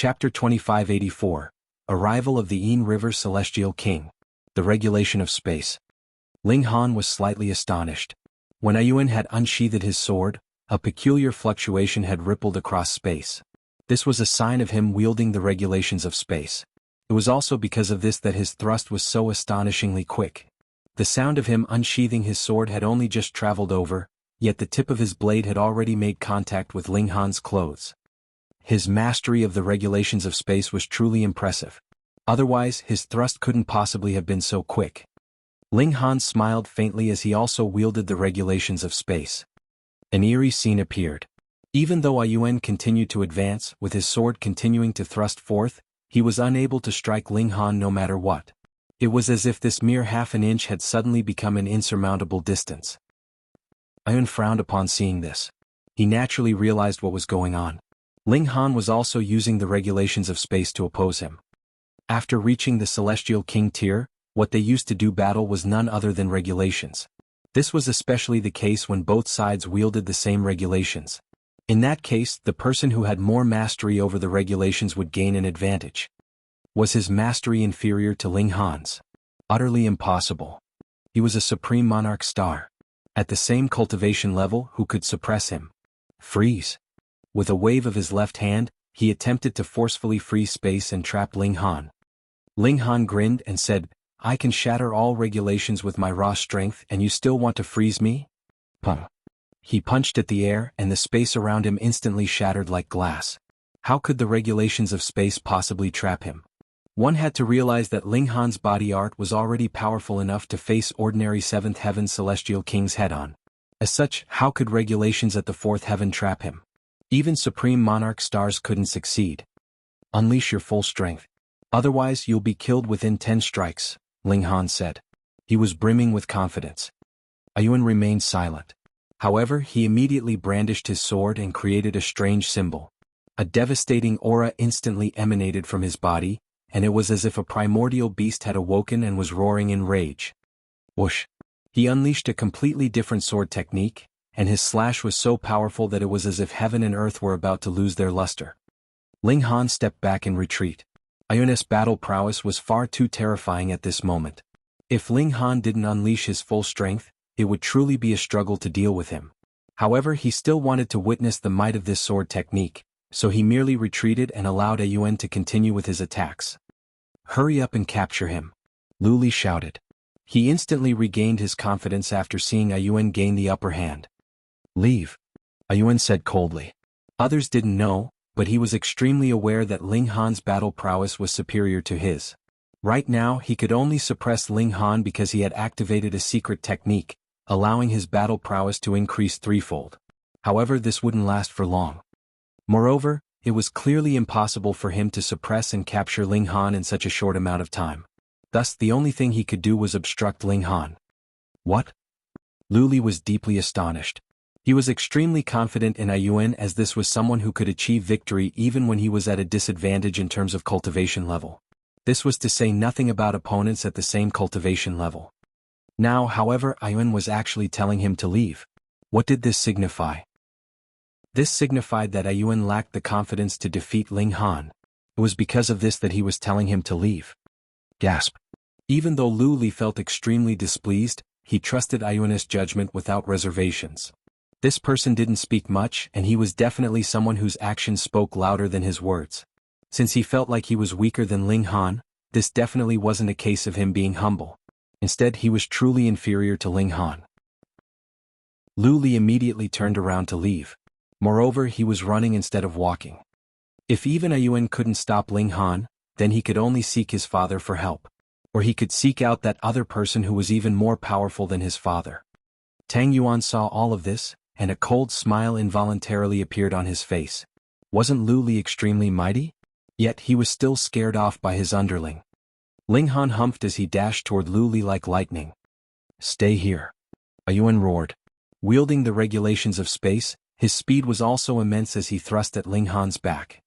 Chapter 2584, Arrival of the Yin River Celestial King. The Regulation of Space. Ling Han was slightly astonished. When Ayuan had unsheathed his sword, a peculiar fluctuation had rippled across space. This was a sign of him wielding the regulations of space. It was also because of this that his thrust was so astonishingly quick. The sound of him unsheathing his sword had only just traveled over, yet the tip of his blade had already made contact with Ling Han's clothes. His mastery of the regulations of space was truly impressive. Otherwise, his thrust couldn't possibly have been so quick. Ling Han smiled faintly as he also wielded the regulations of space. An eerie scene appeared. Even though Ayuan continued to advance, with his sword continuing to thrust forth, he was unable to strike Ling Han no matter what. It was as if this mere half an inch had suddenly become an insurmountable distance. Ayuan frowned upon seeing this. He naturally realized what was going on. Ling Han was also using the regulations of space to oppose him. After reaching the Celestial King tier, what they used to do battle was none other than regulations. This was especially the case when both sides wielded the same regulations. In that case, the person who had more mastery over the regulations would gain an advantage. Was his mastery inferior to Ling Han's? Utterly impossible. He was a supreme monarch star. At the same cultivation level, who could suppress him? Freeze. With a wave of his left hand, he attempted to forcefully freeze space and trap Ling Han. Ling Han grinned and said, "I can shatter all regulations with my raw strength and you still want to freeze me?" Pum. He punched at the air and the space around him instantly shattered like glass. How could the regulations of space possibly trap him? One had to realize that Ling Han's body art was already powerful enough to face ordinary 7th Heaven Celestial King's head-on. As such, how could regulations at the 4th Heaven trap him? Even Supreme Monarch stars couldn't succeed. Unleash your full strength. Otherwise you'll be killed within 10 strikes, Ling Han said. He was brimming with confidence. Ayuan remained silent. However, he immediately brandished his sword and created a strange symbol. A devastating aura instantly emanated from his body, and it was as if a primordial beast had awoken and was roaring in rage. Whoosh! He unleashed a completely different sword technique, and his slash was so powerful that it was as if heaven and earth were about to lose their luster. Ling Han stepped back in retreat. Ayuan's battle prowess was far too terrifying at this moment. If Ling Han didn't unleash his full strength, it would truly be a struggle to deal with him. However, he still wanted to witness the might of this sword technique, so he merely retreated and allowed Ayuan to continue with his attacks. "Hurry up and capture him," Lu Li shouted. He instantly regained his confidence after seeing Ayuan gain the upper hand. "Leave," Ayuan said coldly. Others didn't know, but he was extremely aware that Ling Han's battle prowess was superior to his. Right now he could only suppress Ling Han because he had activated a secret technique, allowing his battle prowess to increase threefold. However, this wouldn't last for long. Moreover, it was clearly impossible for him to suppress and capture Ling Han in such a short amount of time. Thus the only thing he could do was obstruct Ling Han. What? Lu Li was deeply astonished. He was extremely confident in Ayuan as this was someone who could achieve victory even when he was at a disadvantage in terms of cultivation level. This was to say nothing about opponents at the same cultivation level. Now, however, Ayuan was actually telling him to leave. What did this signify? This signified that Ayuan lacked the confidence to defeat Ling Han. It was because of this that he was telling him to leave. Gasp. Even though Lu Li felt extremely displeased, he trusted Ayuan's judgment without reservations. This person didn't speak much, and he was definitely someone whose actions spoke louder than his words. Since he felt like he was weaker than Ling Han, this definitely wasn't a case of him being humble. Instead, he was truly inferior to Ling Han. Lu Li immediately turned around to leave. Moreover, he was running instead of walking. If even Ayuan couldn't stop Ling Han, then he could only seek his father for help. Or he could seek out that other person who was even more powerful than his father. Tang Yuan saw all of this, and a cold smile involuntarily appeared on his face. Wasn't Lu Li extremely mighty? Yet he was still scared off by his underling. Ling Han humphed as he dashed toward Lu Li like lightning. "Stay here," Ayuan roared. Wielding the regulations of space, his speed was also immense as he thrust at Ling Han's back.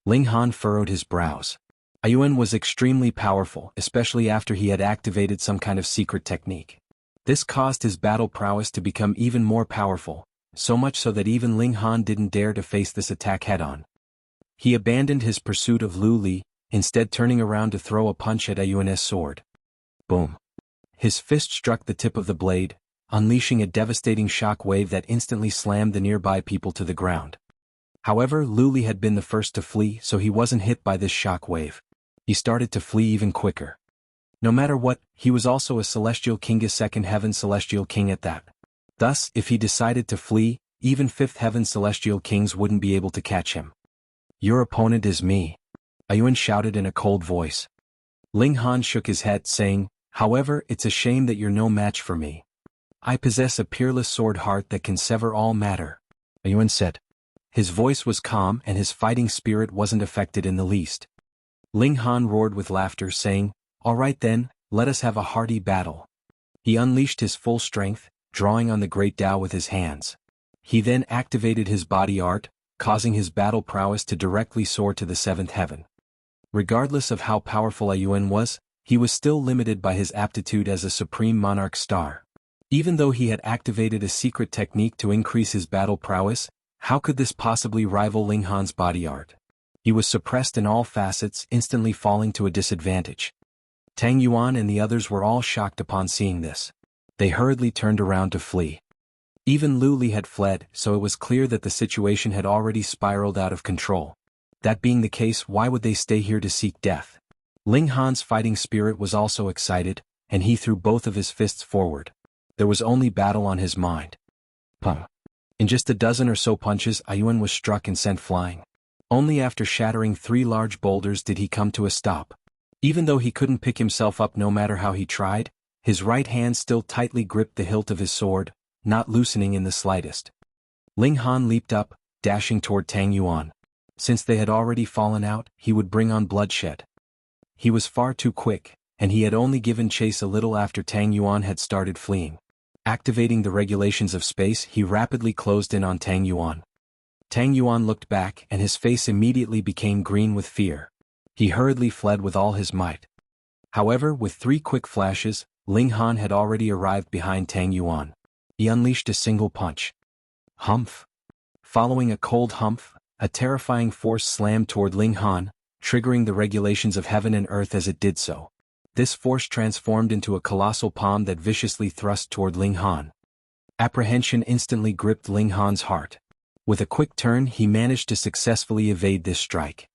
Ling Han furrowed his brows. Ayuan was extremely powerful, especially after he had activated some kind of secret technique. This caused his battle prowess to become even more powerful, so much so that even Ling Han didn't dare to face this attack head-on. He abandoned his pursuit of Lu Li, instead turning around to throw a punch at Ayuan's sword. Boom. His fist struck the tip of the blade, unleashing a devastating shock wave that instantly slammed the nearby people to the ground. However, Lu Li had been the first to flee, so he wasn't hit by this shock wave. He started to flee even quicker. No matter what, he was also a Celestial King, a second heaven Celestial King at that. Thus, if he decided to flee, even fifth heaven Celestial Kings wouldn't be able to catch him. Your opponent is me, Ayuan shouted in a cold voice. Ling Han shook his head, saying, however, it's a shame that you're no match for me. I possess a peerless sword heart that can sever all matter, Ayuan said. His voice was calm and his fighting spirit wasn't affected in the least. Ling Han roared with laughter, saying, all right then, let us have a hearty battle. He unleashed his full strength, drawing on the great Tao with his hands. He then activated his body art, causing his battle prowess to directly soar to the seventh heaven. Regardless of how powerful Ayuan was, he was still limited by his aptitude as a supreme monarch star. Even though he had activated a secret technique to increase his battle prowess, how could this possibly rival Ling Han's body art? He was suppressed in all facets, instantly falling to a disadvantage. Tang Yuan and the others were all shocked upon seeing this. They hurriedly turned around to flee. Even Lu Li had fled, so it was clear that the situation had already spiraled out of control. That being the case, why would they stay here to seek death? Ling Han's fighting spirit was also excited, and he threw both of his fists forward. There was only battle on his mind. Pum. In just a dozen or so punches, Ayuan was struck and sent flying. Only after shattering 3 large boulders did he come to a stop. Even though he couldn't pick himself up no matter how he tried, his right hand still tightly gripped the hilt of his sword, not loosening in the slightest. Ling Han leaped up, dashing toward Tang Yuan. Since they had already fallen out, he would bring on bloodshed. He was far too quick, and he had only given chase a little after Tang Yuan had started fleeing. Activating the regulations of space, he rapidly closed in on Tang Yuan. Tang Yuan looked back and his face immediately became green with fear. He hurriedly fled with all his might. However, with 3 quick flashes, Ling Han had already arrived behind Tang Yuan. He unleashed a single punch. Humph! Following a cold humph, a terrifying force slammed toward Ling Han, triggering the regulations of heaven and earth as it did so. This force transformed into a colossal palm that viciously thrust toward Ling Han. Apprehension instantly gripped Ling Han's heart. With a quick turn, he managed to successfully evade this strike.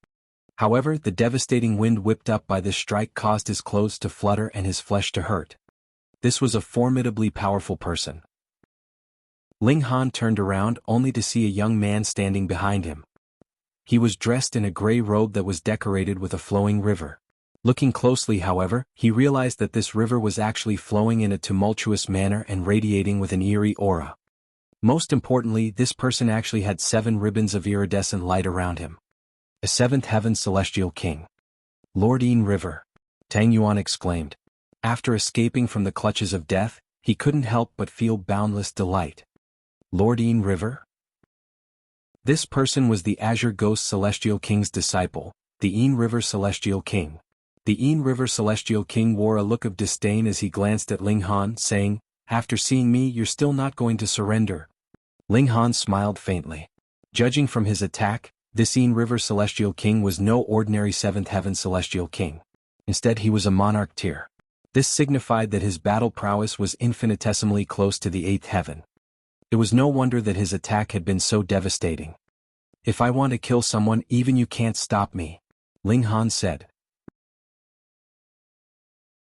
However, the devastating wind whipped up by this strike caused his clothes to flutter and his flesh to hurt. This was a formidably powerful person. Ling Han turned around only to see a young man standing behind him. He was dressed in a gray robe that was decorated with a flowing river. Looking closely, however, he realized that this river was actually flowing in a tumultuous manner and radiating with an eerie aura. Most importantly, this person actually had 7 ribbons of iridescent light around him. A 7th heaven Celestial King. Lord Yin River, Tang Yuan exclaimed. After escaping from the clutches of death, he couldn't help but feel boundless delight. Lord Yin River? This person was the Azure Ghost Celestial King's disciple, the Yin River Celestial King. The Yin River Celestial King wore a look of disdain as he glanced at Ling Han, saying, after seeing me, you're still not going to surrender. Ling Han smiled faintly. Judging from his attack, this Yin River Celestial King was no ordinary 7th heaven Celestial King. Instead, he was a monarch tier. This signified that his battle prowess was infinitesimally close to the 8th heaven. It was no wonder that his attack had been so devastating. If I want to kill someone, even you can't stop me, Ling Han said.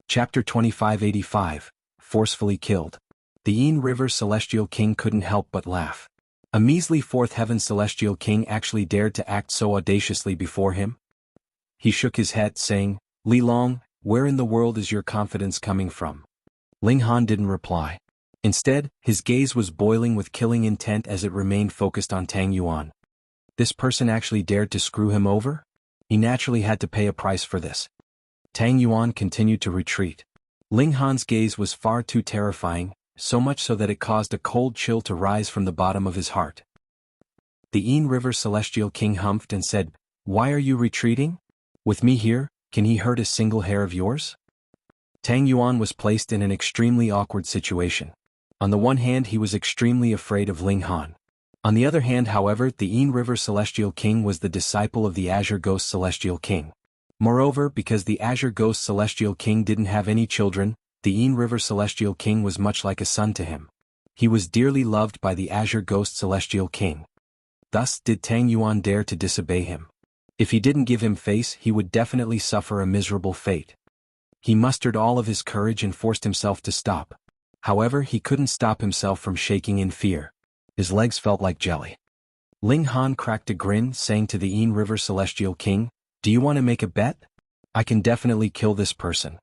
Chapter 2585, Forcefully Killed. The Yin River Celestial King couldn't help but laugh. A measly 4th heaven Celestial King actually dared to act so audaciously before him? He shook his head, saying, Li Long, where in the world is your confidence coming from? Ling Han didn't reply. Instead, his gaze was boiling with killing intent as it remained focused on Tang Yuan. This person actually dared to screw him over? He naturally had to pay a price for this. Tang Yuan continued to retreat. Ling Han's gaze was far too terrifying, so much so that it caused a cold chill to rise from the bottom of his heart. The Yin River Celestial King humphed and said, Why are you retreating? With me here, can he hurt a single hair of yours? Tang Yuan was placed in an extremely awkward situation. On the one hand, he was extremely afraid of Ling Han. On the other hand, however, the Yin River Celestial King was the disciple of the Azure Ghost Celestial King. Moreover, because the Azure Ghost Celestial King didn't have any children, the Yin River Celestial King was much like a son to him. He was dearly loved by the Azure Ghost Celestial King. Thus, did Tang Yuan dare to disobey him? If he didn't give him face, he would definitely suffer a miserable fate. He mustered all of his courage and forced himself to stop. However, he couldn't stop himself from shaking in fear. His legs felt like jelly. Ling Han cracked a grin, saying to the Yin River Celestial King, "Do you want to make a bet? I can definitely kill this person."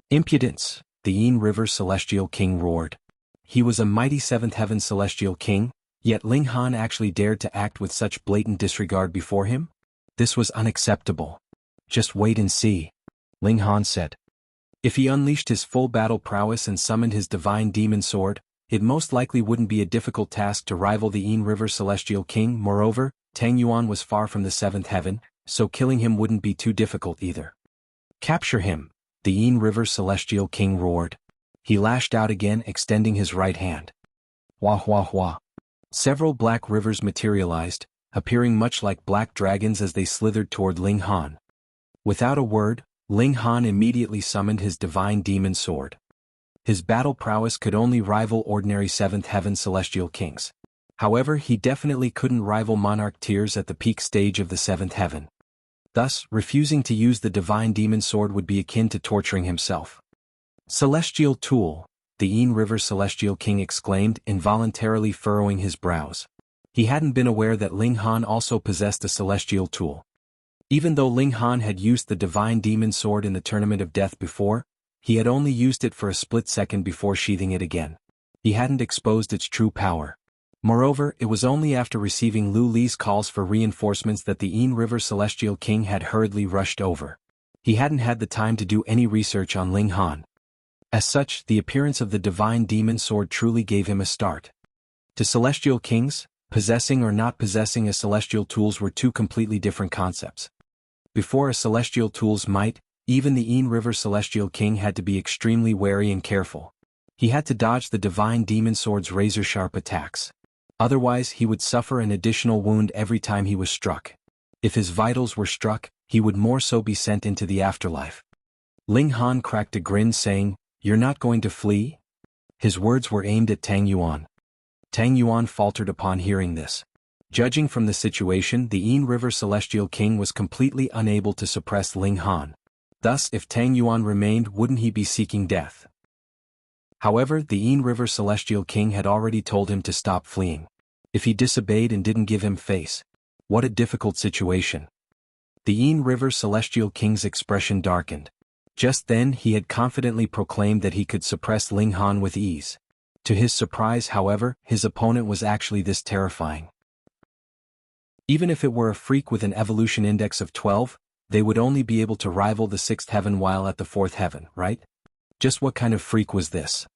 "Impudence!" the Yin River Celestial King roared. He was a mighty seventh heaven Celestial King, yet Ling Han actually dared to act with such blatant disregard before him? This was unacceptable. "Just wait and see," Ling Han said. If he unleashed his full battle prowess and summoned his divine demon sword, it most likely wouldn't be a difficult task to rival the Yin River Celestial King. Moreover, Tang Yuan was far from the seventh heaven, so killing him wouldn't be too difficult either. "Capture him!" the Yin River Celestial King roared. He lashed out again, extending his right hand. Wah wah wah. Several black rivers materialized, appearing much like black dragons as they slithered toward Ling Han. Without a word, Ling Han immediately summoned his divine demon sword. His battle prowess could only rival ordinary seventh heaven celestial kings. However, he definitely couldn't rival monarch tiers at the peak stage of the seventh heaven. Thus, refusing to use the divine demon sword would be akin to torturing himself. "Celestial tool," the Yin River Celestial King exclaimed, involuntarily furrowing his brows. He hadn't been aware that Ling Han also possessed a celestial tool. Even though Ling Han had used the divine demon sword in the Tournament of Death before, he had only used it for a split second before sheathing it again. He hadn't exposed its true power. Moreover, it was only after receiving Lu Li's calls for reinforcements that the Yin River Celestial King had hurriedly rushed over. He hadn't had the time to do any research on Ling Han. As such, the appearance of the divine demon sword truly gave him a start. To celestial kings, possessing or not possessing a celestial tools were two completely different concepts. Before a celestial tool's might, even the Yin River Celestial King had to be extremely wary and careful. He had to dodge the divine demon sword's razor-sharp attacks. Otherwise, he would suffer an additional wound every time he was struck. If his vitals were struck, he would more so be sent into the afterlife. Ling Han cracked a grin, saying, "You're not going to flee?" His words were aimed at Tang Yuan. Tang Yuan faltered upon hearing this. Judging from the situation, the Yin River Celestial King was completely unable to suppress Ling Han. Thus, if Tang Yuan remained, wouldn't he be seeking death? However, the Yin River Celestial King had already told him to stop fleeing. If he disobeyed and didn't give him face, what a difficult situation. The Yin River Celestial King's expression darkened. Just then he had confidently proclaimed that he could suppress Ling Han with ease. To his surprise, however, his opponent was actually this terrifying. Even if it were a freak with an evolution index of 12, they would only be able to rival the sixth heaven while at the fourth heaven, right? Just what kind of freak was this?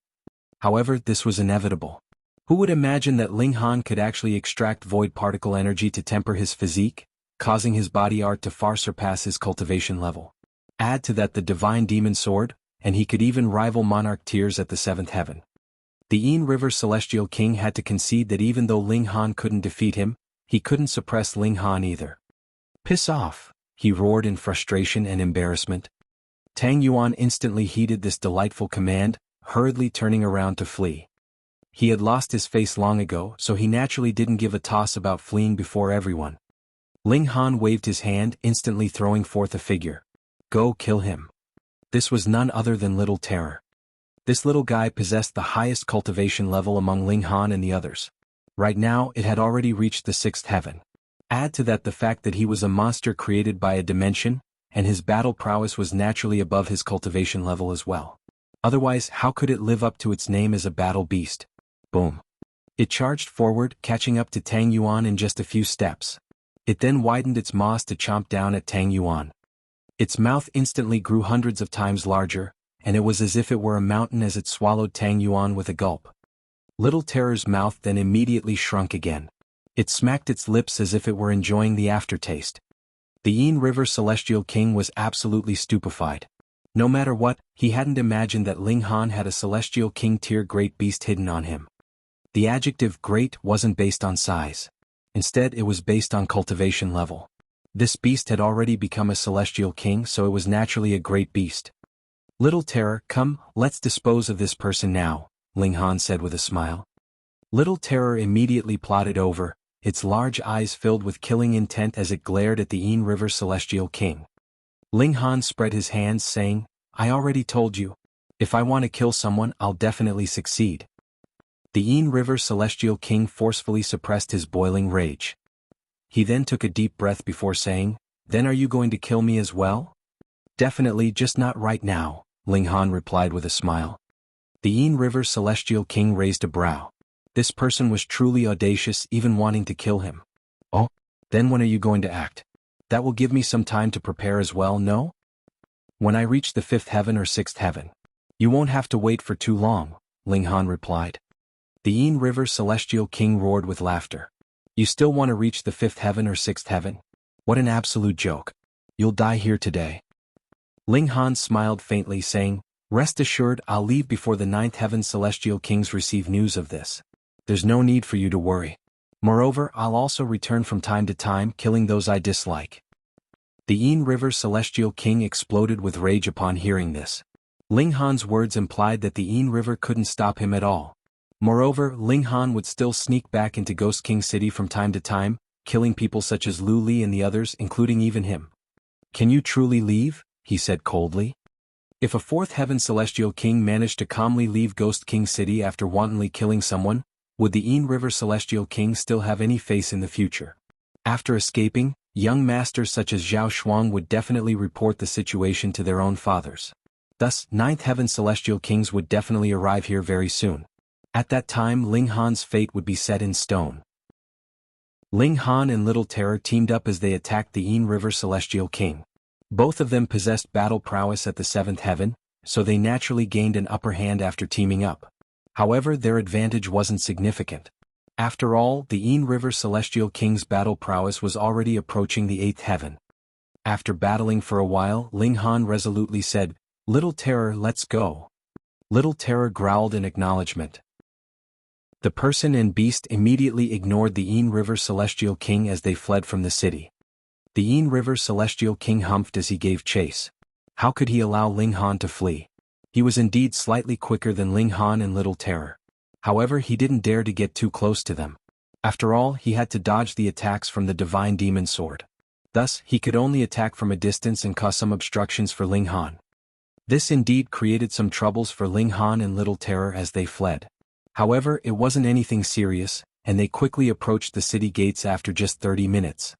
However, this was inevitable. Who would imagine that Ling Han could actually extract void particle energy to temper his physique, causing his body art to far surpass his cultivation level? Add to that the divine demon sword, and he could even rival monarch tiers at the seventh heaven. The Yin River Celestial King had to concede that even though Ling Han couldn't defeat him, he couldn't suppress Ling Han either. "Piss off," he roared in frustration and embarrassment. Tang Yuan instantly heeded this delightful command, hurriedly turning around to flee. He had lost his face long ago, so he naturally didn't give a toss about fleeing before everyone. Ling Han waved his hand, instantly throwing forth a figure. "Go kill him." This was none other than Little Terror. This little guy possessed the highest cultivation level among Ling Han and the others. Right now, it had already reached the sixth heaven. Add to that the fact that he was a monster created by a dimension, and his battle prowess was naturally above his cultivation level as well. Otherwise, how could it live up to its name as a battle beast? Boom. It charged forward, catching up to Tang Yuan in just a few steps. It then widened its maws to chomp down at Tang Yuan. Its mouth instantly grew hundreds of times larger, and it was as if it were a mountain as it swallowed Tang Yuan with a gulp. Little Terror's mouth then immediately shrunk again. It smacked its lips as if it were enjoying the aftertaste. The Yin River Celestial King was absolutely stupefied. No matter what, he hadn't imagined that Ling Han had a Celestial King tier great beast hidden on him. The adjective great wasn't based on size. Instead, it was based on cultivation level. This beast had already become a celestial king, so it was naturally a great beast. Little Terror, come, let's dispose of this person now, Ling Han said with a smile. Little Terror immediately plodded over, its large eyes filled with killing intent as it glared at the Yin River Celestial King. Ling Han spread his hands saying, I already told you. If I want to kill someone, I'll definitely succeed. The Yin River Celestial King forcefully suppressed his boiling rage. He then took a deep breath before saying, Then are you going to kill me as well? Definitely, just not right now, Ling Han replied with a smile. The Yin River Celestial King raised a brow. This person was truly audacious, even wanting to kill him. Oh, then when are you going to act? That will give me some time to prepare as well, no? When I reach the 5th heaven or 6th heaven. You won't have to wait for too long, Ling Han replied. The Yin River Celestial King roared with laughter. You still want to reach the 5th heaven or 6th heaven? What an absolute joke. You'll die here today. Ling Han smiled faintly saying, Rest assured I'll leave before the 9th heaven Celestial Kings receive news of this. There's no need for you to worry. Moreover, I'll also return from time to time, killing those I dislike. The Yin River Celestial King exploded with rage upon hearing this. Ling Han's words implied that the Yin River couldn't stop him at all. Moreover, Ling Han would still sneak back into Ghost King City from time to time, killing people such as Lu Li and the others, including even him. Can you truly leave? He said coldly. If a 4th heaven Celestial King managed to calmly leave Ghost King City after wantonly killing someone, would the Yin River Celestial King still have any face in the future? After escaping, young masters such as Zhao Shuang would definitely report the situation to their own fathers. Thus, 9th heaven Celestial Kings would definitely arrive here very soon. At that time, Ling Han's fate would be set in stone. Ling Han and Little Terror teamed up as they attacked the Yin River Celestial King. Both of them possessed battle prowess at the 7th heaven, so they naturally gained an upper hand after teaming up. However, their advantage wasn't significant. After all, the Yin River Celestial King's battle prowess was already approaching the 8th heaven. After battling for a while, Ling Han resolutely said, Little Terror, let's go. Little Terror growled in acknowledgement. The person and beast immediately ignored the Yin River Celestial King as they fled from the city. The Yin River Celestial King humphed as he gave chase. How could he allow Ling Han to flee? He was indeed slightly quicker than Ling Han and Little Terror. However, he didn't dare to get too close to them. After all, he had to dodge the attacks from the Divine Demon Sword. Thus, he could only attack from a distance and cause some obstructions for Ling Han. This indeed created some troubles for Ling Han and Little Terror as they fled. However, it wasn't anything serious, and they quickly approached the city gates after just 30 minutes.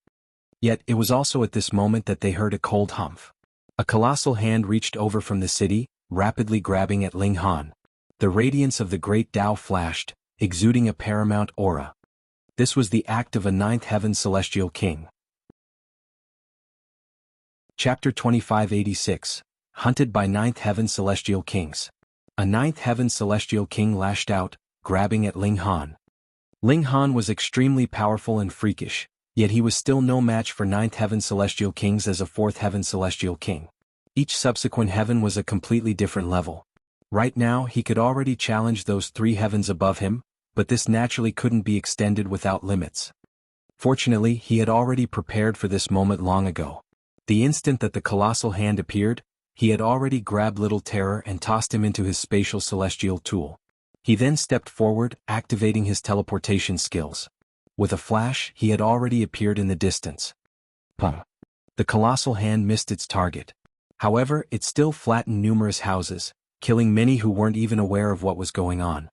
Yet, it was also at this moment that they heard a cold humph. A colossal hand reached over from the city, rapidly grabbing at Ling Han. The radiance of the great Tao flashed, exuding a paramount aura. This was the act of a 9th heaven Celestial King. Chapter 2586, Hunted by 9th heaven Celestial Kings. A 9th heaven Celestial King lashed out, grabbing at Ling Han. Ling Han was extremely powerful and freakish, yet he was still no match for 9th heaven Celestial Kings as a 4th heaven Celestial King. Each subsequent heaven was a completely different level. Right now he could already challenge those 3 heavens above him, but this naturally couldn't be extended without limits. Fortunately, he had already prepared for this moment long ago. The instant that the colossal hand appeared, he had already grabbed Little Terror and tossed him into his spatial celestial tool. He then stepped forward, activating his teleportation skills. With a flash, he had already appeared in the distance. Pum. The colossal hand missed its target. However, it still flattened numerous houses, killing many who weren't even aware of what was going on.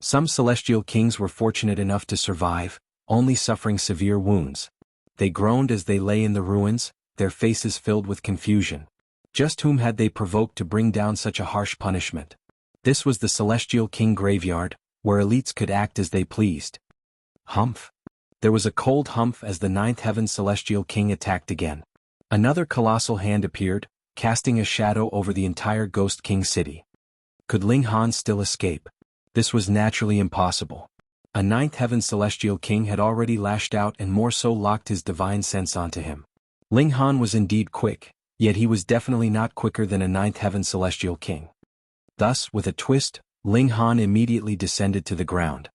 Some celestial kings were fortunate enough to survive, only suffering severe wounds. They groaned as they lay in the ruins, their faces filled with confusion. Just whom had they provoked to bring down such a harsh punishment? This was the Celestial King Graveyard, where elites could act as they pleased. Humph. There was a cold humph as the 9th heaven Celestial King attacked again. Another colossal hand appeared, casting a shadow over the entire Ghost King City. Could Ling Han still escape? This was naturally impossible. A 9th heaven Celestial King had already lashed out and more so locked his divine sense onto him. Ling Han was indeed quick, yet he was definitely not quicker than a 9th heaven Celestial King. Thus, with a twist, Ling Han immediately descended to the ground.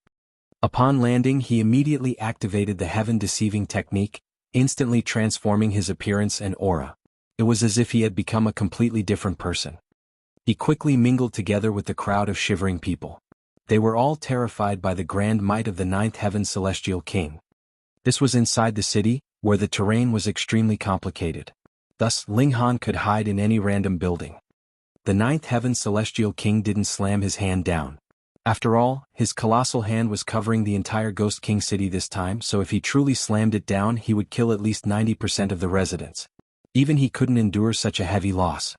Upon landing, he immediately activated the heaven-deceiving technique, instantly transforming his appearance and aura. It was as if he had become a completely different person. He quickly mingled together with the crowd of shivering people. They were all terrified by the grand might of the ninth heaven celestial king. This was inside the city, where the terrain was extremely complicated. Thus, Ling Han could hide in any random building. The ninth heaven celestial king didn't slam his hand down. After all, his colossal hand was covering the entire Ghost King city this time, so if he truly slammed it down, he would kill at least 90% of the residents. Even he couldn't endure such a heavy loss.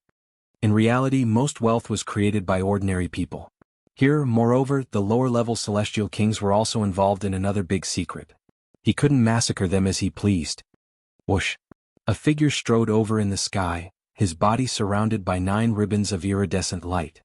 In reality, most wealth was created by ordinary people. Here, moreover, the lower-level celestial kings were also involved in another big secret. He couldn't massacre them as he pleased. Whoosh! A figure strode over in the sky, his body surrounded by 9 ribbons of iridescent light.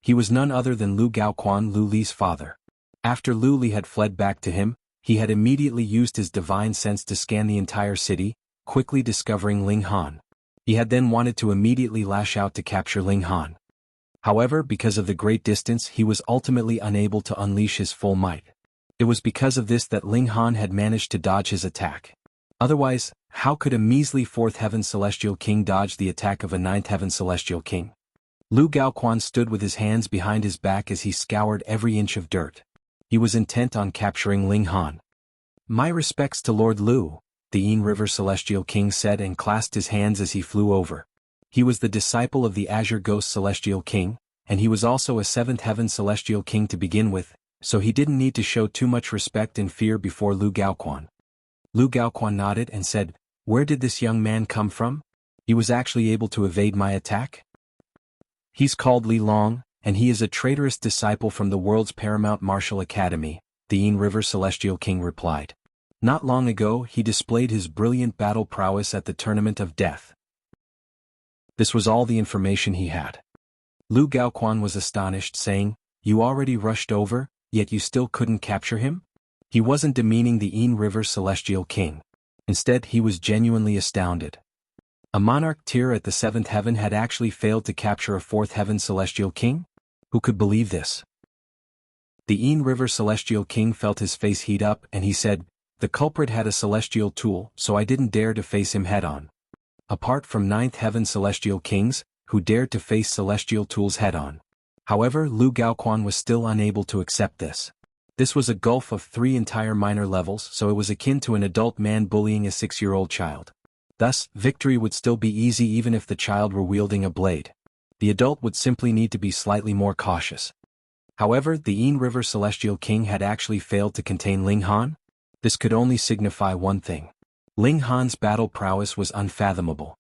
He was none other than Lu Gaoquan, Lu Li's father. After Lu Li had fled back to him, he had immediately used his divine sense to scan the entire city, quickly discovering Ling Han. He had then wanted to immediately lash out to capture Ling Han. However, because of the great distance, he was ultimately unable to unleash his full might. It was because of this that Ling Han had managed to dodge his attack. Otherwise, how could a measly 4th heaven celestial king dodge the attack of a 9th heaven celestial king? Lu Gaoquan stood with his hands behind his back as he scoured every inch of dirt. He was intent on capturing Ling Han. "My respects to Lord Lu," the Yin River Celestial King said and clasped his hands as he flew over. He was the disciple of the Azure Ghost Celestial King, and he was also a 7th heaven Celestial King to begin with, so he didn't need to show too much respect and fear before Lu Gaoquan. Lu Gaoquan nodded and said, "Where did this young man come from? He was actually able to evade my attack?" "He's called Li Long, and he is a traitorous disciple from the world's paramount martial academy," the Yin River Celestial King replied. "Not long ago he displayed his brilliant battle prowess at the Tournament of Death." This was all the information he had. Lu Gaoquan was astonished, saying, "You already rushed over, yet you still couldn't capture him?" He wasn't demeaning the Yin River Celestial King. Instead, he was genuinely astounded. A monarch tier at the 7th heaven had actually failed to capture a 4th heaven celestial king? Who could believe this? The Yin River Celestial King felt his face heat up and he said, "The culprit had a celestial tool, so I didn't dare to face him head-on." Apart from 9th heaven celestial kings, who dared to face celestial tools head-on. However, Lu Gaoquan was still unable to accept this. This was a gulf of 3 entire minor levels, so it was akin to an adult man bullying a 6-year-old child. Thus, victory would still be easy even if the child were wielding a blade. The adult would simply need to be slightly more cautious. However, the Yin River Celestial King had actually failed to contain Ling Han. This could only signify one thing. Ling Han's battle prowess was unfathomable.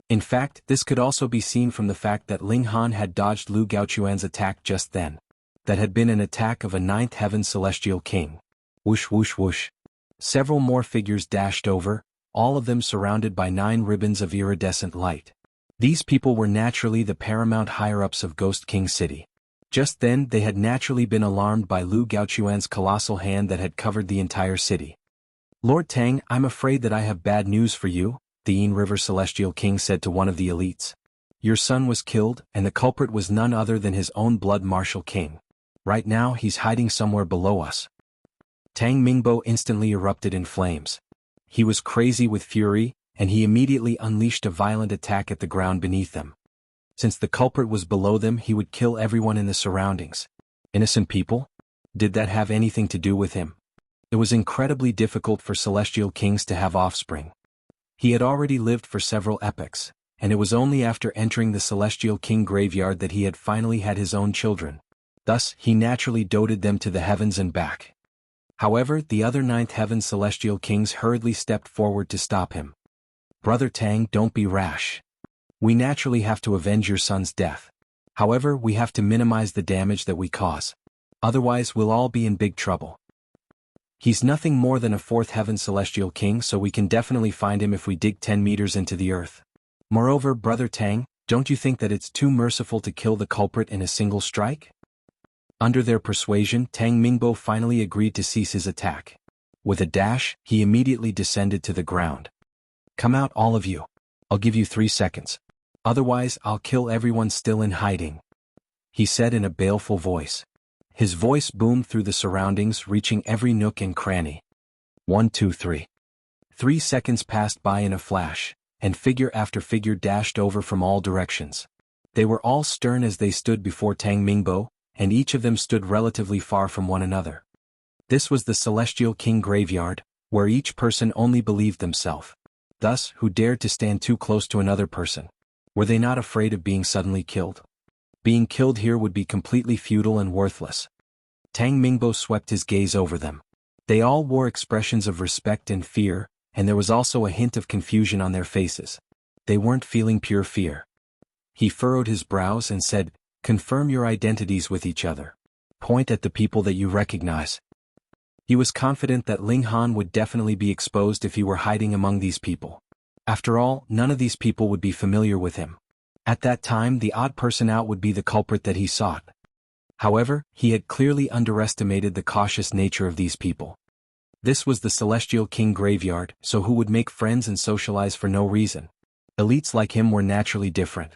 In fact, this could also be seen from the fact that Ling Han had dodged Lu Gaoquan's attack just then. That had been an attack of a 9th heaven celestial king. Whoosh whoosh whoosh. Several more figures dashed over, all of them surrounded by 9 ribbons of iridescent light. These people were naturally the paramount higher-ups of Ghost King City. Just then they had naturally been alarmed by Lu Gaoquan's colossal hand that had covered the entire city. "Lord Tang, I'm afraid that I have bad news for you," the Yin River Celestial King said to one of the elites. "Your son was killed, and the culprit was none other than his own blood martial king. Right now he's hiding somewhere below us." Tang Mingbo instantly erupted in flames. He was crazy with fury, and he immediately unleashed a violent attack at the ground beneath them. Since the culprit was below them, he would kill everyone in the surroundings. Innocent people? Did that have anything to do with him? It was incredibly difficult for celestial kings to have offspring. He had already lived for several epochs, and it was only after entering the celestial king graveyard that he had finally had his own children. Thus, he naturally doted them to the heavens and back. However, the other 9th heaven celestial kings hurriedly stepped forward to stop him. "Brother Tang, don't be rash. We naturally have to avenge your son's death. However, we have to minimize the damage that we cause. Otherwise, we'll all be in big trouble. He's nothing more than a 4th heaven celestial king, so we can definitely find him if we dig 10 meters into the earth. Moreover, Brother Tang, don't you think that it's too merciful to kill the culprit in a single strike?" Under their persuasion, Tang Mingbo finally agreed to cease his attack. With a dash, he immediately descended to the ground. "Come out, all of you. I'll give you 3 seconds. Otherwise, I'll kill everyone still in hiding." he said in a baleful voice. His voice boomed through the surroundings, reaching every nook and cranny. 1, 2, 3. 3 seconds passed by in a flash, and figure after figure dashed over from all directions. They were all stern as they stood before Tang Mingbo, and each of them stood relatively far from one another. This was the Celestial King graveyard, where each person only believed themselves. Thus, who dared to stand too close to another person? Were they not afraid of being suddenly killed? Being killed here would be completely futile and worthless. Tang Mingbo swept his gaze over them. They all wore expressions of respect and fear, and there was also a hint of confusion on their faces. They weren't feeling pure fear. He furrowed his brows and said, "Confirm your identities with each other. Point at the people that you recognize." He was confident that Ling Han would definitely be exposed if he were hiding among these people. After all, none of these people would be familiar with him. At that time, the odd person out would be the culprit that he sought. However, he had clearly underestimated the cautious nature of these people. This was the Celestial King graveyard, so who would make friends and socialize for no reason? Elites like him were naturally different.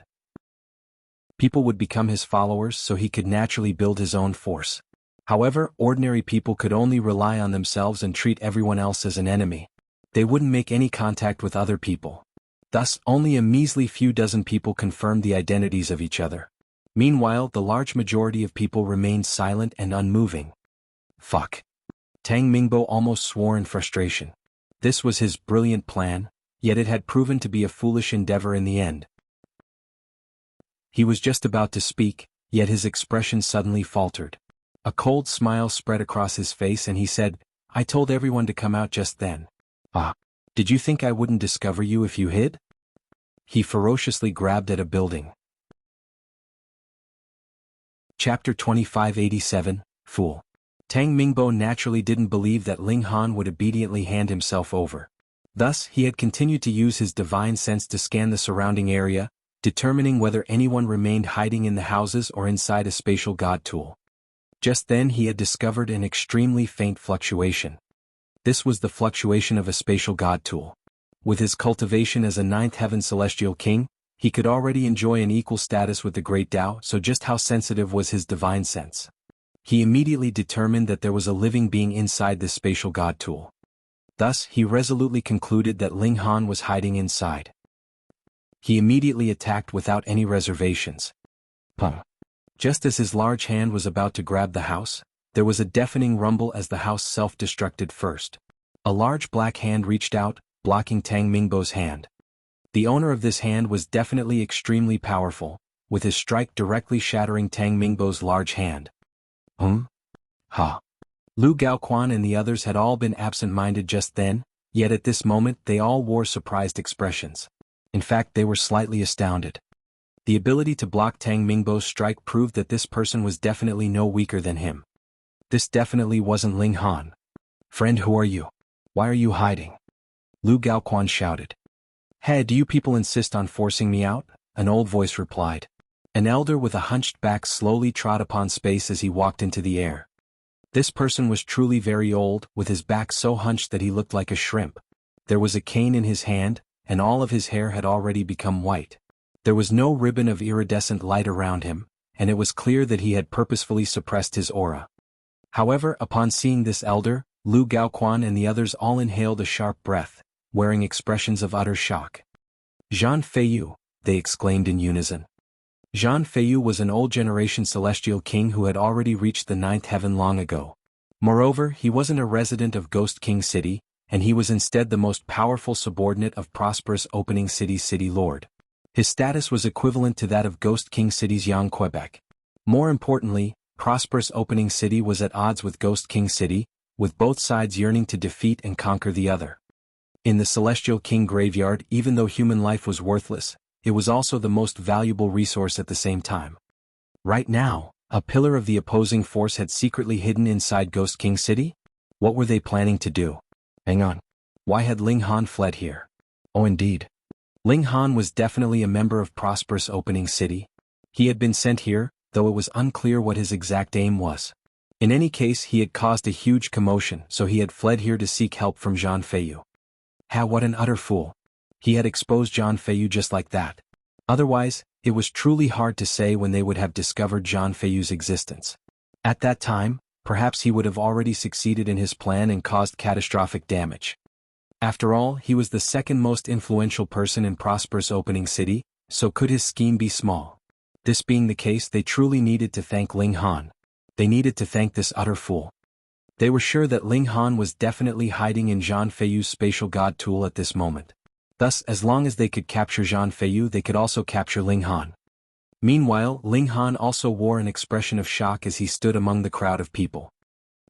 People would become his followers so he could naturally build his own force. However, ordinary people could only rely on themselves and treat everyone else as an enemy. They wouldn't make any contact with other people. Thus, only a measly few dozen people confirmed the identities of each other. Meanwhile, the large majority of people remained silent and unmoving. Fuck. Tang Mingbo almost swore in frustration. This was his brilliant plan, yet it had proven to be a foolish endeavor in the end. He was just about to speak, yet his expression suddenly faltered. A cold smile spread across his face and he said, "I told everyone to come out just then. Ah, did you think I wouldn't discover you if you hid?" He ferociously grabbed at a building. Chapter 2587, Fool. Tang Mingbo naturally didn't believe that Ling Han would obediently hand himself over. Thus, he had continued to use his divine sense to scan the surrounding area, determining whether anyone remained hiding in the houses or inside a spatial god tool. Just then he had discovered an extremely faint fluctuation. This was the fluctuation of a spatial god tool. With his cultivation as a ninth heaven celestial king, he could already enjoy an equal status with the great Tao, so just how sensitive was his divine sense? He immediately determined that there was a living being inside this spatial god tool. Thus, he resolutely concluded that Ling Han was hiding inside. He immediately attacked without any reservations. Pum. Just as his large hand was about to grab the house, there was a deafening rumble as the house self-destructed first. A large black hand reached out, blocking Tang Mingbo's hand. The owner of this hand was definitely extremely powerful, with his strike directly shattering Tang Mingbo's large hand. Ha. Lu Gaoquan and the others had all been absent-minded just then, yet at this moment they all wore surprised expressions. In fact, they were slightly astounded. The ability to block Tang Mingbo's strike proved that this person was definitely no weaker than him. This definitely wasn't Ling Han. "Friend, who are you? Why are you hiding?" Lu Gaoquan shouted. "Hey, do you people insist on forcing me out?" an old voice replied. An elder with a hunched back slowly trod upon space as he walked into the air. This person was truly very old, with his back so hunched that he looked like a shrimp. There was a cane in his hand, and all of his hair had already become white. There was no ribbon of iridescent light around him, and it was clear that he had purposefully suppressed his aura. However, upon seeing this elder, Lu Gaoquan and the others all inhaled a sharp breath, wearing expressions of utter shock. "Zhan Feiyu," they exclaimed in unison. Zhan Feiyu was an old generation celestial king who had already reached the ninth heaven long ago. Moreover, he wasn't a resident of Ghost King City, and he was instead the most powerful subordinate of prosperous Opening City's city lord. His status was equivalent to that of Ghost King City's Yang Quebec. More importantly, prosperous Opening City was at odds with Ghost King City, with both sides yearning to defeat and conquer the other. In the Celestial King graveyard, even though human life was worthless, it was also the most valuable resource at the same time. Right now, a pillar of the opposing force had secretly hidden inside Ghost King City? What were they planning to do? Hang on. Why had Ling Han fled here? Oh, indeed. Ling Han was definitely a member of prosperous Opening City. He had been sent here, though it was unclear what his exact aim was. In any case, he had caused a huge commotion, so he had fled here to seek help from Zhan Feiyu. What an utter fool. He had exposed Zhan Feiyu just like that. Otherwise, it was truly hard to say when they would have discovered Zhang Feiyu's existence. At that time, perhaps he would have already succeeded in his plan and caused catastrophic damage. After all, he was the second most influential person in prosperous opening city, so could his scheme be small? This being the case, they truly needed to thank Ling Han. They needed to thank this utter fool. They were sure that Ling Han was definitely hiding in Zhang Feiyu's spatial god tool at this moment. Thus, as long as they could capture Zhang Feiyu, they could also capture Ling Han. Meanwhile, Ling Han also wore an expression of shock as he stood among the crowd of people.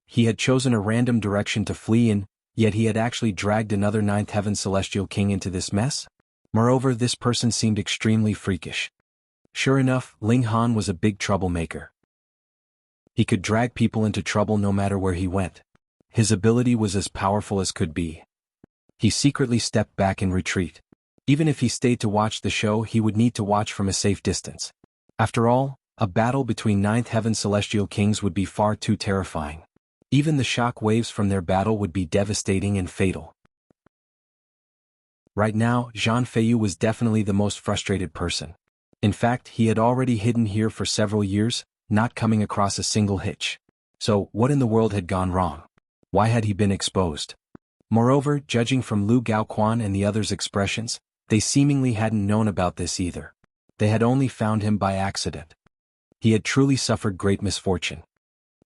He had chosen a random direction to flee in, yet he had actually dragged another ninth heaven celestial king into this mess? Moreover, this person seemed extremely freakish. Sure enough, Ling Han was a big troublemaker. He could drag people into trouble no matter where he went. His ability was as powerful as could be. He secretly stepped back in retreat. Even if he stayed to watch the show, he would need to watch from a safe distance. After all, a battle between ninth heaven celestial kings would be far too terrifying. Even the shock waves from their battle would be devastating and fatal. Right now, Zhang Feiyu was definitely the most frustrated person. In fact, he had already hidden here for several years, not coming across a single hitch. So, what in the world had gone wrong? Why had he been exposed? Moreover, judging from Lu Gaoquan and the others' expressions, they seemingly hadn't known about this either. They had only found him by accident. He had truly suffered great misfortune.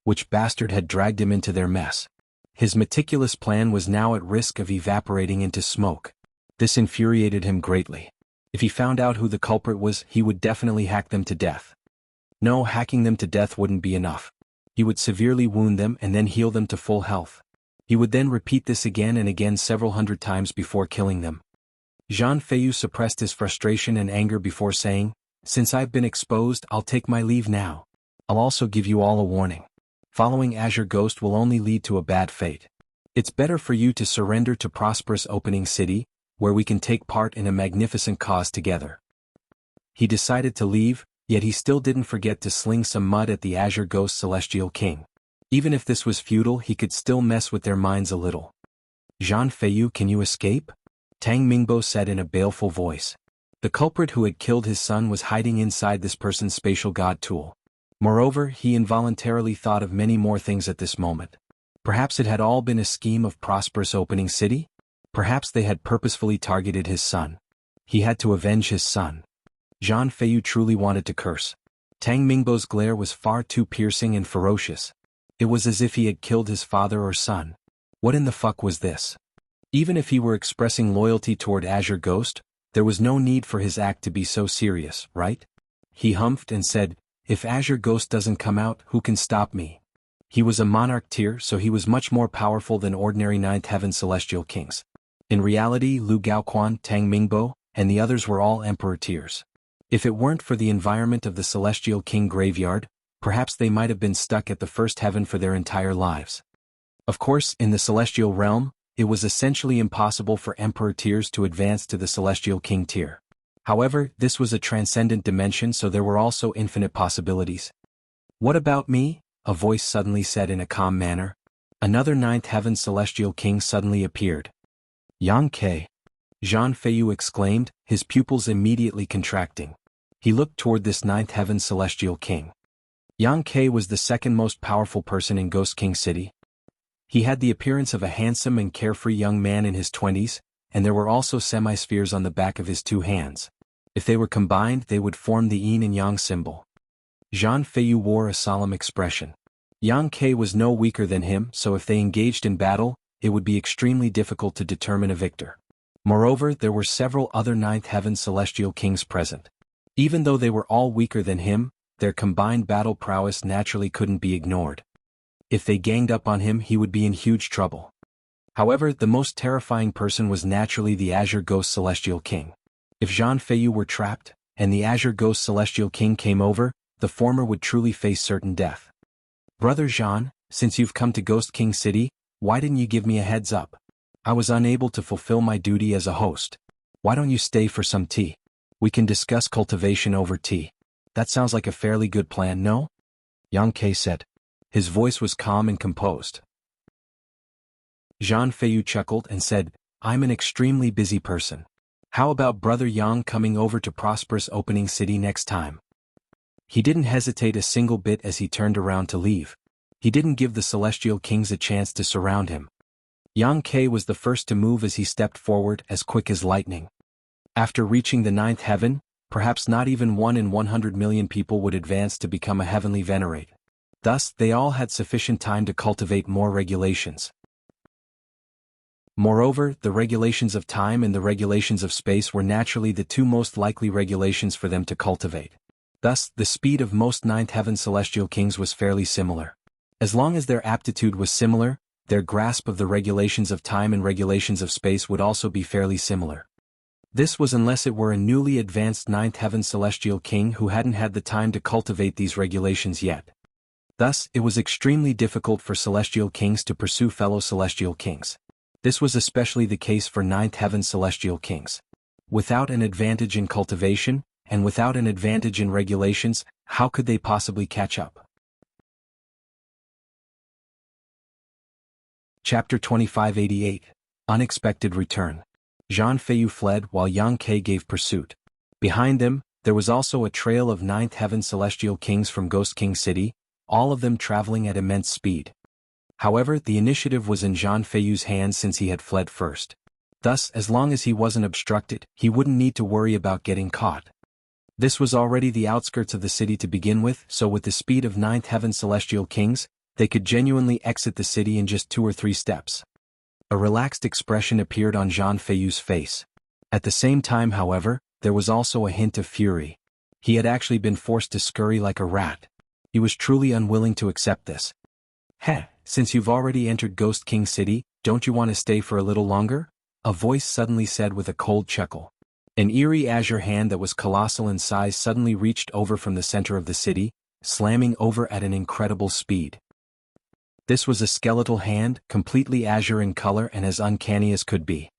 Which bastard had dragged him into their mess? His meticulous plan was now at risk of evaporating into smoke. This infuriated him greatly. If he found out who the culprit was, he would definitely hack them to death. No, hacking them to death wouldn't be enough. He would severely wound them and then heal them to full health. He would then repeat this again and again several hundred times before killing them. Zhang Feiyu suppressed his frustration and anger before saying, "Since I've been exposed, I'll take my leave now. I'll also give you all a warning. Following Azure Ghost will only lead to a bad fate. It's better for you to surrender to prosperous opening city, where we can take part in a magnificent cause together." He decided to leave, yet he still didn't forget to sling some mud at the Azure Ghost Celestial King. Even if this was futile, he could still mess with their minds a little. "Zhang Feiyu, can you escape?" Tang Mingbo said in a baleful voice. The culprit who had killed his son was hiding inside this person's spatial god tool. Moreover, he involuntarily thought of many more things at this moment. Perhaps it had all been a scheme of prosperous opening city? Perhaps they had purposefully targeted his son. He had to avenge his son. Zhang Feiyu truly wanted to curse. Tang Mingbo's glare was far too piercing and ferocious. It was as if he had killed his father or son. What in the fuck was this? Even if he were expressing loyalty toward Azure Ghost, there was no need for his act to be so serious, right? He humphed and said, "If Azure Ghost doesn't come out, who can stop me?" He was a monarch tier, so he was much more powerful than ordinary ninth heaven celestial kings. In reality, Lu Gaoquan, Tang Mingbo, and the others were all emperor tiers. If it weren't for the environment of the celestial king graveyard, perhaps they might have been stuck at the first heaven for their entire lives. Of course, in the celestial realm, it was essentially impossible for emperor tiers to advance to the celestial king tier. However, this was a transcendent dimension, so there were also infinite possibilities. "What about me?" a voice suddenly said in a calm manner. Another ninth heaven celestial king suddenly appeared. "Yang Ke!" Zhang Feiyu exclaimed, his pupils immediately contracting. He looked toward this ninth heaven celestial king. Yang Ke was the second most powerful person in Ghost King City. He had the appearance of a handsome and carefree young man in his 20s, and there were also semi-spheres on the back of his two hands. If they were combined, they would form the yin and yang symbol. Zhang Feiyu wore a solemn expression. Yang Ke was no weaker than him, so if they engaged in battle, it would be extremely difficult to determine a victor. Moreover, there were several other ninth heaven celestial kings present. Even though they were all weaker than him, their combined battle prowess naturally couldn't be ignored. If they ganged up on him, he would be in huge trouble. However, the most terrifying person was naturally the Azure Ghost Celestial King. If Zhang Feiyu were trapped, and the Azure Ghost Celestial King came over, the former would truly face certain death. "Brother Zhang, since you've come to Ghost King City, why didn't you give me a heads up? I was unable to fulfill my duty as a host. Why don't you stay for some tea? We can discuss cultivation over tea. That sounds like a fairly good plan, no?" Yang Ke said. His voice was calm and composed. Zhang Feiyu chuckled and said, "I'm an extremely busy person. How about Brother Yang coming over to prosperous opening city next time? He didn't hesitate a single bit as he turned around to leave. He didn't give the celestial kings a chance to surround him. Yang Ke was the first to move as he stepped forward as quick as lightning. After reaching the 9th heaven, perhaps not even 1 in 100 million people would advance to become a heavenly venerate. Thus, they all had sufficient time to cultivate more regulations. Moreover, the regulations of time and the regulations of space were naturally the two most likely regulations for them to cultivate. Thus, the speed of most 9th heaven celestial kings was fairly similar. As long as their aptitude was similar, their grasp of the regulations of time and regulations of space would also be fairly similar. This was unless it were a newly advanced 9th heaven celestial king who hadn't had the time to cultivate these regulations yet. Thus, it was extremely difficult for celestial kings to pursue fellow celestial kings. This was especially the case for 9th heaven celestial kings. Without an advantage in cultivation, and without an advantage in regulations, how could they possibly catch up? Chapter 2588. Unexpected Return. Zhan Feiyu fled while Yang Ke gave pursuit. Behind them, there was also a trail of 9th heaven celestial kings from Ghost King City, all of them traveling at immense speed. However, the initiative was in Zhan Feiyu's hands since he had fled first. Thus, as long as he wasn't obstructed, he wouldn't need to worry about getting caught. This was already the outskirts of the city to begin with, so with the speed of 9th heaven celestial kings, they could genuinely exit the city in just 2 or 3 steps. A relaxed expression appeared on Zhan Feiyu's face. At the same time, however, there was also a hint of fury. He had actually been forced to scurry like a rat. He was truly unwilling to accept this. Heh, since you've already entered Ghost King City, don't you want to stay for a little longer? A voice suddenly said with a cold chuckle. An eerie azure hand that was colossal in size suddenly reached over from the center of the city, slamming over at an incredible speed. This was a skeletal hand, completely azure in color and as uncanny as could be.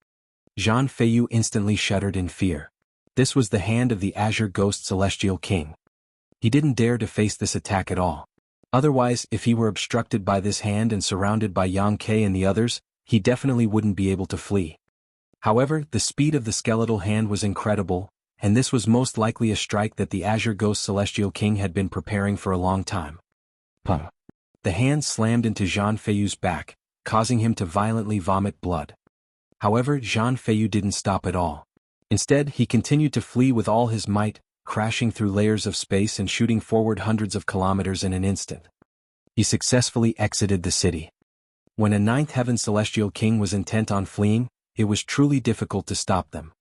Zhan Feiyu instantly shuddered in fear. This was the hand of the Azure Ghost Celestial King. He didn't dare to face this attack at all. Otherwise, if he were obstructed by this hand and surrounded by Yang Ke and the others, he definitely wouldn't be able to flee. However, the speed of the skeletal hand was incredible, and this was most likely a strike that the Azure Ghost Celestial King had been preparing for a long time. Puh. The hand slammed into Zhan Feiyu's back, causing him to violently vomit blood. However, Zhan Feiyu didn't stop at all. Instead, he continued to flee with all his might, crashing through layers of space and shooting forward hundreds of kilometers in an instant. He successfully exited the city. When a 9th heaven celestial king was intent on fleeing, it was truly difficult to stop them.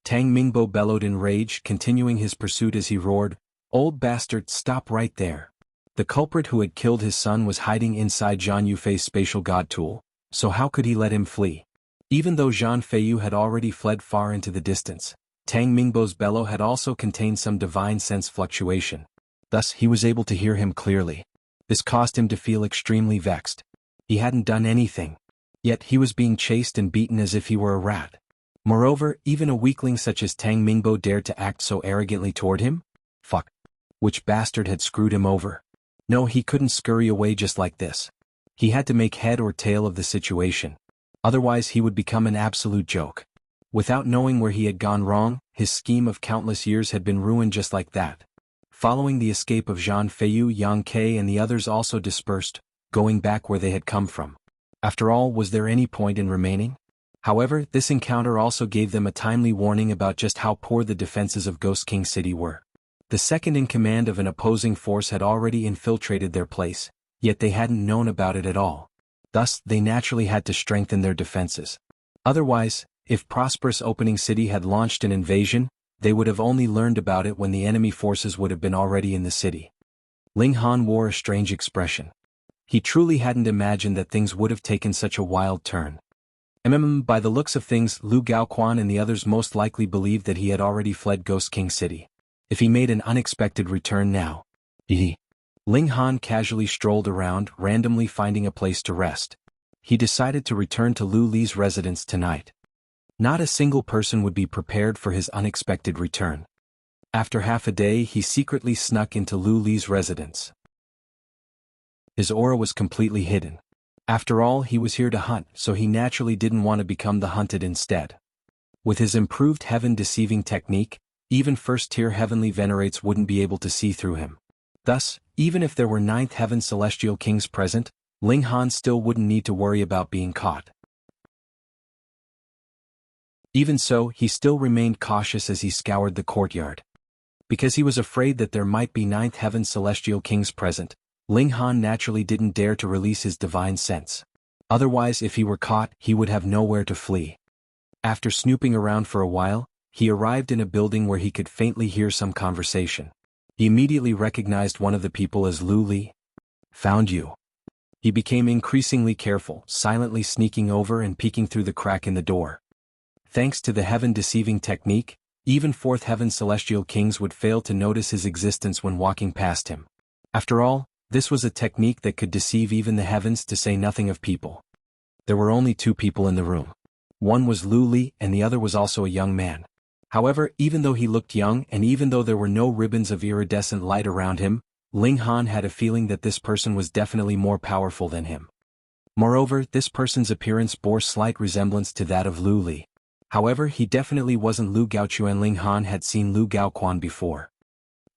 Tang Mingbo bellowed in rage, continuing his pursuit as he roared, "Old bastard, stop right there." The culprit who had killed his son was hiding inside Zhan Yufei's spatial god tool, so how could he let him flee? Even though Zhan Feiyu had already fled far into the distance, Tang Mingbo's bellow had also contained some divine sense fluctuation. Thus, he was able to hear him clearly. This caused him to feel extremely vexed. He hadn't done anything. Yet he was being chased and beaten as if he were a rat. Moreover, even a weakling such as Tang Mingbo dared to act so arrogantly toward him? Fuck. Which bastard had screwed him over? No, he couldn't scurry away just like this. He had to make head or tail of the situation. Otherwise he would become an absolute joke. Without knowing where he had gone wrong, his scheme of countless years had been ruined just like that. Following the escape of Zhan Feiyu, Yang Ke and the others also dispersed, going back where they had come from. After all, was there any point in remaining? However, this encounter also gave them a timely warning about just how poor the defenses of Ghost King City were. The second in command of an opposing force had already infiltrated their place, yet they hadn't known about it at all. Thus, they naturally had to strengthen their defenses. Otherwise, if prosperous opening city had launched an invasion, they would have only learned about it when the enemy forces would have been already in the city. Ling Han wore a strange expression. He truly hadn't imagined that things would have taken such a wild turn. By the looks of things, Lu Gaoquan and the others most likely believed that he had already fled Ghost King City. If he made an unexpected return now. Ling Han casually strolled around, randomly finding a place to rest. He decided to return to Lu Li's residence tonight. Not a single person would be prepared for his unexpected return. After half a day, he secretly snuck into Lu Li's residence. His aura was completely hidden. After all, he was here to hunt, so he naturally didn't want to become the hunted instead. With his improved heaven-deceiving technique, even first-tier heavenly venerates wouldn't be able to see through him. Thus, even if there were 9th heaven celestial kings present, Ling Han still wouldn't need to worry about being caught. Even so, he still remained cautious as he scoured the courtyard. Because he was afraid that there might be 9th heaven celestial kings present, Ling Han naturally didn't dare to release his divine sense. Otherwise, if he were caught, he would have nowhere to flee. After snooping around for a while, he arrived in a building where he could faintly hear some conversation. He immediately recognized one of the people as Lu Li. "Found you." He became increasingly careful, silently sneaking over and peeking through the crack in the door. Thanks to the heaven-deceiving technique, even 4th heaven celestial kings would fail to notice his existence when walking past him. After all, this was a technique that could deceive even the heavens, to say nothing of people. There were only 2 people in the room. One was Lu Li and the other was also a young man. However, even though he looked young and even though there were no ribbons of iridescent light around him, Ling Han had a feeling that this person was definitely more powerful than him. Moreover, this person's appearance bore slight resemblance to that of Lu Li. However, he definitely wasn't Lu Gaoquan. Ling Han had seen Lu Gaoquan before.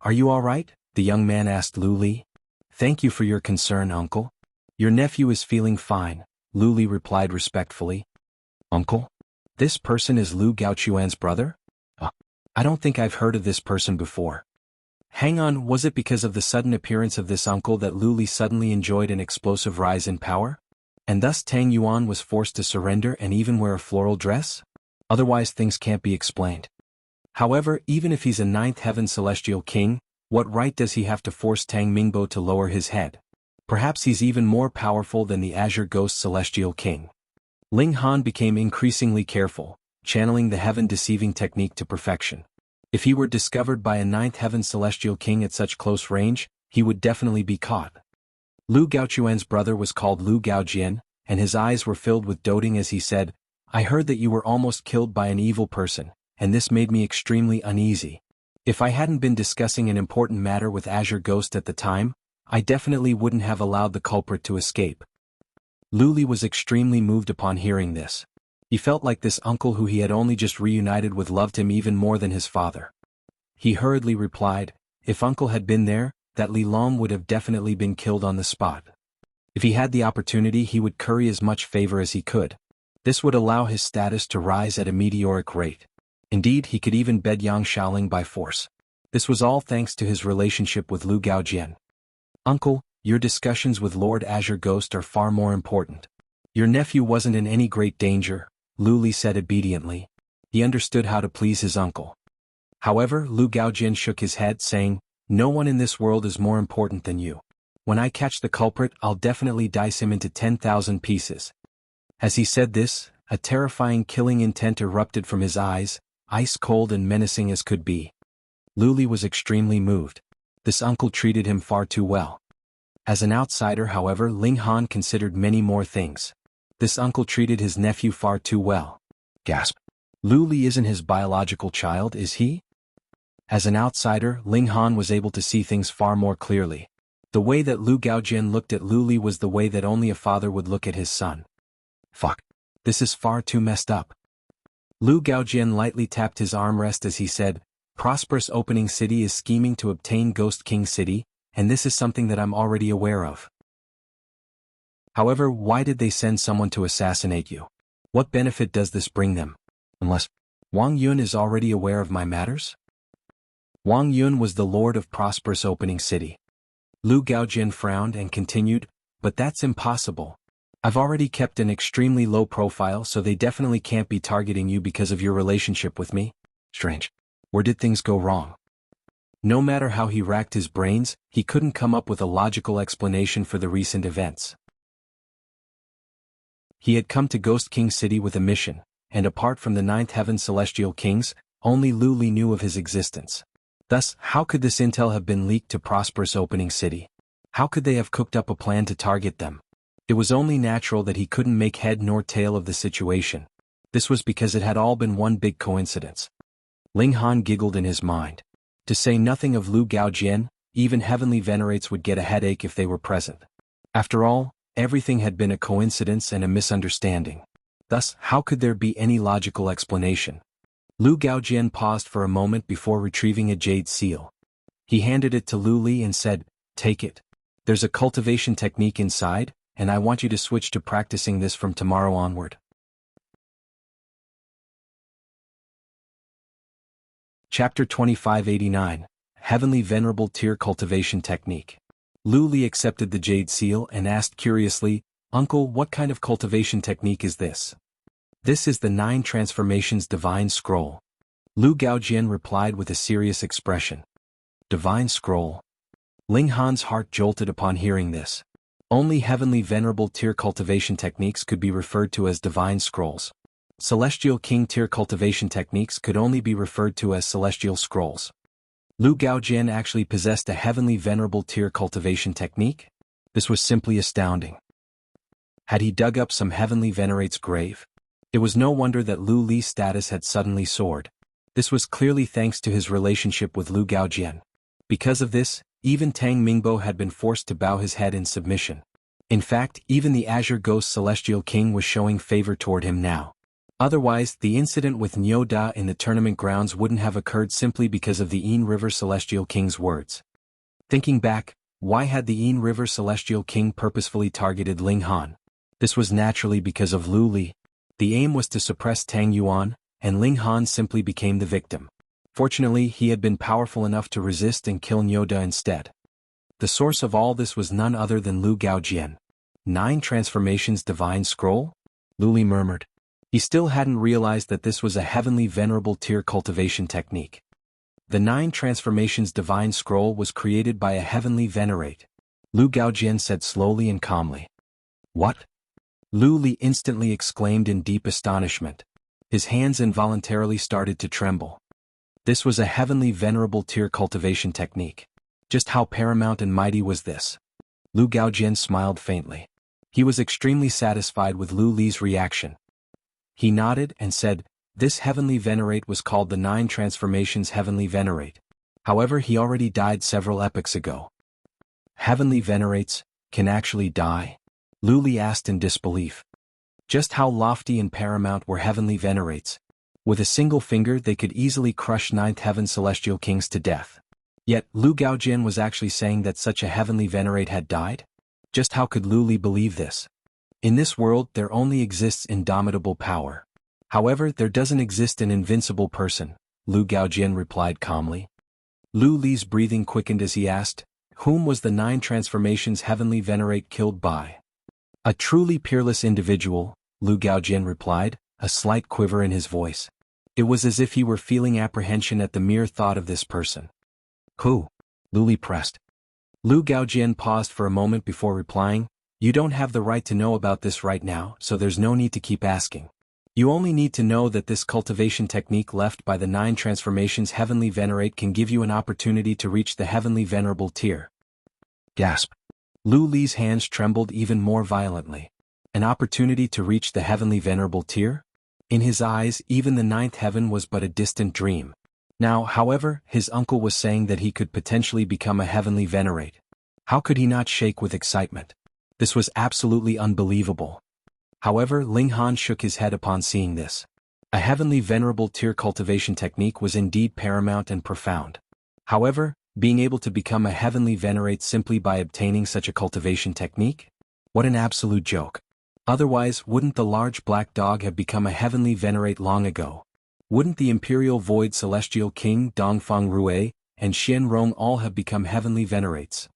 "Are you all right?" the young man asked Lu Li. "Thank you for your concern, uncle. Your nephew is feeling fine," Lu Li replied respectfully. "Uncle? This person is Lu Gaoquan's brother? I don't think I've heard of this person before." Hang on, was it because of the sudden appearance of this uncle that Lu Li suddenly enjoyed an explosive rise in power? And thus Tang Yuan was forced to surrender and even wear a floral dress? Otherwise things can't be explained. However, even if he's a 9th heaven celestial king, what right does he have to force Tang Mingbo to lower his head? Perhaps he's even more powerful than the Azure Ghost celestial king. Ling Han became increasingly careful, channeling the heaven-deceiving technique to perfection. If he were discovered by a 9th heaven celestial king at such close range, he would definitely be caught. Lu Gaoquan's brother was called Lu Gaojian, and his eyes were filled with doting as he said, "I heard that you were almost killed by an evil person, and this made me extremely uneasy. If I hadn't been discussing an important matter with Azure Ghost at the time, I definitely wouldn't have allowed the culprit to escape." Lu Li was extremely moved upon hearing this. He felt like this uncle who he had only just reunited with loved him even more than his father. He hurriedly replied, "If uncle had been there, that Li Lom would have definitely been killed on the spot. If he had the opportunity, he would curry as much favor as he could. This would allow his status to rise at a meteoric rate. Indeed, he could even bed Yang Shaoling by force. This was all thanks to his relationship with Lu Gaojian. Uncle, your discussions with Lord Azure Ghost are far more important. Your nephew wasn't in any great danger," Lu Li said obediently. He understood how to please his uncle. However, Lu Gaojian shook his head saying, "No one in this world is more important than you. When I catch the culprit, I'll definitely dice him into 10,000 pieces." As he said this, a terrifying killing intent erupted from his eyes, ice cold and menacing as could be. Lu Li was extremely moved. This uncle treated him far too well. As an outsider, however, Ling Han considered many more things. This uncle treated his nephew far too well. Gasp. Lu Li isn't his biological child, is he? As an outsider, Ling Han was able to see things far more clearly. The way that Lu Gaojian looked at Lu Li was the way that only a father would look at his son. Fuck. This is far too messed up. Lu Gaojian lightly tapped his armrest as he said, "Prosperous Opening City is scheming to obtain Ghost King City, and this is something that I'm already aware of. However, why did they send someone to assassinate you? What benefit does this bring them? Unless Wang Yun is already aware of my matters?" Wang Yun was the lord of Prosperous Opening City. Lu Gaojian frowned and continued, "But that's impossible. I've already kept an extremely low profile, so they definitely can't be targeting you because of your relationship with me. Strange. Where did things go wrong?" No matter how he racked his brains, he couldn't come up with a logical explanation for the recent events. He had come to Ghost King City with a mission, and apart from the 9th Heaven Celestial Kings, only Lu Li knew of his existence. Thus, how could this intel have been leaked to Prosperous Opening City? How could they have cooked up a plan to target them? It was only natural that he couldn't make head nor tail of the situation. This was because it had all been one big coincidence. Ling Han giggled in his mind. To say nothing of Lu Gaojian, even heavenly venerates would get a headache if they were present. After all, everything had been a coincidence and a misunderstanding. Thus, how could there be any logical explanation? Lu Gaojian paused for a moment before retrieving a jade seal. He handed it to Lu Li and said, "Take it. There's a cultivation technique inside, and I want you to switch to practicing this from tomorrow onward." Chapter 2589, Heavenly Venerable Tier Cultivation Technique. Lu Li accepted the jade seal and asked curiously, "Uncle, what kind of cultivation technique is this?" "This is the 9 Transformations Divine Scroll." Lu Gaojian replied with a serious expression. Divine Scroll. Ling Han's heart jolted upon hearing this. Only Heavenly Venerable Tier cultivation techniques could be referred to as Divine Scrolls. Celestial King Tier cultivation techniques could only be referred to as Celestial Scrolls. Lu Gaojian actually possessed a Heavenly Venerable Tier cultivation technique? This was simply astounding. Had he dug up some Heavenly Venerate's grave? It was no wonder that Lu Li's status had suddenly soared. This was clearly thanks to his relationship with Lu Gaojian. Because of this, even Tang Mingbo had been forced to bow his head in submission. In fact, even the Azure Ghost Celestial King was showing favor toward him now. Otherwise, the incident with Niu Da in the tournament grounds wouldn't have occurred simply because of the Yin River Celestial King's words. Thinking back, why had the Yin River Celestial King purposefully targeted Ling Han? This was naturally because of Lu Li. The aim was to suppress Tang Yuan, and Ling Han simply became the victim. Fortunately, he had been powerful enough to resist and kill Niu Da instead. The source of all this was none other than Lu Gaojian. 9 Transformations Divine Scroll? Lu Li murmured. He still hadn't realized that this was a Heavenly Venerable Tier cultivation technique. The 9 Transformations Divine Scroll was created by a Heavenly Venerate. Lu Gaojian said slowly and calmly. What? Lu Li instantly exclaimed in deep astonishment. His hands involuntarily started to tremble. This was a Heavenly Venerable Tier cultivation technique. Just how paramount and mighty was this? Lu Gaojian smiled faintly. He was extremely satisfied with Lu Li's reaction. He nodded and said, "This Heavenly Venerate was called the 9 Transformations Heavenly Venerate. However, he already died several epochs ago." Heavenly Venerates can actually die? Lu Li asked in disbelief. Just how lofty and paramount were Heavenly Venerates? With a single finger they could easily crush 9th Heaven Celestial Kings to death. Yet, Lu Gaojian was actually saying that such a Heavenly Venerate had died? Just how could Lu Li believe this? In this world there only exists indomitable power. However, there doesn't exist an invincible person, Lu Gaojian replied calmly. Lu Li's breathing quickened as he asked, "Whom was the 9 Transformations Heavenly Venerate killed by?" "A truly peerless individual," Lu Gaojian replied, a slight quiver in his voice. It was as if he were feeling apprehension at the mere thought of this person. "Who?" Lu Li pressed. Lu Gaojian paused for a moment before replying, "You don't have the right to know about this right now, so there's no need to keep asking. You only need to know that this cultivation technique left by the 9 Transformations Heavenly Venerate can give you an opportunity to reach the Heavenly Venerable Tier." Gasp. Lu Li's hands trembled even more violently. An opportunity to reach the Heavenly Venerable Tier? In his eyes, even the 9th heaven was but a distant dream. Now, however, his uncle was saying that he could potentially become a Heavenly Venerate. How could he not shake with excitement? This was absolutely unbelievable. However, Ling Han shook his head upon seeing this. A Heavenly Venerable Tier cultivation technique was indeed paramount and profound. However, being able to become a Heavenly Venerate simply by obtaining such a cultivation technique? What an absolute joke. Otherwise, wouldn't the large black dog have become a Heavenly Venerate long ago? Wouldn't the Imperial Void Celestial King Dongfang Rue and Xian Rong all have become Heavenly Venerates?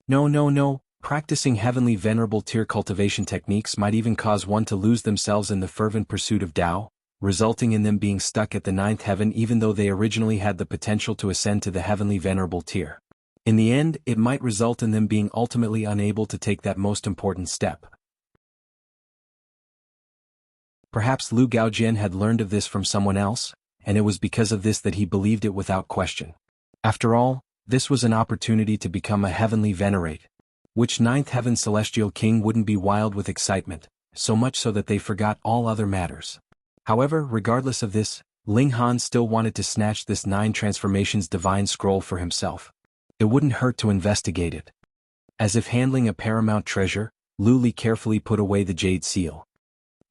No. Practicing Heavenly Venerable Tier cultivation techniques might even cause one to lose themselves in the fervent pursuit of Tao, resulting in them being stuck at the 9th heaven even though they originally had the potential to ascend to the Heavenly Venerable Tier. In the end, it might result in them being ultimately unable to take that most important step. Perhaps Lu Gaojian had learned of this from someone else, and it was because of this that he believed it without question. After all, this was an opportunity to become a Heavenly Venerate. Which 9th Heaven Celestial King wouldn't be wild with excitement, so much so that they forgot all other matters. However, regardless of this, Ling Han still wanted to snatch this 9 Transformations Divine Scroll for himself. It wouldn't hurt to investigate it. As if handling a paramount treasure, Lu Li carefully put away the jade seal.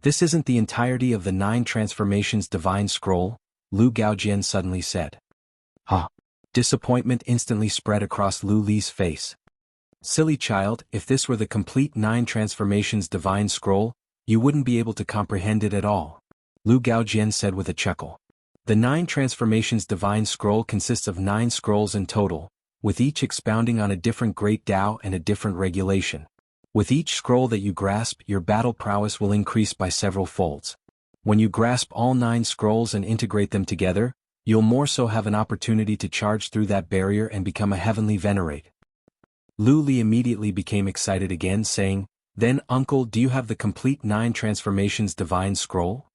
This isn't the entirety of the 9 transformations divine scroll, Lu Gaojian suddenly said. Huh. Disappointment instantly spread across Lu Li's face. Silly child, if this were the complete 9 transformations divine scroll, you wouldn't be able to comprehend it at all, Lu Gaojian said with a chuckle. The 9 transformations divine scroll consists of 9 scrolls in total, with each expounding on a different great Tao and a different regulation. With each scroll that you grasp, your battle prowess will increase by several folds. When you grasp all 9 scrolls and integrate them together, you'll more so have an opportunity to charge through that barrier and become a heavenly venerate. Lu Li immediately became excited again, saying, Then, uncle, do you have the complete 9 transformations divine scroll?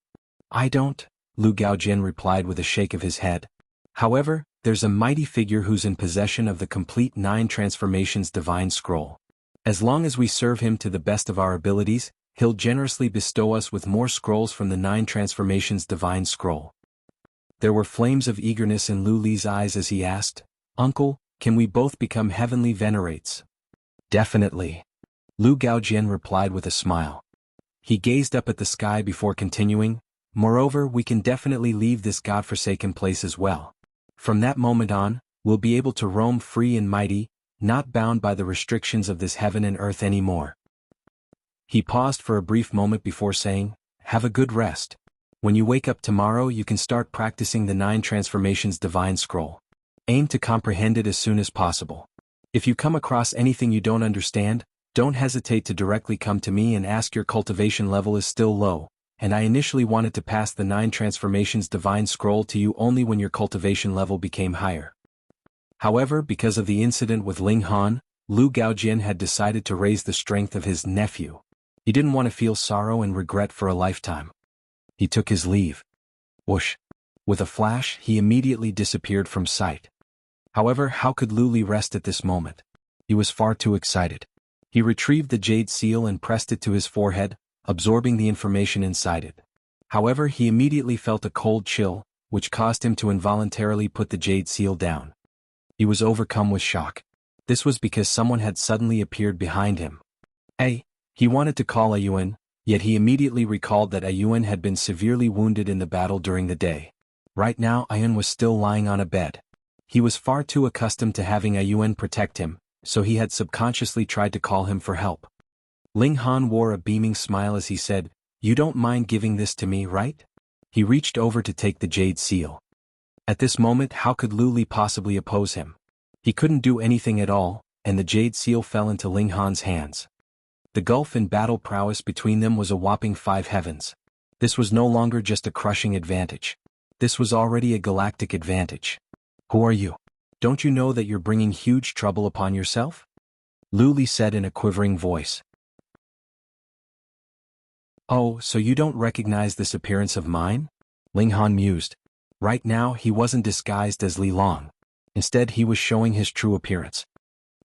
I don't, Lu Gaojian replied with a shake of his head. However, there's a mighty figure who's in possession of the complete 9 transformations divine scroll. As long as we serve him to the best of our abilities, he'll generously bestow us with more scrolls from the 9 transformations divine scroll. There were flames of eagerness in Lu Li's eyes as he asked, Uncle, can we both become heavenly venerates? Definitely, Lu Gaojian replied with a smile. He gazed up at the sky before continuing, Moreover, we can definitely leave this godforsaken place as well. From that moment on, we'll be able to roam free and mighty, not bound by the restrictions of this heaven and earth anymore. He paused for a brief moment before saying, Have a good rest. When you wake up tomorrow, you can start practicing the 9 transformations divine scroll. Aim to comprehend it as soon as possible. If you come across anything you don't understand, don't hesitate to directly come to me and ask. Your cultivation level is still low, and I initially wanted to pass the 9 transformations divine scroll to you only when your cultivation level became higher. However, because of the incident with Ling Han, Lu Gaojian had decided to raise the strength of his nephew. He didn't want to feel sorrow and regret for a lifetime. He took his leave. Whoosh! With a flash, he immediately disappeared from sight. However, how could Lu Li rest at this moment? He was far too excited. He retrieved the jade seal and pressed it to his forehead, absorbing the information inside it. However, he immediately felt a cold chill, which caused him to involuntarily put the jade seal down. He was overcome with shock. This was because someone had suddenly appeared behind him. He wanted to call Ayuan, yet he immediately recalled that Ayuan had been severely wounded in the battle during the day. Right now Ayuan was still lying on a bed. He was far too accustomed to having Ayuan protect him, so he had subconsciously tried to call him for help. Ling Han wore a beaming smile as he said, You don't mind giving this to me, right? He reached over to take the jade seal. At this moment, how could Lu Li possibly oppose him? He couldn't do anything at all, and the jade seal fell into Ling Han's hands. The gulf in battle prowess between them was a whopping 5 heavens. This was no longer just a crushing advantage. This was already a galactic advantage. Who are you? Don't you know that you're bringing huge trouble upon yourself? Lu Li said in a quivering voice. Oh, so you don't recognize this appearance of mine? Ling Han mused. Right now he wasn't disguised as Li Long. Instead he was showing his true appearance.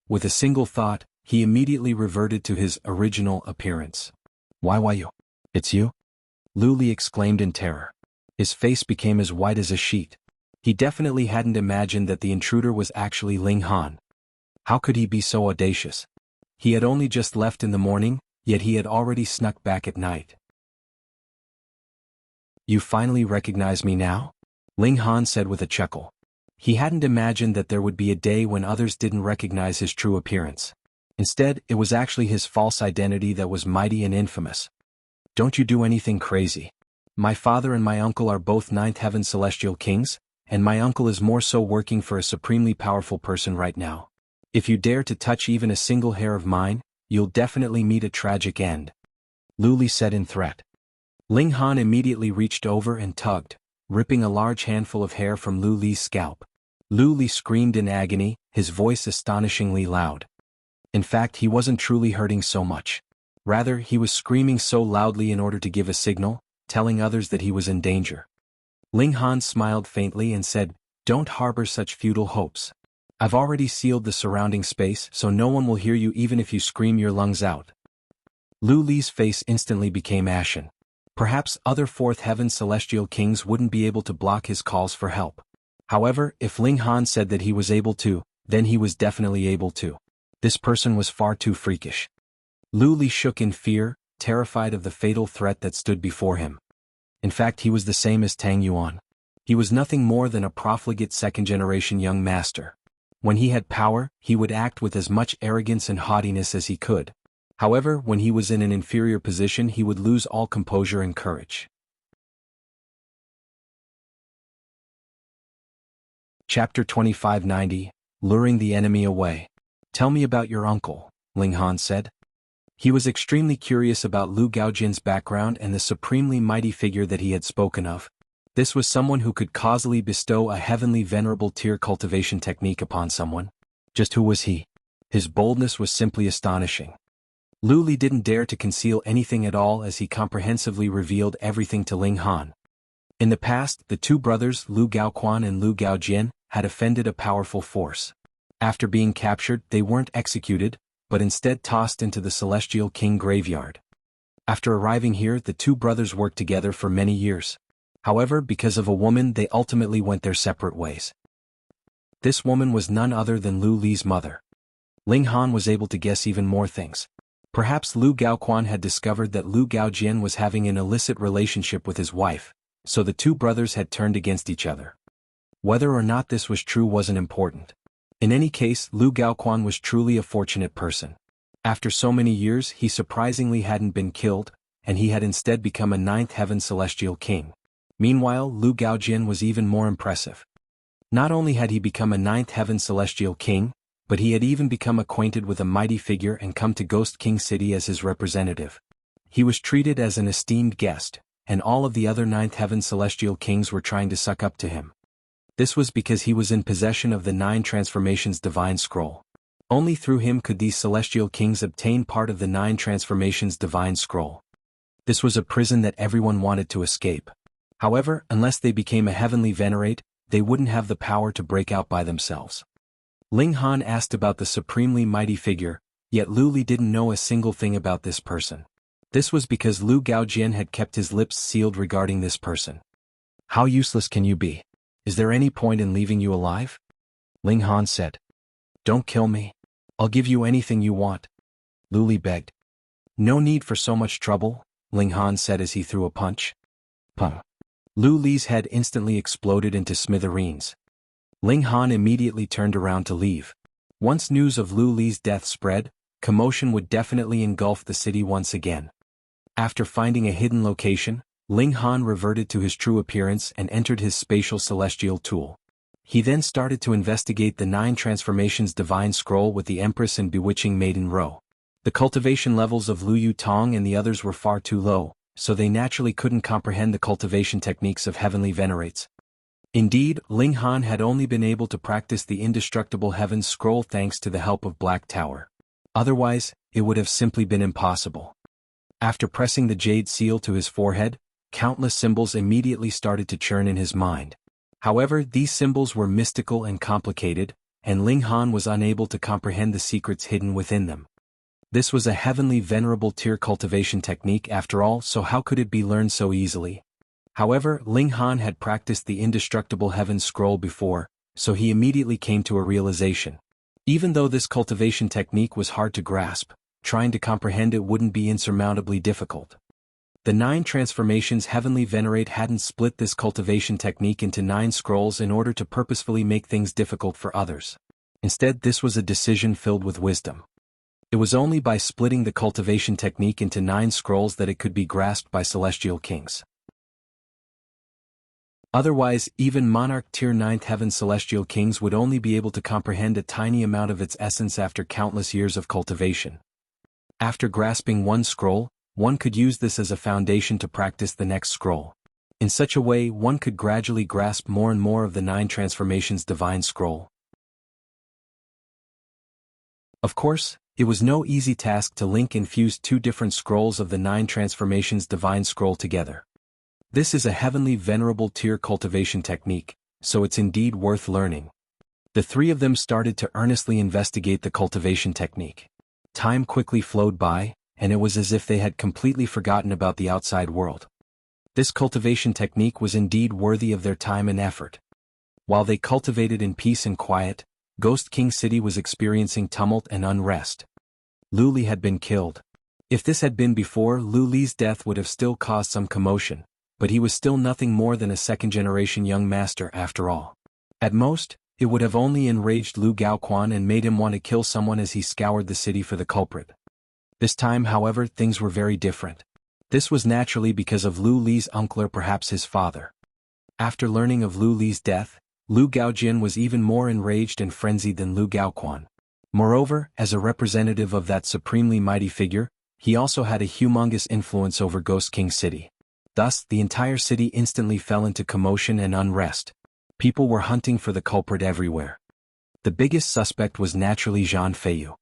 With a single thought, he immediately reverted to his original appearance. Why you? It's you? Lu Li exclaimed in terror. His face became as white as a sheet. He definitely hadn't imagined that the intruder was actually Ling Han. How could he be so audacious? He had only just left in the morning, yet he had already snuck back at night. You finally recognize me now? Ling Han said with a chuckle. He hadn't imagined that there would be a day when others didn't recognize his true appearance. Instead, it was actually his false identity that was mighty and infamous. Don't you do anything crazy. My father and my uncle are both 9th heaven celestial kings, and my uncle is more so working for a supremely powerful person right now. If you dare to touch even a single hair of mine, you'll definitely meet a tragic end. Lu Li said in threat. Ling Han immediately reached over and tugged, ripping a large handful of hair from Lu Li's scalp. Lu Li screamed in agony, his voice astonishingly loud. In fact, he wasn't truly hurting so much. Rather, he was screaming so loudly in order to give a signal, telling others that he was in danger. Ling Han smiled faintly and said, Don't harbor such futile hopes. I've already sealed the surrounding space, so no one will hear you even if you scream your lungs out. Lu Li's face instantly became ashen. Perhaps other 4th heaven celestial kings wouldn't be able to block his calls for help. However, if Ling Han said that he was able to, then he was definitely able to. This person was far too freakish. Lu Li shook in fear, terrified of the fatal threat that stood before him. In fact, he was the same as Tang Yuan. He was nothing more than a profligate second-generation young master. When he had power, he would act with as much arrogance and haughtiness as he could. However, when he was in an inferior position, he would lose all composure and courage. Chapter 2590, Luring the Enemy Away. Tell me about your uncle, Ling Han said. He was extremely curious about Lu Gaojin's background and the supremely mighty figure that he had spoken of. This was someone who could causally bestow a heavenly venerable tier cultivation technique upon someone. Just who was he? His boldness was simply astonishing. Lu Li didn't dare to conceal anything at all as he comprehensively revealed everything to Ling Han. In the past, the two brothers Lu Gaoquan and Lu Gaojin had offended a powerful force. After being captured, they weren't executed, but instead tossed into the Celestial King graveyard. After arriving here, the two brothers worked together for many years. However, because of a woman, they ultimately went their separate ways. This woman was none other than Lu Li's mother. Ling Han was able to guess even more things. Perhaps Lu Gaoquan had discovered that Lu Gaojin was having an illicit relationship with his wife, so the two brothers had turned against each other. Whether or not this was true wasn't important. In any case, Lu Gaoquan was truly a fortunate person. After so many years, he surprisingly hadn't been killed, and he had instead become a ninth heaven celestial king. Meanwhile, Lu Gaojin was even more impressive. Not only had he become a ninth heaven celestial king, but he had even become acquainted with a mighty figure and come to Ghost King City as his representative. He was treated as an esteemed guest, and all of the other ninth heaven celestial kings were trying to suck up to him. This was because he was in possession of the 9 transformations divine scroll. Only through him could these celestial kings obtain part of the 9 transformations divine scroll. This was a prison that everyone wanted to escape. However, unless they became a heavenly venerate, they wouldn't have the power to break out by themselves. Ling Han asked about the supremely mighty figure, yet Lu Li didn't know a single thing about this person. This was because Lu Gaojin had kept his lips sealed regarding this person. How useless can you be? Is there any point in leaving you alive? Ling Han said. Don't kill me. I'll give you anything you want. Lu Li begged. No need for so much trouble, Ling Han said as he threw a punch. Pum. Lu Li's head instantly exploded into smithereens. Ling Han immediately turned around to leave. Once news of Lu Li's death spread, commotion would definitely engulf the city once again. After finding a hidden location, Ling Han reverted to his true appearance and entered his spatial celestial tool. He then started to investigate the 9 transformations divine scroll with the Empress and bewitching Maiden Ro. The cultivation levels of Lu Yutong and the others were far too low, so they naturally couldn't comprehend the cultivation techniques of heavenly venerates. Indeed, Ling Han had only been able to practice the indestructible heavens scroll thanks to the help of Black Tower. Otherwise, it would have simply been impossible. After pressing the jade seal to his forehead, countless symbols immediately started to churn in his mind. However, these symbols were mystical and complicated, and Ling Han was unable to comprehend the secrets hidden within them. This was a heavenly venerable tier cultivation technique after all, so how could it be learned so easily? However, Ling Han had practiced the indestructible heavens scroll before, so he immediately came to a realization. Even though this cultivation technique was hard to grasp, trying to comprehend it wouldn't be insurmountably difficult. The 9 transformations heavenly venerate hadn't split this cultivation technique into 9 scrolls in order to purposefully make things difficult for others. Instead, this was a decision filled with wisdom. It was only by splitting the cultivation technique into 9 scrolls that it could be grasped by celestial kings. Otherwise, even monarch tier 9th heaven celestial kings would only be able to comprehend a tiny amount of its essence after countless years of cultivation. After grasping one scroll, one could use this as a foundation to practice the next scroll. In such a way, one could gradually grasp more and more of the 9 transformations divine scroll. Of course, it was no easy task to link and fuse 2 different scrolls of the 9 transformations divine scroll together. This is a heavenly venerable tier cultivation technique, so it's indeed worth learning. The 3 of them started to earnestly investigate the cultivation technique. Time quickly flowed by, and it was as if they had completely forgotten about the outside world. This cultivation technique was indeed worthy of their time and effort. While they cultivated in peace and quiet, Ghost King City was experiencing tumult and unrest. Lu Li had been killed. If this had been before, Lu Li's death would have still caused some commotion, but he was still nothing more than a second-generation young master after all. At most, it would have only enraged Lu Gaoquan and made him want to kill someone as he scoured the city for the culprit. This time, however, things were very different. This was naturally because of Lu Li's uncle or perhaps his father. After learning of Lu Li's death, Lu Gaojin was even more enraged and frenzied than Lu Gaoquan. Moreover, as a representative of that supremely mighty figure, he also had a humongous influence over Ghost King City. Thus, the entire city instantly fell into commotion and unrest. People were hunting for the culprit everywhere. The biggest suspect was naturally Zhang Feiyu.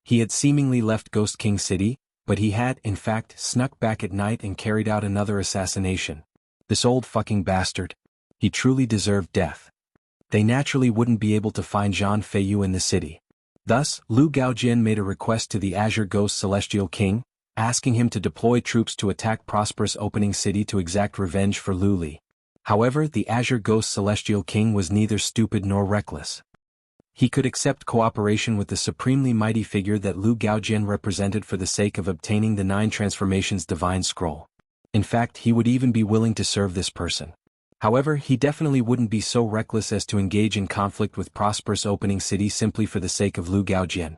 He had seemingly left Ghost King City, but he had, in fact, snuck back at night and carried out another assassination. This old fucking bastard. He truly deserved death. They naturally wouldn't be able to find Zhang Feiyu in the city. Thus, Lu Gaojin made a request to the Azure Ghost Celestial King, asking him to deploy troops to attack prosperous opening city to exact revenge for Lu Li. However, the Azure Ghost Celestial King was neither stupid nor reckless. He could accept cooperation with the supremely mighty figure that Lu Gaojin represented for the sake of obtaining the 9 Transformations Divine Scroll. In fact, he would even be willing to serve this person. However, he definitely wouldn't be so reckless as to engage in conflict with prosperous opening city simply for the sake of Lu Gaojin.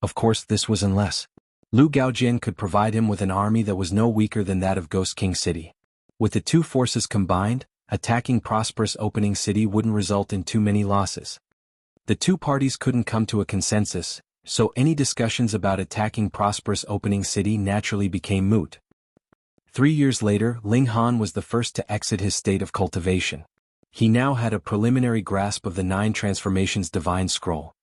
Of course, this was unless Lu Gaojin could provide him with an army that was no weaker than that of Ghost King City. With the two forces combined, attacking prosperous opening city wouldn't result in too many losses. The two parties couldn't come to a consensus, so any discussions about attacking prosperous opening city naturally became moot. 3 years later, Ling Han was the first to exit his state of cultivation. He now had a preliminary grasp of the 9 Transformations Divine Scroll.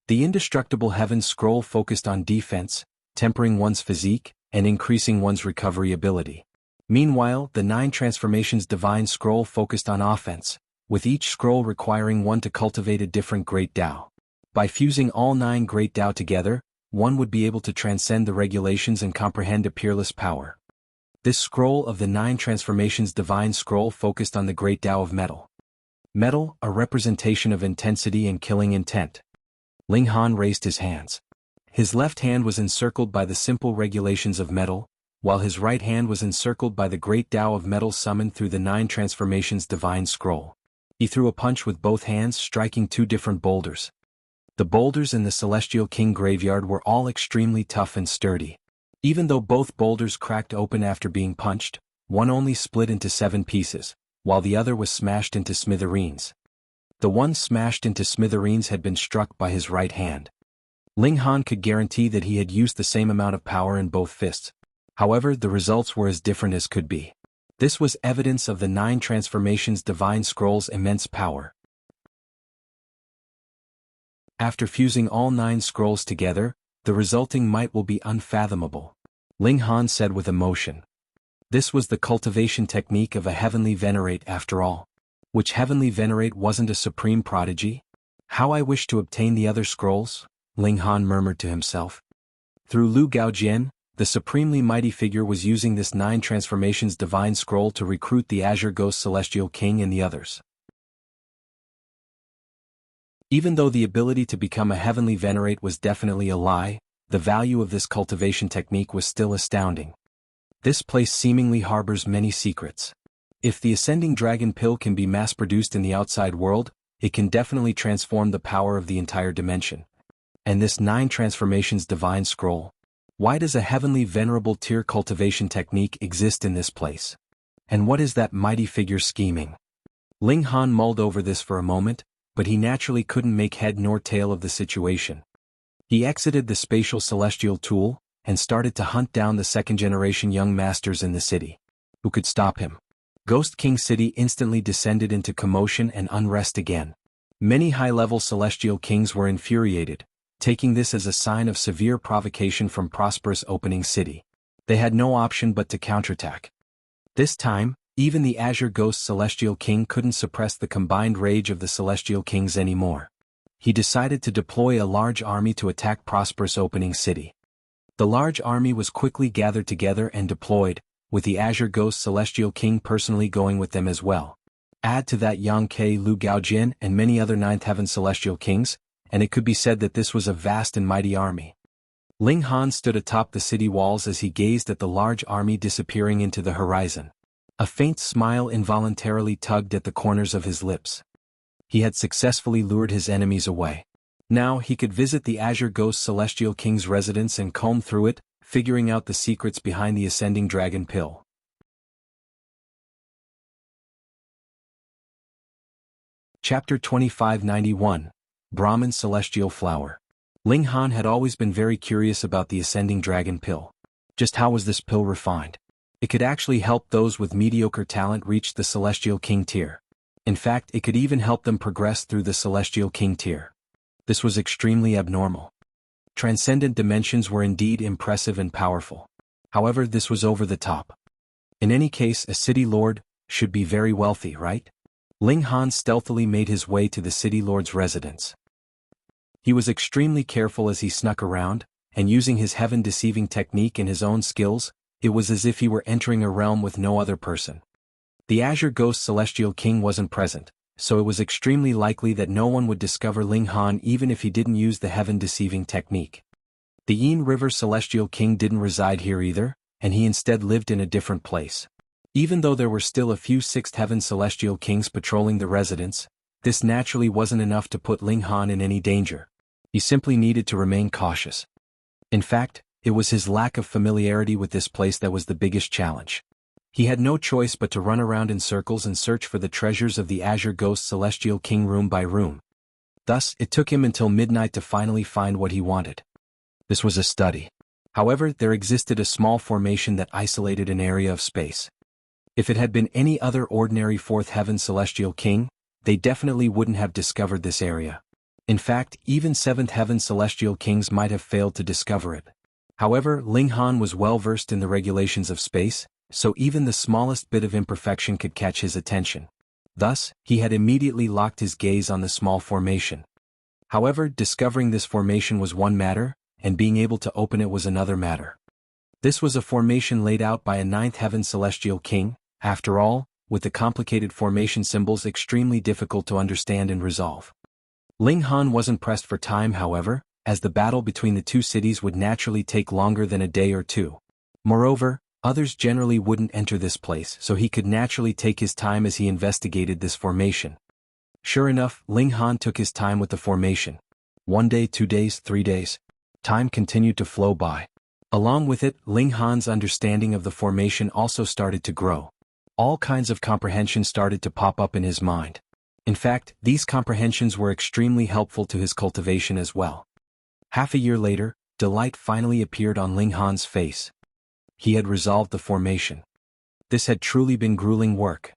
The Indestructible Heavens Scroll focused on defense, tempering one's physique, and increasing one's recovery ability. Meanwhile, the 9 Transformations Divine Scroll focused on offense, with each scroll requiring one to cultivate a different Great Tao. By fusing all 9 Great Tao together, one would be able to transcend the regulations and comprehend a peerless power. This scroll of the 9 Transformations Divine Scroll focused on the Great Tao of Metal. Metal, a representation of intensity and killing intent. Ling Han raised his hands. His left hand was encircled by the simple regulations of metal, while his right hand was encircled by the Great Tao of Metal summoned through the 9 Transformations Divine Scroll. He threw a punch with both hands, striking 2 different boulders. The boulders in the Celestial King graveyard were all extremely tough and sturdy. Even though both boulders cracked open after being punched, one only split into 7 pieces, while the other was smashed into smithereens. The one smashed into smithereens had been struck by his right hand. Ling Han could guarantee that he had used the same amount of power in both fists. However, the results were as different as could be. This was evidence of the 9 Transformations Divine Scroll's immense power. After fusing all 9 scrolls together, the resulting might will be unfathomable. Ling Han said with emotion. This was the cultivation technique of a heavenly venerate after all. Which heavenly venerate wasn't a supreme prodigy? How I wish to obtain the other scrolls, Ling Han murmured to himself. Through Lu Gaojin, the supremely mighty figure was using this 9 Transformations Divine Scroll to recruit the Azure Ghost Celestial King and the others. Even though the ability to become a heavenly venerate was definitely a lie, the value of this cultivation technique was still astounding. This place seemingly harbors many secrets. If the Ascending Dragon Pill can be mass-produced in the outside world, it can definitely transform the power of the entire dimension. And this 9 Transformations Divine Scroll? Why does a heavenly venerable tier cultivation technique exist in this place? And what is that mighty figure scheming? Ling Han mulled over this for a moment, but he naturally couldn't make head nor tail of the situation. He exited the spatial celestial tool, and started to hunt down the second-generation young masters in the city. Who could stop him? Ghost King City instantly descended into commotion and unrest again. Many high-level celestial kings were infuriated, taking this as a sign of severe provocation from prosperous opening city. They had no option but to counterattack. This time, even the Azure Ghost Celestial King couldn't suppress the combined rage of the Celestial Kings anymore. He decided to deploy a large army to attack prosperous opening city. The large army was quickly gathered together and deployed, with the Azure Ghost Celestial King personally going with them as well. Add to that Yang Ke, Lu Gaojin and many other Ninth Heaven Celestial Kings, and it could be said that this was a vast and mighty army. Ling Han stood atop the city walls as he gazed at the large army disappearing into the horizon. A faint smile involuntarily tugged at the corners of his lips. He had successfully lured his enemies away. Now he could visit the Azure Ghost Celestial King's residence and comb through it, figuring out the secrets behind the Ascending Dragon Pill. Chapter 2591, Brahman Celestial Flower. Ling Han had always been very curious about the Ascending Dragon Pill. Just how was this pill refined? It could actually help those with mediocre talent reach the Celestial King tier. In fact, it could even help them progress through the Celestial King tier. This was extremely abnormal. Transcendent dimensions were indeed impressive and powerful. However, this was over the top. In any case, a city lord should be very wealthy, right? Ling Han stealthily made his way to the city lord's residence. He was extremely careful as he snuck around, and using his heaven-deceiving technique and his own skills, it was as if he were entering a realm with no other person. The Azure Ghost Celestial King wasn't present, so it was extremely likely that no one would discover Ling Han even if he didn't use the heaven-deceiving technique. The Yin River Celestial King didn't reside here either, and he instead lived in a different place. Even though there were still a few Sixth Heaven Celestial Kings patrolling the residence, this naturally wasn't enough to put Ling Han in any danger. He simply needed to remain cautious. In fact, it was his lack of familiarity with this place that was the biggest challenge. He had no choice but to run around in circles and search for the treasures of the Azure Ghost Celestial King room by room. Thus, it took him until midnight to finally find what he wanted. This was a study. However, there existed a small formation that isolated an area of space. If it had been any other ordinary Fourth Heaven Celestial King, they definitely wouldn't have discovered this area. In fact, even Seventh Heaven Celestial Kings might have failed to discover it. However, Ling Han was well versed in the regulations of space, so even the smallest bit of imperfection could catch his attention. Thus, he had immediately locked his gaze on the small formation. However, discovering this formation was one matter, and being able to open it was another matter. This was a formation laid out by a Ninth Heaven Celestial King, after all, with the complicated formation symbols extremely difficult to understand and resolve. Ling Han wasn't pressed for time, however, as the battle between the two cities would naturally take longer than a day or two. Moreover, others generally wouldn't enter this place, so he could naturally take his time as he investigated this formation. Sure enough, Ling Han took his time with the formation. 1 day, 2 days, 3 days. Time continued to flow by. Along with it, Ling Han's understanding of the formation also started to grow. All kinds of comprehension started to pop up in his mind. In fact, these comprehensions were extremely helpful to his cultivation as well. Half a year later, delight finally appeared on Ling Han's face. He had resolved the formation. This had truly been grueling work.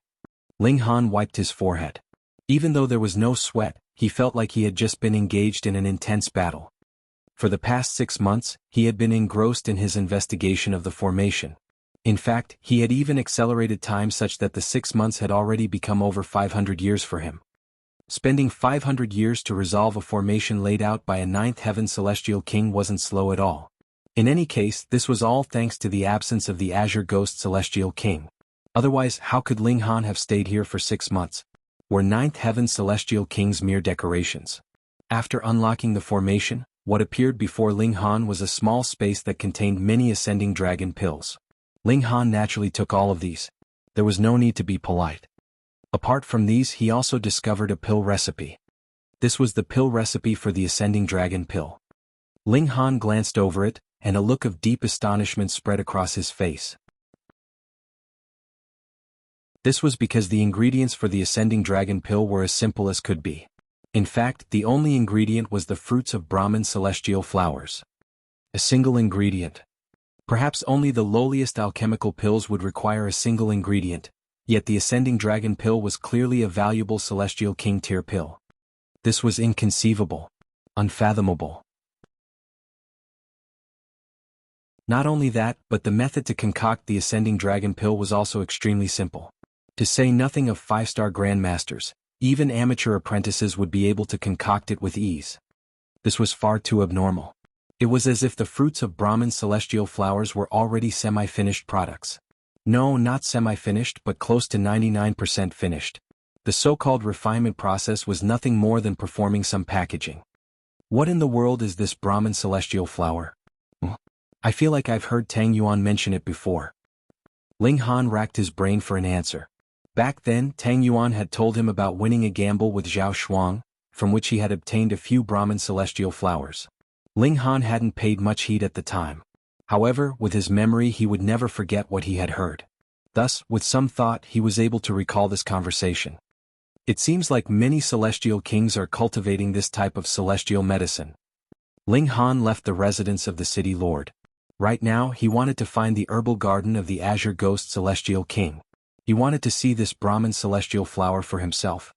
Ling Han wiped his forehead. Even though there was no sweat, he felt like he had just been engaged in an intense battle. For the past 6 months, he had been engrossed in his investigation of the formation. In fact, he had even accelerated time such that the 6 months had already become over 500 years for him. Spending 500 years to resolve a formation laid out by a Ninth Heaven Celestial King wasn't slow at all. In any case, this was all thanks to the absence of the Azure Ghost Celestial King. Otherwise, how could Ling Han have stayed here for 6 months? Were Ninth Heaven Celestial Kings mere decorations? After unlocking the formation, what appeared before Ling Han was a small space that contained many Ascending Dragon pills. Ling Han naturally took all of these. There was no need to be polite. Apart from these, he also discovered a pill recipe. This was the pill recipe for the Ascending Dragon pill. Ling Han glanced over it, and a look of deep astonishment spread across his face. This was because the ingredients for the Ascending Dragon pill were as simple as could be. In fact, the only ingredient was the fruits of Brahman celestial flowers. A single ingredient. Perhaps only the lowliest alchemical pills would require a single ingredient, yet the Ascending Dragon pill was clearly a valuable Celestial King tier pill. This was inconceivable. Unfathomable. Not only that, but the method to concoct the Ascending Dragon pill was also extremely simple. To say nothing of 5-star grandmasters, even amateur apprentices would be able to concoct it with ease. This was far too abnormal. It was as if the fruits of Brahman celestial flowers were already semi-finished products. No, not semi-finished, but close to 99% finished. The so-called refinement process was nothing more than performing some packaging. What in the world is this Brahman celestial flower? I feel like I've heard Tang Yuan mention it before. Ling Han racked his brain for an answer. Back then, Tang Yuan had told him about winning a gamble with Zhao Shuang, from which he had obtained a few Brahman celestial flowers. Ling Han hadn't paid much heed at the time. However, with his memory he would never forget what he had heard. Thus, with some thought he was able to recall this conversation. It seems like many celestial kings are cultivating this type of celestial medicine. Ling Han left the residence of the city lord. Right now he wanted to find the herbal garden of the Azure Ghost Celestial King. He wanted to see this Brahman celestial flower for himself.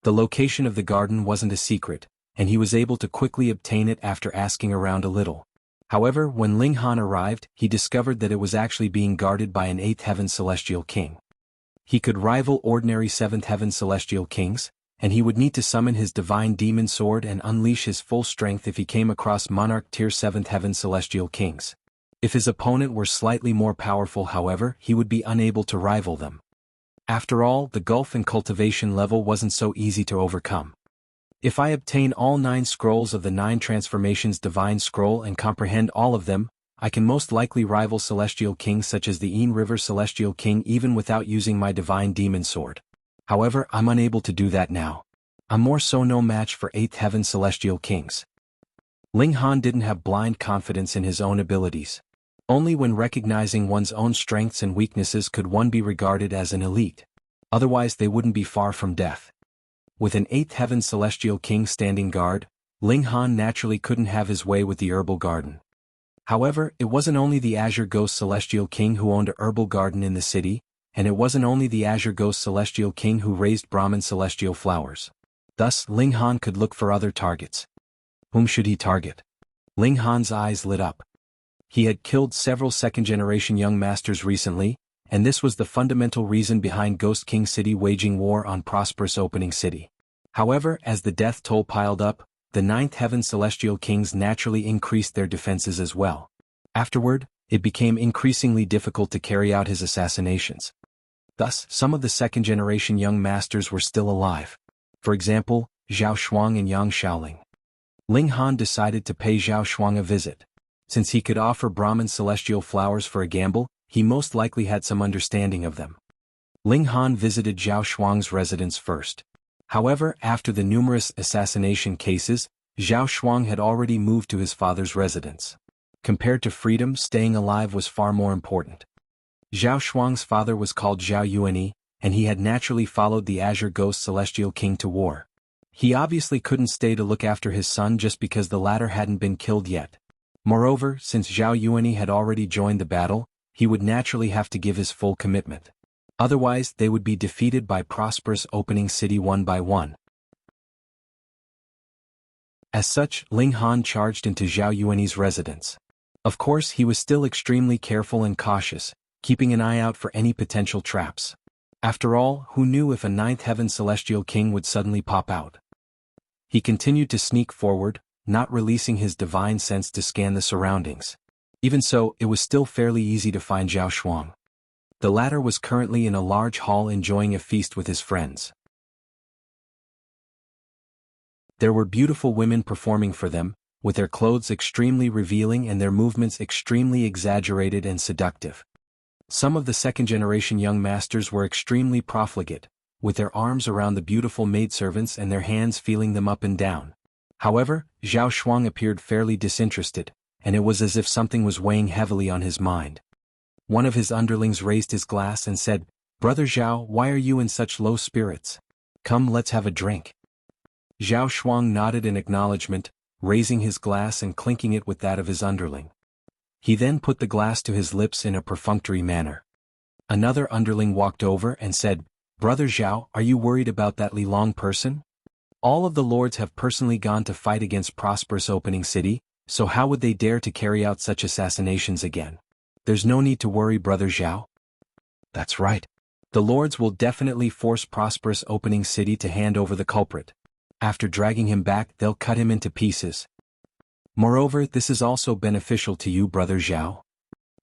The location of the garden wasn't a secret, and he was able to quickly obtain it after asking around a little. However, when Ling Han arrived, he discovered that it was actually being guarded by an 8th heaven celestial king. He could rival ordinary 7th heaven celestial kings, and he would need to summon his divine demon sword and unleash his full strength if he came across monarch tier 7th heaven celestial kings. If his opponent were slightly more powerful, however, he would be unable to rival them. After all, the gulf in cultivation level wasn't so easy to overcome. If I obtain all 9 scrolls of the 9 transformations divine scroll and comprehend all of them, I can most likely rival celestial kings such as the Yin River Celestial King even without using my divine demon sword. However, I'm unable to do that now. I'm more so no match for 8th heaven celestial kings. Ling Han didn't have blind confidence in his own abilities. Only when recognizing one's own strengths and weaknesses could one be regarded as an elite. Otherwise they wouldn't be far from death. With an 8th heaven celestial king standing guard, Ling Han naturally couldn't have his way with the herbal garden. However, it wasn't only the Azure Ghost Celestial King who owned a herbal garden in the city, and it wasn't only the Azure Ghost Celestial King who raised Brahman celestial flowers. Thus, Ling Han could look for other targets. Whom should he target? Ling Han's eyes lit up. He had killed several second-generation young masters recently, and this was the fundamental reason behind Ghost King City waging war on prosperous opening city. However, as the death toll piled up, the 9th heaven celestial kings naturally increased their defenses as well. Afterward, it became increasingly difficult to carry out his assassinations. Thus, some of the second-generation young masters were still alive. For example, Zhao Shuang and Yang Shaoling. Ling Han decided to pay Zhao Shuang a visit. Since he could offer Brahman celestial flowers for a gamble, he most likely had some understanding of them. Ling Han visited Zhao Shuang's residence first. However, after the numerous assassination cases, Zhao Shuang had already moved to his father's residence. Compared to freedom, staying alive was far more important. Zhao Shuang's father was called Zhao Yuanyi, and he had naturally followed the Azure Ghost Celestial King to war. He obviously couldn't stay to look after his son just because the latter hadn't been killed yet. Moreover, since Zhao Yuanyi had already joined the battle, he would naturally have to give his full commitment. Otherwise, they would be defeated by prosperous opening city one by one. As such, Ling Han charged into Zhao Yuanyi's residence. Of course, he was still extremely careful and cautious, keeping an eye out for any potential traps. After all, who knew if a 9th heaven celestial king would suddenly pop out? He continued to sneak forward, not releasing his divine sense to scan the surroundings. Even so, it was still fairly easy to find Zhao Shuang. The latter was currently in a large hall enjoying a feast with his friends. There were beautiful women performing for them, with their clothes extremely revealing and their movements extremely exaggerated and seductive. Some of the second-generation young masters were extremely profligate, with their arms around the beautiful maidservants and their hands feeling them up and down. However, Zhao Shuang appeared fairly disinterested, and it was as if something was weighing heavily on his mind. One of his underlings raised his glass and said, "Brother Zhao, why are you in such low spirits? Come, let's have a drink." Zhao Shuang nodded in acknowledgement, raising his glass and clinking it with that of his underling. He then put the glass to his lips in a perfunctory manner. Another underling walked over and said, "Brother Zhao, are you worried about that Li Long person? All of the lords have personally gone to fight against prosperous opening city, so how would they dare to carry out such assassinations again? There's no need to worry, Brother Zhao." "That's right. The lords will definitely force prosperous opening city to hand over the culprit. After dragging him back, they'll cut him into pieces. Moreover, this is also beneficial to you, Brother Zhao."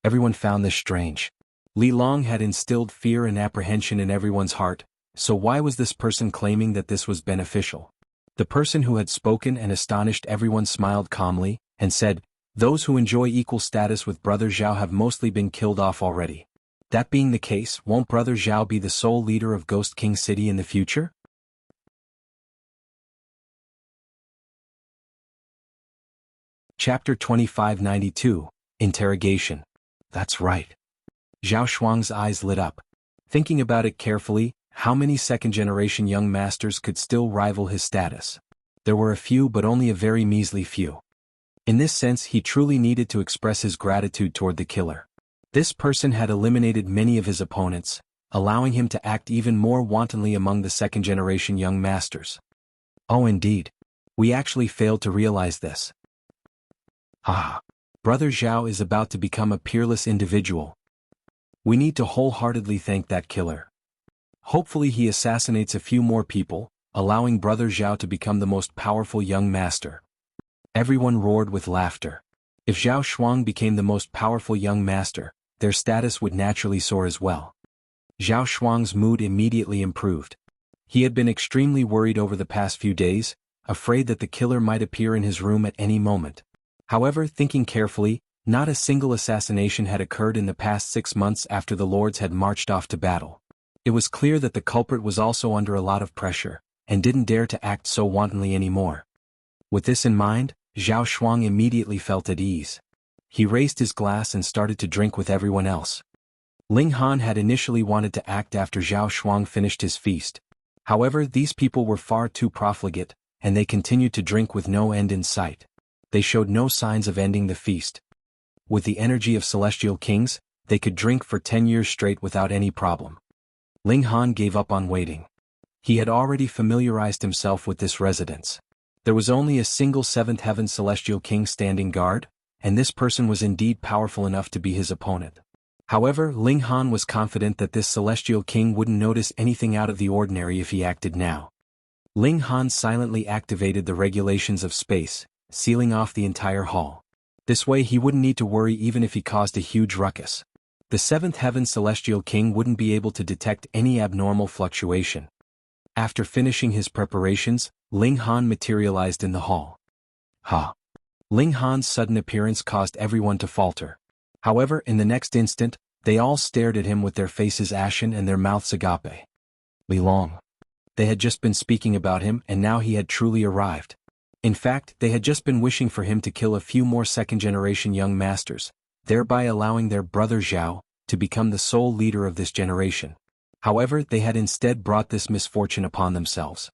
Everyone found this strange. Li Long had instilled fear and apprehension in everyone's heart, so why was this person claiming that this was beneficial? The person who had spoken and astonished everyone smiled calmly, and said, Those who enjoy equal status with Brother Zhao have mostly been killed off already. That being the case, won't Brother Zhao be the sole leader of Ghost King City in the future? Chapter 2592, Interrogation. That's right. Zhao Shuang's eyes lit up. Thinking about it carefully, how many second-generation young masters could still rival his status? There were a few, but only a very measly few. In this sense, he truly needed to express his gratitude toward the killer. This person had eliminated many of his opponents, allowing him to act even more wantonly among the second-generation young masters. Oh indeed. We actually failed to realize this. Brother Zhao is about to become a peerless individual. We need to wholeheartedly thank that killer. Hopefully he assassinates a few more people, allowing Brother Zhao to become the most powerful young master. Everyone roared with laughter. If Zhao Shuang became the most powerful young master, their status would naturally soar as well. Zhao Shuang's mood immediately improved. He had been extremely worried over the past few days, afraid that the killer might appear in his room at any moment. However, thinking carefully, not a single assassination had occurred in the past 6 months after the lords had marched off to battle. It was clear that the culprit was also under a lot of pressure, and didn't dare to act so wantonly anymore. With this in mind, Zhao Shuang immediately felt at ease. He raised his glass and started to drink with everyone else. Ling Han had initially wanted to act after Zhao Shuang finished his feast. However, these people were far too profligate, and they continued to drink with no end in sight. They showed no signs of ending the feast. With the energy of celestial kings, they could drink for 10 years straight without any problem. Ling Han gave up on waiting. He had already familiarized himself with this residence. There was only a single 7th heaven celestial king standing guard, and this person was indeed powerful enough to be his opponent. However, Ling Han was confident that this celestial king wouldn't notice anything out of the ordinary if he acted now. Ling Han silently activated the regulations of space, sealing off the entire hall. This way he wouldn't need to worry even if he caused a huge ruckus. The 7th heaven celestial king wouldn't be able to detect any abnormal fluctuation. After finishing his preparations, Ling Han materialized in the hall. Ling Han's sudden appearance caused everyone to falter. However, in the next instant, they all stared at him with their faces ashen and their mouths agape. Li Long. They had just been speaking about him, and now he had truly arrived. In fact, they had just been wishing for him to kill a few more second-generation young masters, thereby allowing their brother Zhao to become the sole leader of this generation. However, they had instead brought this misfortune upon themselves.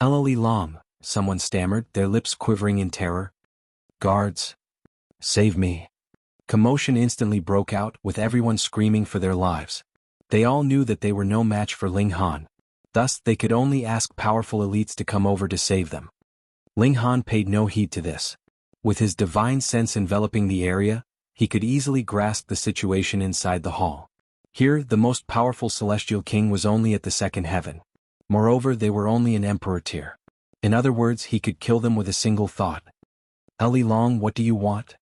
Li Long, someone stammered, their lips quivering in terror. Guards! Save me! Commotion instantly broke out, with everyone screaming for their lives. They all knew that they were no match for Ling Han. Thus, they could only ask powerful elites to come over to save them. Ling Han paid no heed to this. With his divine sense enveloping the area, he could easily grasp the situation inside the hall. Here, the most powerful celestial king was only at the 2nd heaven. Moreover, they were only an emperor tier. In other words, he could kill them with a single thought. Li Long, what do you want?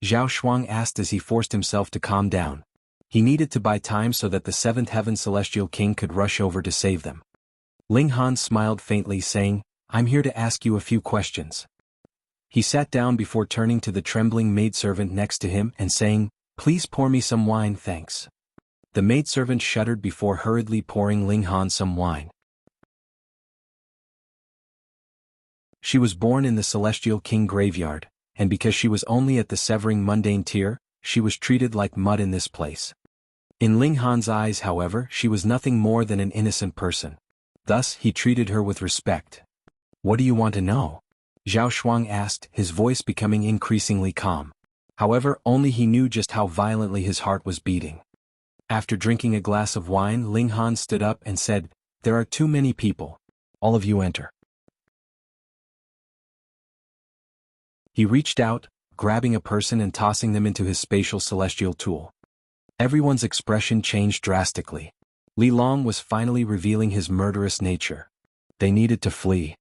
Zhao Shuang asked as he forced himself to calm down. He needed to buy time so that the 7th heaven celestial king could rush over to save them. Ling Han smiled faintly, saying, I'm here to ask you a few questions. He sat down before turning to the trembling maidservant next to him and saying, Please pour me some wine, thanks. The maidservant shuddered before hurriedly pouring Ling Han some wine. She was born in the Celestial King graveyard, and because she was only at the severing mundane tier, she was treated like mud in this place. In Ling Han's eyes, however, she was nothing more than an innocent person. Thus, he treated her with respect. What do you want to know? Zhao Shuang asked, his voice becoming increasingly calm. However, only he knew just how violently his heart was beating. After drinking a glass of wine, Ling Han stood up and said, There are too many people. All of you enter. He reached out, grabbing a person and tossing them into his spatial celestial tool. Everyone's expression changed drastically. Li Long was finally revealing his murderous nature. They needed to flee.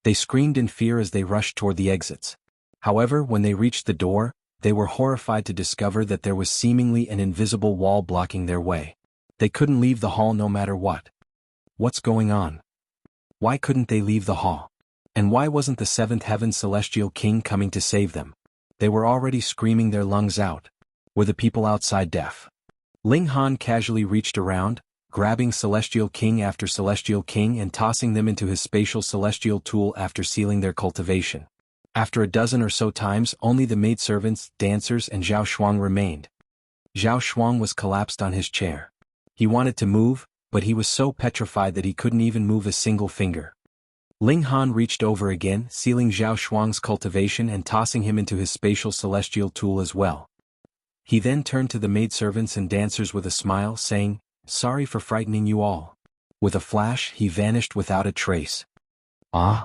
They screamed in fear as they rushed toward the exits. However, when they reached the door, they were horrified to discover that there was seemingly an invisible wall blocking their way. They couldn't leave the hall no matter what. What's going on? Why couldn't they leave the hall? And why wasn't the 7th heaven celestial king coming to save them? They were already screaming their lungs out. Were the people outside deaf? Ling Han casually reached around, grabbing Celestial King after Celestial King and tossing them into his spatial Celestial tool after sealing their cultivation. After a dozen or so times, only the maidservants, dancers and Zhao Shuang remained. Zhao Shuang was collapsed on his chair. He wanted to move, but he was so petrified that he couldn't even move a single finger. Ling Han reached over again, sealing Zhao Shuang's cultivation and tossing him into his spatial Celestial tool as well. He then turned to the maidservants and dancers with a smile, saying, "Sorry for frightening you all." With a flash, he vanished without a trace. Ah!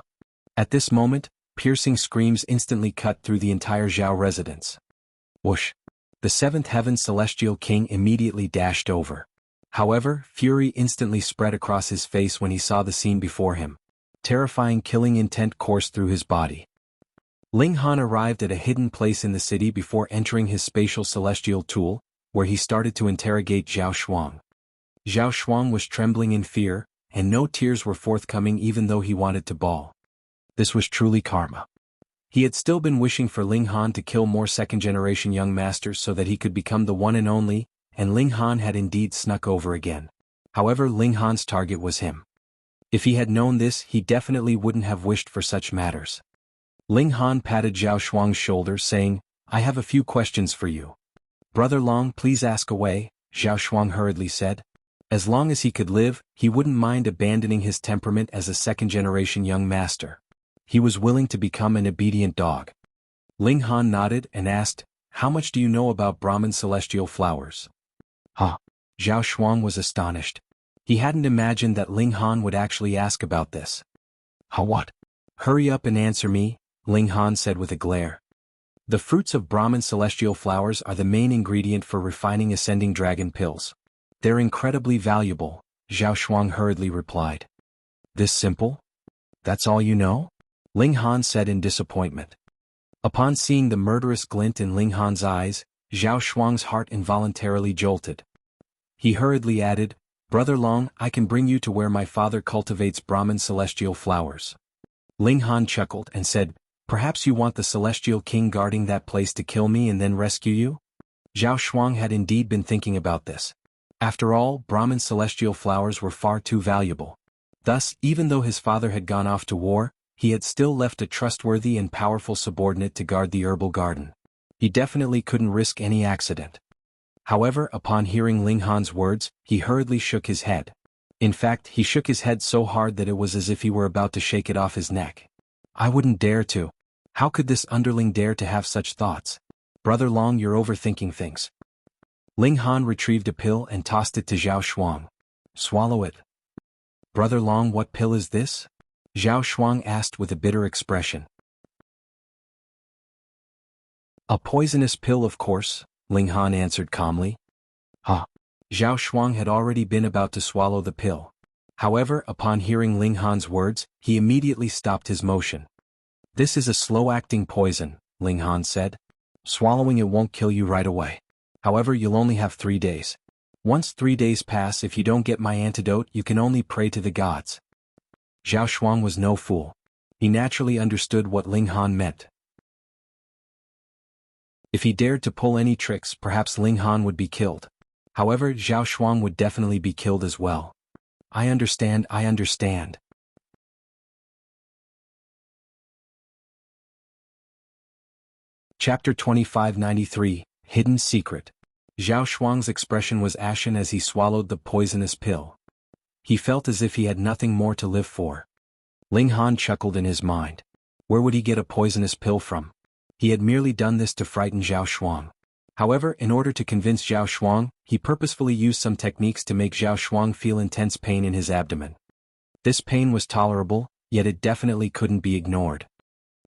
At this moment, piercing screams instantly cut through the entire Zhao residence. Whoosh! The seventh heaven Celestial King immediately dashed over. However, fury instantly spread across his face when he saw the scene before him. Terrifying killing intent coursed through his body. Ling Han arrived at a hidden place in the city before entering his spatial Celestial tool, where he started to interrogate Zhao Shuang. Zhao Shuang was trembling in fear, and no tears were forthcoming even though he wanted to bawl. This was truly karma. He had still been wishing for Ling Han to kill more second-generation young masters so that he could become the one and only, and Ling Han had indeed snuck over again. However, Ling Han's target was him. If he had known this, he definitely wouldn't have wished for such matters. Ling Han patted Zhao Shuang's shoulder, saying, "I have a few questions for you." "Brother Long, please ask away," Zhao Shuang hurriedly said. As long as he could live, he wouldn't mind abandoning his temperament as a second-generation young master. He was willing to become an obedient dog. Ling Han nodded and asked, "How much do you know about Brahman celestial flowers?" Huh? Zhao Shuang was astonished. He hadn't imagined that Ling Han would actually ask about this. "How what?" "Hurry up and answer me," Ling Han said with a glare. "The fruits of Brahman celestial flowers are the main ingredient for refining ascending dragon pills. They're incredibly valuable," Zhao Shuang hurriedly replied. "This simple? That's all you know?" Ling Han said in disappointment. Upon seeing the murderous glint in Ling Han's eyes, Zhao Shuang's heart involuntarily jolted. He hurriedly added, "Brother Long, I can bring you to where my father cultivates Brahman celestial flowers." Ling Han chuckled and said, "Perhaps you want the Celestial King guarding that place to kill me and then rescue you?" Zhao Shuang had indeed been thinking about this. After all, Brahman celestial flowers were far too valuable. Thus, even though his father had gone off to war, he had still left a trustworthy and powerful subordinate to guard the herbal garden. He definitely couldn't risk any accident. However, upon hearing Ling Han's words, he hurriedly shook his head. In fact, he shook his head so hard that it was as if he were about to shake it off his neck. "I wouldn't dare to. How could this underling dare to have such thoughts? Brother Long, you're overthinking things." Ling Han retrieved a pill and tossed it to Zhao Shuang. "Swallow it." "Brother Long, what pill is this?" Zhao Shuang asked with a bitter expression. "A poisonous pill, of course," Ling Han answered calmly. "Huh." Zhao Shuang had already been about to swallow the pill. However, upon hearing Ling Han's words, he immediately stopped his motion. "This is a slow-acting poison," Ling Han said. "Swallowing it won't kill you right away. However, you'll only have 3 days. Once 3 days pass, if you don't get my antidote, you can only pray to the gods." Zhao Shuang was no fool. He naturally understood what Ling Han meant. If he dared to pull any tricks, perhaps Ling Han would be killed. However, Zhao Shuang would definitely be killed as well. I understand. Chapter 2593, Hidden Secret. Zhao Shuang's expression was ashen as he swallowed the poisonous pill. He felt as if he had nothing more to live for. Ling Han chuckled in his mind. Where would he get a poisonous pill from? He had merely done this to frighten Zhao Shuang. However, in order to convince Zhao Shuang, he purposefully used some techniques to make Zhao Shuang feel intense pain in his abdomen. This pain was tolerable, yet it definitely couldn't be ignored.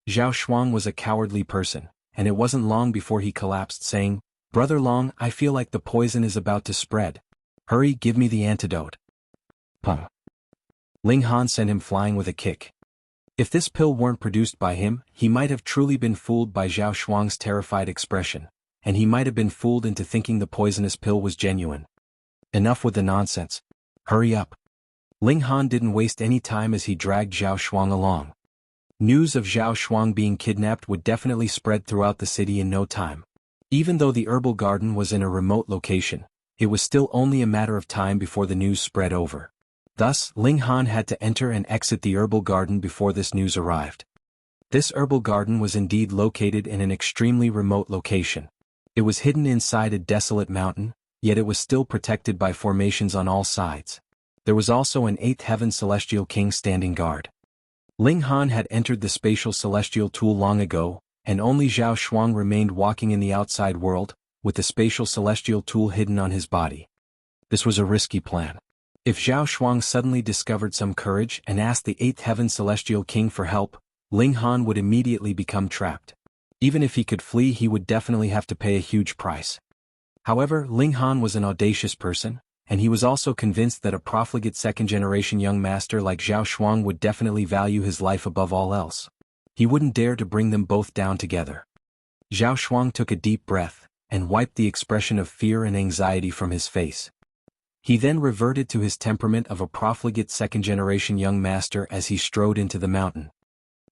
Zhao Shuang was a cowardly person, and it wasn't long before he collapsed, saying, "Brother Long, I feel like the poison is about to spread. Hurry, give me the antidote." Pum. Ling Han sent him flying with a kick. If this pill weren't produced by him, he might have truly been fooled by Zhao Shuang's terrified expression, and he might have been fooled into thinking the poisonous pill was genuine. Enough with the nonsense. Hurry up. Ling Han didn't waste any time as he dragged Zhao Shuang along. News of Zhao Shuang being kidnapped would definitely spread throughout the city in no time. Even though the herbal garden was in a remote location, it was still only a matter of time before the news spread over. Thus, Ling Han had to enter and exit the herbal garden before this news arrived. This herbal garden was indeed located in an extremely remote location. It was hidden inside a desolate mountain, yet it was still protected by formations on all sides. There was also an 8th heaven celestial king standing guard. Ling Han had entered the spatial celestial tool long ago, and only Zhao Shuang remained walking in the outside world, with the spatial celestial tool hidden on his body. This was a risky plan. If Zhao Shuang suddenly discovered some courage and asked the 8th heaven celestial king for help, Ling Han would immediately become trapped. Even if he could flee, he would definitely have to pay a huge price. However, Ling Han was an audacious person, and he was also convinced that a profligate second-generation young master like Zhao Shuang would definitely value his life above all else. He wouldn't dare to bring them both down together. Zhao Shuang took a deep breath, and wiped the expression of fear and anxiety from his face. He then reverted to his temperament of a profligate second-generation young master as he strode into the mountain.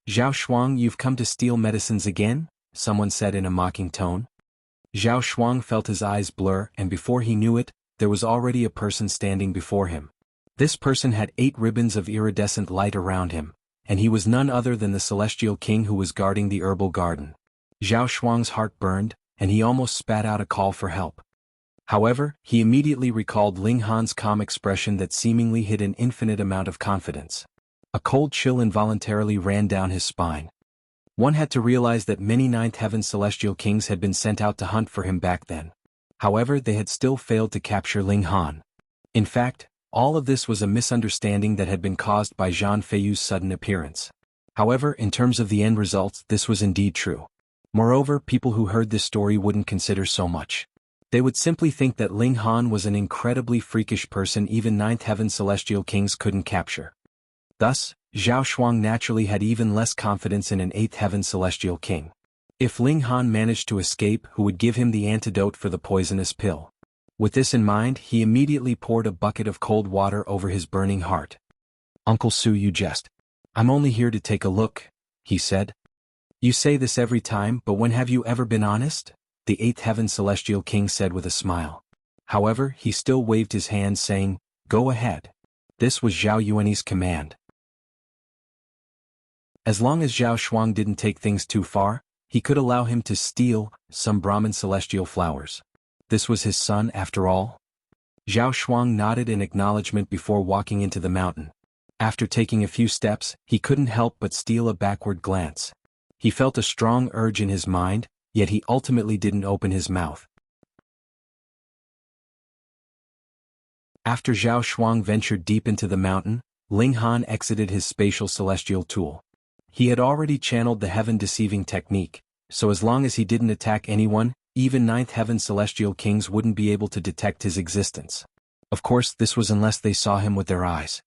"Zhao Shuang, you've come to steal medicines again?" someone said in a mocking tone. Zhao Shuang felt his eyes blur, and before he knew it, there was already a person standing before him. This person had 8 ribbons of iridescent light around him, and he was none other than the celestial king who was guarding the herbal garden. Zhao Shuang's heart burned, and he almost spat out a call for help. However, he immediately recalled Ling Han's calm expression that seemingly hid an infinite amount of confidence. A cold chill involuntarily ran down his spine. One had to realize that many 9th heaven celestial kings had been sent out to hunt for him back then. However, they had still failed to capture Ling Han. In fact, all of this was a misunderstanding that had been caused by Zhang Feiyu's sudden appearance. However, in terms of the end results, this was indeed true. Moreover, people who heard this story wouldn't consider so much. They would simply think that Ling Han was an incredibly freakish person even 9th heaven celestial kings couldn't capture. Thus, Zhao Shuang naturally had even less confidence in an 8th heaven celestial king. If Ling Han managed to escape, who would give him the antidote for the poisonous pill? With this in mind, he immediately poured a bucket of cold water over his burning heart. "Uncle Su, you jest. I'm only here to take a look," he said. "You say this every time, but when have you ever been honest?" the 8th heaven celestial king said with a smile. However, he still waved his hand saying, "Go ahead." This was Zhao Yuanyi's command. As long as Zhao Shuang didn't take things too far, he could allow him to steal some Brahman celestial flowers. This was his son after all. Zhao Shuang nodded in acknowledgement before walking into the mountain. After taking a few steps, he couldn't help but steal a backward glance. He felt a strong urge in his mind, yet he ultimately didn't open his mouth. After Zhao Shuang ventured deep into the mountain, Ling Han exited his spatial celestial tool. He had already channeled the heaven-deceiving technique, so as long as he didn't attack anyone, even 9th heaven celestial kings wouldn't be able to detect his existence. Of course, this was unless they saw him with their eyes.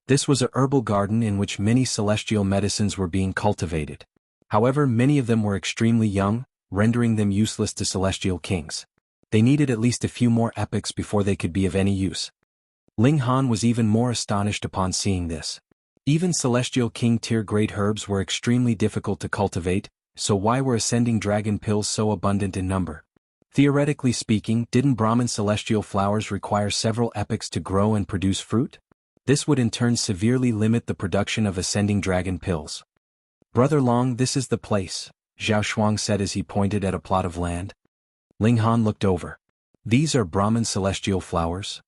This was a herbal garden in which many celestial medicines were being cultivated. However, many of them were extremely young, rendering them useless to celestial kings. They needed at least a few more epochs before they could be of any use. Ling Han was even more astonished upon seeing this. Even celestial king tier great herbs were extremely difficult to cultivate, so why were ascending dragon pills so abundant in number? Theoretically speaking, didn't Brahman celestial flowers require several epochs to grow and produce fruit? This would in turn severely limit the production of ascending dragon pills. "Brother Long, this is the place," Zhao Shuang said as he pointed at a plot of land. Ling Han looked over. "These are Brahman celestial flowers?"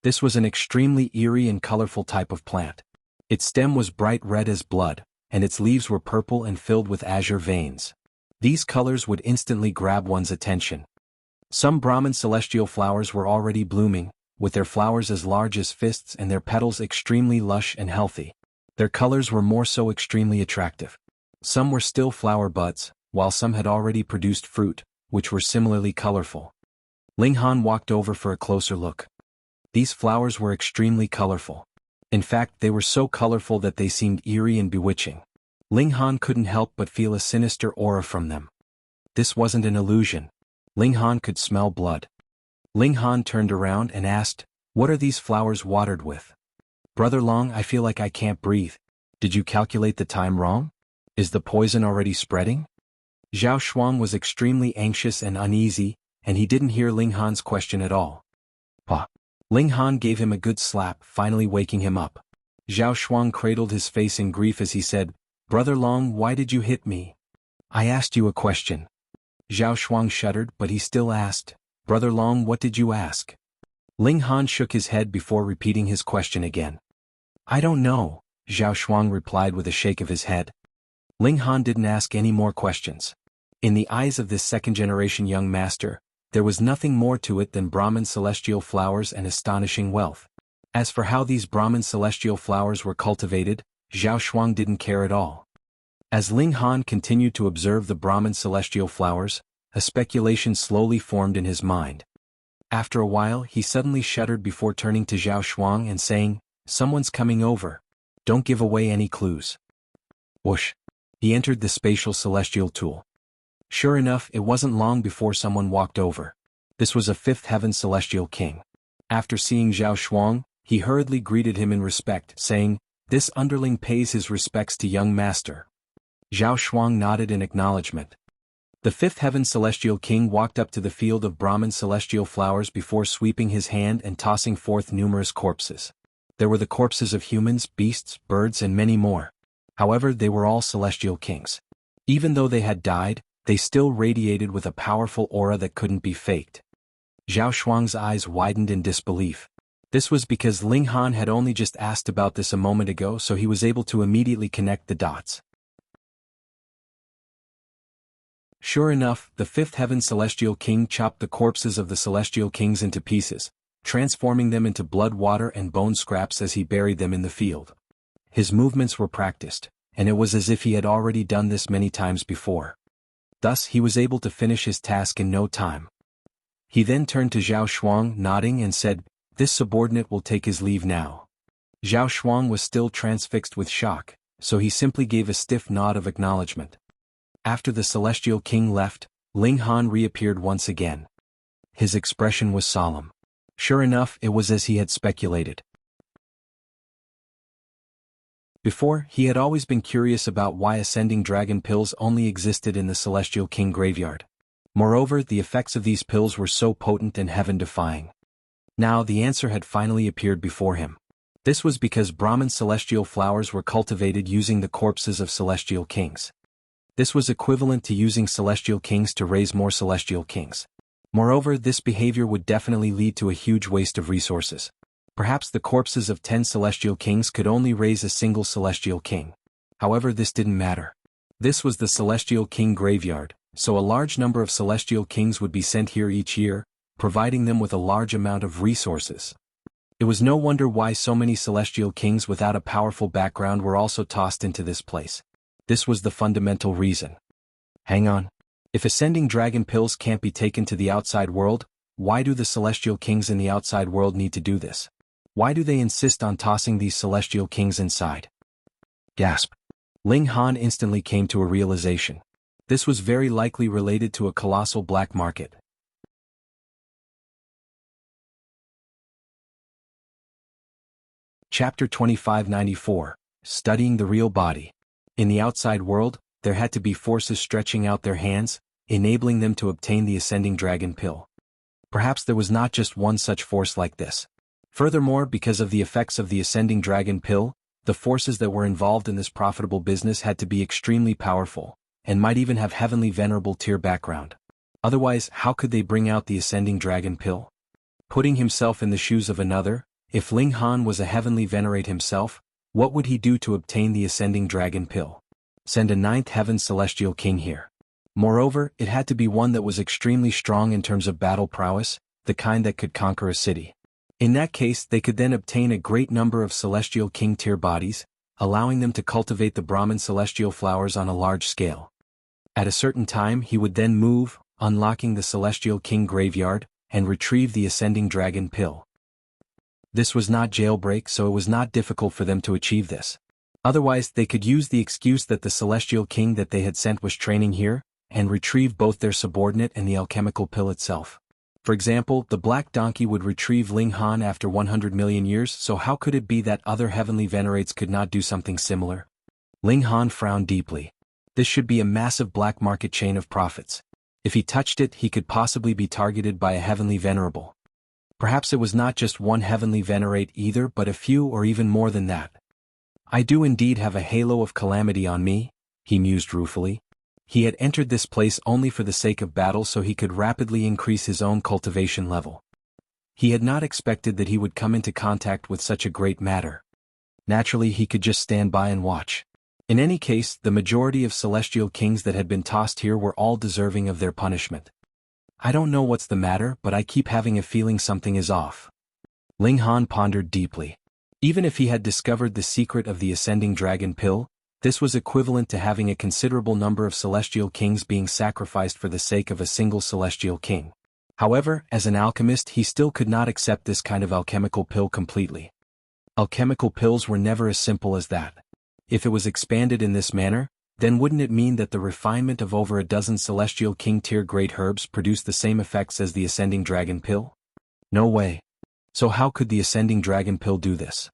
This was an extremely eerie and colorful type of plant. Its stem was bright red as blood, and its leaves were purple and filled with azure veins. These colors would instantly grab one's attention. Some Brahman celestial flowers were already blooming, with their flowers as large as fists and their petals extremely lush and healthy. Their colors were more so extremely attractive. Some were still flower buds, while some had already produced fruit, which were similarly colorful. Ling Han walked over for a closer look. These flowers were extremely colorful. In fact, they were so colorful that they seemed eerie and bewitching. Ling Han couldn't help but feel a sinister aura from them. This wasn't an illusion. Ling Han could smell blood. Ling Han turned around and asked, "What are these flowers watered with?" "Brother Long, I feel like I can't breathe. Did you calculate the time wrong?" Is the poison already spreading? Zhao Shuang was extremely anxious and uneasy, and he didn't hear Ling Han's question at all. Pa. Ling Han gave him a good slap, finally waking him up. Zhao Shuang cradled his face in grief as he said, "Brother Long, why did you hit me? I asked you a question." Zhao Shuang shuddered, but he still asked, "Brother Long, what did you ask?" Ling Han shook his head before repeating his question again. "I don't know," Zhao Shuang replied with a shake of his head. Ling Han didn't ask any more questions. In the eyes of this second-generation young master, there was nothing more to it than Brahman celestial flowers and astonishing wealth. As for how these Brahman celestial flowers were cultivated, Zhao Shuang didn't care at all. As Ling Han continued to observe the Brahman celestial flowers, a speculation slowly formed in his mind. After a while he suddenly shuddered before turning to Zhao Shuang and saying, "Someone's coming over. Don't give away any clues." Whoosh! He entered the spatial celestial tool. Sure enough, it wasn't long before someone walked over. This was a fifth heaven celestial king. After seeing Zhao Shuang, he hurriedly greeted him in respect, saying, "This underling pays his respects to young master." Zhao Shuang nodded in acknowledgement. The fifth heaven celestial king walked up to the field of Brahman celestial flowers before sweeping his hand and tossing forth numerous corpses. There were the corpses of humans, beasts, birds and many more. However, they were all celestial kings. Even though they had died, they still radiated with a powerful aura that couldn't be faked. Zhao Shuang's eyes widened in disbelief. This was because Ling Han had only just asked about this a moment ago, so he was able to immediately connect the dots. Sure enough, the fifth heaven celestial king chopped the corpses of the celestial kings into pieces, transforming them into blood, water and bone scraps as he buried them in the field. His movements were practiced, and it was as if he had already done this many times before. Thus he was able to finish his task in no time. He then turned to Zhao Shuang, nodding, and said, "This subordinate will take his leave now." Zhao Shuang was still transfixed with shock, so he simply gave a stiff nod of acknowledgement. After the celestial king left, Ling Han reappeared once again. His expression was solemn. Sure enough, it was as he had speculated. Before, he had always been curious about why ascending dragon pills only existed in the celestial king graveyard. Moreover, the effects of these pills were so potent and heaven-defying. Now the answer had finally appeared before him. This was because Brahman celestial flowers were cultivated using the corpses of celestial kings. This was equivalent to using celestial kings to raise more celestial kings. Moreover, this behavior would definitely lead to a huge waste of resources. Perhaps the corpses of 10 celestial kings could only raise a single celestial king. However, this didn't matter. This was the celestial king graveyard, so a large number of celestial kings would be sent here each year, providing them with a large amount of resources. It was no wonder why so many celestial kings without a powerful background were also tossed into this place. This was the fundamental reason. Hang on. If ascending dragon pills can't be taken to the outside world, why do the celestial kings in the outside world need to do this? Why do they insist on tossing these celestial kings inside? Gasp. Ling Han instantly came to a realization. This was very likely related to a colossal black market. Chapter 2594, Studying the Real Body. In the outside world, there had to be forces stretching out their hands, enabling them to obtain the ascending dragon pill. Perhaps there was not just one such force like this. Furthermore, because of the effects of the ascending dragon pill, the forces that were involved in this profitable business had to be extremely powerful, and might even have heavenly venerable tier background. Otherwise, how could they bring out the ascending dragon pill? Putting himself in the shoes of another, if Ling Han was a heavenly venerate himself, what would he do to obtain the ascending dragon pill? Send a ninth heaven celestial king here. Moreover, it had to be one that was extremely strong in terms of battle prowess, the kind that could conquer a city. In that case, they could then obtain a great number of celestial king tier bodies, allowing them to cultivate the Brahman celestial flowers on a large scale. At a certain time he would then move, unlocking the celestial king graveyard, and retrieve the ascending dragon pill. This was not jailbreak, so it was not difficult for them to achieve this. Otherwise, they could use the excuse that the celestial king that they had sent was training here, and retrieve both their subordinate and the alchemical pill itself. For example, the black donkey would retrieve Ling Han after 100 million years, so how could it be that other heavenly venerates could not do something similar? Ling Han frowned deeply. This should be a massive black market chain of profits. If he touched it, he could possibly be targeted by a heavenly venerable. Perhaps it was not just one heavenly venerate either, but a few or even more than that. I do indeed have a halo of calamity on me, he mused ruefully. He had entered this place only for the sake of battle so he could rapidly increase his own cultivation level. He had not expected that he would come into contact with such a great matter. Naturally, he could just stand by and watch. In any case, the majority of celestial kings that had been tossed here were all deserving of their punishment. I don't know what's the matter, but I keep having a feeling something is off. Ling Han pondered deeply. Even if he had discovered the secret of the ascending dragon pill, this was equivalent to having a considerable number of celestial kings being sacrificed for the sake of a single celestial king. However, as an alchemist he still could not accept this kind of alchemical pill completely. Alchemical pills were never as simple as that. If it was expanded in this manner, then wouldn't it mean that the refinement of over a dozen celestial king-tier great herbs produced the same effects as the ascending dragon pill? No way. So how could the ascending dragon pill do this?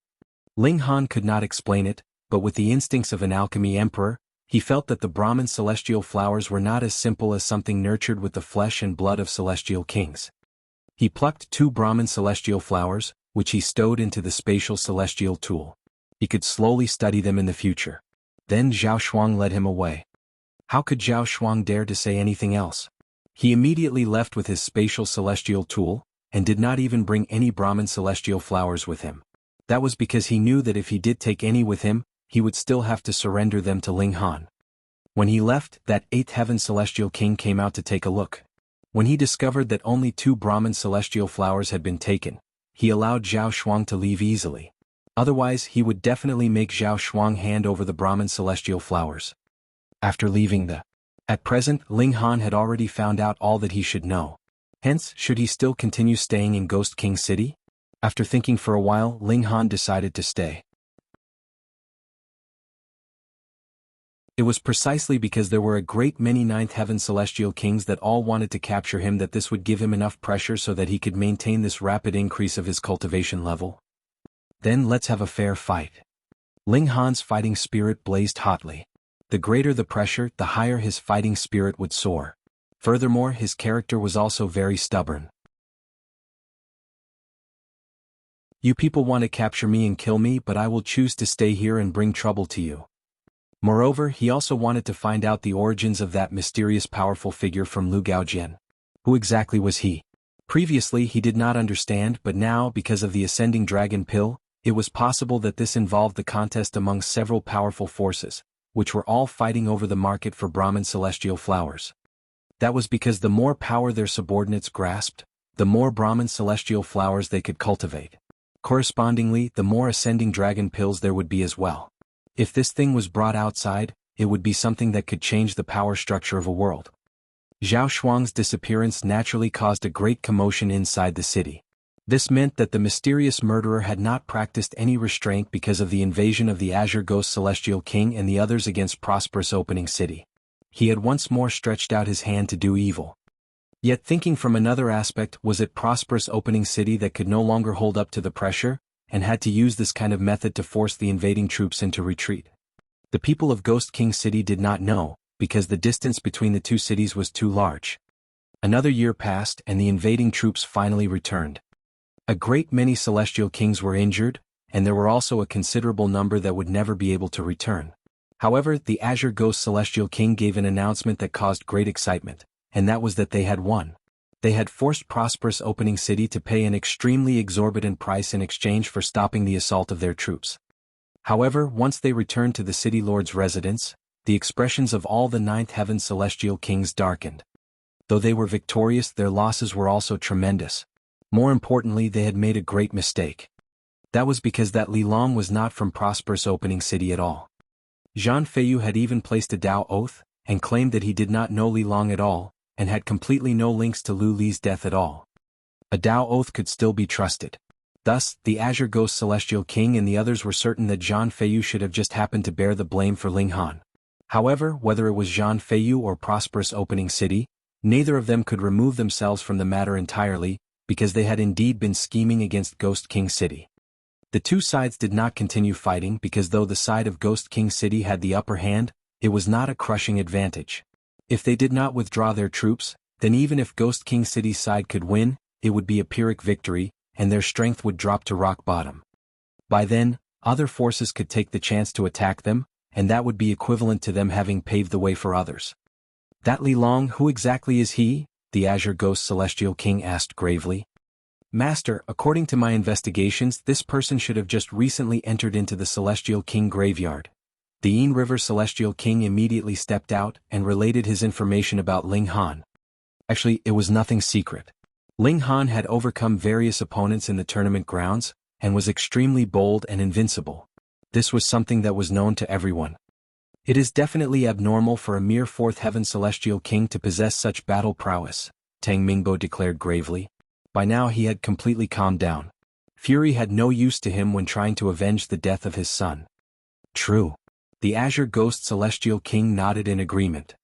Ling Han could not explain it, but with the instincts of an alchemy emperor, he felt that the Brahman celestial flowers were not as simple as something nurtured with the flesh and blood of celestial kings. He plucked 2 Brahman celestial flowers, which he stowed into the spatial celestial tool. He could slowly study them in the future. Then Zhao Shuang led him away. How could Zhao Shuang dare to say anything else? He immediately left with his spatial celestial tool, and did not even bring any Brahman celestial flowers with him. That was because he knew that if he did take any with him, he would still have to surrender them to Ling Han. When he left, that 8th heaven celestial king came out to take a look. When he discovered that only 2 Brahman celestial flowers had been taken, he allowed Zhao Shuang to leave easily. Otherwise, he would definitely make Zhao Shuang hand over the Brahman celestial flowers. After leaving At present, Ling Han had already found out all that he should know. Hence, should he still continue staying in Ghost King City? After thinking for a while, Ling Han decided to stay. It was precisely because there were a great many 9th heaven celestial kings that all wanted to capture him that this would give him enough pressure so that he could maintain this rapid increase of his cultivation level. Then let's have a fair fight. Ling Han's fighting spirit blazed hotly. The greater the pressure, the higher his fighting spirit would soar. Furthermore, his character was also very stubborn. You people want to capture me and kill me, but I will choose to stay here and bring trouble to you. Moreover, he also wanted to find out the origins of that mysterious powerful figure from Lu Gaojian. Who exactly was he? Previously he did not understand, but now, because of the ascending dragon pill, it was possible that this involved the contest among several powerful forces, which were all fighting over the market for Brahman celestial flowers. That was because the more power their subordinates grasped, the more Brahman celestial flowers they could cultivate. Correspondingly, the more ascending dragon pills there would be as well. If this thing was brought outside, it would be something that could change the power structure of a world. Zhao Shuang's disappearance naturally caused a great commotion inside the city. This meant that the mysterious murderer had not practiced any restraint because of the invasion of the Azure Ghost Celestial King and the others against prosperous opening city. He had once more stretched out his hand to do evil. Yet thinking from another aspect, was it prosperous opening city that could no longer hold up to the pressure, and had to use this kind of method to force the invading troops into retreat? The people of Ghost King City did not know, because the distance between the two cities was too large. Another year passed and the invading troops finally returned. A great many celestial kings were injured, and there were also a considerable number that would never be able to return. However, the Azure Ghost Celestial King gave an announcement that caused great excitement, and that was that they had won. They had forced prosperous opening city to pay an extremely exorbitant price in exchange for stopping the assault of their troops. However, once they returned to the city lord's residence, the expressions of all the 9th heaven celestial kings darkened. Though they were victorious, their losses were also tremendous. More importantly, they had made a great mistake. That was because that Li Long was not from prosperous opening city at all. Zhan Feiyu had even placed a Dao oath, and claimed that he did not know Li Long at all, and had completely no links to Lu Li's death at all. A Dao oath could still be trusted. Thus, the Azure Ghost Celestial King and the others were certain that Zhan Feiyu should have just happened to bear the blame for Ling Han. However, whether it was Zhan Feiyu or prosperous opening city, neither of them could remove themselves from the matter entirely, because they had indeed been scheming against Ghost King City. The two sides did not continue fighting because though the side of Ghost King City had the upper hand, it was not a crushing advantage. If they did not withdraw their troops, then even if Ghost King City's side could win, it would be a Pyrrhic victory, and their strength would drop to rock bottom. By then, other forces could take the chance to attack them, and that would be equivalent to them having paved the way for others. That Li Long, who exactly is he? The Azure Ghost Celestial King asked gravely. Master, according to my investigations, this person should have just recently entered into the Celestial King graveyard. The Yin River Celestial King immediately stepped out and related his information about Ling Han. Actually, it was nothing secret. Ling Han had overcome various opponents in the tournament grounds, and was extremely bold and invincible. This was something that was known to everyone. It is definitely abnormal for a mere fourth heaven celestial king to possess such battle prowess, Tang Mingbo declared gravely. By now he had completely calmed down. Fury had no use to him when trying to avenge the death of his son. True. The Azure Ghost Celestial King nodded in agreement.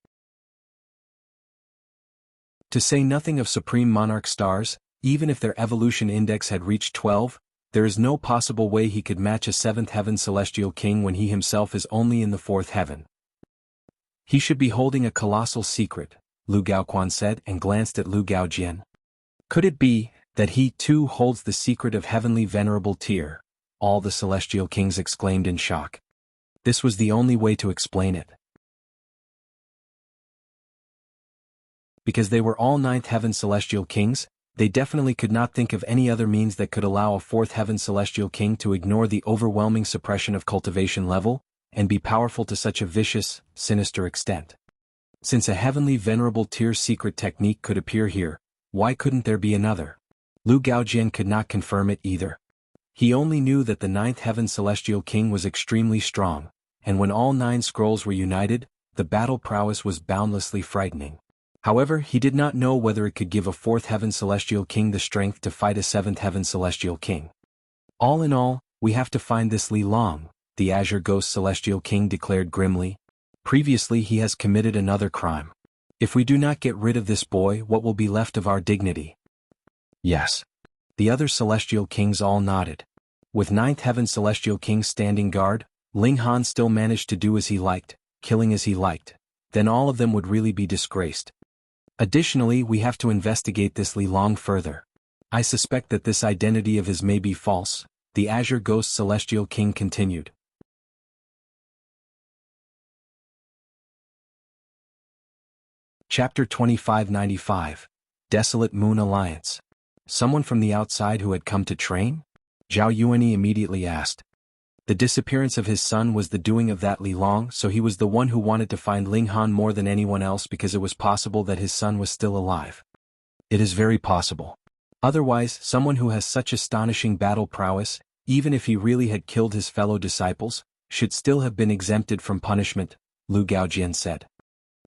To say nothing of Supreme Monarch stars, even if their evolution index had reached 12, there is no possible way he could match a 7th heaven celestial king when he himself is only in the 4th heaven. He should be holding a colossal secret, Lu Gaoquan said and glanced at Lu Gaojian. Could it be that he too holds the secret of heavenly venerable tier? All the celestial kings exclaimed in shock. This was the only way to explain it. Because they were all 9th heaven celestial kings, they definitely could not think of any other means that could allow a 4th heaven celestial king to ignore the overwhelming suppression of cultivation level, and be powerful to such a vicious, sinister extent. Since a heavenly venerable tier secret technique could appear here, why couldn't there be another? Lu Gaojian could not confirm it either. He only knew that the 9th heaven celestial king was extremely strong, and when all 9 scrolls were united, the battle prowess was boundlessly frightening. However, he did not know whether it could give a 4th heaven celestial king the strength to fight a 7th heaven celestial king. All in all, we have to find this Li Long, the Azure Ghost Celestial King declared grimly. Previously he has committed another crime. If we do not get rid of this boy, what will be left of our dignity? Yes. The other celestial kings all nodded. With 9th heaven celestial kings standing guard, Ling Han still managed to do as he liked, killing as he liked. Then all of them would really be disgraced. Additionally, we have to investigate this Li Long further. I suspect that this identity of his may be false, the Azure Ghost Celestial King continued. Chapter 2595. Desolate Moon Alliance. Someone from the outside who had come to train? Zhao Yuanyi immediately asked. The disappearance of his son was the doing of that Li Long, so he was the one who wanted to find Ling Han more than anyone else because it was possible that his son was still alive. It is very possible. Otherwise, someone who has such astonishing battle prowess, even if he really had killed his fellow disciples, should still have been exempted from punishment, Lu Gaojian said.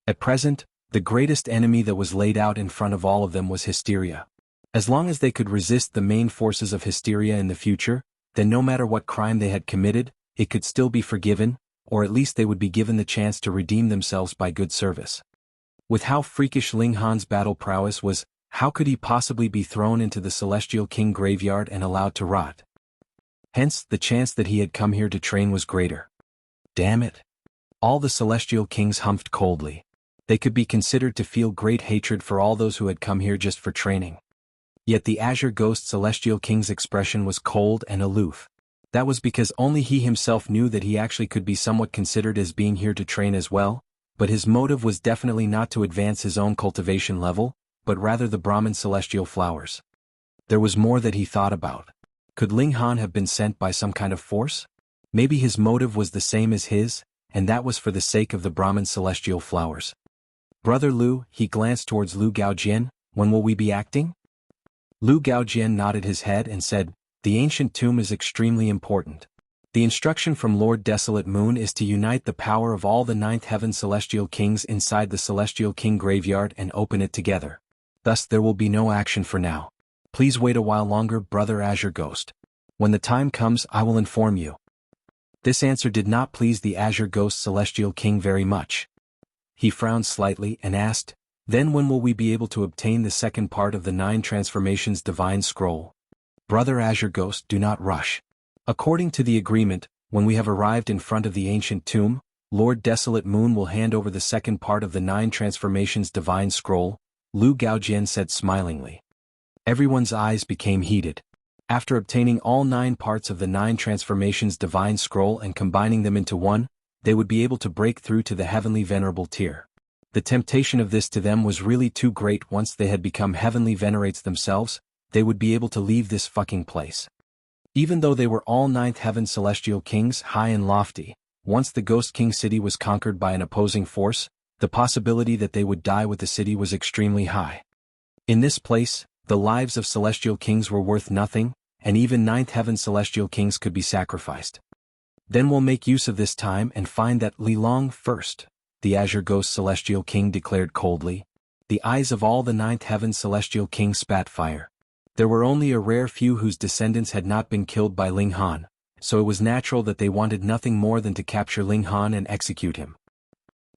At present, the greatest enemy that was laid out in front of all of them was hysteria. As long as they could resist the main forces of hysteria in the future, then no matter what crime they had committed, it could still be forgiven, or at least they would be given the chance to redeem themselves by good service. With how freakish Ling Han's battle prowess was, how could he possibly be thrown into the Celestial King graveyard and allowed to rot? Hence, the chance that he had come here to train was greater. Damn it. All the Celestial Kings humphed coldly. They could be considered to feel great hatred for all those who had come here just for training. Yet the Azure Ghost Celestial King's expression was cold and aloof. That was because only he himself knew that he actually could be somewhat considered as being here to train as well, but his motive was definitely not to advance his own cultivation level, but rather the Brahman celestial flowers. There was more that he thought about. Could Ling Han have been sent by some kind of force? Maybe his motive was the same as his, and that was for the sake of the Brahman celestial flowers. Brother Lu, he glanced towards Lu Gaojian, when will we be acting? Lu Gaojian nodded his head and said, the ancient tomb is extremely important. The instruction from Lord Desolate Moon is to unite the power of all the 9th heaven celestial kings inside the Celestial King graveyard and open it together. Thus there will be no action for now. Please wait a while longer, Brother Azure Ghost. When the time comes, I will inform you. This answer did not please the Azure Ghost Celestial King very much. He frowned slightly and asked, then when will we be able to obtain the second part of the 9 transformations divine scroll? Brother Azure Ghost, do not rush. According to the agreement, when we have arrived in front of the ancient tomb, Lord Desolate Moon will hand over the second part of the 9 transformations divine scroll, Lu Gaojian said smilingly. Everyone's eyes became heated. After obtaining all 9 parts of the 9 transformations divine scroll and combining them into one, they would be able to break through to the heavenly venerable tier. The temptation of this to them was really too great. Once they had become heavenly venerates themselves, they would be able to leave this fucking place. Even though they were all 9th heaven celestial kings, high and lofty, once the Ghost King city was conquered by an opposing force, the possibility that they would die with the city was extremely high. In this place, the lives of celestial kings were worth nothing, and even 9th heaven celestial kings could be sacrificed. Then we'll make use of this time and find that Li Long first, the Azure Ghost celestial king declared coldly. The eyes of all the 9th heaven celestial kings spat fire. There were only a rare few whose descendants had not been killed by Ling Han, so it was natural that they wanted nothing more than to capture Ling Han and execute him.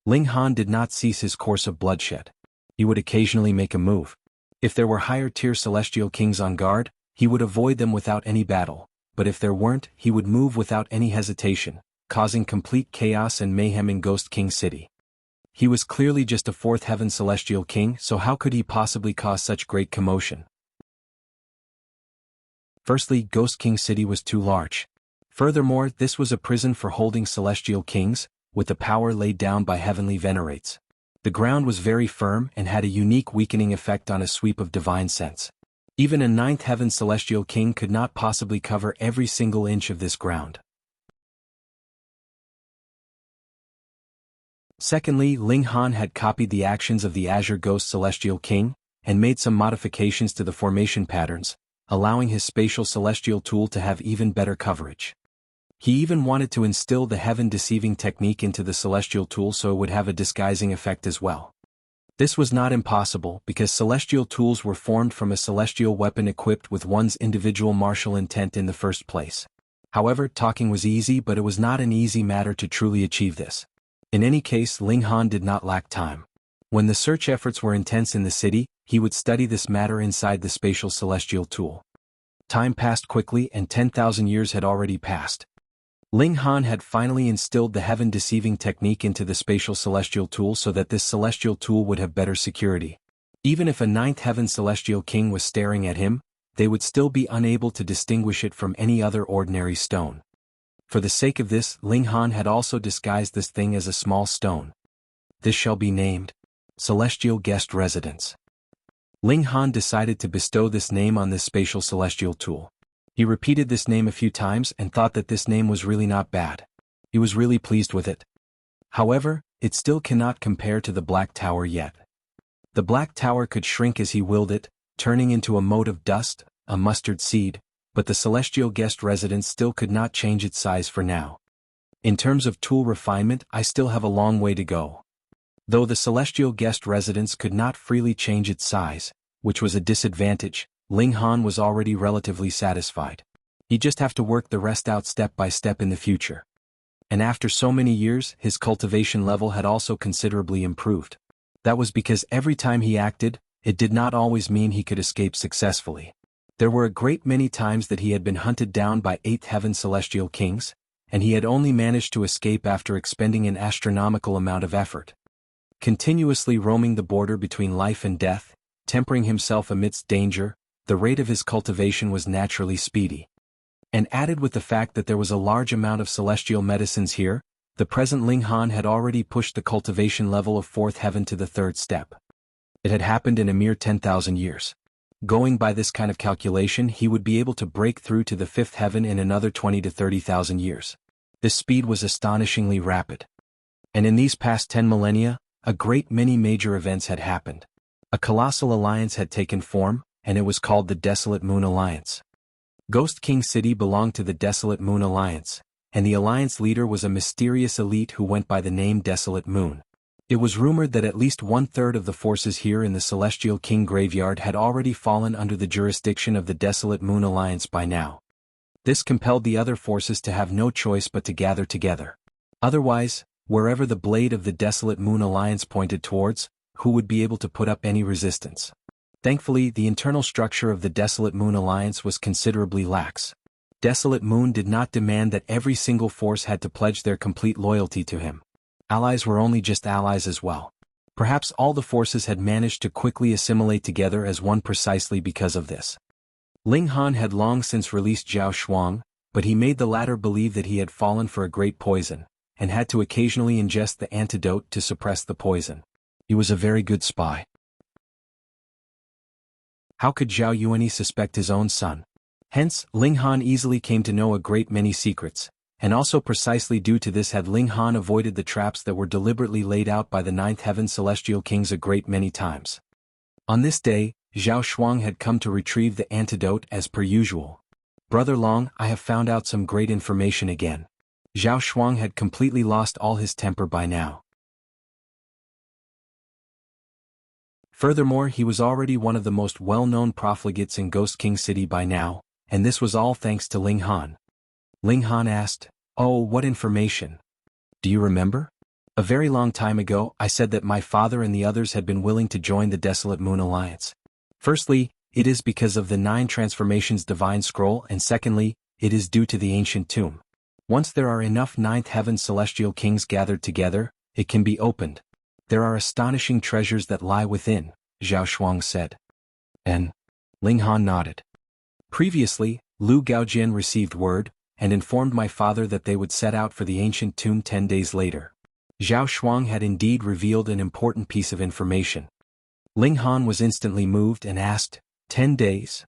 Ling Han did not cease his course of bloodshed. He would occasionally make a move. If there were higher-tier celestial kings on guard, he would avoid them without any battle, but if there weren't, he would move without any hesitation, causing complete chaos and mayhem in Ghost King City. He was clearly just a 4th heaven celestial king, so how could he possibly cause such great commotion? Firstly, Ghost King City was too large. Furthermore, this was a prison for holding celestial kings, with the power laid down by heavenly venerates. The ground was very firm and had a unique weakening effect on a sweep of divine sense. Even a 9th heaven celestial king could not possibly cover every single inch of this ground. Secondly, Ling Han had copied the actions of the Azure Ghost celestial king, and made some modifications to the formation patterns, allowing his spatial celestial tool to have even better coverage. He even wanted to instill the heaven-deceiving technique into the celestial tool so it would have a disguising effect as well. This was not impossible because celestial tools were formed from a celestial weapon equipped with one's individual martial intent in the first place. However, talking was easy, but it was not an easy matter to truly achieve this. In any case, Ling Han did not lack time. When the search efforts were intense in the city, he would study this matter inside the spatial celestial tool. Time passed quickly and 10,000 years had already passed. Ling Han had finally instilled the heaven-deceiving technique into the spatial celestial tool so that this celestial tool would have better security. Even if a 9th heaven celestial king was staring at him, they would still be unable to distinguish it from any other ordinary stone. For the sake of this, Ling Han had also disguised this thing as a small stone. This shall be named Celestial Guest Residence. Ling Han decided to bestow this name on this spatial celestial tool. He repeated this name a few times and thought that this name was really not bad. He was really pleased with it. However, it still cannot compare to the Black Tower yet. The Black Tower could shrink as he willed it, turning into a mote of dust, a mustard seed, but the Celestial Guest Residence still could not change its size for now. In terms of tool refinement, I still have a long way to go. Though the Celestial Guest Residence could not freely change its size, which was a disadvantage, Ling Han was already relatively satisfied. He'd just have to work the rest out step by step in the future. And after so many years, his cultivation level had also considerably improved. That was because every time he acted, it did not always mean he could escape successfully. There were a great many times that he had been hunted down by 8th heaven celestial kings, and he had only managed to escape after expending an astronomical amount of effort. Continuously roaming the border between life and death, tempering himself amidst danger, the rate of his cultivation was naturally speedy. And added with the fact that there was a large amount of celestial medicines here, the present Ling Han had already pushed the cultivation level of 4th heaven to the 3rd step. It had happened in a mere 10,000 years. Going by this kind of calculation, he would be able to break through to the 5th heaven in another 20 to 30,000 years. This speed was astonishingly rapid. And in these past 10 millennia, a great many major events had happened. A colossal alliance had taken form, and it was called the Desolate Moon Alliance. Ghost King City belonged to the Desolate Moon Alliance, and the alliance leader was a mysterious elite who went by the name Desolate Moon. It was rumored that at least 1/3 of the forces here in the Celestial King Graveyard had already fallen under the jurisdiction of the Desolate Moon Alliance by now. This compelled the other forces to have no choice but to gather together. Otherwise, wherever the blade of the Desolate Moon Alliance pointed towards, who would be able to put up any resistance? Thankfully, the internal structure of the Desolate Moon Alliance was considerably lax. Desolate Moon did not demand that every single force had to pledge their complete loyalty to him. Allies were only just allies as well. Perhaps all the forces had managed to quickly assimilate together as one precisely because of this. Ling Han had long since released Zhao Shuang, but he made the latter believe that he had fallen for a great poison, and had to occasionally ingest the antidote to suppress the poison. He was a very good spy. How could Zhao Yuanyi suspect his own son? Hence, Ling Han easily came to know a great many secrets, and also precisely due to this had Ling Han avoided the traps that were deliberately laid out by the Ninth Heaven Celestial Kings a great many times. On this day, Zhao Shuang had come to retrieve the antidote as per usual. Brother Long, I have found out some great information again. Zhao Shuang had completely lost all his temper by now. Furthermore, he was already one of the most well-known profligates in Ghost King City by now, and this was all thanks to Ling Han. Ling Han asked, "Oh, what information? Do you remember? A very long time ago, I said that my father and the others had been willing to join the Desolate Moon Alliance. Firstly, it is because of the 9 Transformations Divine Scroll, and secondly, it is due to the ancient tomb. Once there are enough Ninth Heaven Celestial Kings gathered together, it can be opened. There are astonishing treasures that lie within," Zhao Shuang said. And Ling Han nodded. Previously, Lu Gaojian received word, and informed my father that they would set out for the ancient tomb 10 days later. Zhao Shuang had indeed revealed an important piece of information. Ling Han was instantly moved and asked, 10 days?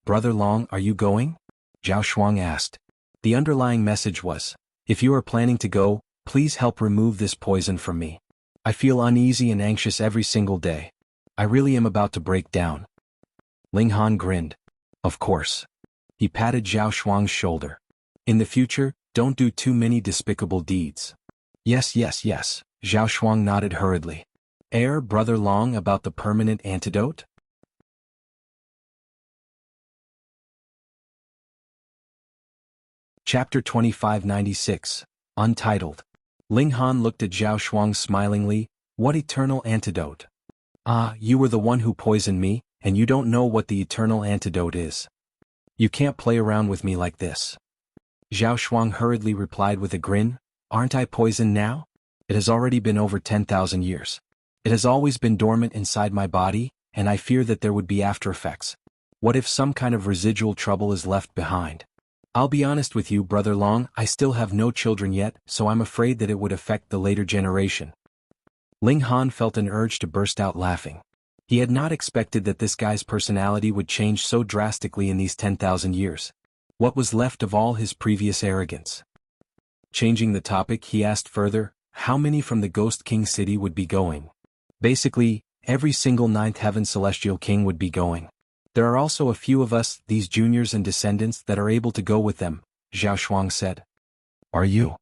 Brother Long, are you going? Zhao Shuang asked. The underlying message was, if you are planning to go, please help remove this poison from me. I feel uneasy and anxious every single day. I really am about to break down. Ling Han grinned. Of course. He patted Zhao Shuang's shoulder. In the future, don't do too many despicable deeds. Yes, Zhao Shuang nodded hurriedly. Brother Long, about the permanent antidote? Chapter 2596, Untitled. Ling Han looked at Zhao Shuang smilingly. What eternal antidote? Ah, you were the one who poisoned me, and you don't know what the eternal antidote is. You can't play around with me like this. Zhao Shuang hurriedly replied with a grin. Aren't I poisoned now? It has already been over 10,000 years. It has always been dormant inside my body, and I fear that there would be after effects. What if some kind of residual trouble is left behind? I'll be honest with you, Brother Long, I still have no children yet, so I'm afraid that it would affect the later generation. Ling Han felt an urge to burst out laughing. He had not expected that this guy's personality would change so drastically in these 10,000 years. What was left of all his previous arrogance? Changing the topic, he asked further, how many from the Ghost King City would be going? Basically, every single Ninth Heaven Celestial King would be going. There are also a few of us, these juniors and descendants, that are able to go with them, Zhao Shuang said. Are you?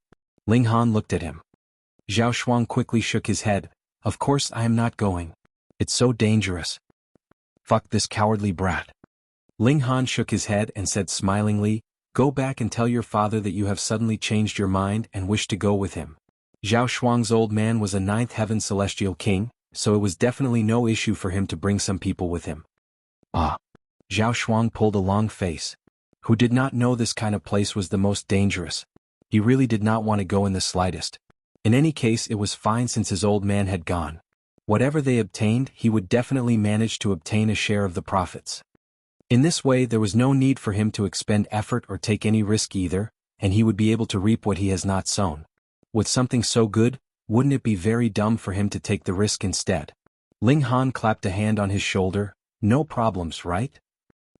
Ling Han looked at him. Zhao Shuang quickly shook his head. Of course I am not going. It's so dangerous. Fuck this cowardly brat. Ling Han shook his head and said smilingly, go back and tell your father that you have suddenly changed your mind and wish to go with him. Zhao Shuang's old man was a Ninth Heaven Celestial King, so it was definitely no issue for him to bring some people with him. Ah. Zhao Shuang pulled a long face. Who did not know this kind of place was the most dangerous? He really did not want to go in the slightest. In any case, it was fine since his old man had gone. Whatever they obtained, he would definitely manage to obtain a share of the profits. In this way, there was no need for him to expend effort or take any risk either, and he would be able to reap what he has not sown. With something so good, wouldn't it be very dumb for him to take the risk instead? Ling Han clapped a hand on his shoulder. No problems, right?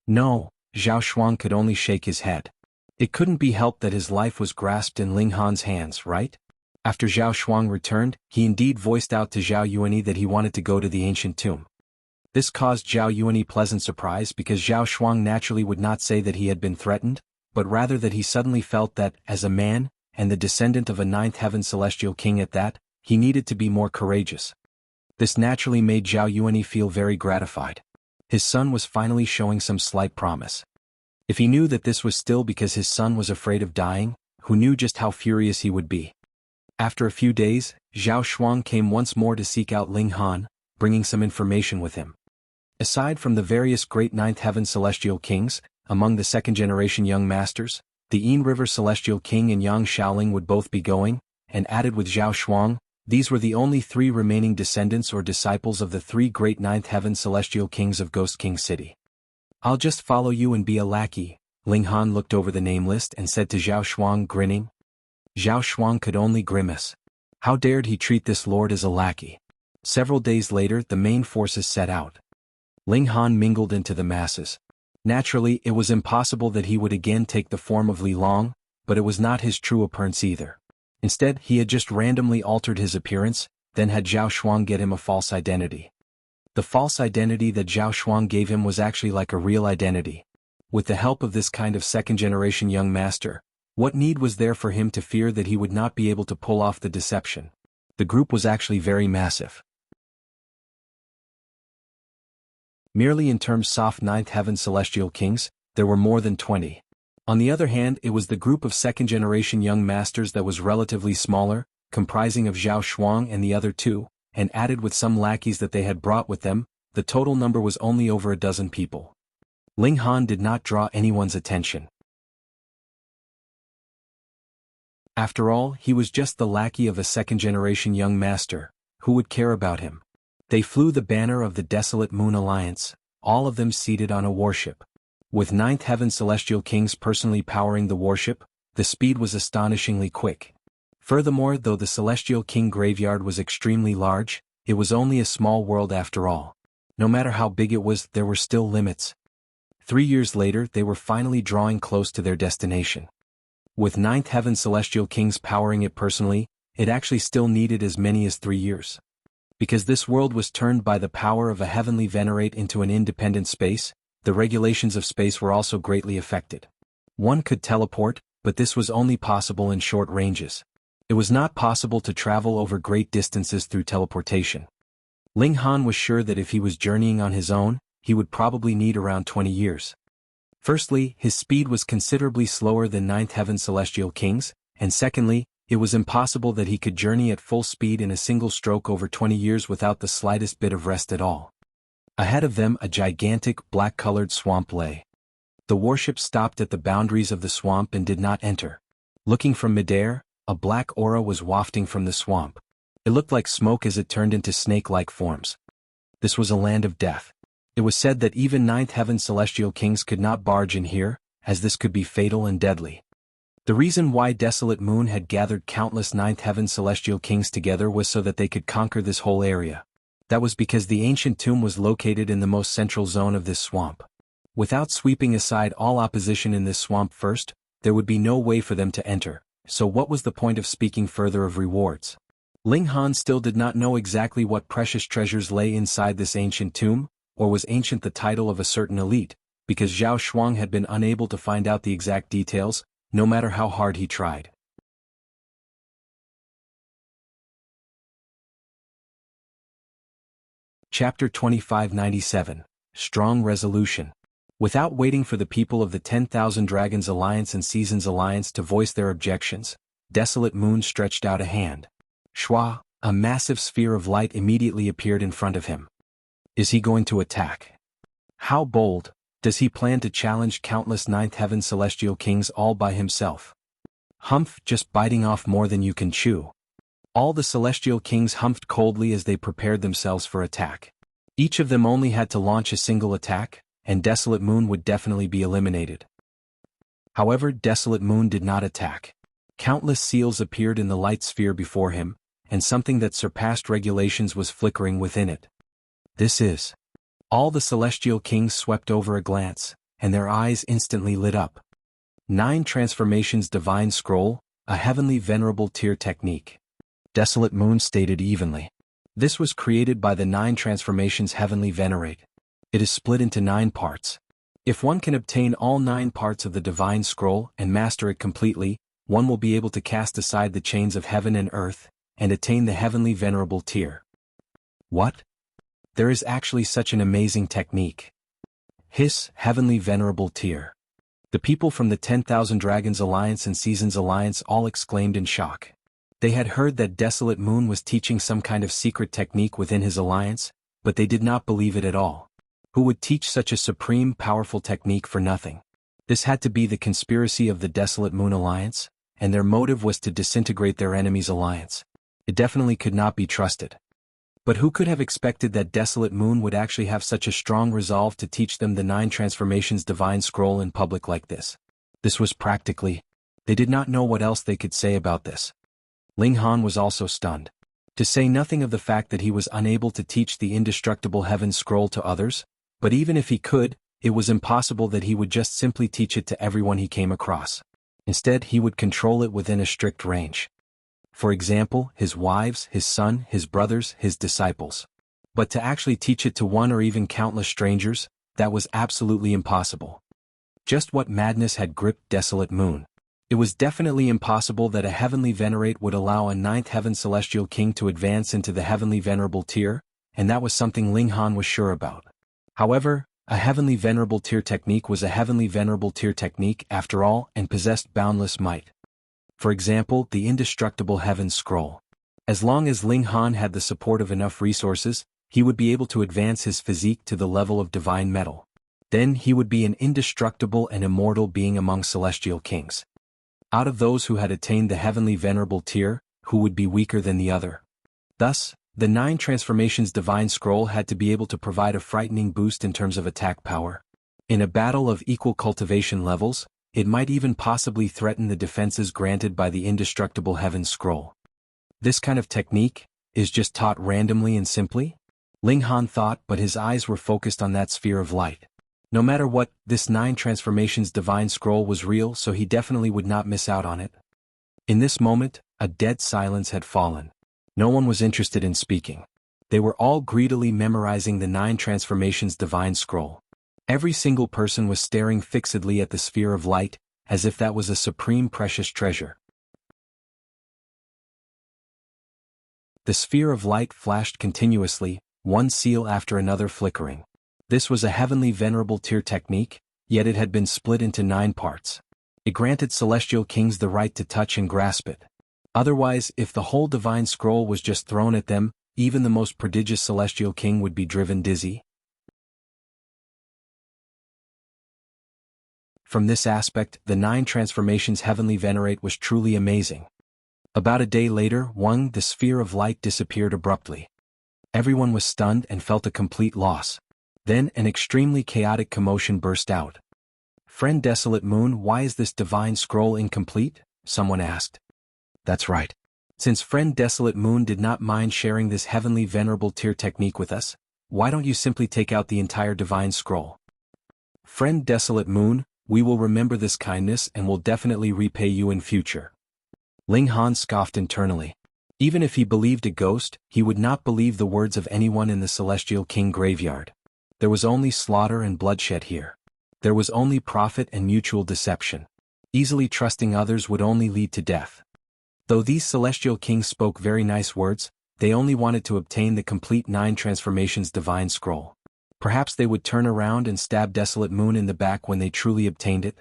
No, Zhao Shuang could only shake his head. It couldn't be helped that his life was grasped in Ling Han's hands, right? After Zhao Shuang returned, he indeed voiced out to Zhao Yuanyi that he wanted to go to the ancient tomb. This caused Zhao Yuanyi pleasant surprise because Zhao Shuang naturally would not say that he had been threatened, but rather that he suddenly felt that, as a man, and the descendant of a Ninth Heaven Celestial King at that, he needed to be more courageous. This naturally made Zhao Yuanyi feel very gratified. His son was finally showing some slight promise. If he knew that this was still because his son was afraid of dying, who knew just how furious he would be. After a few days, Zhao Shuang came once more to seek out Ling Han, bringing some information with him. Aside from the various great Ninth Heaven Celestial Kings, among the second-generation young masters, the Yin River Celestial King and Yang Shaoling would both be going, and added with Zhao Shuang, These were the only 3 remaining descendants or disciples of the 3 great ninth heaven celestial kings of Ghost King City. "I'll just follow you and be a lackey," Ling Han looked over the name list and said to Zhao Shuang, grinning. Zhao Shuang could only grimace. How dared he treat this lord as a lackey? Several days later, the main forces set out. Ling Han mingled into the masses. Naturally, it was impossible that he would again take the form of Li Long, but it was not his true appearance either. Instead, he had just randomly altered his appearance, then had Zhao Shuang get him a false identity. The false identity that Zhao Shuang gave him was actually like a real identity. With the help of this kind of second-generation young master, what need was there for him to fear that he would not be able to pull off the deception? The group was actually very massive. Merely in terms soft ninth heaven celestial kings, there were more than 20. On the other hand, it was the group of second-generation young masters that was relatively smaller, comprising of Zhao Shuang and the other 2, and added with some lackeys that they had brought with them, the total number was only over a dozen people. Ling Han did not draw anyone's attention. After all, he was just the lackey of a second-generation young master. Who would care about him? They flew the banner of the Desolate Moon Alliance, all of them seated on a warship. With ninth heaven celestial kings personally powering the warship, the speed was astonishingly quick. Furthermore, though the celestial king graveyard was extremely large, it was only a small world after all. No matter how big it was, there were still limits. 3 years later, they were finally drawing close to their destination. With ninth heaven celestial kings powering it personally, it actually still needed as many as 3 years. Because this world was turned by the power of a heavenly venerate into an independent space, the regulations of space were also greatly affected. One could teleport, but this was only possible in short ranges. It was not possible to travel over great distances through teleportation. Ling Han was sure that if he was journeying on his own, he would probably need around 20 years. Firstly, his speed was considerably slower than ninth heaven celestial kings, and secondly, it was impossible that he could journey at full speed in a single stroke over 20 years without the slightest bit of rest at all. Ahead of them, a gigantic, black-colored swamp lay. The warship stopped at the boundaries of the swamp and did not enter. Looking from midair, a black aura was wafting from the swamp. It looked like smoke as it turned into snake-like forms. This was a land of death. It was said that even ninth heaven celestial kings could not barge in here, as this could be fatal and deadly. The reason why Desolate Moon had gathered countless ninth heaven celestial kings together was so that they could conquer this whole area. That was because the ancient tomb was located in the most central zone of this swamp. Without sweeping aside all opposition in this swamp first, there would be no way for them to enter, so what was the point of speaking further of rewards? Ling Han still did not know exactly what precious treasures lay inside this ancient tomb, or was ancient the title of a certain elite, because Zhao Shuang had been unable to find out the exact details, no matter how hard he tried. Chapter 2597, Strong Resolution. Without waiting for the people of the 10,000 Dragons Alliance and Seasons Alliance to voice their objections, Desolate Moon stretched out a hand. Shwa, a massive sphere of light immediately appeared in front of him. Is he going to attack? How bold? Does he plan to challenge countless ninth heaven celestial kings all by himself? Humph, just biting off more than you can chew. All the celestial kings humphed coldly as they prepared themselves for attack. Each of them only had to launch a single attack, and Desolate Moon would definitely be eliminated. However, Desolate Moon did not attack. Countless seals appeared in the light sphere before him, and something that surpassed regulations was flickering within it. This is. All the celestial kings swept over a glance, and their eyes instantly lit up. 9 Transformations Divine Scroll, a heavenly venerable tier technique. Desolate Moon stated evenly. This was created by the 9 Transformations Heavenly Venerate. It is split into 9 parts. If one can obtain all 9 parts of the Divine Scroll and master it completely, one will be able to cast aside the chains of heaven and earth, and attain the Heavenly Venerable tier. What? There is actually such an amazing technique. Hiss, Heavenly Venerable tier. The people from the 10,000 Dragons Alliance and Seasons Alliance all exclaimed in shock. They had heard that Desolate Moon was teaching some kind of secret technique within his alliance, but they did not believe it at all. Who would teach such a supreme, powerful technique for nothing? This had to be the conspiracy of the Desolate Moon Alliance, and their motive was to disintegrate their enemy's alliance. It definitely could not be trusted. But who could have expected that Desolate Moon would actually have such a strong resolve to teach them the 9 transformations divine scroll in public like this? This was practically... They did not know what else they could say about this. Ling Han was also stunned. To say nothing of the fact that he was unable to teach the indestructible heaven scroll to others, but even if he could, it was impossible that he would just simply teach it to everyone he came across. Instead, he would control it within a strict range. For example, his wives, his son, his brothers, his disciples. But to actually teach it to one or even countless strangers, that was absolutely impossible. Just what madness had gripped Desolate Moon. It was definitely impossible that a heavenly venerate would allow a 9th heaven celestial king to advance into the heavenly venerable tier, and that was something Ling Han was sure about. However, a heavenly venerable tier technique was a heavenly venerable tier technique after all and possessed boundless might. For example, the indestructible heaven scroll. As long as Ling Han had the support of enough resources, he would be able to advance his physique to the level of divine metal. Then he would be an indestructible and immortal being among celestial kings. Out of those who had attained the heavenly venerable tier, who would be weaker than the other? Thus, the 9 transformations divine scroll had to be able to provide a frightening boost in terms of attack power. In a battle of equal cultivation levels, it might even possibly threaten the defenses granted by the indestructible heaven scroll. This kind of technique is just taught randomly and simply? Ling Han thought, but his eyes were focused on that sphere of light. No matter what, this 9 transformations divine scroll was real, so he definitely would not miss out on it. In this moment, a dead silence had fallen. No one was interested in speaking. They were all greedily memorizing the 9 transformations divine scroll. Every single person was staring fixedly at the sphere of light, as if that was a supreme precious treasure. The sphere of light flashed continuously, one seal after another flickering. This was a heavenly venerable tier technique, yet it had been split into 9 parts. It granted celestial kings the right to touch and grasp it. Otherwise, if the whole divine scroll was just thrown at them, even the most prodigious celestial king would be driven dizzy. From this aspect, the 9 transformations heavenly venerate was truly amazing. About a day later, the sphere of light disappeared abruptly. Everyone was stunned and felt a complete loss. Then an extremely chaotic commotion burst out. "Friend Desolate Moon, why is this divine scroll incomplete?" someone asked. That's right. Since friend Desolate Moon did not mind sharing this heavenly venerable tier technique with us, why don't you simply take out the entire divine scroll? Friend Desolate Moon, we will remember this kindness and will definitely repay you in future. Ling Han scoffed internally. Even if he believed a ghost, he would not believe the words of anyone in the Celestial King graveyard. There was only slaughter and bloodshed here. There was only profit and mutual deception. Easily trusting others would only lead to death. Though these Celestial Kings spoke very nice words, they only wanted to obtain the complete 9 transformations divine scroll. Perhaps they would turn around and stab Desolate Moon in the back when they truly obtained it?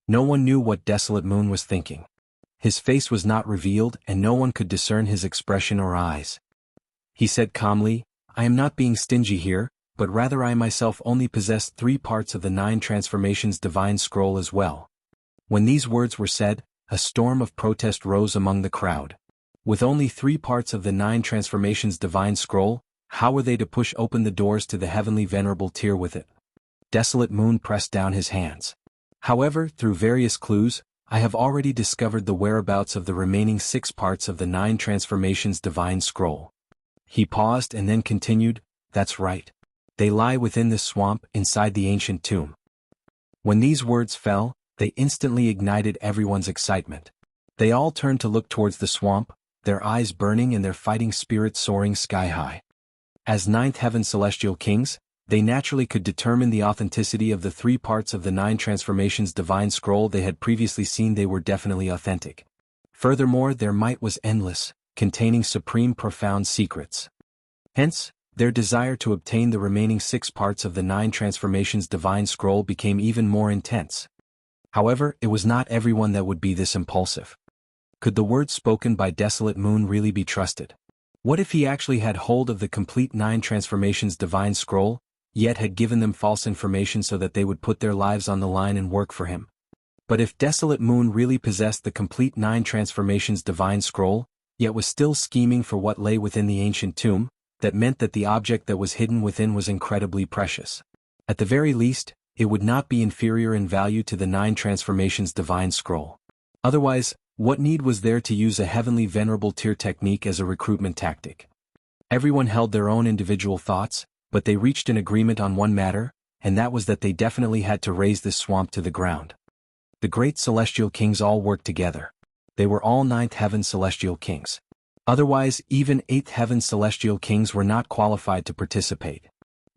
No one knew what Desolate Moon was thinking. His face was not revealed and no one could discern his expression or eyes. He said calmly, "I am not being stingy here, but rather I myself only possess 3 parts of the 9 transformations divine scroll as well." When these words were said, a storm of protest rose among the crowd. With only 3 parts of the 9 transformations divine scroll, how were they to push open the doors to the heavenly venerable tier with it? Desolate Moon pressed down his hands. However, through various clues, I have already discovered the whereabouts of the remaining 6 parts of the 9 transformations divine scroll. He paused and then continued, "That's right. They lie within this swamp inside the ancient tomb." When these words fell, they instantly ignited everyone's excitement. They all turned to look towards the swamp, their eyes burning and their fighting spirits soaring sky-high. As 9th Heaven Celestial Kings, they naturally could determine the authenticity of the 3 parts of the 9 transformations divine scroll they had previously seen. They were definitely authentic. Furthermore, their might was endless, containing supreme profound secrets. Hence, their desire to obtain the remaining 6 parts of the 9 transformations divine scroll became even more intense. However, it was not everyone that would be this impulsive. Could the words spoken by Desolate Moon really be trusted? What if he actually had hold of the complete 9 transformations divine scroll, yet had given them false information so that they would put their lives on the line and work for him? But if Desolate Moon really possessed the complete 9 transformations divine scroll, yet was still scheming for what lay within the ancient tomb. That meant that the object that was hidden within was incredibly precious. At the very least, it would not be inferior in value to the 9 transformations divine scroll. Otherwise, what need was there to use a heavenly venerable tier technique as a recruitment tactic? Everyone held their own individual thoughts, but they reached an agreement on one matter, and that was that they definitely had to raise this swamp to the ground. The great celestial kings all worked together. They were all 9th heaven celestial kings. Otherwise, even 8th heaven celestial kings were not qualified to participate.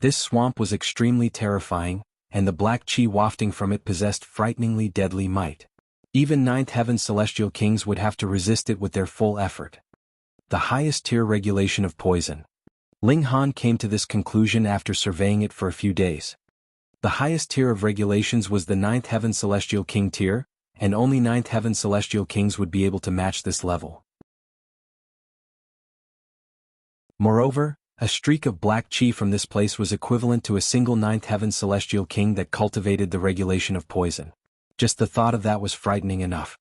This swamp was extremely terrifying, and the black chi wafting from it possessed frighteningly deadly might. Even 9th heaven celestial kings would have to resist it with their full effort. The highest tier regulation of poison. Ling Han came to this conclusion after surveying it for a few days. The highest tier of regulations was the 9th heaven celestial king tier, and only 9th heaven celestial kings would be able to match this level. Moreover, a streak of black chi from this place was equivalent to a single 9th heaven celestial king that cultivated the regulation of poison. Just the thought of that was frightening enough.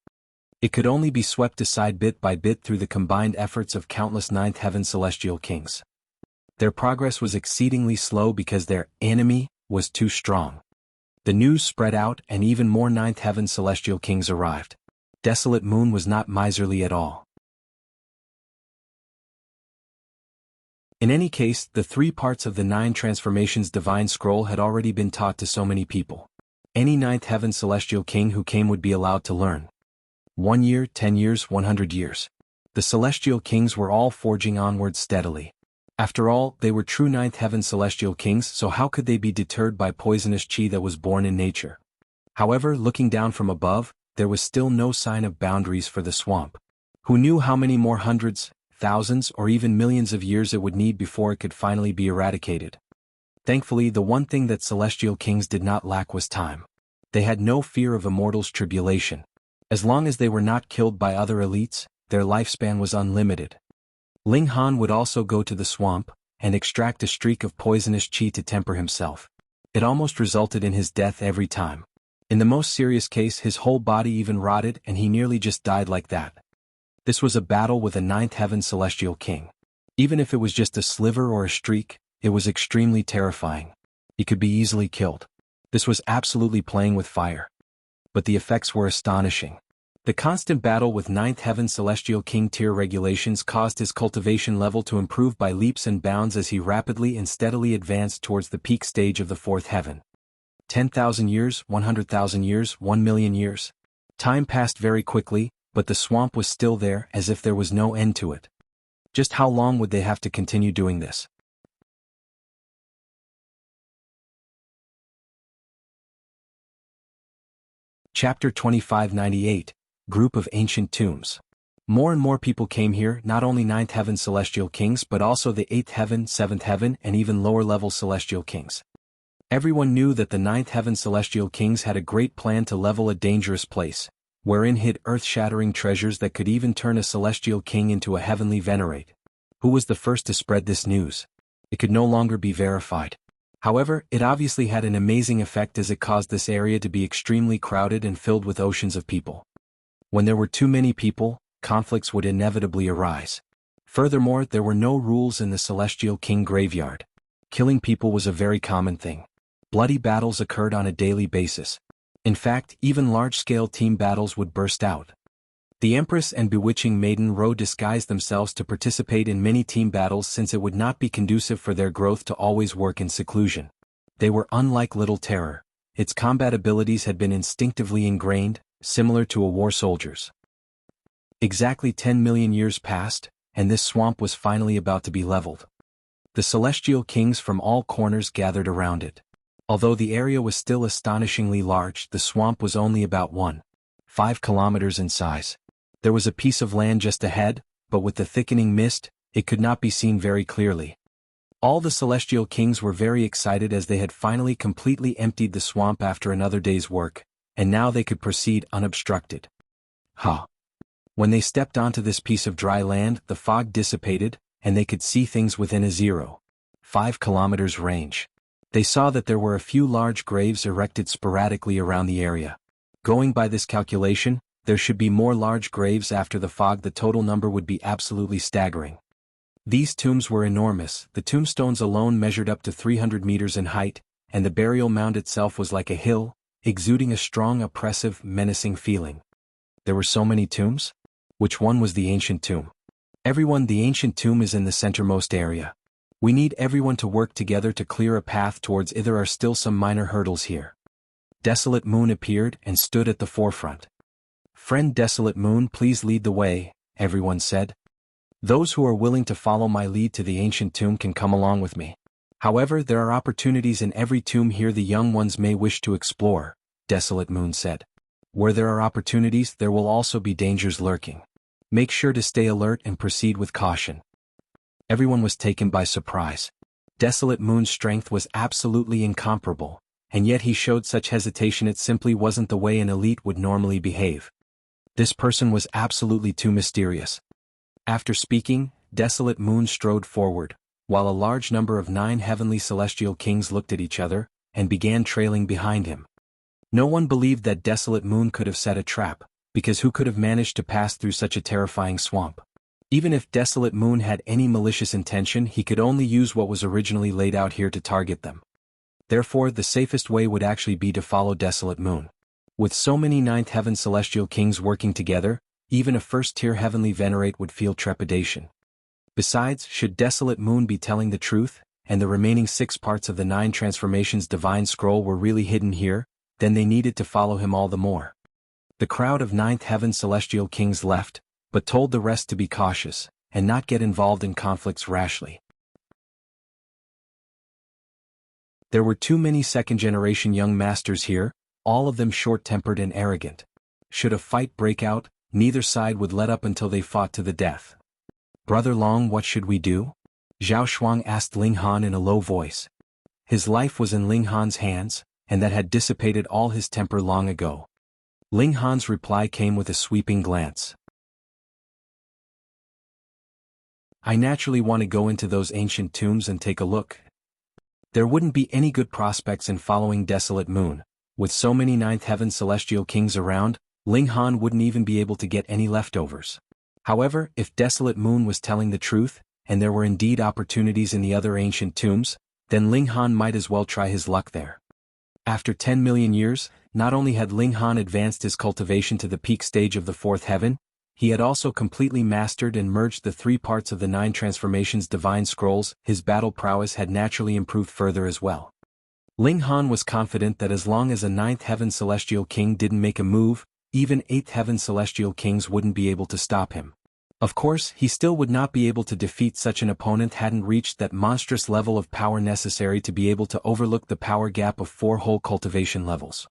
It could only be swept aside bit by bit through the combined efforts of countless 9th heaven celestial kings. Their progress was exceedingly slow because their enemy was too strong. The news spread out and even more 9th heaven celestial kings arrived. Desolate Moon was not miserly at all. In any case, the 3 parts of the 9 transformations divine scroll had already been taught to so many people. Any 9th heaven celestial king who came would be allowed to learn. 1 year, 10 years, 100 years. The celestial kings were all forging onward steadily. After all, they were true 9th heaven celestial kings, so how could they be deterred by poisonous chi that was born in nature? However, looking down from above, there was still no sign of boundaries for the swamp. Who knew how many more hundreds, thousands, or even millions of years it would need before it could finally be eradicated? Thankfully, the one thing that celestial kings did not lack was time. They had no fear of immortals' tribulation. As long as they were not killed by other elites, their lifespan was unlimited. Ling Han would also go to the swamp, and extract a streak of poisonous chi to temper himself. It almost resulted in his death every time. In the most serious case, his whole body even rotted and he nearly just died like that. This was a battle with a 9th heaven celestial king. Even if it was just a sliver or a streak, it was extremely terrifying. He could be easily killed. This was absolutely playing with fire. But the effects were astonishing. The constant battle with 9th heaven celestial king tier regulations caused his cultivation level to improve by leaps and bounds as he rapidly and steadily advanced towards the peak stage of the 4th heaven. 10,000 years, 100,000 years, 1 million years. Time passed very quickly, but the swamp was still there as if there was no end to it. Just how long would they have to continue doing this? Chapter 2598. Group of Ancient Tombs. More and more people came here, not only 9th heaven celestial kings but also the 8th heaven, 7th heaven and even lower level celestial kings. Everyone knew that the 9th heaven celestial kings had a great plan to level a dangerous place, wherein hid earth-shattering treasures that could even turn a celestial king into a heavenly venerate. Who was the first to spread this news? It could no longer be verified. However, it obviously had an amazing effect as it caused this area to be extremely crowded and filled with oceans of people. When there were too many people, conflicts would inevitably arise. Furthermore, there were no rules in the Celestial King graveyard. Killing people was a very common thing. Bloody battles occurred on a daily basis. In fact, even large-scale team battles would burst out. The Empress and Bewitching Maiden Ro disguised themselves to participate in many team battles since it would not be conducive for their growth to always work in seclusion. They were unlike Little Terror. Its combat abilities had been instinctively ingrained, similar to a war soldier's. Exactly 10 million years passed, and this swamp was finally about to be leveled. The celestial kings from all corners gathered around it. Although the area was still astonishingly large, the swamp was only about 1.5 kilometers in size. There was a piece of land just ahead, but with the thickening mist, it could not be seen very clearly. All the celestial kings were very excited as they had finally completely emptied the swamp after another day's work, and now they could proceed unobstructed. When they stepped onto this piece of dry land, the fog dissipated, and they could see things within a 0.5 kilometers range. They saw that there were a few large graves erected sporadically around the area. Going by this calculation, there should be more large graves after the fog. The total number would be absolutely staggering. These tombs were enormous. The tombstones alone measured up to 300 meters in height, and the burial mound itself was like a hill, exuding a strong, oppressive, menacing feeling. There were so many tombs? Which one was the ancient tomb? Everyone, the ancient tomb is in the centermost area. We need everyone to work together to clear a path towards it. There are still some minor hurdles here. Desolate Moon appeared and stood at the forefront. Friend Desolate Moon, please lead the way, everyone said. Those who are willing to follow my lead to the ancient tomb can come along with me. However, there are opportunities in every tomb here the young ones may wish to explore, Desolate Moon said. Where there are opportunities, there will also be dangers lurking. Make sure to stay alert and proceed with caution. Everyone was taken by surprise. Desolate Moon's strength was absolutely incomparable, and yet he showed such hesitation. It simply wasn't the way an elite would normally behave. This person was absolutely too mysterious. After speaking, Desolate Moon strode forward, while a large number of 9 heavenly celestial kings looked at each other, and began trailing behind him. No one believed that Desolate Moon could have set a trap, because who could have managed to pass through such a terrifying swamp? Even if Desolate Moon had any malicious intention, he could only use what was originally laid out here to target them. Therefore, the safest way would actually be to follow Desolate Moon. With so many 9th heaven celestial kings working together, even a first-tier heavenly venerate would feel trepidation. Besides, should Desolate Moon be telling the truth, and the remaining 6 parts of the 9 transformations divine scroll were really hidden here, then they needed to follow him all the more. The crowd of 9th heaven celestial kings left, but told the rest to be cautious, and not get involved in conflicts rashly. There were too many second-generation young masters here, all of them short-tempered and arrogant. Should a fight break out, neither side would let up until they fought to the death. Brother Long, what should we do? Zhao Shuang asked Ling Han in a low voice. His life was in Ling Han's hands, and that had dissipated all his temper long ago. Ling Han's reply came with a sweeping glance. I naturally want to go into those ancient tombs and take a look. There wouldn't be any good prospects in following Desolate Moon. With so many 9th heaven celestial kings around, Ling Han wouldn't even be able to get any leftovers. However, if Desolate Moon was telling the truth, and there were indeed opportunities in the other ancient tombs, then Ling Han might as well try his luck there. After 10 million years, not only had Ling Han advanced his cultivation to the peak stage of the 4th heaven, he had also completely mastered and merged the 3 parts of the 9 transformations divine scrolls. His battle prowess had naturally improved further as well. Ling Han was confident that as long as a 9th heaven celestial king didn't make a move, even 8th heaven celestial kings wouldn't be able to stop him. Of course, he still would not be able to defeat such an opponent. Hadn't reached that monstrous level of power necessary to be able to overlook the power gap of 4 whole cultivation levels.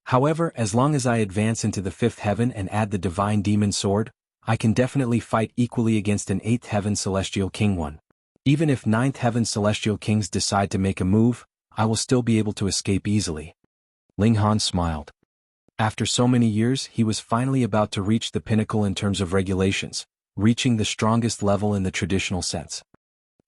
However, as long as I advance into the 5th heaven and add the divine demon sword, I can definitely fight equally against an 8th heaven celestial king one. Even if 9th heaven celestial kings decide to make a move, I will still be able to escape easily. Ling Han smiled. After so many years, he was finally about to reach the pinnacle in terms of regulations, reaching the strongest level in the traditional sense.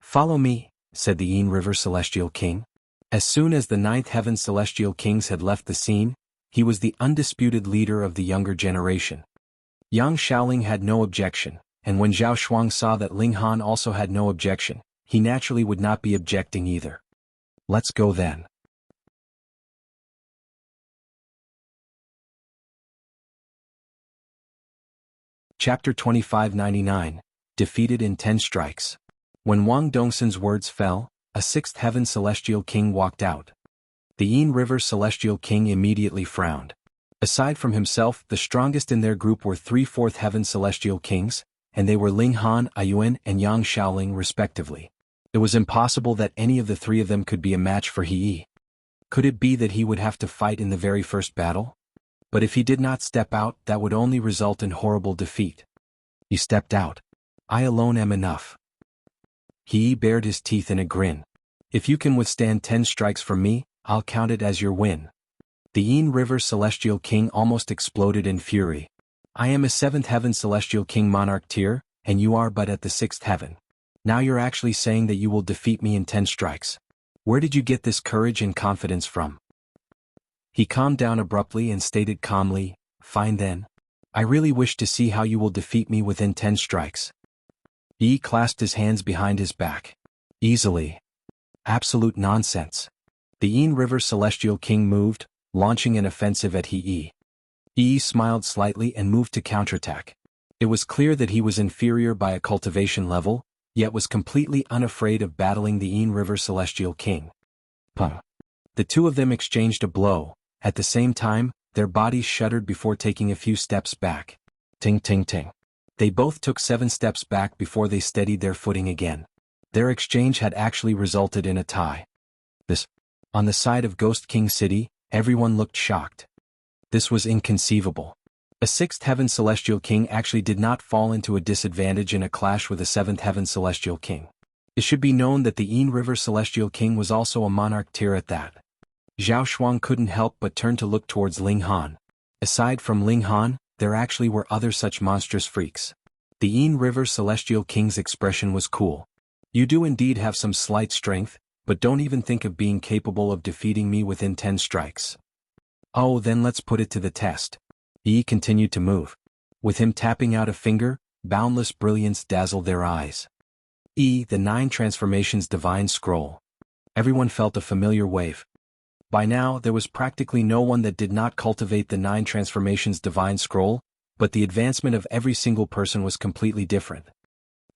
Follow me, said the Yin River Celestial King. As soon as the 9th heaven celestial kings had left the scene, he was the undisputed leader of the younger generation. Yang Shaoling had no objection, and when Zhao Shuang saw that Ling Han also had no objection, he naturally would not be objecting either. Let's go then. Chapter 2599, Defeated in 10 Strikes. When Wang Dongsun's words fell, a 6th heaven celestial king walked out. The Yin River Celestial King immediately frowned. Aside from himself, the strongest in their group were 3 4th heaven celestial kings, and they were Ling Han, Ayuan, and Yang Shaoling respectively. It was impossible that any of the 3 of them could be a match for He. Could it be that he would have to fight in the very first battle? But if he did not step out, that would only result in horrible defeat. He stepped out. I alone am enough. He bared his teeth in a grin. If you can withstand 10 strikes from me, I'll count it as your win. The Yin River Celestial King almost exploded in fury. I am a 7th heaven Celestial King monarch tier, and you are but at the 6th heaven. Now you're actually saying that you will defeat me in 10 strikes. Where did you get this courage and confidence from? He calmed down abruptly and stated calmly, fine then. I really wish to see how you will defeat me within 10 strikes. Yi clasped his hands behind his back. Easily. Absolute nonsense. The Yin River Celestial King moved, launching an offensive at Yi. Yi smiled slightly and moved to counterattack. It was clear that he was inferior by a cultivation level, yet was completely unafraid of battling the Yin River Celestial King. The two of them exchanged a blow. At the same time, their bodies shuddered before taking a few steps back. Ting ting ting. They both took 7 steps back before they steadied their footing again. Their exchange had actually resulted in a tie. On the side of Ghost King City, everyone looked shocked. This was inconceivable. A 6th Heaven Celestial King actually did not fall into a disadvantage in a clash with a 7th Heaven Celestial King. It should be known that the Yin River Celestial King was also a monarch tier at that. Zhao Shuang couldn't help but turn to look towards Ling Han. Aside from Ling Han, there actually were other such monstrous freaks. The Yin River Celestial King's expression was cool. You do indeed have some slight strength, but don't even think of being capable of defeating me within 10 strikes. Oh, then let's put it to the test. Yi continued to move. With him tapping out a finger, boundless brilliance dazzled their eyes. The 9 Transformations Divine Scroll. Everyone felt a familiar wave. By now, there was practically no one that did not cultivate the 9 Transformations Divine Scroll, but the advancement of every single person was completely different.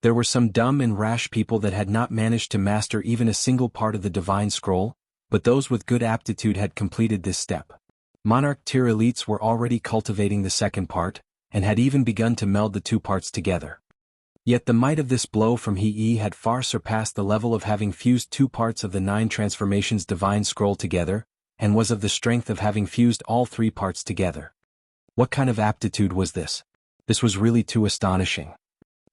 There were some dumb and rash people that had not managed to master even a single part of the Divine Scroll, but those with good aptitude had completed this step. Monarch tier elites were already cultivating the second part, and had even begun to meld the 2 parts together. Yet the might of this blow from Yi had far surpassed the level of having fused 2 parts of the 9 Transformations Divine Scroll together, and was of the strength of having fused all 3 parts together. What kind of aptitude was this? This was really too astonishing.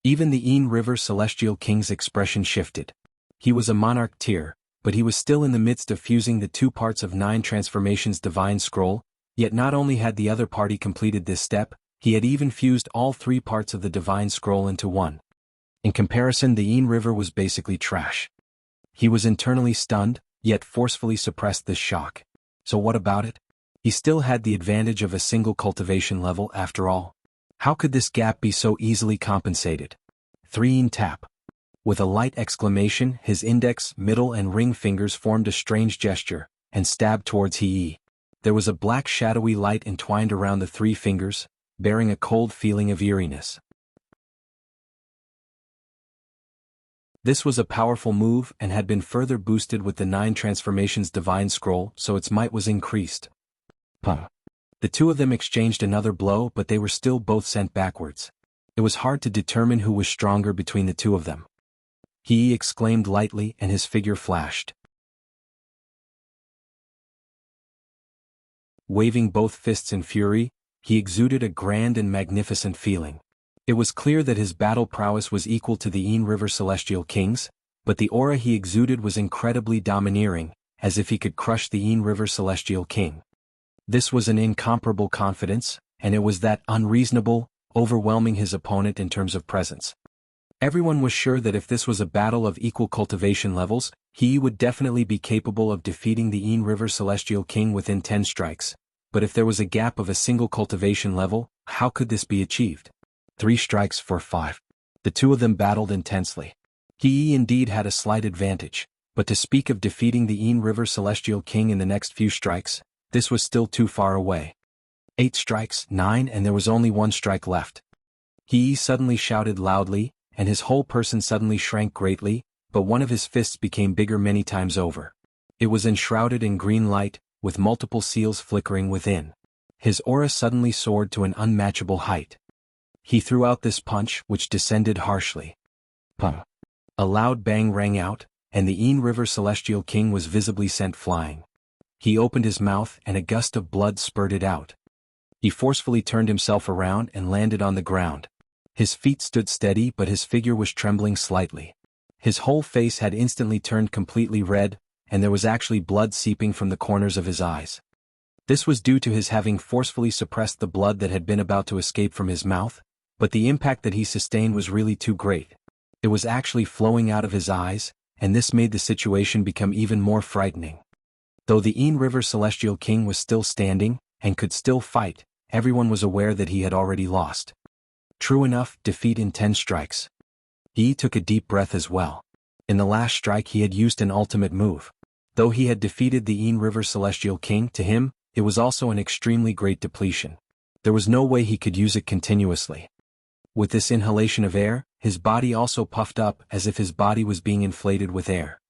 Even the Yin River Celestial King's expression shifted. He was a monarch tier, but he was still in the midst of fusing the 2 parts of 9 Transformations Divine Scroll, yet not only had the other party completed this step, he had even fused all 3 parts of the Divine Scroll into one. In comparison, the Yin River was basically trash. He was internally stunned, yet forcefully suppressed this shock. So what about it? He still had the advantage of a single cultivation level after all. How could this gap be so easily compensated? 3 tap. With a light exclamation, his index, middle and ring fingers formed a strange gesture, and stabbed towards Yi. There was a black shadowy light entwined around the 3 fingers, bearing a cold feeling of eeriness. This was a powerful move and had been further boosted with the 9 Transformations Divine Scroll, so its might was increased. The 2 of them exchanged another blow, but they were still both sent backwards. It was hard to determine who was stronger between the 2 of them. He exclaimed lightly and his figure flashed. Waving both fists in fury, he exuded a grand and magnificent feeling. It was clear that his battle prowess was equal to the Yin River Celestial King's, but the aura he exuded was incredibly domineering, as if he could crush the Yin River Celestial King. This was an incomparable confidence, and it was that unreasonable, overwhelming his opponent in terms of presence. Everyone was sure that if this was a battle of equal cultivation levels, he would definitely be capable of defeating the Yin River Celestial King within 10 strikes. But if there was a gap of a single cultivation level, how could this be achieved? 3 strikes for 5. The 2 of them battled intensely. He indeed had a slight advantage, but to speak of defeating the Yin River Celestial King in the next few strikes, this was still too far away. 8 strikes, 9, and there was only 1 strike left. He suddenly shouted loudly, and his whole person suddenly shrank greatly, but one of his fists became bigger many times over. It was enshrouded in green light, with multiple seals flickering within. His aura suddenly soared to an unmatchable height. He threw out this punch, which descended harshly. Pum. A loud bang rang out, and the Yin River Celestial King was visibly sent flying. He opened his mouth and a gust of blood spurted out. He forcefully turned himself around and landed on the ground. His feet stood steady, but his figure was trembling slightly. His whole face had instantly turned completely red, and there was actually blood seeping from the corners of his eyes. This was due to his having forcefully suppressed the blood that had been about to escape from his mouth, but the impact that he sustained was really too great. It was actually flowing out of his eyes, and this made the situation become even more frightening. Though the Yin River Celestial King was still standing, and could still fight, everyone was aware that he had already lost. True enough, defeat in 10 strikes. He took a deep breath as well. In the last strike he had used an ultimate move. Though he had defeated the Yin River Celestial King, to him, it was also an extremely great depletion. There was no way he could use it continuously. With this inhalation of air, his body also puffed up as if his body was being inflated with air.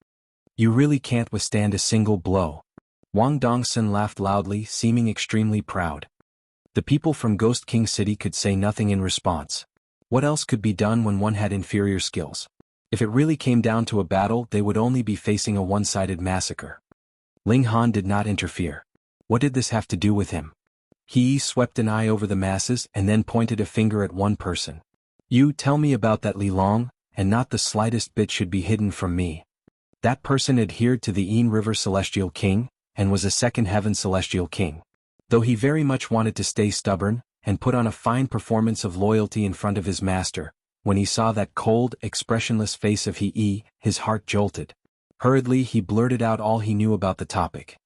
You really can't withstand a single blow. Wang Dongsun laughed loudly, seeming extremely proud. The people from Ghost King City could say nothing in response. What else could be done when one had inferior skills? If it really came down to a battle, they would only be facing a one-sided massacre. Ling Han did not interfere. What did this have to do with him? He swept an eye over the masses and then pointed a finger at one person. You tell me about that Li Long, and not the slightest bit should be hidden from me. That person adhered to the Yin River Celestial King, and was a second heaven Celestial King. Though he very much wanted to stay stubborn, and put on a fine performance of loyalty in front of his master, when he saw that cold, expressionless face of He, his heart jolted. Hurriedly he blurted out all he knew about the topic.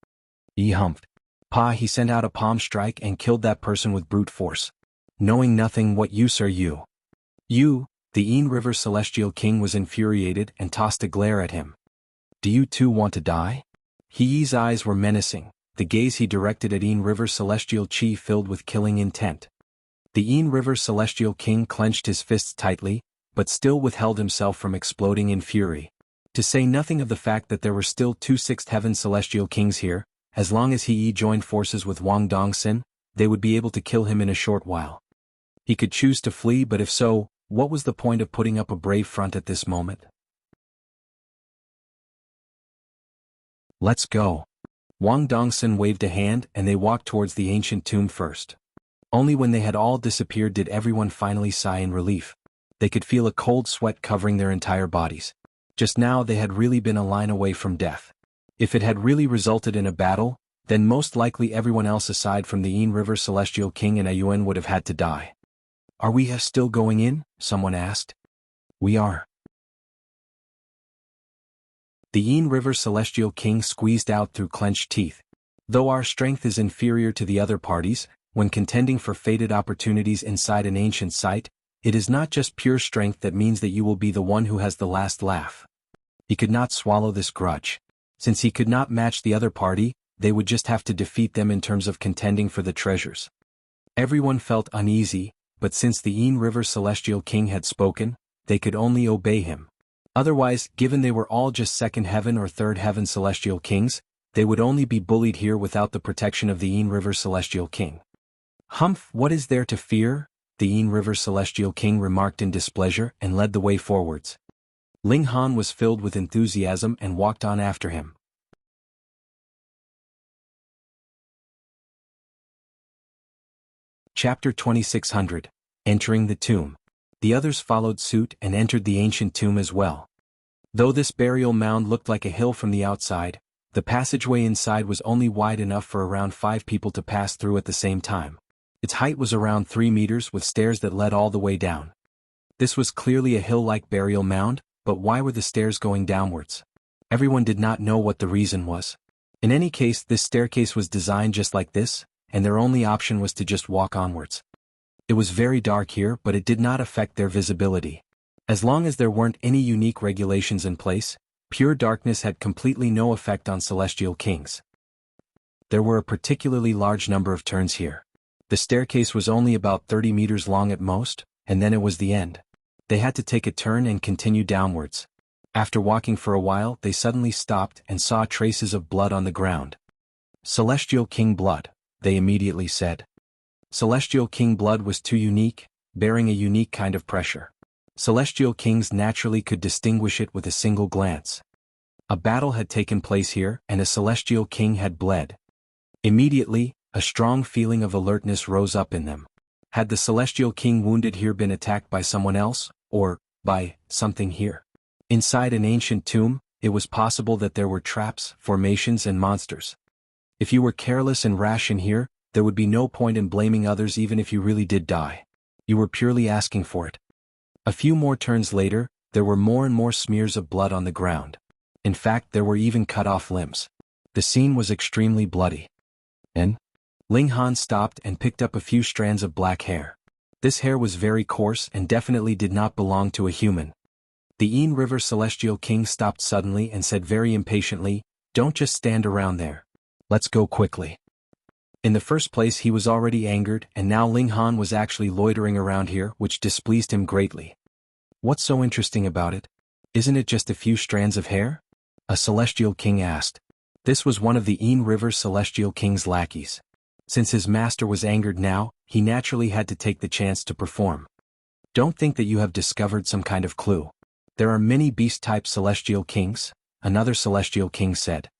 He humphed. Pa, he sent out a palm strike and killed that person with brute force. Knowing nothing, what use are you? You, the Yin River Celestial King was infuriated and tossed a glare at him. Do you too want to die? He's eyes were menacing, the gaze he directed at Yin River Celestial Chi filled with killing intent. The Yin River Celestial King clenched his fists tightly, but still withheld himself from exploding in fury. To say nothing of the fact that there were still 2 Sixth Heaven Celestial Kings here, as long as He joined forces with Wang Dongsun, they would be able to kill him in a short while. He could choose to flee, but if so, what was the point of putting up a brave front at this moment? Let's go. Wang Dongsun waved a hand and they walked towards the ancient tomb first. Only when they had all disappeared did everyone finally sigh in relief. They could feel a cold sweat covering their entire bodies. Just now they had really been a line away from death. If it had really resulted in a battle, then most likely everyone else aside from the Yin River Celestial King and Ayuan would have had to die. Are we still going in? Someone asked. We are. The Yin River Celestial King squeezed out through clenched teeth. Though our strength is inferior to the other parties, when contending for fated opportunities inside an ancient site, it is not just pure strength that means that you will be the one who has the last laugh. He could not swallow this grudge. Since he could not match the other party, they would just have to defeat them in terms of contending for the treasures. Everyone felt uneasy, but since the Yin River Celestial King had spoken, they could only obey him. Otherwise, given they were all just second heaven or third heaven Celestial Kings, they would only be bullied here without the protection of the Yin River Celestial King. Humph, what is there to fear? The Yin River Celestial King remarked in displeasure and led the way forwards. Ling Han was filled with enthusiasm and walked on after him. Chapter 2600. Entering the Tomb. The others followed suit and entered the ancient tomb as well. Though this burial mound looked like a hill from the outside, the passageway inside was only wide enough for around 5 people to pass through at the same time. Its height was around 3 meters with stairs that led all the way down. This was clearly a hill-like burial mound, but why were the stairs going downwards? Everyone did not know what the reason was. In any case, this staircase was designed just like this, and their only option was to just walk onwards. It was very dark here, but it did not affect their visibility. As long as there weren't any unique regulations in place, pure darkness had completely no effect on Celestial Kings. There were a particularly large number of turns here. The staircase was only about 30 meters long at most, and then it was the end. They had to take a turn and continue downwards. After walking for a while, they suddenly stopped and saw traces of blood on the ground. Celestial King blood, they immediately said. Celestial King blood was too unique, bearing a unique kind of pressure. Celestial Kings naturally could distinguish it with a single glance. A battle had taken place here, and a Celestial King had bled. Immediately, a strong feeling of alertness rose up in them. Had the Celestial King wounded here been attacked by someone else, or by something here? Inside an ancient tomb, it was possible that there were traps, formations and monsters. If you were careless and rash in here, there would be no point in blaming others even if you really did die. You were purely asking for it. A few more turns later, there were more and more smears of blood on the ground. In fact, there were even cut-off limbs. The scene was extremely bloody. And Ling Han stopped and picked up a few strands of black hair. This hair was very coarse and definitely did not belong to a human. The Yin River Celestial King stopped suddenly and said very impatiently, "Don't just stand around there. Let's go quickly." In the first place he was already angered and now Ling Han was actually loitering around here, which displeased him greatly. "What's so interesting about it? Isn't it just a few strands of hair?" a Celestial King asked. This was one of the Yin River Celestial King's lackeys. Since his master was angered now, he naturally had to take the chance to perform. "Don't think that you have discovered some kind of clue. There are many beast-type Celestial Kings," another Celestial King said.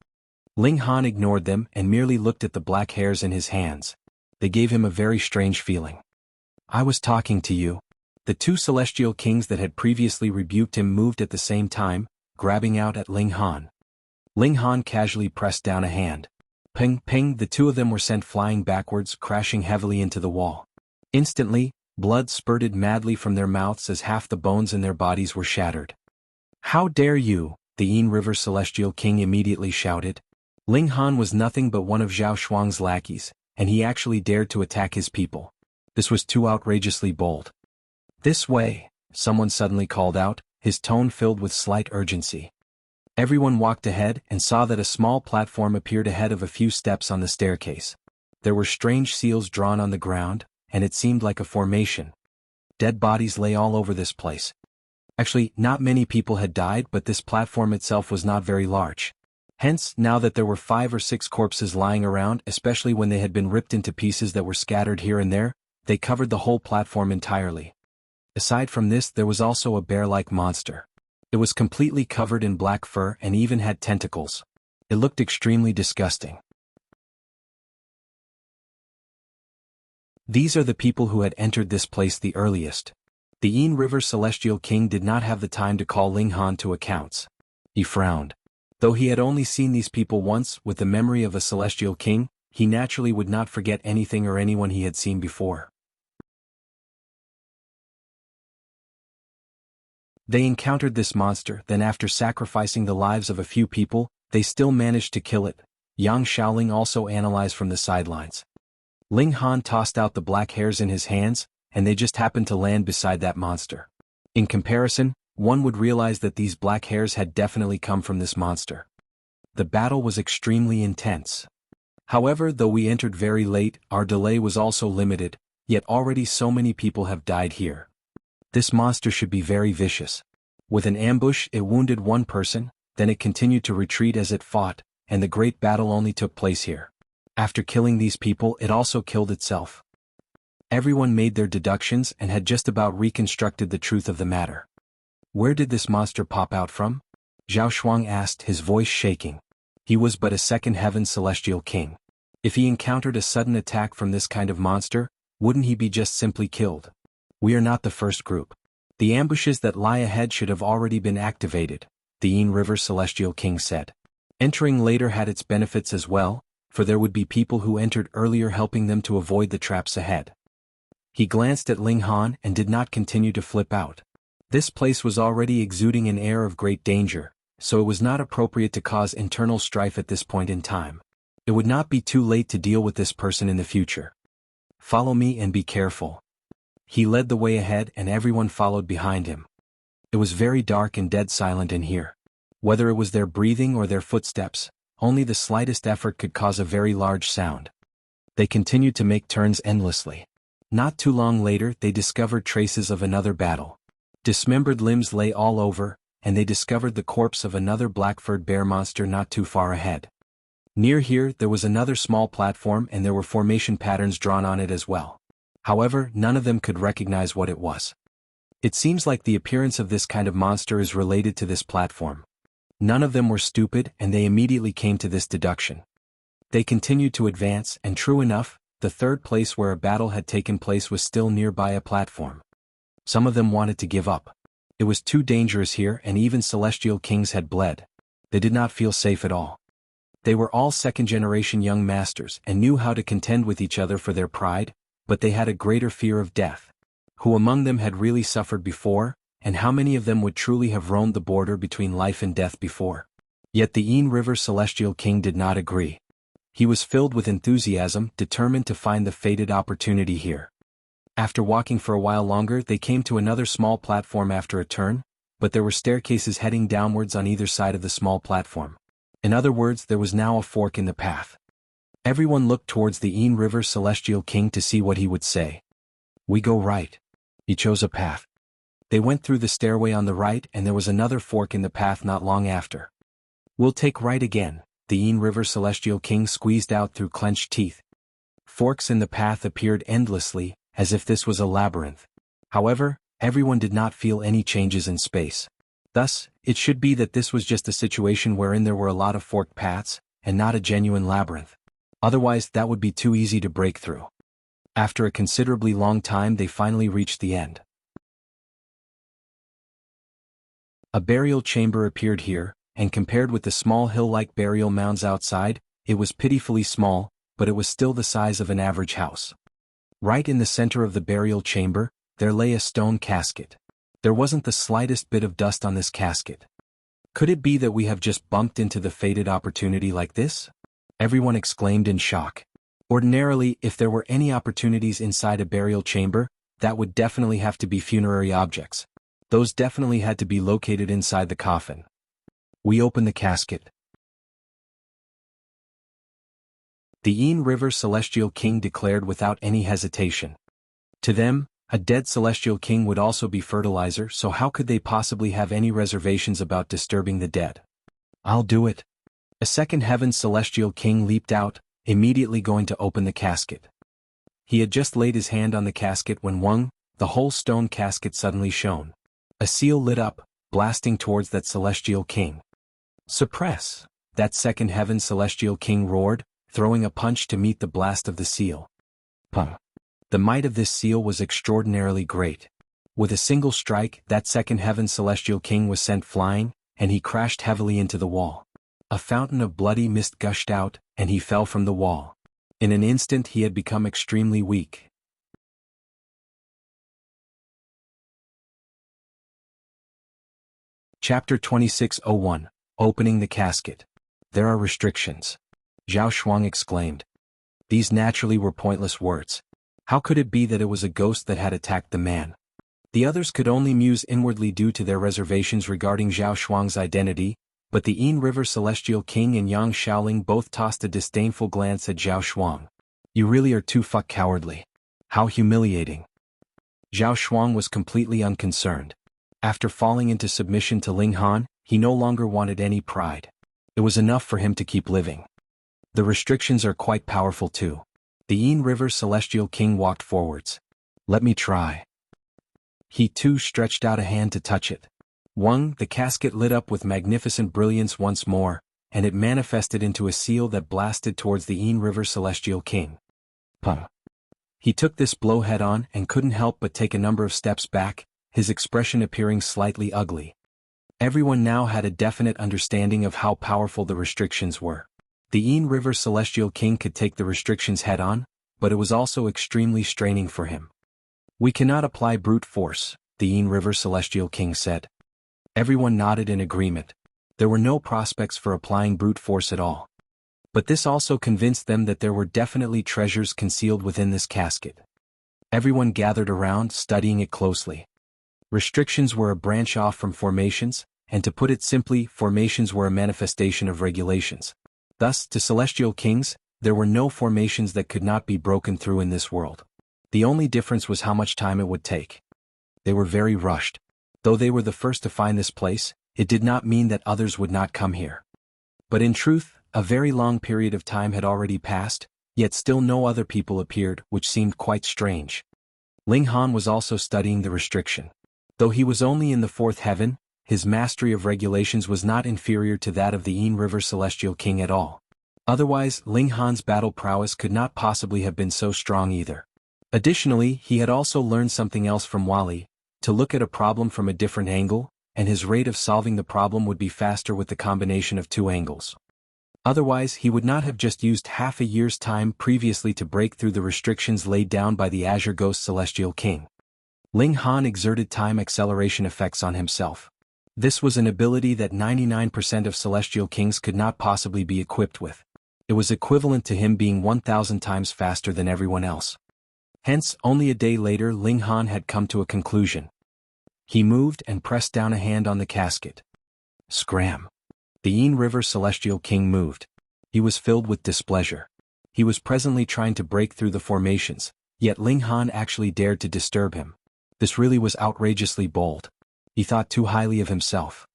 Ling Han ignored them and merely looked at the black hairs in his hands. They gave him a very strange feeling. "I was talking to you." The two Celestial Kings that had previously rebuked him moved at the same time, grabbing out at Ling Han. Ling Han casually pressed down a hand. Ping, ping, the two of them were sent flying backwards, crashing heavily into the wall. Instantly, blood spurted madly from their mouths as half the bones in their bodies were shattered. "How dare you!" the Yin River Celestial King immediately shouted. Ling Han was nothing but one of Zhao Shuang's lackeys, and he actually dared to attack his people. This was too outrageously bold. "This way," someone suddenly called out, his tone filled with slight urgency. Everyone walked ahead and saw that a small platform appeared ahead of a few steps on the staircase. There were strange seals drawn on the ground, and it seemed like a formation. Dead bodies lay all over this place. Actually, not many people had died, but this platform itself was not very large. Hence, now that there were 5 or 6 corpses lying around, especially when they had been ripped into pieces that were scattered here and there, they covered the whole platform entirely. Aside from this, there was also a bear-like monster. It was completely covered in black fur and even had tentacles. It looked extremely disgusting. These are the people who had entered this place the earliest. The Yin River Celestial King did not have the time to call Ling Han to accounts. He frowned. Though he had only seen these people once with the memory of a Celestial King, he naturally would not forget anything or anyone he had seen before. They encountered this monster, then after sacrificing the lives of a few people, they still managed to kill it. Yang Shaoling also analyzed from the sidelines. Ling Han tossed out the black hairs in his hands, and they just happened to land beside that monster. In comparison, one would realize that these black hairs had definitely come from this monster. The battle was extremely intense. However, though we entered very late, our delay was also limited, yet already so many people have died here. This monster should be very vicious. With an ambush, it wounded one person, then it continued to retreat as it fought, and the great battle only took place here. After killing these people, it also killed itself. Everyone made their deductions and had just about reconstructed the truth of the matter. "Where did this monster pop out from?" Zhao Shuang asked, his voice shaking. He was but a second heaven Celestial King. If he encountered a sudden attack from this kind of monster, wouldn't he be just simply killed? "We are not the first group. The ambushes that lie ahead should have already been activated," the Yin River Celestial King said. Entering later had its benefits as well, for there would be people who entered earlier helping them to avoid the traps ahead. He glanced at Ling Han and did not continue to flip out. This place was already exuding an air of great danger, so it was not appropriate to cause internal strife at this point in time. It would not be too late to deal with this person in the future. "Follow me and be careful." He led the way ahead and everyone followed behind him. It was very dark and dead silent in here. Whether it was their breathing or their footsteps, only the slightest effort could cause a very large sound. They continued to make turns endlessly. Not too long later they discovered traces of another battle. Dismembered limbs lay all over, and they discovered the corpse of another black-furred bear monster not too far ahead. Near here there was another small platform and there were formation patterns drawn on it as well. However, none of them could recognize what it was. It seems like the appearance of this kind of monster is related to this platform. None of them were stupid and they immediately came to this deduction. They continued to advance and true enough, the third place where a battle had taken place was still nearby a platform. Some of them wanted to give up. It was too dangerous here and even Celestial Kings had bled. They did not feel safe at all. They were all second-generation young masters and knew how to contend with each other for their pride, but they had a greater fear of death. Who among them had really suffered before, and how many of them would truly have roamed the border between life and death before? Yet the Yin River Celestial King did not agree. He was filled with enthusiasm, determined to find the fated opportunity here. After walking for a while longer, they came to another small platform after a turn, but there were staircases heading downwards on either side of the small platform. In other words, there was now a fork in the path. Everyone looked towards the Yin River Celestial King to see what he would say. "We go right." He chose a path. They went through the stairway on the right, and there was another fork in the path not long after. "We'll take right again," the Yin River Celestial King squeezed out through clenched teeth. Forks in the path appeared endlessly, as if this was a labyrinth. However, everyone did not feel any changes in space. Thus, it should be that this was just a situation wherein there were a lot of forked paths, and not a genuine labyrinth. Otherwise, that would be too easy to break through. After a considerably long time, they finally reached the end. A burial chamber appeared here, and compared with the small hill-like burial mounds outside, it was pitifully small, but it was still the size of an average house. Right in the center of the burial chamber, there lay a stone casket. There wasn't the slightest bit of dust on this casket. Could it be that we have just bumped into the fated opportunity like this? Everyone exclaimed in shock. Ordinarily, if there were any opportunities inside a burial chamber, that would definitely have to be funerary objects. Those definitely had to be located inside the coffin. We opened the casket. The Yin River Celestial King declared without any hesitation. To them, a dead Celestial King would also be fertilizer, so how could they possibly have any reservations about disturbing the dead? "I'll do it." A second Heaven Celestial King leaped out, immediately going to open the casket. He had just laid his hand on the casket when the whole stone casket suddenly shone. A seal lit up, blasting towards that Celestial King. "Suppress!" that second Heaven Celestial King roared, throwing a punch to meet the blast of the seal. Pum! The might of this seal was extraordinarily great. With a single strike, that second Heaven Celestial King was sent flying, and he crashed heavily into the wall. A fountain of bloody mist gushed out, and he fell from the wall. In an instant he had become extremely weak. Chapter 2601, Opening the Casket. "There are restrictions," Zhao Shuang exclaimed. These naturally were pointless words. How could it be that it was a ghost that had attacked the man? The others could only muse inwardly due to their reservations regarding Zhao Shuang's identity, but the Yin River Celestial King and Yang Shaoling both tossed a disdainful glance at Zhao Shuang. "You really are too cowardly. How humiliating." Zhao Shuang was completely unconcerned. After falling into submission to Ling Han, he no longer wanted any pride. It was enough for him to keep living. "The restrictions are quite powerful too." The Yin River Celestial King walked forwards. "Let me try." He too stretched out a hand to touch it. The casket lit up with magnificent brilliance once more, and it manifested into a seal that blasted towards the Yin River Celestial King. Pum! He took this blow head-on and couldn't help but take a number of steps back, his expression appearing slightly ugly. Everyone now had a definite understanding of how powerful the restrictions were. The Yin River Celestial King could take the restrictions head-on, but it was also extremely straining for him. "We cannot apply brute force," the Yin River Celestial King said. Everyone nodded in agreement. There were no prospects for applying brute force at all. But this also convinced them that there were definitely treasures concealed within this casket. Everyone gathered around, studying it closely. Restrictions were a branch off from formations, and to put it simply, formations were a manifestation of regulations. Thus, to Celestial Kings, there were no formations that could not be broken through in this world. The only difference was how much time it would take. They were very rushed. Though they were the first to find this place, it did not mean that others would not come here. But in truth, a very long period of time had already passed, yet still no other people appeared, which seemed quite strange. Ling Han was also studying the restriction. Though he was only in the fourth heaven, his mastery of regulations was not inferior to that of the Yin River Celestial King at all. Otherwise, Ling Han's battle prowess could not possibly have been so strong either. Additionally, he had also learned something else from Wali, to look at a problem from a different angle, and his rate of solving the problem would be faster with the combination of two angles. Otherwise, he would not have just used half a year's time previously to break through the restrictions laid down by the Azure Ghost Celestial King. Ling Han exerted time acceleration effects on himself. This was an ability that 99% of Celestial Kings could not possibly be equipped with. It was equivalent to him being 1,000 times faster than everyone else. Hence, only a day later Ling Han had come to a conclusion. He moved and pressed down a hand on the casket. Scram! The Yin River Celestial King moved. He was filled with displeasure. He was presently trying to break through the formations, yet Ling Han actually dared to disturb him. This really was outrageously bold. He thought too highly of himself.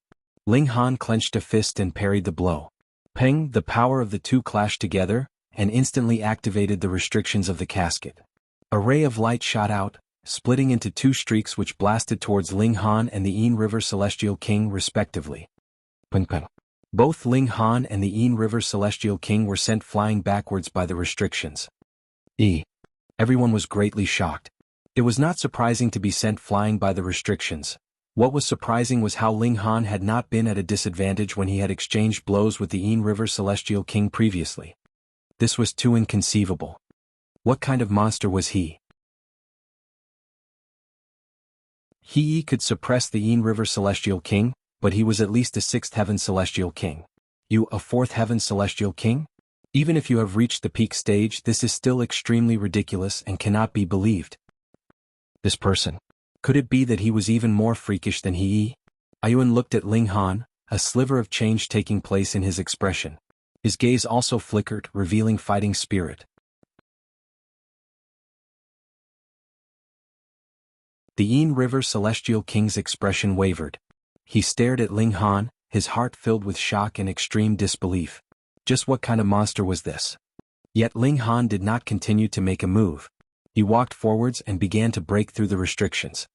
Ling Han clenched a fist and parried the blow. Peng! The power of the two clashed together, and instantly activated the restrictions of the casket. A ray of light shot out, splitting into two streaks which blasted towards Ling Han and the Yin River Celestial King respectively. Peng peng. Both Ling Han and the Yin River Celestial King were sent flying backwards by the restrictions. Everyone was greatly shocked. It was not surprising to be sent flying by the restrictions. What was surprising was how Ling Han had not been at a disadvantage when he had exchanged blows with the Yin River Celestial King previously. This was too inconceivable. What kind of monster was he? He could suppress the Yin River Celestial King, but he was at least a 6th Heaven Celestial King. You a 4th Heaven Celestial King? Even if you have reached the peak stage, this is still extremely ridiculous and cannot be believed. This person. Could it be that he was even more freakish than he? Ayuan looked at Ling Han, a sliver of change taking place in his expression. His gaze also flickered, revealing fighting spirit. The Yin River Celestial King's expression wavered. He stared at Ling Han, his heart filled with shock and extreme disbelief. Just what kind of monster was this? Yet Ling Han did not continue to make a move. He walked forwards and began to break through the restrictions.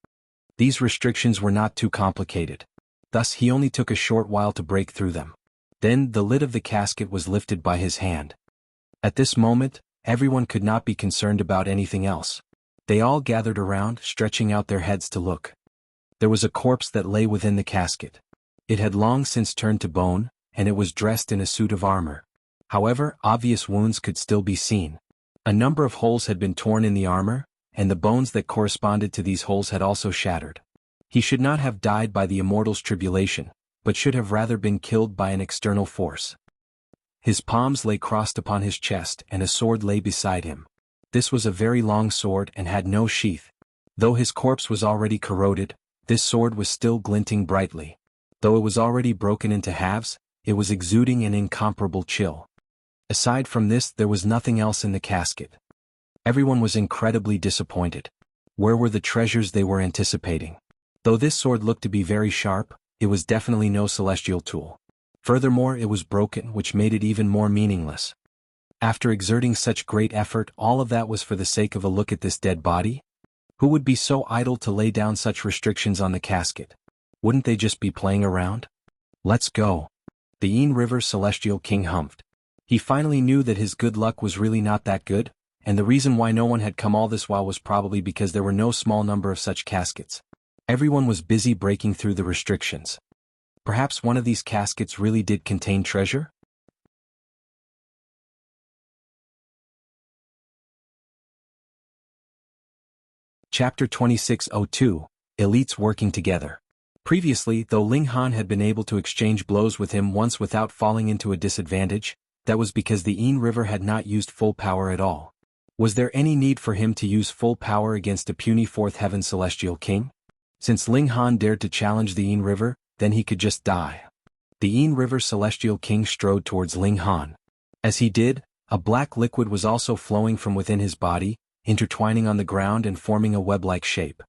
These restrictions were not too complicated. Thus he only took a short while to break through them. Then the lid of the casket was lifted by his hand. At this moment, everyone could not be concerned about anything else. They all gathered around, stretching out their heads to look. There was a corpse that lay within the casket. It had long since turned to bone, and it was dressed in a suit of armor. However, obvious wounds could still be seen. A number of holes had been torn in the armor, and the bones that corresponded to these holes had also shattered. He should not have died by the immortal's tribulation, but should have rather been killed by an external force. His palms lay crossed upon his chest and a sword lay beside him. This was a very long sword and had no sheath. Though his corpse was already corroded, this sword was still glinting brightly. Though it was already broken into halves, it was exuding an incomparable chill. Aside from this, there was nothing else in the casket. Everyone was incredibly disappointed. Where were the treasures they were anticipating? Though this sword looked to be very sharp, it was definitely no celestial tool. Furthermore, it was broken, which made it even more meaningless. After exerting such great effort, all of that was for the sake of a look at this dead body? Who would be so idle to lay down such restrictions on the casket? Wouldn't they just be playing around? Let's go. The Yin River Celestial King humphed. He finally knew that his good luck was really not that good, and the reason why no one had come all this while was probably because there were no small number of such caskets. Everyone was busy breaking through the restrictions. Perhaps one of these caskets really did contain treasure? Chapter 2602, Elites Working Together. Previously, though Ling Han had been able to exchange blows with him once without falling into a disadvantage, that was because the Yin River had not used full power at all. Was there any need for him to use full power against a puny 4th Heaven Celestial King? Since Ling Han dared to challenge the Yin River, then he could just die. The Yin River Celestial King strode towards Ling Han. As he did, a black liquid was also flowing from within his body, intertwining on the ground and forming a web-like shape.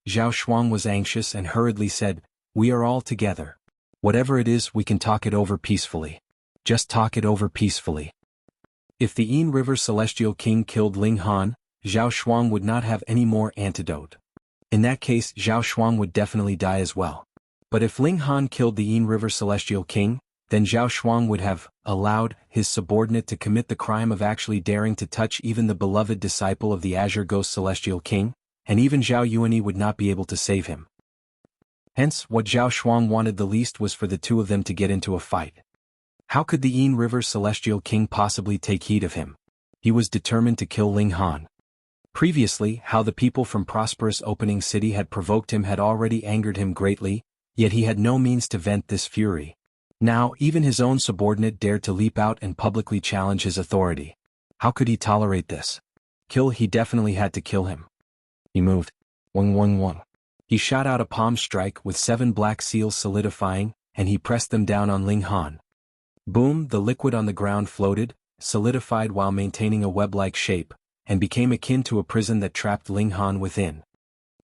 Zhao Shuang was anxious and hurriedly said, "We are all together. Whatever it is, we can talk it over peacefully. Just talk it over peacefully." If the Yin River Celestial King killed Ling Han, Zhao Shuang would not have any more antidote. In that case, Zhao Shuang would definitely die as well. But if Ling Han killed the Yin River Celestial King, then Zhao Shuang would have allowed his subordinate to commit the crime of actually daring to touch even the beloved disciple of the Azure Ghost Celestial King, and even Zhao Yuanyi would not be able to save him. Hence, what Zhao Shuang wanted the least was for the two of them to get into a fight. How could the Yin River Celestial King possibly take heed of him? He was determined to kill Ling Han. Previously, how the people from prosperous opening city had provoked him had already angered him greatly, yet he had no means to vent this fury. Now, even his own subordinate dared to leap out and publicly challenge his authority. How could he tolerate this? He definitely had to kill him. He moved. Wong. He shot out a palm strike with 7 black seals solidifying, and he pressed them down on Ling Han. Boom, the liquid on the ground floated, solidified while maintaining a web-like shape, and became akin to a prison that trapped Ling Han within.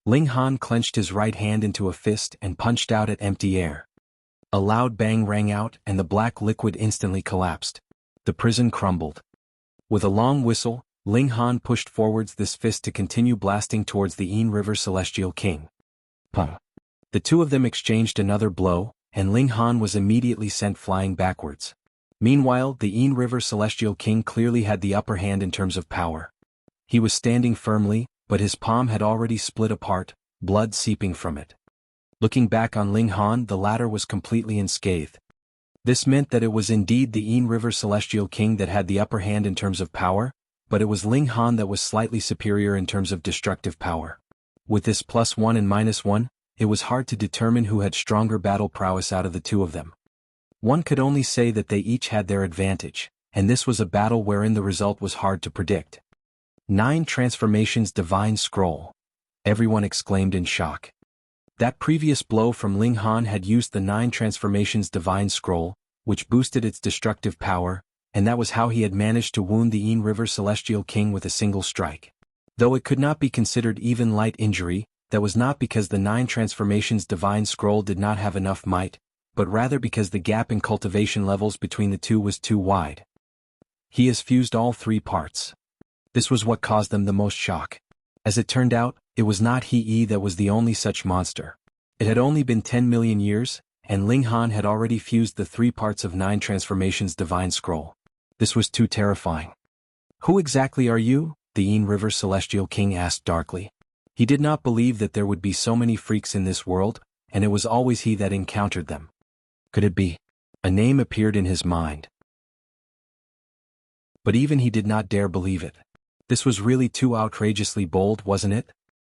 Ling Han clenched his right hand into a fist and punched out at empty air. A loud bang rang out and the black liquid instantly collapsed. The prison crumbled. With a long whistle, Ling Han pushed forwards this fist to continue blasting towards the Yin River Celestial King. Pum. The two of them exchanged another blow, and Ling Han was immediately sent flying backwards. Meanwhile, the Yin River Celestial King clearly had the upper hand in terms of power. He was standing firmly, but his palm had already split apart, blood seeping from it. Looking back on Ling Han, the latter was completely unscathed. This meant that it was indeed the Yin River Celestial King that had the upper hand in terms of power, but it was Ling Han that was slightly superior in terms of destructive power. With this +1 and -1, it was hard to determine who had stronger battle prowess out of the two of them. One could only say that they each had their advantage, and this was a battle wherein the result was hard to predict. 9 Transformations Divine Scroll. Everyone exclaimed in shock. That previous blow from Ling Han had used the 9 Transformations Divine Scroll, which boosted its destructive power, and that was how he had managed to wound the Yin River Celestial King with a single strike. Though it could not be considered even light injury, that was not because the 9 Transformations Divine Scroll did not have enough might, but rather because the gap in cultivation levels between the two was too wide. He has fused all 3 parts. This was what caused them the most shock. As it turned out, it was not he that was the only such monster. It had only been 10 million years, and Ling Han had already fused the 3 parts of 9 Transformations Divine Scroll. This was too terrifying. Who exactly are you? The Yin River Celestial King asked darkly. He did not believe that there would be so many freaks in this world, and it was always he that encountered them. Could it be? A name appeared in his mind. But even he did not dare believe it. This was really too outrageously bold, wasn't it?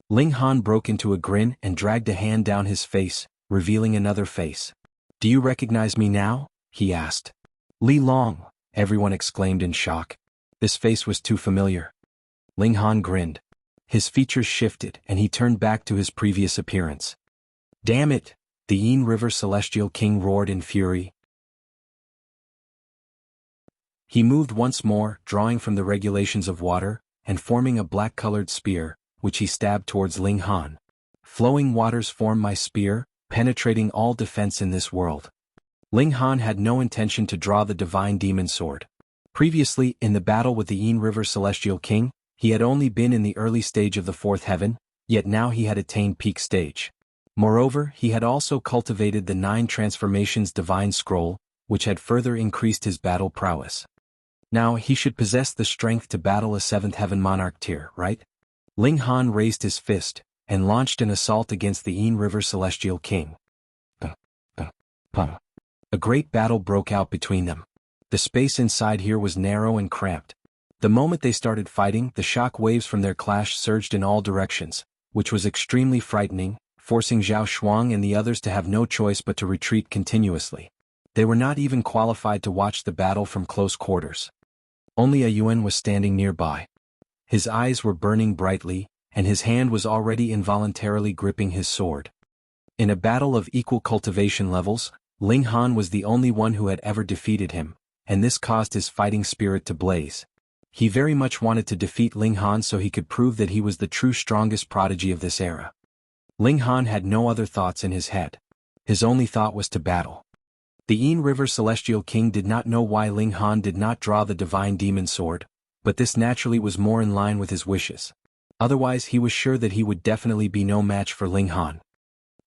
Ling Han broke into a grin and dragged a hand down his face, revealing another face. Do you recognize me now? He asked. Li Long, everyone exclaimed in shock. This face was too familiar. Ling Han grinned. His features shifted and he turned back to his previous appearance. Damn it! The Yin River Celestial King roared in fury. He moved once more, drawing from the regulations of water, and forming a black-colored spear, which he stabbed towards Ling Han. Flowing waters form my spear, penetrating all defense in this world. Ling Han had no intention to draw the divine demon sword. Previously, in the battle with the Yin River Celestial King, he had only been in the early stage of the 4th heaven, yet now he had attained peak stage. Moreover, he had also cultivated the 9 Transformations Divine Scroll, which had further increased his battle prowess. Now he should possess the strength to battle a 7th heaven monarch tier, right? Ling Han raised his fist, and launched an assault against the Yin River Celestial King. A great battle broke out between them. The space inside here was narrow and cramped. The moment they started fighting, the shock waves from their clash surged in all directions, which was extremely frightening, forcing Zhao Shuang and the others to have no choice but to retreat continuously. They were not even qualified to watch the battle from close quarters. Only a Yuan was standing nearby. His eyes were burning brightly, and his hand was already involuntarily gripping his sword. In a battle of equal cultivation levels, Ling Han was the only one who had ever defeated him, and this caused his fighting spirit to blaze. He very much wanted to defeat Ling Han so he could prove that he was the true strongest prodigy of this era. Ling Han had no other thoughts in his head. His only thought was to battle. The Yin River Celestial King did not know why Ling Han did not draw the divine demon sword, but this naturally was more in line with his wishes. Otherwise he was sure that he would definitely be no match for Ling Han.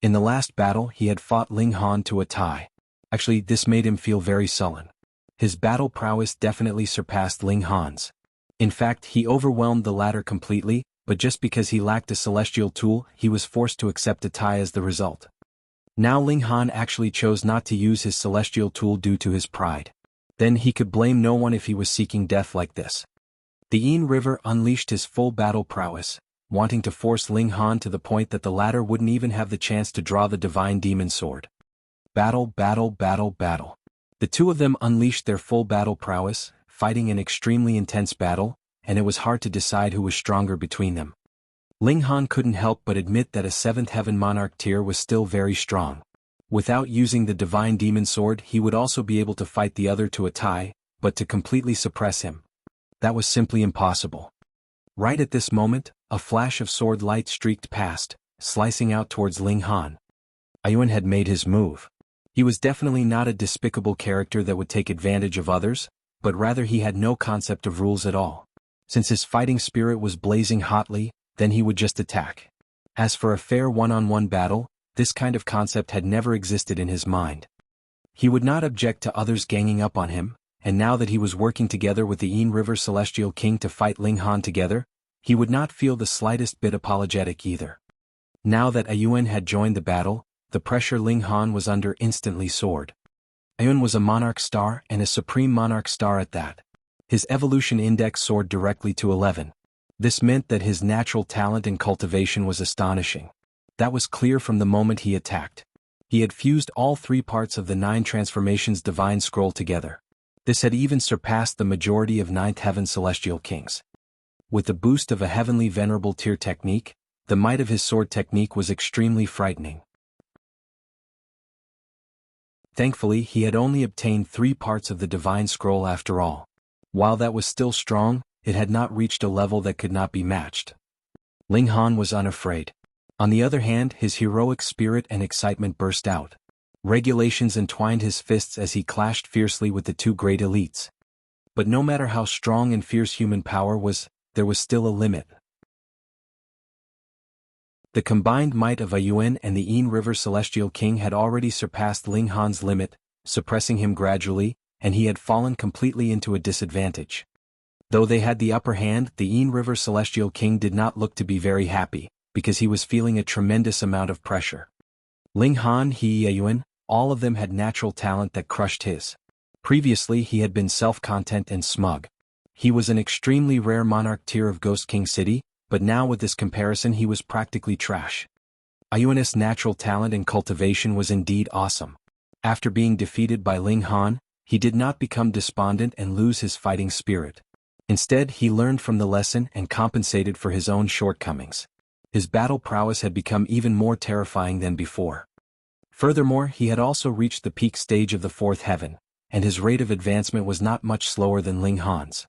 In the last battle he had fought Ling Han to a tie. Actually, this made him feel very sullen. His battle prowess definitely surpassed Ling Han's. In fact, he overwhelmed the latter completely, but just because he lacked a celestial tool, he was forced to accept a tie as the result. Now Ling Han actually chose not to use his celestial tool due to his pride. Then he could blame no one if he was seeking death like this. The Yin River unleashed his full battle prowess, wanting to force Ling Han to the point that the latter wouldn't even have the chance to draw the divine demon sword. Battle, battle, battle, battle. The two of them unleashed their full battle prowess, fighting an extremely intense battle, and it was hard to decide who was stronger between them. Ling Han couldn't help but admit that a 7th Heaven Monarch tier was still very strong. Without using the Divine Demon Sword, he would also be able to fight the other to a tie, but to completely suppress him, that was simply impossible. Right at this moment, a flash of sword light streaked past, slicing out towards Ling Han. Ayuan had made his move. He was definitely not a despicable character that would take advantage of others, but rather he had no concept of rules at all. Since his fighting spirit was blazing hotly, then he would just attack. As for a fair one-on-one battle, this kind of concept had never existed in his mind. He would not object to others ganging up on him, and now that he was working together with the Yin River Celestial King to fight Ling Han together, he would not feel the slightest bit apologetic either. Now that Ayuan had joined the battle, the pressure Ling Han was under instantly soared. Ayuan was a Monarch Star and a Supreme Monarch Star at that. His evolution index soared directly to 11. This meant that his natural talent and cultivation was astonishing. That was clear from the moment he attacked. He had fused all 3 parts of the 9 transformations divine scroll together. This had even surpassed the majority of 9th Heaven Celestial Kings. With the boost of a heavenly Venerable tier technique, the might of his sword technique was extremely frightening. Thankfully, he had only obtained 3 parts of the divine scroll after all. While that was still strong, it had not reached a level that could not be matched. Ling Han was unafraid. On the other hand, his heroic spirit and excitement burst out. Regulations entwined his fists as he clashed fiercely with the 2 great elites. But no matter how strong and fierce human power was, there was still a limit. The combined might of Ayuan and the Yin River Celestial King had already surpassed Ling Han's limit, suppressing him gradually, and he had fallen completely into a disadvantage. Though they had the upper hand, the Yin River Celestial King did not look to be very happy, because he was feeling a tremendous amount of pressure. Ling Han, Ayuan, all of them had natural talent that crushed his. Previously he had been self-content and smug. He was an extremely rare monarch tier of Ghost King City, but now with this comparison he was practically trash. Ayuan's natural talent and cultivation was indeed awesome. After being defeated by Ling Han, he did not become despondent and lose his fighting spirit. Instead, he learned from the lesson and compensated for his own shortcomings. His battle prowess had become even more terrifying than before. Furthermore, he had also reached the peak stage of the 4th heaven, and his rate of advancement was not much slower than Ling Han's.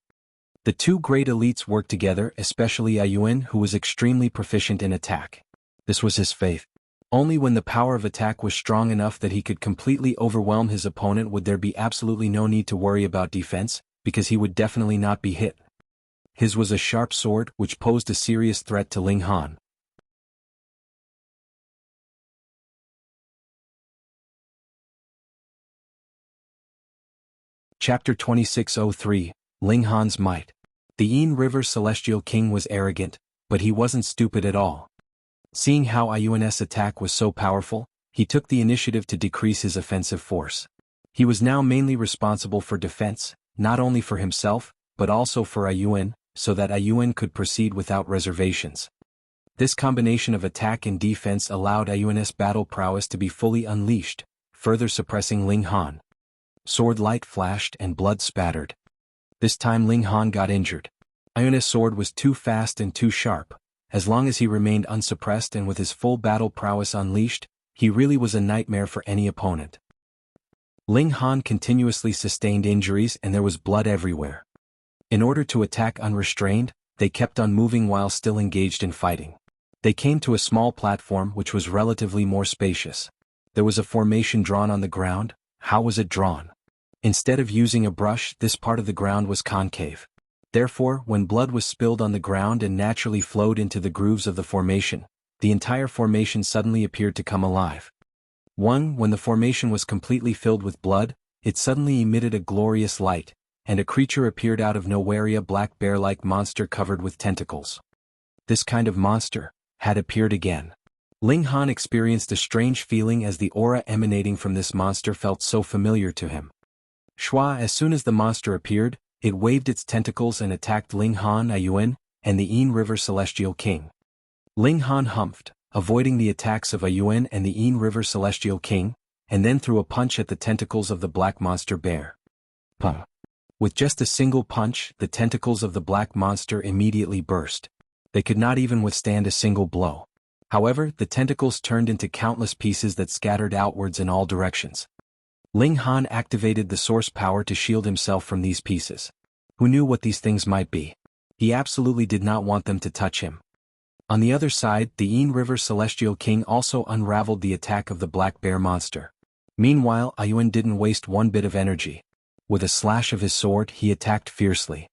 The 2 great elites worked together, especially Ayuan, who was extremely proficient in attack. This was his faith. Only when the power of attack was strong enough that he could completely overwhelm his opponent would there be absolutely no need to worry about defense, because he would definitely not be hit. His was a sharp sword which posed a serious threat to Ling Han. Chapter 2603, Ling Han's Might. The Yin River Celestial King was arrogant, but he wasn't stupid at all. Seeing how Ayuan's attack was so powerful, he took the initiative to decrease his offensive force. He was now mainly responsible for defense, not only for himself, but also for Ayuan, so that Ayuan could proceed without reservations. This combination of attack and defense allowed Ayuan's battle prowess to be fully unleashed, further suppressing Ling Han. Sword light flashed and blood spattered. This time Ling Han got injured. Ayuan's sword was too fast and too sharp. As long as he remained unsuppressed and with his full battle prowess unleashed, he really was a nightmare for any opponent. Ling Han continuously sustained injuries and there was blood everywhere. In order to attack unrestrained, they kept on moving while still engaged in fighting. They came to a small platform which was relatively more spacious. There was a formation drawn on the ground. How was it drawn? Instead of using a brush, this part of the ground was concave. Therefore, when blood was spilled on the ground and naturally flowed into the grooves of the formation, the entire formation suddenly appeared to come alive. When the formation was completely filled with blood, it suddenly emitted a glorious light, and a creature appeared out of nowhere, a black bear-like monster covered with tentacles. This kind of monster had appeared again. Ling Han experienced a strange feeling as the aura emanating from this monster felt so familiar to him. As soon as the monster appeared, it waved its tentacles and attacked Ling Han, Ayuan, and the Yin River Celestial King. Ling Han humphed, avoiding the attacks of Ayuan and the Yin River Celestial King, and then threw a punch at the tentacles of the black monster bear. Pum. With just a single punch, the tentacles of the black monster immediately burst. They could not even withstand a single blow. However, the tentacles turned into countless pieces that scattered outwards in all directions. Ling Han activated the source power to shield himself from these pieces. Who knew what these things might be? He absolutely did not want them to touch him. On the other side, the Yin River Celestial King also unraveled the attack of the black bear monster. Meanwhile, Ayuan didn't waste one bit of energy. With a slash of his sword, he attacked fiercely.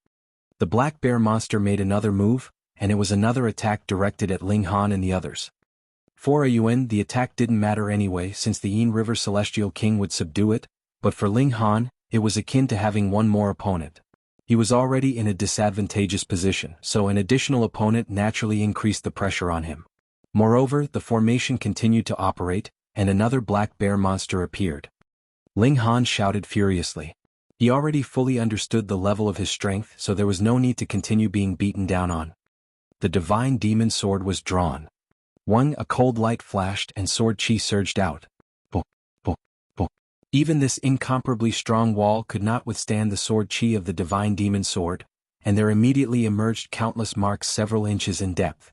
The black bear monster made another move, and it was another attack directed at Ling Han and the others. For Ayuan, the attack didn't matter anyway since the Yin River Celestial King would subdue it, but for Ling Han, it was akin to having one more opponent. He was already in a disadvantageous position, so an additional opponent naturally increased the pressure on him. Moreover, the formation continued to operate, and another black bear monster appeared. Ling Han shouted furiously. He already fully understood the level of his strength, so there was no need to continue being beaten down on. The divine demon sword was drawn. A cold light flashed and sword chi surged out. Bo, bo, bo. Even this incomparably strong wall could not withstand the sword chi of the divine demon sword, and there immediately emerged countless marks several inches in depth.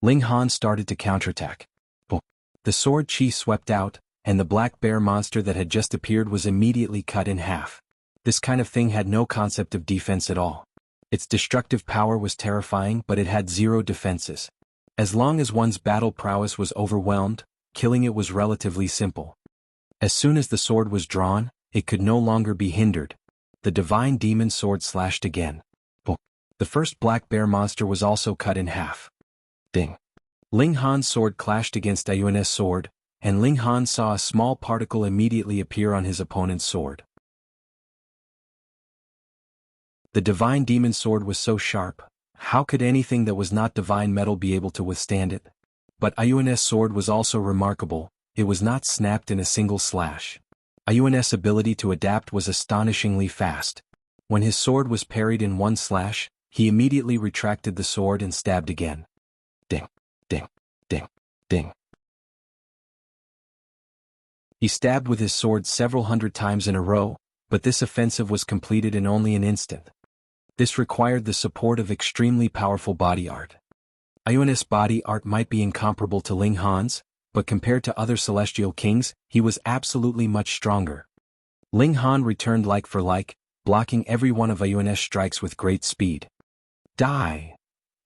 Ling Han started to counterattack. Bo. The sword chi swept out, and the black bear monster that had just appeared was immediately cut in half. This kind of thing had no concept of defense at all. Its destructive power was terrifying, but it had zero defenses. As long as one's battle prowess was overwhelmed, killing it was relatively simple. As soon as the sword was drawn, it could no longer be hindered. The divine demon sword slashed again. The first black bear monster was also cut in half. Ding. Ling Han's sword clashed against Ayuan's sword, and Ling Han saw a small particle immediately appear on his opponent's sword. The divine demon sword was so sharp, how could anything that was not divine metal be able to withstand it? But Ayuan's sword was also remarkable, it was not snapped in a single slash. Ayuan's ability to adapt was astonishingly fast. When his sword was parried in one slash, he immediately retracted the sword and stabbed again. Ding, ding, ding, ding. He stabbed with his sword several hundred times in a row, but this offensive was completed in only an instant. This required the support of extremely powerful body art. Ayuan's body art might be incomparable to Ling Han's, but compared to other celestial kings, he was absolutely much stronger. Ling Han returned like for like, blocking every one of Ayuan's strikes with great speed. Die!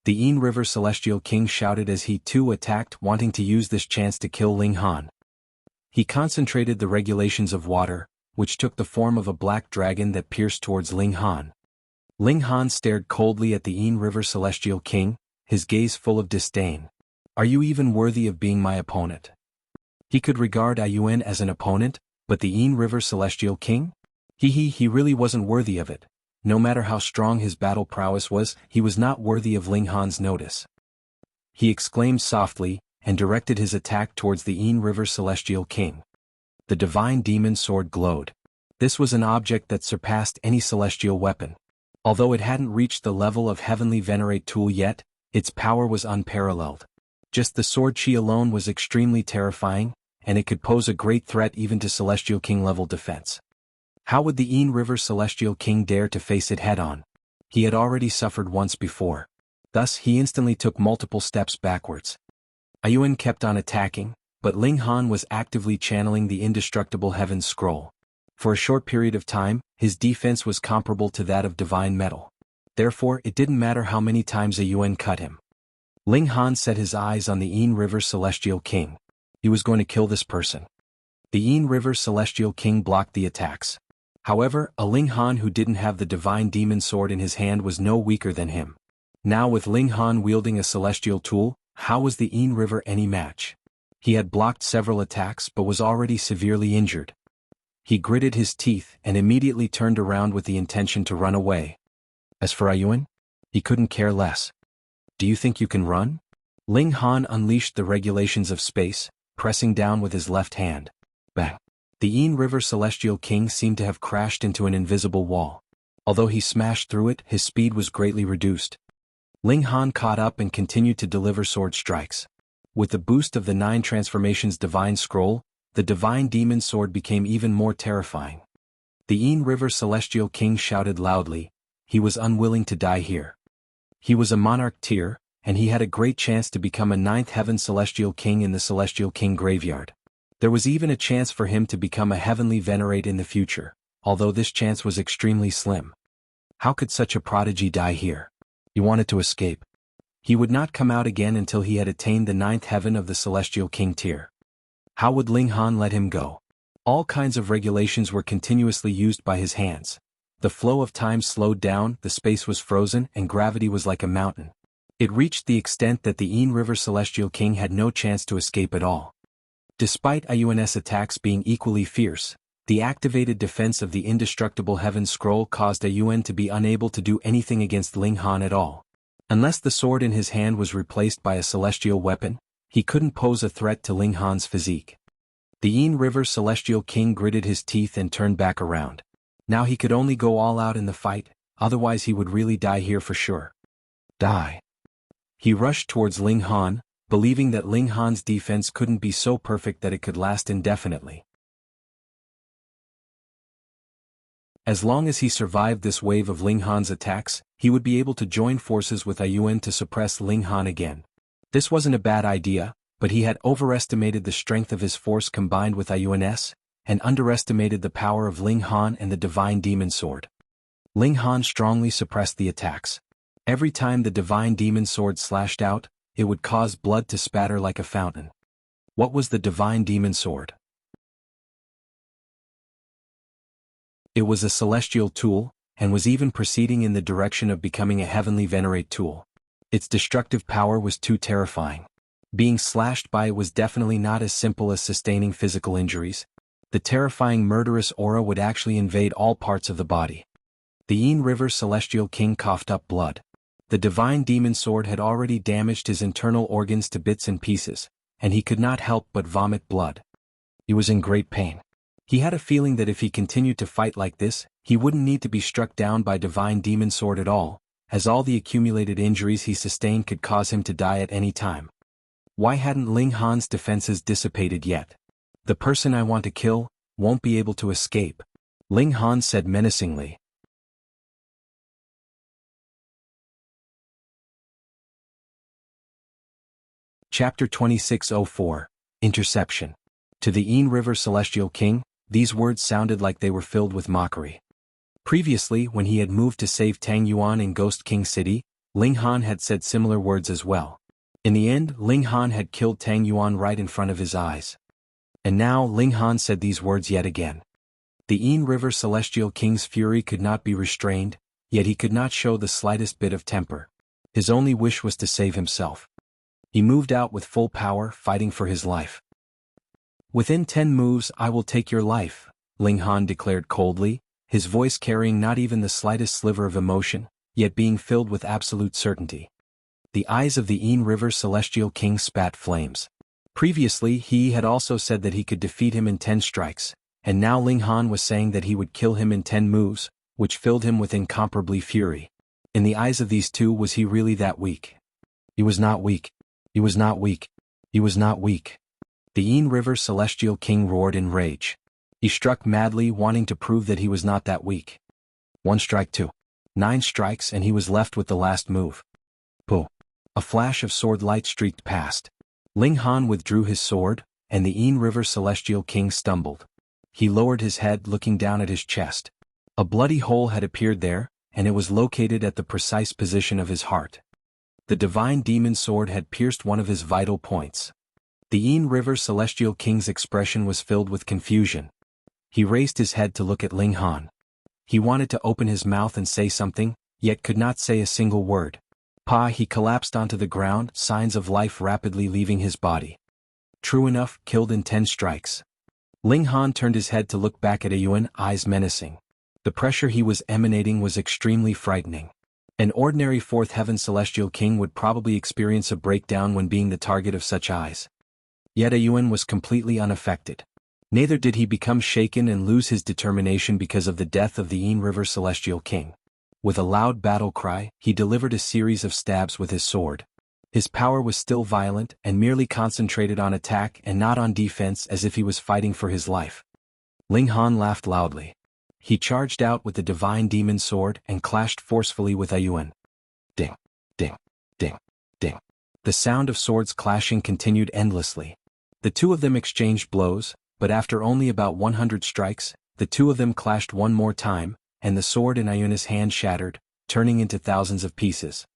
The Yin River Celestial King shouted as he too attacked, wanting to use this chance to kill Ling Han. He concentrated the regulations of water, which took the form of a black dragon that pierced towards Ling Han. Ling Han stared coldly at the Yin River Celestial King, his gaze full of disdain. Are you even worthy of being my opponent? He could regard Ayuan as an opponent, but the Yin River Celestial King? He really wasn't worthy of it. No matter how strong his battle prowess was, he was not worthy of Ling Han's notice. He exclaimed softly, and directed his attack towards the Yin River Celestial King. The divine demon sword glowed. This was an object that surpassed any celestial weapon. Although it hadn't reached the level of heavenly venerate tool yet, its power was unparalleled. Just the sword chi alone was extremely terrifying, and it could pose a great threat even to Celestial King level defense. How would the Yin River Celestial King dare to face it head-on? He had already suffered once before. Thus he instantly took multiple steps backwards. Ayuan kept on attacking, but Ling Han was actively channeling the indestructible Heaven's Scroll. For a short period of time, his defense was comparable to that of divine metal. Therefore, it didn't matter how many times Ayuan cut him. Ling Han set his eyes on the Yin River Celestial King. He was going to kill this person. The Yin River Celestial King blocked the attacks. However, a Ling Han who didn't have the divine demon sword in his hand was no weaker than him. Now with Ling Han wielding a celestial tool, how was the Yin River any match? He had blocked several attacks but was already severely injured. He gritted his teeth and immediately turned around with the intention to run away. As for Ayuan, he couldn't care less. Do you think you can run? Ling Han unleashed the regulations of space, pressing down with his left hand. Bang! The Yin River Celestial King seemed to have crashed into an invisible wall. Although he smashed through it, his speed was greatly reduced. Ling Han caught up and continued to deliver sword strikes. With the boost of the 9 transformations divine scroll, the divine demon sword became even more terrifying. The Yin River Celestial King shouted loudly, he was unwilling to die here. He was a monarch tier, and he had a great chance to become a ninth heaven Celestial King in the Celestial King graveyard. There was even a chance for him to become a heavenly venerate in the future, although this chance was extremely slim. How could such a prodigy die here? He wanted to escape. He would not come out again until he had attained the ninth heaven of the Celestial King tier. How would Ling Han let him go? All kinds of regulations were continuously used by his hands. The flow of time slowed down, the space was frozen, and gravity was like a mountain. It reached the extent that the Yin River Celestial King had no chance to escape at all. Despite Iun's attacks being equally fierce, the activated defense of the indestructible Heaven Scroll caused Iun to be unable to do anything against Ling Han at all. Unless the sword in his hand was replaced by a celestial weapon, he couldn't pose a threat to Ling Han's physique. The Yin River Celestial King gritted his teeth and turned back around. Now he could only go all out in the fight, otherwise he would really die here for sure. Die. He rushed towards Ling Han, believing that Ling Han's defense couldn't be so perfect that it could last indefinitely. As long as he survived this wave of Ling Han's attacks, he would be able to join forces with Iun to suppress Ling Han again. This wasn't a bad idea, but he had overestimated the strength of his force combined with Iun's, and underestimated the power of Ling Han and the Divine Demon Sword. Ling Han strongly suppressed the attacks. Every time the Divine Demon Sword slashed out, it would cause blood to spatter like a fountain. What was the Divine Demon Sword? It was a celestial tool, and was even proceeding in the direction of becoming a heavenly venerate tool. Its destructive power was too terrifying. Being slashed by it was definitely not as simple as sustaining physical injuries. The terrifying murderous aura would actually invade all parts of the body. The Yin River Celestial King coughed up blood. The Divine Demon Sword had already damaged his internal organs to bits and pieces, and he could not help but vomit blood. He was in great pain. He had a feeling that if he continued to fight like this, he wouldn't need to be struck down by Divine Demon Sword at all, as all the accumulated injuries he sustained could cause him to die at any time. Why hadn't Ling Han's defenses dissipated yet? The person I want to kill won't be able to escape, Ling Han said menacingly. Chapter 2604, Interception. To the Yin River Celestial King, these words sounded like they were filled with mockery. Previously, when he had moved to save Tang Yuan in Ghost King City, Ling Han had said similar words as well. In the end, Ling Han had killed Tang Yuan right in front of his eyes. And now Ling Han said these words yet again. The Yin River Celestial King's fury could not be restrained, yet he could not show the slightest bit of temper. His only wish was to save himself. He moved out with full power, fighting for his life. Within 10 moves I will take your life, Ling Han declared coldly, his voice carrying not even the slightest sliver of emotion, yet being filled with absolute certainty. The eyes of the Yin River Celestial King spat flames. Previously he had also said that he could defeat him in 10 strikes, and now Ling Han was saying that he would kill him in 10 moves, which filled him with incomparably fury. In the eyes of these two, was he really that weak? He was not weak. He was not weak. He was not weak. The Yin River Celestial King roared in rage. He struck madly, wanting to prove that he was not that weak. 1 strike, 2. 9 strikes, and he was left with the last move. Pooh. A flash of sword light streaked past. Ling Han withdrew his sword, and the Yin River Celestial King stumbled. He lowered his head, looking down at his chest. A bloody hole had appeared there, and it was located at the precise position of his heart. The Divine Demon Sword had pierced one of his vital points. The Yin River Celestial King's expression was filled with confusion. He raised his head to look at Ling Han. He wanted to open his mouth and say something, yet could not say a single word. He collapsed onto the ground, signs of life rapidly leaving his body. True enough, killed in 10 strikes. Ling Han turned his head to look back at Yuan, eyes menacing. The pressure he was emanating was extremely frightening. An ordinary 4th Heaven Celestial King would probably experience a breakdown when being the target of such eyes. Yet Yuan was completely unaffected. Neither did he become shaken and lose his determination because of the death of the Yin River Celestial King. With a loud battle cry, he delivered a series of stabs with his sword. His power was still violent and merely concentrated on attack and not on defense, as if he was fighting for his life. Ling Han laughed loudly. He charged out with the divine demon sword and clashed forcefully with Ayuan. Ding, ding, ding, ding. The sound of swords clashing continued endlessly. The two of them exchanged blows, but after only about 100 strikes, the two of them clashed one more time, and the sword in Ayuna's hand shattered, turning into thousands of pieces.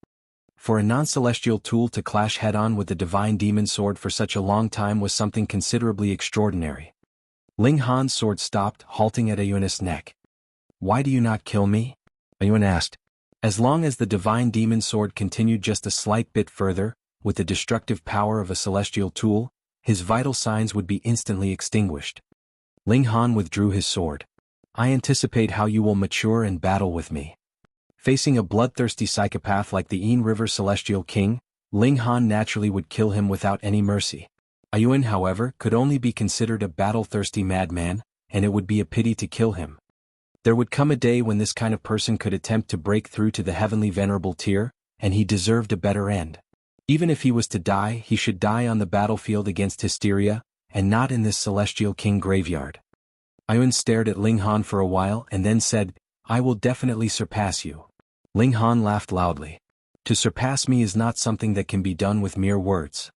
For a non-celestial tool to clash head-on with the divine demon sword for such a long time was something considerably extraordinary. Ling Han's sword stopped, halting at Ayuna's neck. "Why do you not kill me?" Ayun asked. As long as the divine demon sword continued just a slight bit further, with the destructive power of a celestial tool, his vital signs would be instantly extinguished. Ling Han withdrew his sword. "I anticipate how you will mature and battle with me." Facing a bloodthirsty psychopath like the Yin River Celestial King, Ling Han naturally would kill him without any mercy. Ayuan, however, could only be considered a battle-thirsty madman, and it would be a pity to kill him. There would come a day when this kind of person could attempt to break through to the heavenly Venerable tier, and he deserved a better end. Even if he was to die, he should die on the battlefield against Hysteria, and not in this Celestial King graveyard. Ayuan stared at Ling Han for a while and then said, "I will definitely surpass you." Ling Han laughed loudly. "To surpass me is not something that can be done with mere words."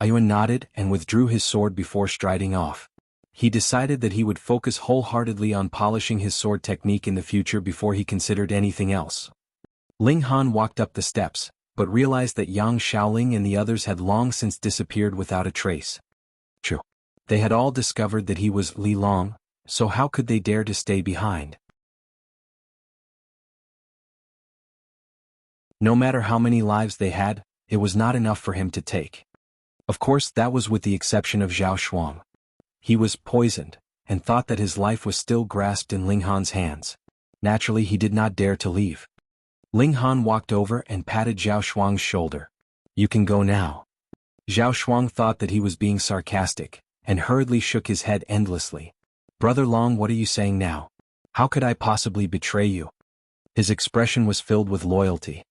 Ayuan nodded and withdrew his sword before striding off. He decided that he would focus wholeheartedly on polishing his sword technique in the future before he considered anything else. Ling Han walked up the steps, but realized that Yang Shaoling and the others had long since disappeared without a trace. True. They had all discovered that he was Li Long, so how could they dare to stay behind? No matter how many lives they had, it was not enough for him to take. Of course, that was with the exception of Zhao Shuang. He was poisoned, and thought that his life was still grasped in Ling Han's hands. Naturally, he did not dare to leave. Ling Han walked over and patted Zhao Shuang's shoulder. "You can go now." Zhao Shuang thought that he was being sarcastic, and hurriedly shook his head endlessly. "Brother Long, what are you saying now? How could I possibly betray you?" His expression was filled with loyalty.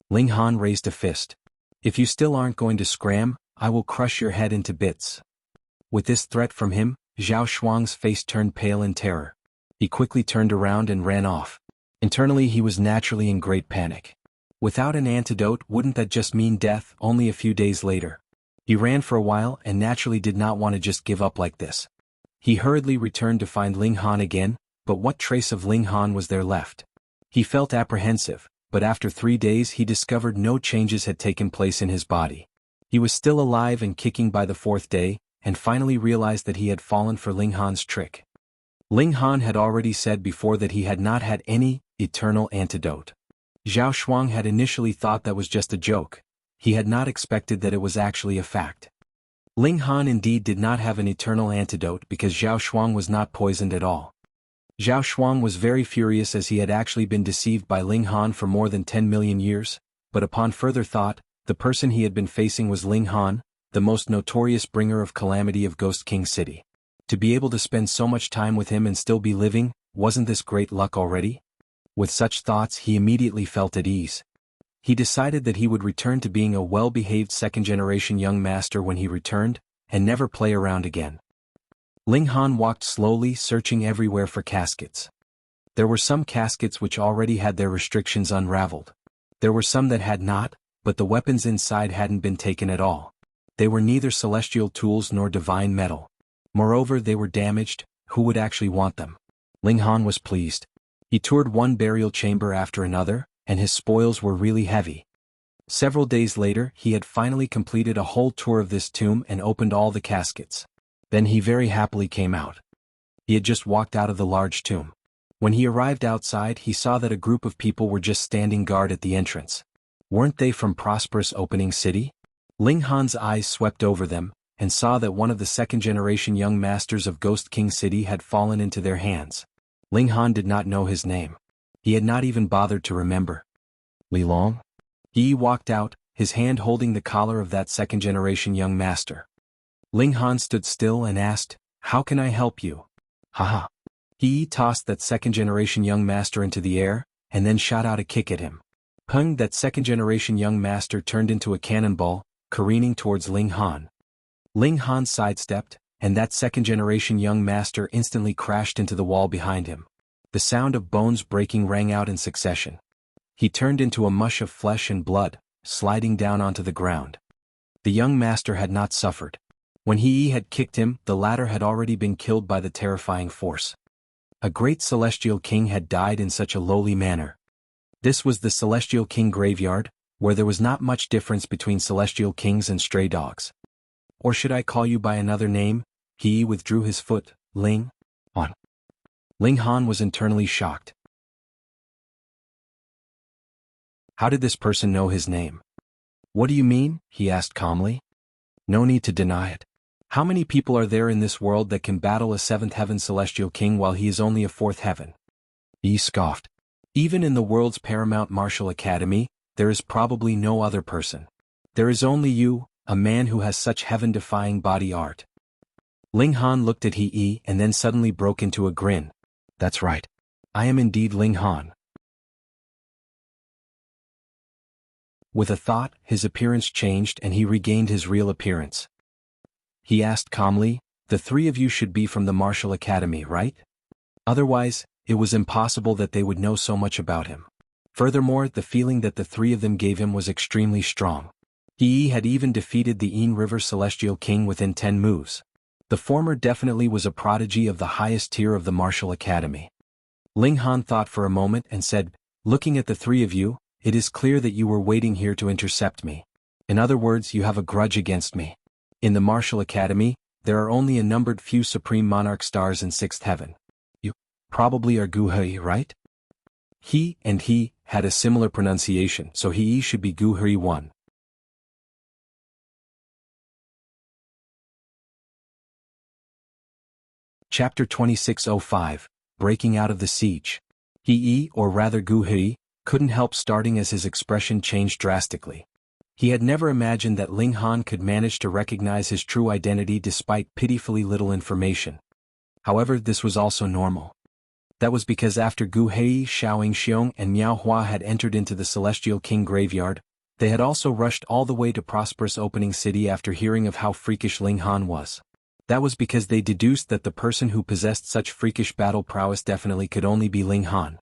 Ling Han raised a fist. "If you still aren't going to scram, I will crush your head into bits." With this threat from him, Zhao Shuang's face turned pale in terror. He quickly turned around and ran off. Internally, he was naturally in great panic. Without an antidote, wouldn't that just mean death only a few days later? He ran for a while and naturally did not want to just give up like this. He hurriedly returned to find Ling Han again, but what trace of Ling Han was there left? He felt apprehensive, but after 3 days he discovered no changes had taken place in his body. He was still alive and kicking by the 4th day, and finally realized that he had fallen for Ling Han's trick. Ling Han had already said before that he had not had any eternal antidote. Zhao Shuang had initially thought that was just a joke. He had not expected that it was actually a fact. Ling Han indeed did not have an eternal antidote because Zhao Shuang was not poisoned at all. Zhao Shuang was very furious as he had actually been deceived by Ling Han for more than 10 million years, but upon further thought, the person he had been facing was Ling Han, the most notorious bringer of calamity of Ghost King City. To be able to spend so much time with him and still be living, wasn't this great luck already? With such thoughts, he immediately felt at ease. He decided that he would return to being a well-behaved second-generation young master when he returned, and never play around again. Ling Han walked slowly, searching everywhere for caskets. There were some caskets which already had their restrictions unraveled. There were some that had not, but the weapons inside hadn't been taken at all. They were neither celestial tools nor divine metal. Moreover, they were damaged. Who would actually want them? Ling Han was pleased. He toured one burial chamber after another, and his spoils were really heavy. Several days later, he had finally completed a whole tour of this tomb and opened all the caskets. Then he very happily came out. He had just walked out of the large tomb. When he arrived outside, he saw that a group of people were just standing guard at the entrance. Weren't they from prosperous opening city? Ling Han's eyes swept over them, and saw that one of the second-generation young masters of Ghost King City had fallen into their hands. Ling Han did not know his name. He had not even bothered to remember. Li Long? He walked out, his hand holding the collar of that second-generation young master. Ling Han stood still and asked, "How can I help you?" Haha. He tossed that second-generation young master into the air, and then shot out a kick at him. Peng, that second-generation young master, turned into a cannonball, careening towards Ling Han. Ling Han sidestepped, and that second-generation young master instantly crashed into the wall behind him. The sound of bones breaking rang out in succession. He turned into a mush of flesh and blood, sliding down onto the ground. The young master had not suffered. When he had kicked him, the latter had already been killed by the terrifying force. A great celestial king had died in such a lowly manner. This was the celestial king graveyard, where there was not much difference between celestial kings and stray dogs. Or should I call you by another name? He withdrew his foot. Ling Han. Ling Han was internally shocked. How did this person know his name? What do you mean? He asked calmly. No need to deny it. How many people are there in this world that can battle a seventh heaven celestial king while he is only a fourth heaven? He scoffed. Even in the world's paramount martial academy, there is probably no other person. There is only you, a man who has such heaven-defying body art. Ling Han looked at He and then suddenly broke into a grin. That's right. I am indeed Ling Han. With a thought, his appearance changed and he regained his real appearance. He asked calmly, the three of you should be from the martial academy, right? Otherwise, it was impossible that they would know so much about him. Furthermore, the feeling that the three of them gave him was extremely strong. He had even defeated the Yin River Celestial King within 10 moves. The former definitely was a prodigy of the highest tier of the martial academy. Ling Han thought for a moment and said, looking at the three of you, it is clear that you were waiting here to intercept me. In other words, you have a grudge against me. In the martial academy, there are only a numbered few supreme monarch stars in sixth heaven. You probably are Gu Hui, right? He and he had a similar pronunciation, so he should be Gu Hui 1. Chapter 2605, Breaking Out of the Siege. He, or rather Gu Hui, couldn't help starting as his expression changed drastically. He had never imagined that Ling Han could manage to recognize his true identity despite pitifully little information. However, this was also normal. That was because after Gu Hei, Xiaoying Xiong and Miao Hua had entered into the Celestial King graveyard, they had also rushed all the way to prosperous opening city after hearing of how freakish Ling Han was. That was because they deduced that the person who possessed such freakish battle prowess definitely could only be Ling Han.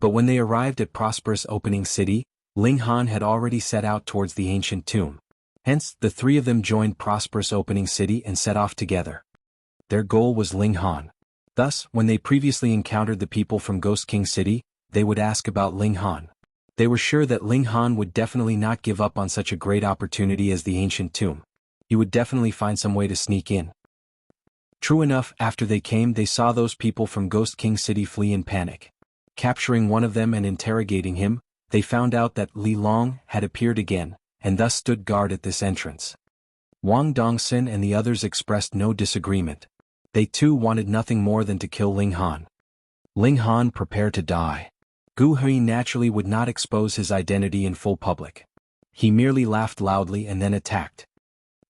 But when they arrived at prosperous opening city, Ling Han had already set out towards the ancient tomb. Hence, the three of them joined prosperous opening city and set off together. Their goal was Ling Han. Thus, when they previously encountered the people from Ghost King City, they would ask about Ling Han. They were sure that Ling Han would definitely not give up on such a great opportunity as the ancient tomb. He would definitely find some way to sneak in. True enough, after they came, they saw those people from Ghost King City flee in panic. Capturing one of them and interrogating him, they found out that Li Long had appeared again, and thus stood guard at this entrance. Wang Dongxin and the others expressed no disagreement. They too wanted nothing more than to kill Ling Han. Ling Han prepared to die. Gu Hui naturally would not expose his identity in full public. He merely laughed loudly and then attacked.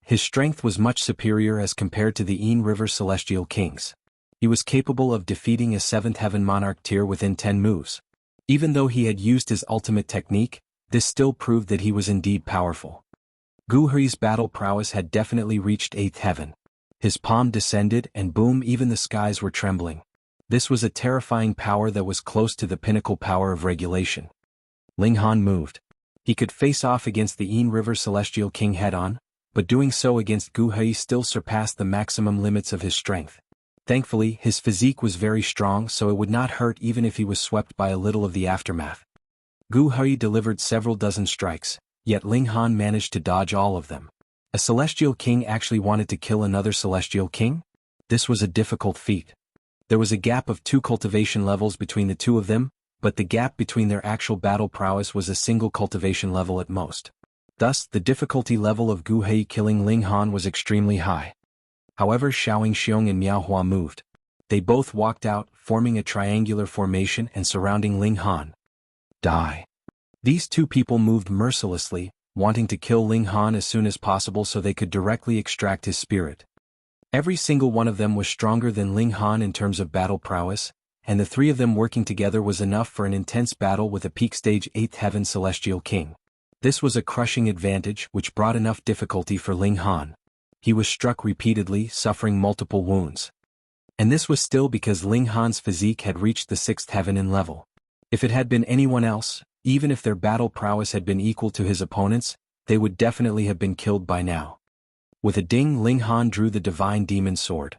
His strength was much superior as compared to the Yin River Celestial Kings. He was capable of defeating a 7th Heaven Monarch tier within 10 moves. Even though he had used his ultimate technique, this still proved that he was indeed powerful. Gu Hui's battle prowess had definitely reached 8th Heaven. His palm descended and boom, even the skies were trembling. This was a terrifying power that was close to the pinnacle power of regulation. Ling Han moved. He could face off against the Yin River Celestial King head-on, but doing so against Gu Hui still surpassed the maximum limits of his strength. Thankfully, his physique was very strong, so it would not hurt even if he was swept by a little of the aftermath. Gu Hui delivered several dozen strikes, yet Ling Han managed to dodge all of them. A celestial king actually wanted to kill another celestial king? This was a difficult feat. There was a gap of 2 cultivation levels between the two of them, but the gap between their actual battle prowess was a single cultivation level at most. Thus, the difficulty level of Gu Hui killing Ling Han was extremely high. However, Xiaoying Xiong and Miao Hua moved. They both walked out, forming a triangular formation and surrounding Ling Han. Die. These two people moved mercilessly, wanting to kill Ling Han as soon as possible so they could directly extract his spirit. Every single one of them was stronger than Ling Han in terms of battle prowess, and the three of them working together was enough for an intense battle with a peak stage 8th Heaven Celestial King. This was a crushing advantage which brought enough difficulty for Ling Han. He was struck repeatedly, suffering multiple wounds. And this was still because Ling Han's physique had reached the 6th heaven in level. If it had been anyone else, even if their battle prowess had been equal to his opponents, they would definitely have been killed by now. With a ding, Ling Han drew the divine demon sword.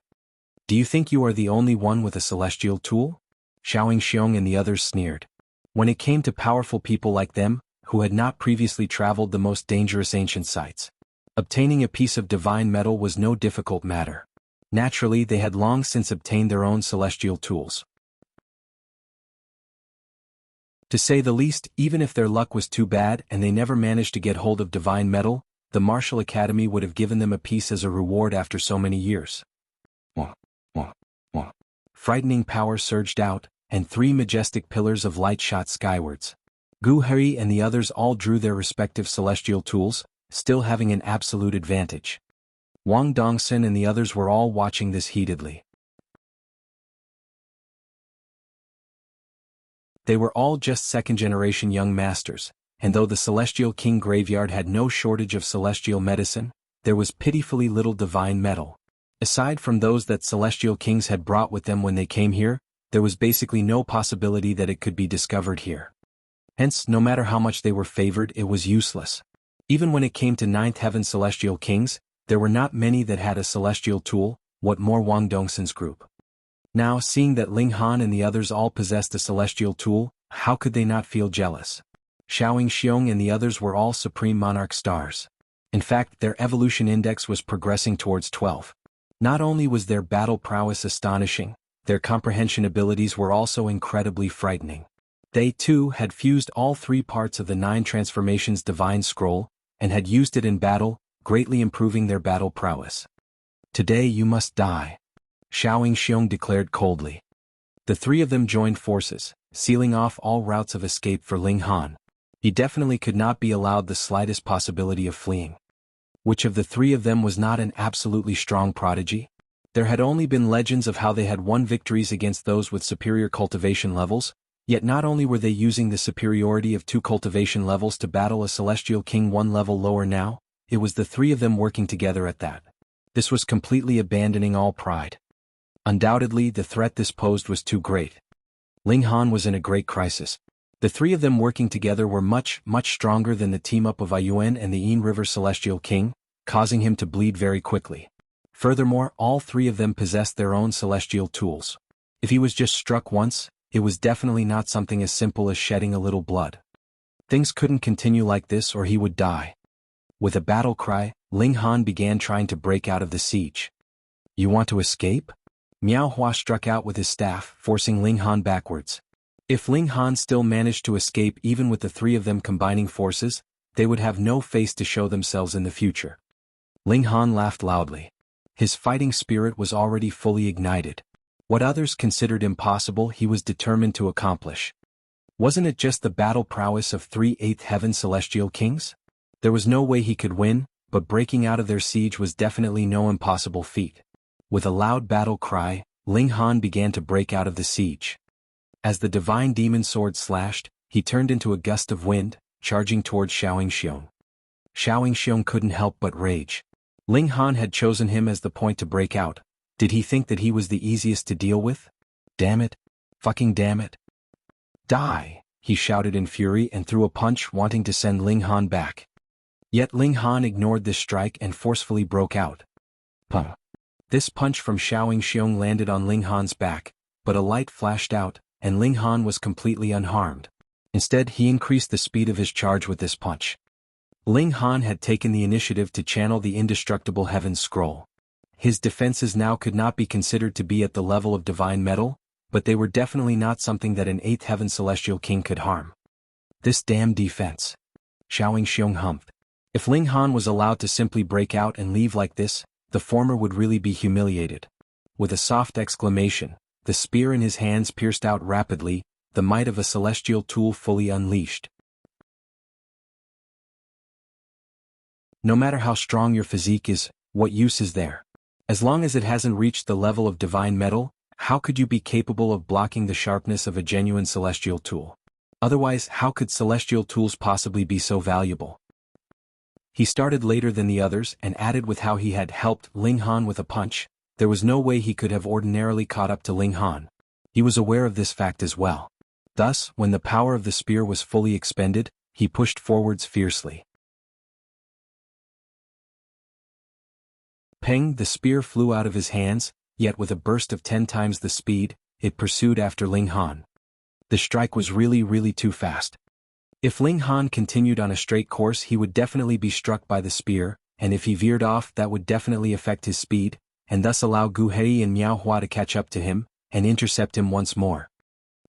Do you think you are the only one with a celestial tool? Xiong and the others sneered. When it came to powerful people like them, who had not previously traveled the most dangerous ancient sites, obtaining a piece of divine metal was no difficult matter. Naturally, they had long since obtained their own celestial tools. To say the least, even if their luck was too bad and they never managed to get hold of divine metal, the Martial Academy would have given them a piece as a reward after so many years. Frightening power surged out, and 3 majestic pillars of light shot skywards. Gu Hei and the others all drew their respective celestial tools, still having an absolute advantage. Wang Dongsun and the others were all watching this heatedly. They were all just second-generation young masters, and though the Celestial King graveyard had no shortage of celestial medicine, there was pitifully little divine metal. Aside from those that Celestial Kings had brought with them when they came here, there was basically no possibility that it could be discovered here. Hence, no matter how much they were favored, it was useless. Even when it came to 9th Heaven Celestial Kings, there were not many that had a celestial tool, what more Wang Dongsun's group. Now, seeing that Ling Han and the others all possessed a celestial tool, how could they not feel jealous? Xiong and the others were all Supreme Monarch stars. In fact, their evolution index was progressing towards 12. Not only was their battle prowess astonishing, their comprehension abilities were also incredibly frightening. They, too, had fused all 3 parts of the 9 Transformations Divine Scroll, and had used it in battle, greatly improving their battle prowess. Today you must die, Xiong declared coldly. The 3 of them joined forces, sealing off all routes of escape for Ling Han. He definitely could not be allowed the slightest possibility of fleeing. Which of the 3 of them was not an absolutely strong prodigy? There had only been legends of how they had won victories against those with superior cultivation levels, yet not only were they using the superiority of 2 cultivation levels to battle a Celestial King 1 level lower now, it was the 3 of them working together at that. This was completely abandoning all pride. Undoubtedly, the threat this posed was too great. Ling Han was in a great crisis. The 3 of them working together were much stronger than the team-up of Ayuan and the Yin River Celestial King, causing him to bleed very quickly. Furthermore, all 3 of them possessed their own celestial tools. If he was just struck once, it was definitely not something as simple as shedding a little blood. Things couldn't continue like this or he would die. With a battle cry, Ling Han began trying to break out of the siege. You want to escape? Miao Hua struck out with his staff, forcing Ling Han backwards. If Ling Han still managed to escape even with the 3 of them combining forces, they would have no face to show themselves in the future. Ling Han laughed loudly. His fighting spirit was already fully ignited. What others considered impossible he was determined to accomplish. Wasn't it just the battle prowess of 3 8th Heaven Celestial Kings? There was no way he could win, but breaking out of their siege was definitely no impossible feat. With a loud battle cry, Ling Han began to break out of the siege. As the divine demon sword slashed, he turned into a gust of wind, charging towards Xiong. Xiong couldn't help but rage. Ling Han had chosen him as the point to break out. Did he think that he was the easiest to deal with? Damn it. Fucking damn it. Die, he shouted in fury and threw a punch wanting to send Ling Han back. Yet Ling Han ignored this strike and forcefully broke out. Puh. This punch from Xiong landed on Ling Han's back, but a light flashed out, and Ling Han was completely unharmed. Instead, he increased the speed of his charge with this punch. Ling Han had taken the initiative to channel the indestructible Heaven's Scroll. His defenses now could not be considered to be at the level of divine metal, but they were definitely not something that an 8th Heaven Celestial King could harm. This damn defense. Xiong humped. If Ling Han was allowed to simply break out and leave like this, the former would really be humiliated. With a soft exclamation, the spear in his hands pierced out rapidly, the might of a celestial tool fully unleashed. No matter how strong your physique is, what use is there? As long as it hasn't reached the level of divine metal, How could you be capable of blocking the sharpness of a genuine celestial tool? Otherwise, how could celestial tools possibly be so valuable? He started later than the others and added with how he had helped Ling Han with a punch. There was no way he could have ordinarily caught up to Ling Han. He was aware of this fact as well. Thus, when the power of the spear was fully expended, he pushed forwards fiercely. Peng, the spear flew out of his hands, yet with a burst of 10 times the speed, it pursued after Ling Han. The strike was really too fast. If Ling Han continued on a straight course, he would definitely be struck by the spear, and if he veered off, that would definitely affect his speed, and thus allow Gu Hei and Miao Hua to catch up to him, and intercept him once more.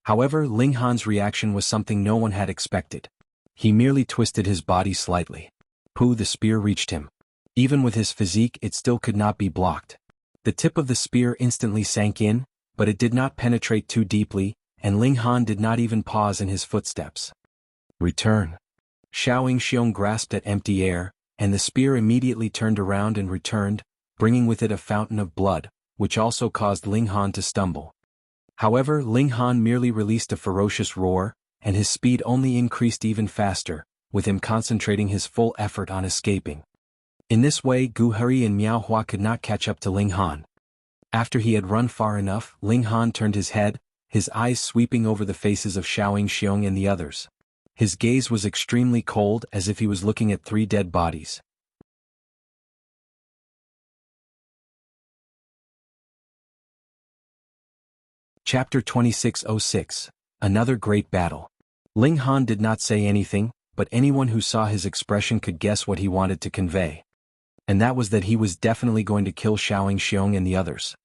However, Ling Han's reaction was something no one had expected. He merely twisted his body slightly. Pooh, the spear reached him. Even with his physique, it still could not be blocked. The tip of the spear instantly sank in, but it did not penetrate too deeply, and Ling Han did not even pause in his footsteps. Return. Xiao Xiong grasped at empty air, and the spear immediately turned around and returned, bringing with it a fountain of blood, which also caused Ling Han to stumble. However, Ling Han merely released a ferocious roar, and his speed only increased even faster, with him concentrating his full effort on escaping. In this way, Gu Hei and Miao Hua could not catch up to Ling Han. After he had run far enough, Ling Han turned his head, his eyes sweeping over the faces of Xiao Xiong and the others. His gaze was extremely cold, as if he was looking at 3 dead bodies. Chapter 2606. Another Great Battle. Ling Han did not say anything, but anyone who saw his expression could guess what he wanted to convey. And that was that he was definitely going to kill Xiao Xiong and the others.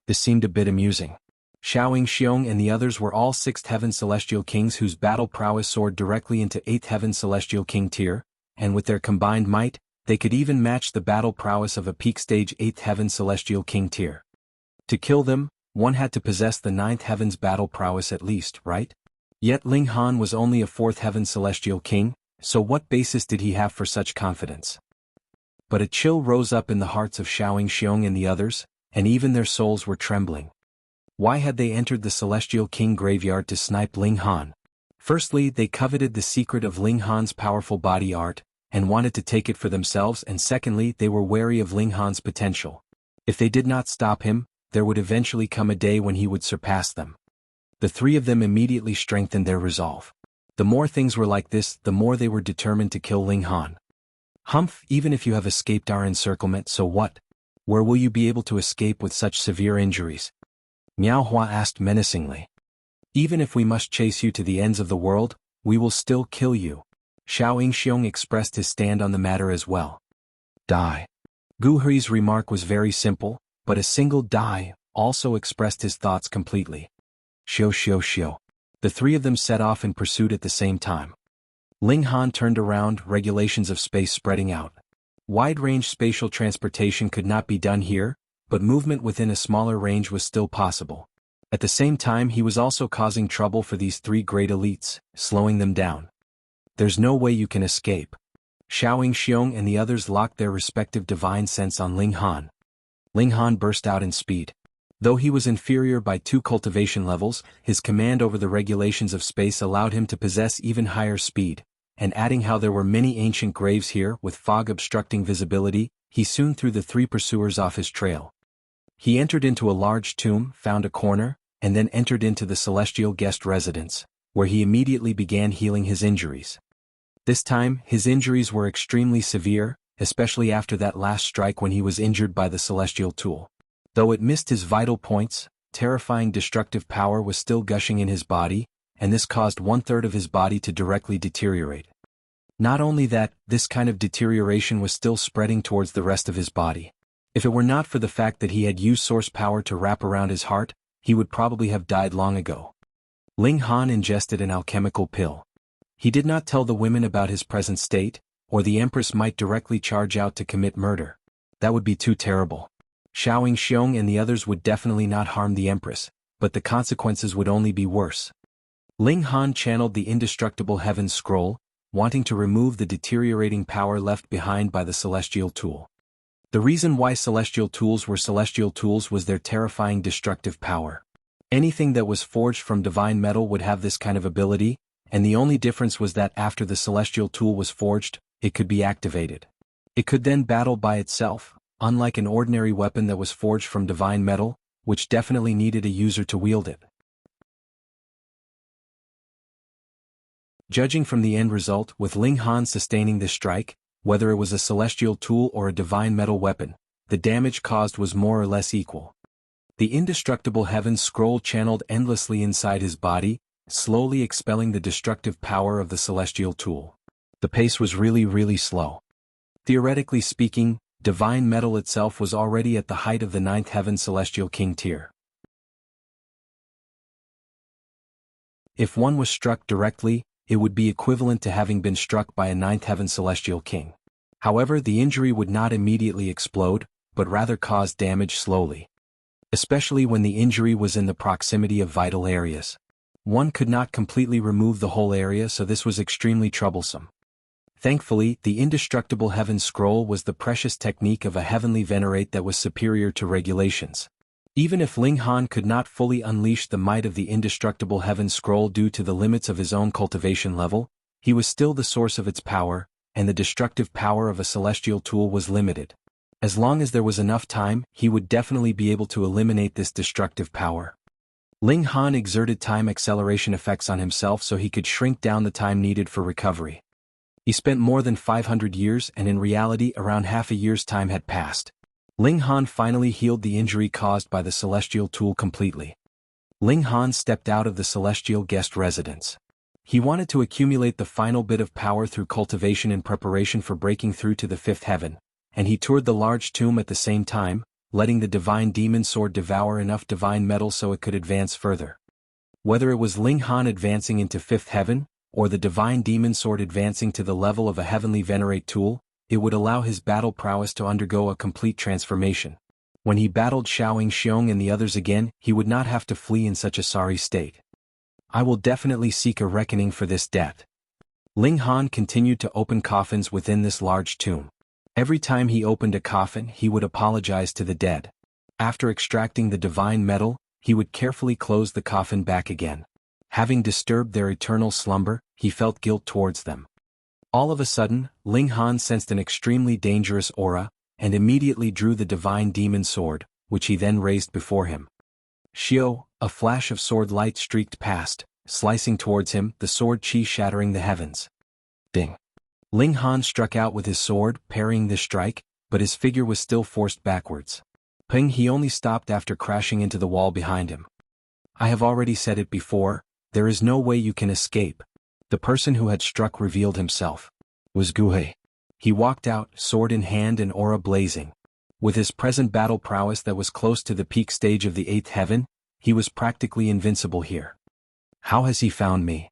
This seemed a bit amusing. Xiao Xiong and the others were all 6th Heaven Celestial Kings whose battle prowess soared directly into 8th Heaven Celestial King tier, and with their combined might, they could even match the battle prowess of a peak stage 8th Heaven Celestial King tier. To kill them, one had to possess the 9th Heaven's battle prowess at least, right? Yet Ling Han was only a 4th Heaven Celestial King, so what basis did he have for such confidence? But a chill rose up in the hearts of Xiao Xiong and the others, and even their souls were trembling. Why had they entered the Celestial King graveyard to snipe Ling Han? Firstly, they coveted the secret of Ling Han's powerful body art, and wanted to take it for themselves, and secondly, they were wary of Ling Han's potential. If they did not stop him, there would eventually come a day when he would surpass them. The 3 of them immediately strengthened their resolve. The more things were like this, the more they were determined to kill Ling Han. Humph, even if you have escaped our encirclement, so what? Where will you be able to escape with such severe injuries? Miao Hua asked menacingly. Even if we must chase you to the ends of the world, we will still kill you. Xiao Xiong expressed his stand on the matter as well. Die. Gu Hei's remark was very simple, but a single die also expressed his thoughts completely. Xiao. The 3 of them set off in pursuit at the same time. Ling Han turned around, regulations of space spreading out. Wide-range spatial transportation could not be done here, but movement within a smaller range was still possible. At the same time, he was also causing trouble for these 3 great elites, slowing them down. There's no way you can escape. Xiao Xiong and the others locked their respective divine sense on Ling Han. Ling Han burst out in speed. Though he was inferior by 2 cultivation levels, his command over the regulations of space allowed him to possess even higher speed, and adding how there were many ancient graves here with fog obstructing visibility, he soon threw the 3 pursuers off his trail. He entered into a large tomb, found a corner, and then entered into the celestial guest residence, where he immediately began healing his injuries. This time, his injuries were extremely severe, especially after that last strike when he was injured by the celestial tool. Though it missed his vital points, terrifying destructive power was still gushing in his body, and this caused 1/3 of his body to directly deteriorate. Not only that, this kind of deterioration was still spreading towards the rest of his body. If it were not for the fact that he had used source power to wrap around his heart, he would probably have died long ago. Ling Han ingested an alchemical pill. He did not tell the women about his present state, or the Empress might directly charge out to commit murder. That would be too terrible. Xiao Xiong and the others would definitely not harm the Empress, but the consequences would only be worse. Ling Han channeled the indestructible Heaven Scroll, wanting to remove the deteriorating power left behind by the Celestial Tool. The reason why Celestial Tools were Celestial Tools was their terrifying destructive power. Anything that was forged from divine metal would have this kind of ability, and the only difference was that after the celestial tool was forged, it could be activated. It could then battle by itself, unlike an ordinary weapon that was forged from divine metal, which definitely needed a user to wield it. Judging from the end result, with Ling Han sustaining this strike, whether it was a celestial tool or a divine metal weapon, the damage caused was more or less equal. The indestructible heavens scroll channeled endlessly inside his body, slowly expelling the destructive power of the celestial tool. The pace was really slow. Theoretically speaking, divine metal itself was already at the height of the 9th heaven celestial king tier. If one was struck directly, it would be equivalent to having been struck by a 9th heaven celestial king. However, the injury would not immediately explode, but rather cause damage slowly. Especially when the injury was in the proximity of vital areas. One could not completely remove the whole area, so this was extremely troublesome. Thankfully, the indestructible heaven scroll was the precious technique of a heavenly venerate that was superior to regulations. Even if Ling Han could not fully unleash the might of the indestructible heaven scroll due to the limits of his own cultivation level, he was still the source of its power, and the destructive power of a celestial tool was limited. As long as there was enough time, he would definitely be able to eliminate this destructive power. Ling Han exerted time acceleration effects on himself so he could shrink down the time needed for recovery. He spent more than 500 years, and in reality around half a year's time had passed. Ling Han finally healed the injury caused by the celestial tool completely. Ling Han stepped out of the celestial guest residence. He wanted to accumulate the final bit of power through cultivation in preparation for breaking through to the 5th heaven, and he toured the large tomb at the same time, letting the divine demon sword devour enough divine metal so it could advance further. Whether it was Ling Han advancing into 5th heaven, or the divine demon sword advancing to the level of a heavenly venerate tool, it would allow his battle prowess to undergo a complete transformation. When he battled Xiaoying Xiong and the others again, he would not have to flee in such a sorry state. I will definitely seek a reckoning for this debt. Ling Han continued to open coffins within this large tomb. Every time he opened a coffin, he would apologize to the dead. After extracting the divine metal, he would carefully close the coffin back again. Having disturbed their eternal slumber, he felt guilt towards them. All of a sudden, Ling Han sensed an extremely dangerous aura, and immediately drew the divine demon sword, which he then raised before him. Xiao, a flash of sword light streaked past, slicing towards him, the sword chi shattering the heavens. Ding! Ling Han struck out with his sword, parrying this strike, but his figure was still forced backwards. Ping, he only stopped after crashing into the wall behind him. I have already said it before, there is no way you can escape. The person who had struck revealed himself. Was Guhe. He walked out, sword in hand and aura blazing. With his present battle prowess that was close to the peak stage of the 8th heaven, he was practically invincible here. How has he found me?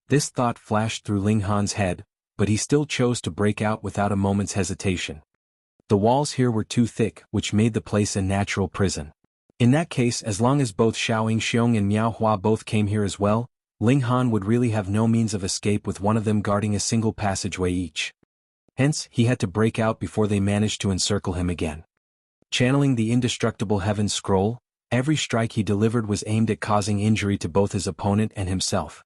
This thought flashed through Ling Han's head, but he still chose to break out without a moment's hesitation. The walls here were too thick, which made the place a natural prison. In that case, as long as both Xiaoying Xiong and Miao Hua both came here as well, Ling Han would really have no means of escape with one of them guarding a single passageway each. Hence, he had to break out before they managed to encircle him again. Channeling the indestructible heaven scroll, every strike he delivered was aimed at causing injury to both his opponent and himself.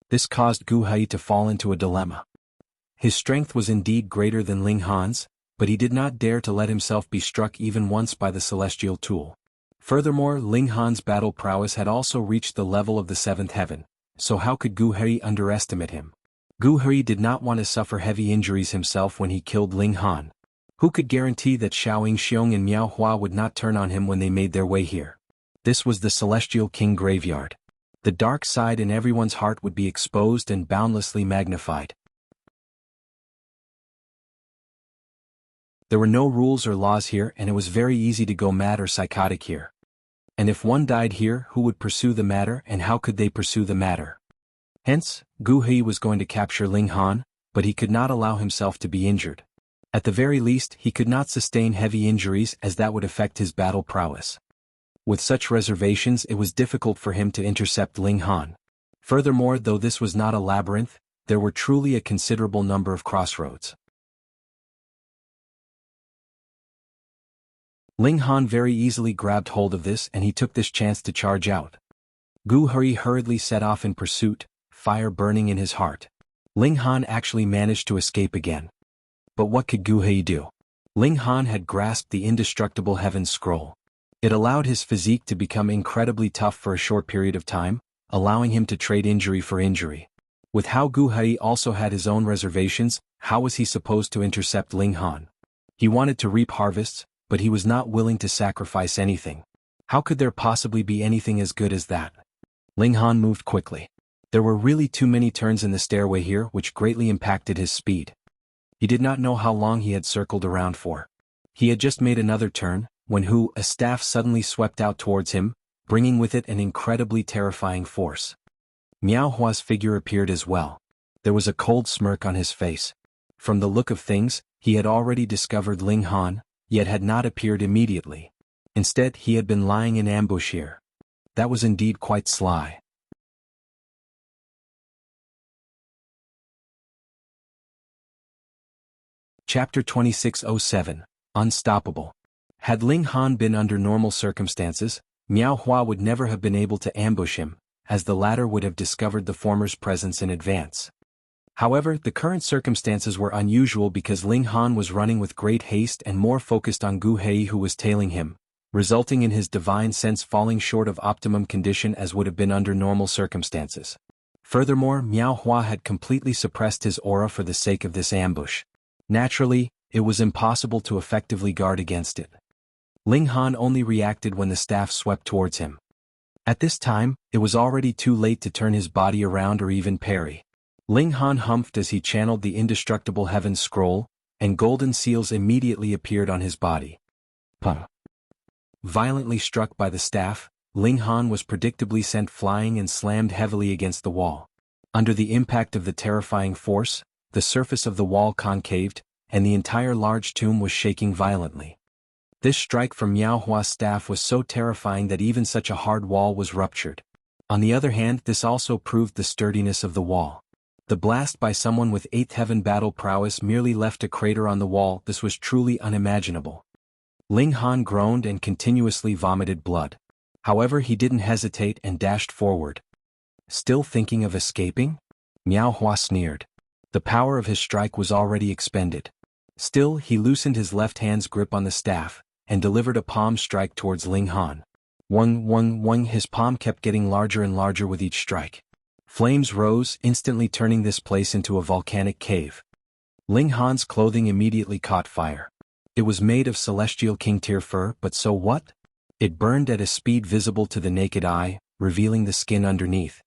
This caused Gu Hai to fall into a dilemma. His strength was indeed greater than Ling Han's, but he did not dare to let himself be struck even once by the celestial tool. Furthermore, Ling Han's battle prowess had also reached the level of the 7th heaven, so how could Gu Hai underestimate him? Gu Hai did not want to suffer heavy injuries himself when he killed Ling Han. Who could guarantee that Xiaoying Xiong and Miao Hua would not turn on him when they made their way here? This was the Celestial King graveyard. The dark side in everyone's heart would be exposed and boundlessly magnified. There were no rules or laws here, and it was very easy to go mad or psychotic here. And if one died here, who would pursue the matter, and how could they pursue the matter? Hence, Gu Hai was going to capture Ling Han, but he could not allow himself to be injured. At the very least, he could not sustain heavy injuries, as that would affect his battle prowess. With such reservations, it was difficult for him to intercept Ling Han. Furthermore, though this was not a labyrinth, there were truly a considerable number of crossroads. Ling Han very easily grabbed hold of this, and he took this chance to charge out. Gu Hui hurriedly set off in pursuit, fire burning in his heart. Ling Han actually managed to escape again. But what could Gu Hui do? Ling Han had grasped the indestructible Heaven's Scroll. It allowed his physique to become incredibly tough for a short period of time, allowing him to trade injury for injury. With how Gu Hui also had his own reservations, how was he supposed to intercept Ling Han? He wanted to reap harvests, but he was not willing to sacrifice anything. How could there possibly be anything as good as that? Ling Han moved quickly. There were really too many turns in the stairway here which greatly impacted his speed. He did not know how long he had circled around for. He had just made another turn, when a staff suddenly swept out towards him, bringing with it an incredibly terrifying force. Miao Hua's figure appeared as well. There was a cold smirk on his face. From the look of things, he had already discovered Ling Han, yet had not appeared immediately. Instead, he had been lying in ambush here. That was indeed quite sly. Chapter 2607, Unstoppable. Had Ling Han been under normal circumstances, Miao Hua would never have been able to ambush him, as the latter would have discovered the former's presence in advance. However, the current circumstances were unusual because Ling Han was running with great haste and more focused on Gu Hui who was tailing him, resulting in his divine sense falling short of optimum condition as would have been under normal circumstances. Furthermore, Miao Hua had completely suppressed his aura for the sake of this ambush. Naturally, it was impossible to effectively guard against it. Ling Han only reacted when the staff swept towards him. At this time, it was already too late to turn his body around or even parry. Ling Han humphed as he channeled the indestructible Heaven's Scroll, and golden seals immediately appeared on his body. Pum. Violently struck by the staff, Ling Han was predictably sent flying and slammed heavily against the wall. Under the impact of the terrifying force, the surface of the wall concaved, and the entire large tomb was shaking violently. This strike from Miao Hua's staff was so terrifying that even such a hard wall was ruptured. On the other hand, this also proved the sturdiness of the wall. The blast by someone with 8th heaven battle prowess merely left a crater on the wall. This was truly unimaginable. Ling Han groaned and continuously vomited blood. However, he didn't hesitate and dashed forward. Still thinking of escaping? Miao Hua sneered. The power of his strike was already expended. Still, he loosened his left hand's grip on the staff, and delivered a palm strike towards Ling Han. Wung, his palm kept getting larger and larger with each strike. Flames rose, instantly turning this place into a volcanic cave. Ling Han's clothing immediately caught fire. It was made of celestial king-tier fur, but so what? It burned at a speed visible to the naked eye, revealing the skin underneath.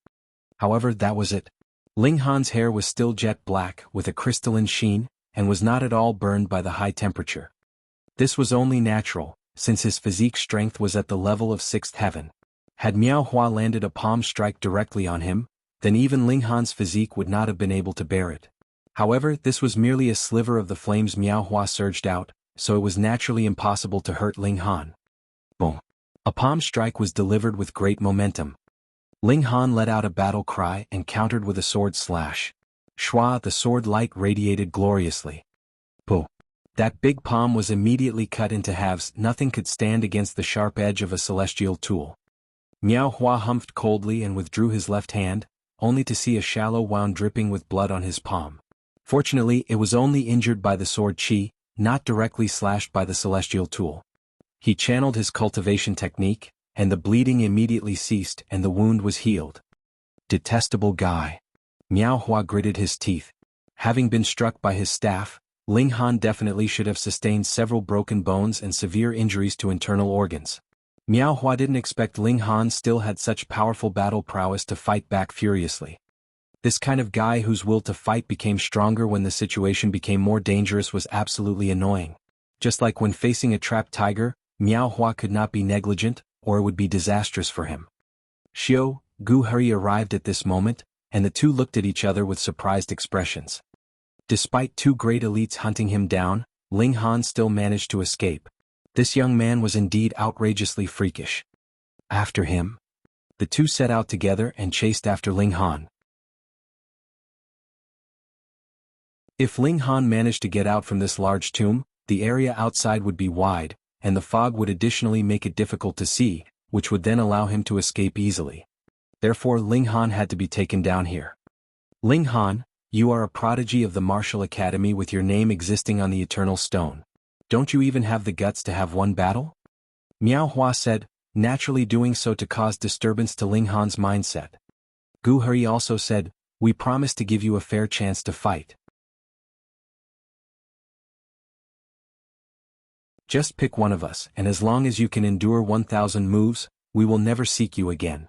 However, that was it. Ling Han's hair was still jet black, with a crystalline sheen, and was not at all burned by the high temperature. This was only natural, since his physique strength was at the level of 6th heaven. Had Miao Hua landed a palm strike directly on him, then even Ling Han's physique would not have been able to bear it. However, this was merely a sliver of the flames Miao Hua surged out, so it was naturally impossible to hurt Ling Han. Boom. A palm strike was delivered with great momentum. Ling Han let out a battle cry and countered with a sword slash. Shua, the sword light radiated gloriously. Pooh. That big palm was immediately cut into halves. Nothing could stand against the sharp edge of a celestial tool. Miao Hua humphed coldly and withdrew his left hand, only to see a shallow wound dripping with blood on his palm. Fortunately, it was only injured by the sword chi, not directly slashed by the celestial tool. He channeled his cultivation technique, and the bleeding immediately ceased and the wound was healed. Detestable guy. Miao Hua gritted his teeth. Having been struck by his staff, Ling Han definitely should have sustained several broken bones and severe injuries to internal organs. Miao Hua didn't expect Ling Han still had such powerful battle prowess to fight back furiously. This kind of guy whose will to fight became stronger when the situation became more dangerous was absolutely annoying. Just like when facing a trapped tiger, Miao Hua could not be negligent, or it would be disastrous for him. Xiao, Gu Hui arrived at this moment, and the two looked at each other with surprised expressions. Despite two great elites hunting him down, Ling Han still managed to escape. This young man was indeed outrageously freakish. After him. The two set out together and chased after Ling Han. If Ling Han managed to get out from this large tomb, the area outside would be wide, and the fog would additionally make it difficult to see, which would then allow him to escape easily. Therefore Ling Han had to be taken down here. Ling Han, you are a prodigy of the martial academy with your name existing on the eternal stone. Don't you even have the guts to have one battle? Miao Hua said, naturally doing so to cause disturbance to Ling Han's mindset. Gu Hui also said, we promise to give you a fair chance to fight. Just pick one of us, and as long as you can endure 1,000 moves, we will never seek you again.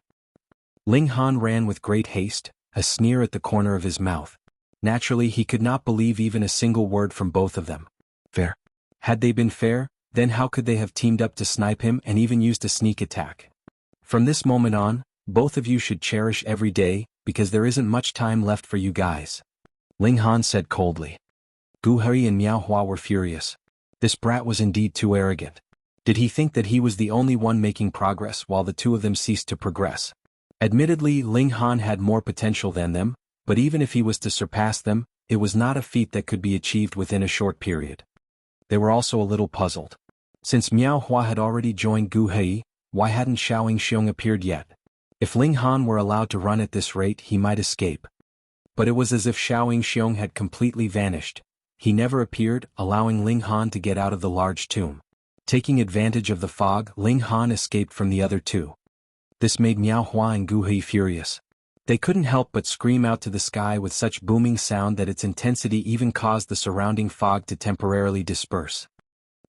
Ling Han ran with great haste, a sneer at the corner of his mouth. Naturally he could not believe even a single word from both of them. Fair. Had they been fair, then how could they have teamed up to snipe him and even used a sneak attack? From this moment on, both of you should cherish every day, because there isn't much time left for you guys. Ling Han said coldly. Gu Hui and Miao Hua were furious. This brat was indeed too arrogant. Did he think that he was the only one making progress while the two of them ceased to progress? Admittedly, Ling Han had more potential than them, but even if he was to surpass them, it was not a feat that could be achieved within a short period. They were also a little puzzled. Since Miao Hua had already joined Gu Hui, why hadn't Xiaoing Xiong appeared yet? If Ling Han were allowed to run at this rate, he might escape. But it was as if Xiaoing Xiong had completely vanished. He never appeared, allowing Ling Han to get out of the large tomb. Taking advantage of the fog, Ling Han escaped from the other two. This made Miao Hua and Gu Hui furious. They couldn't help but scream out to the sky with such booming sound that its intensity even caused the surrounding fog to temporarily disperse.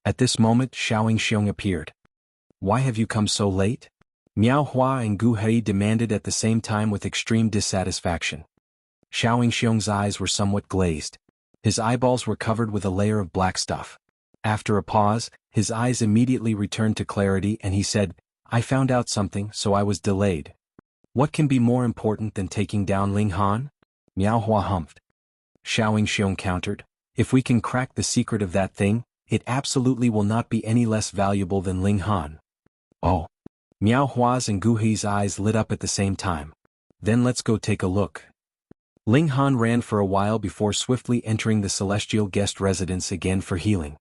At this moment, Xiaoing Xiong appeared. Why have you come so late? Miao Hua and Gu Hui demanded at the same time with extreme dissatisfaction. Xiaoing Xiong's eyes were somewhat glazed. His eyeballs were covered with a layer of black stuff. After a pause, his eyes immediately returned to clarity and he said, I found out something, so I was delayed. What can be more important than taking down Ling Han? Miao Hua humphed. Xiaoing Xiong countered, if we can crack the secret of that thing, it absolutely will not be any less valuable than Ling Han. Oh. Miao Hua's and Gu Hui's eyes lit up at the same time. Then let's go take a look. Ling Han ran for a while before swiftly entering the celestial guest residence again for healing.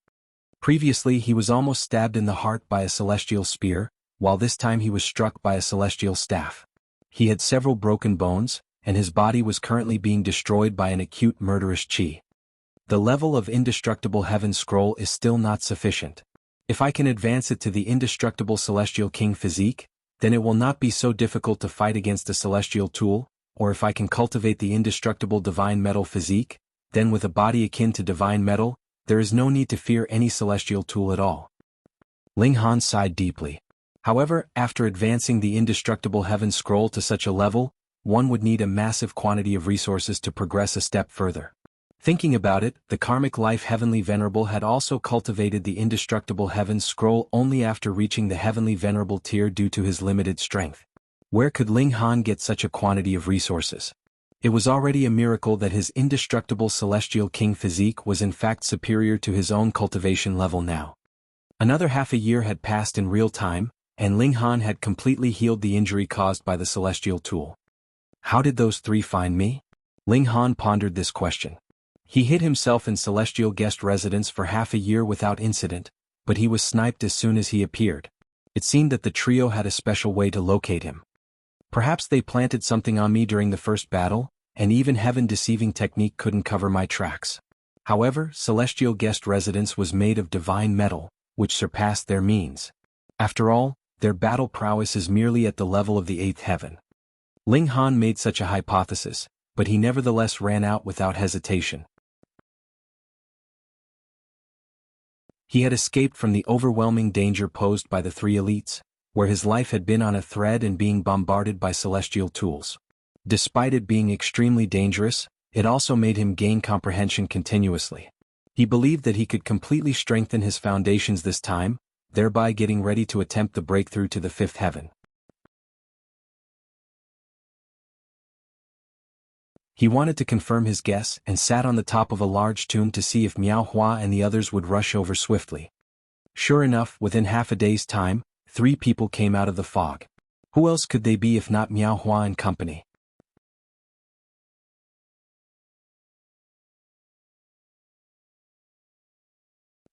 Previously he was almost stabbed in the heart by a celestial spear, while this time he was struck by a celestial staff. He had several broken bones, and his body was currently being destroyed by an acute murderous qi. The level of indestructible heaven scroll is still not sufficient. If I can advance it to the indestructible celestial king physique, then it will not be so difficult to fight against a celestial tool, or if I can cultivate the indestructible divine metal physique, then with a body akin to divine metal, there is no need to fear any celestial tool at all. Ling Han sighed deeply. However, after advancing the indestructible heaven scroll to such a level, one would need a massive quantity of resources to progress a step further. Thinking about it, the karmic life Heavenly Venerable had also cultivated the indestructible heaven scroll only after reaching the Heavenly Venerable tier due to his limited strength. Where could Ling Han get such a quantity of resources? It was already a miracle that his indestructible celestial king physique was in fact superior to his own cultivation level now. Another half a year had passed in real time, and Ling Han had completely healed the injury caused by the celestial tool. How did those three find me? Ling Han pondered this question. He hid himself in celestial guest residence for half a year without incident, but he was sniped as soon as he appeared. It seemed that the trio had a special way to locate him. Perhaps they planted something on me during the first battle, and even heaven-deceiving technique couldn't cover my tracks. However, celestial guest residence was made of divine metal, which surpassed their means. After all, their battle prowess is merely at the level of the eighth heaven. Ling Han made such a hypothesis, but he nevertheless ran out without hesitation. He had escaped from the overwhelming danger posed by the three elites, where his life had been on a thread and being bombarded by celestial tools. Despite it being extremely dangerous, it also made him gain comprehension continuously. He believed that he could completely strengthen his foundations this time, thereby getting ready to attempt the breakthrough to the fifth heaven. He wanted to confirm his guess and sat on the top of a large tomb to see if Miao Hua and the others would rush over swiftly. Sure enough, within half a day's time, 3 people came out of the fog. Who else could they be if not Miao Hua and company?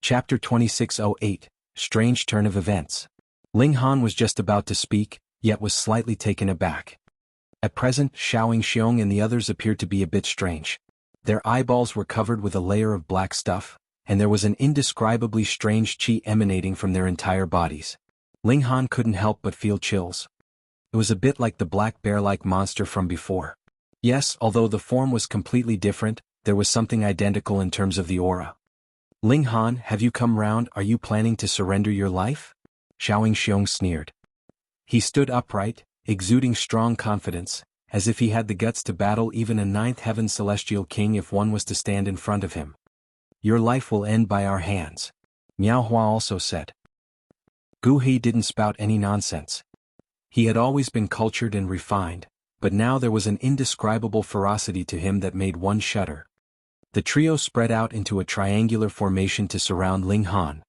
Chapter 2608, Strange Turn of Events. Ling Han was just about to speak, yet was slightly taken aback. At present, Xiaoing Xiong and the others appeared to be a bit strange. Their eyeballs were covered with a layer of black stuff, and there was an indescribably strange qi emanating from their entire bodies. Ling Han couldn't help but feel chills. It was a bit like the black bear-like monster from before. Yes, although the form was completely different, there was something identical in terms of the aura. Ling Han, have you come round? Are you planning to surrender your life? Xiaoing Xiong sneered. He stood upright, exuding strong confidence, as if he had the guts to battle even a ninth heaven celestial king if one was to stand in front of him. Your life will end by our hands. Miao Hua also said. Gu He didn't spout any nonsense. He had always been cultured and refined, but now there was an indescribable ferocity to him that made one shudder. The trio spread out into a triangular formation to surround Ling Han.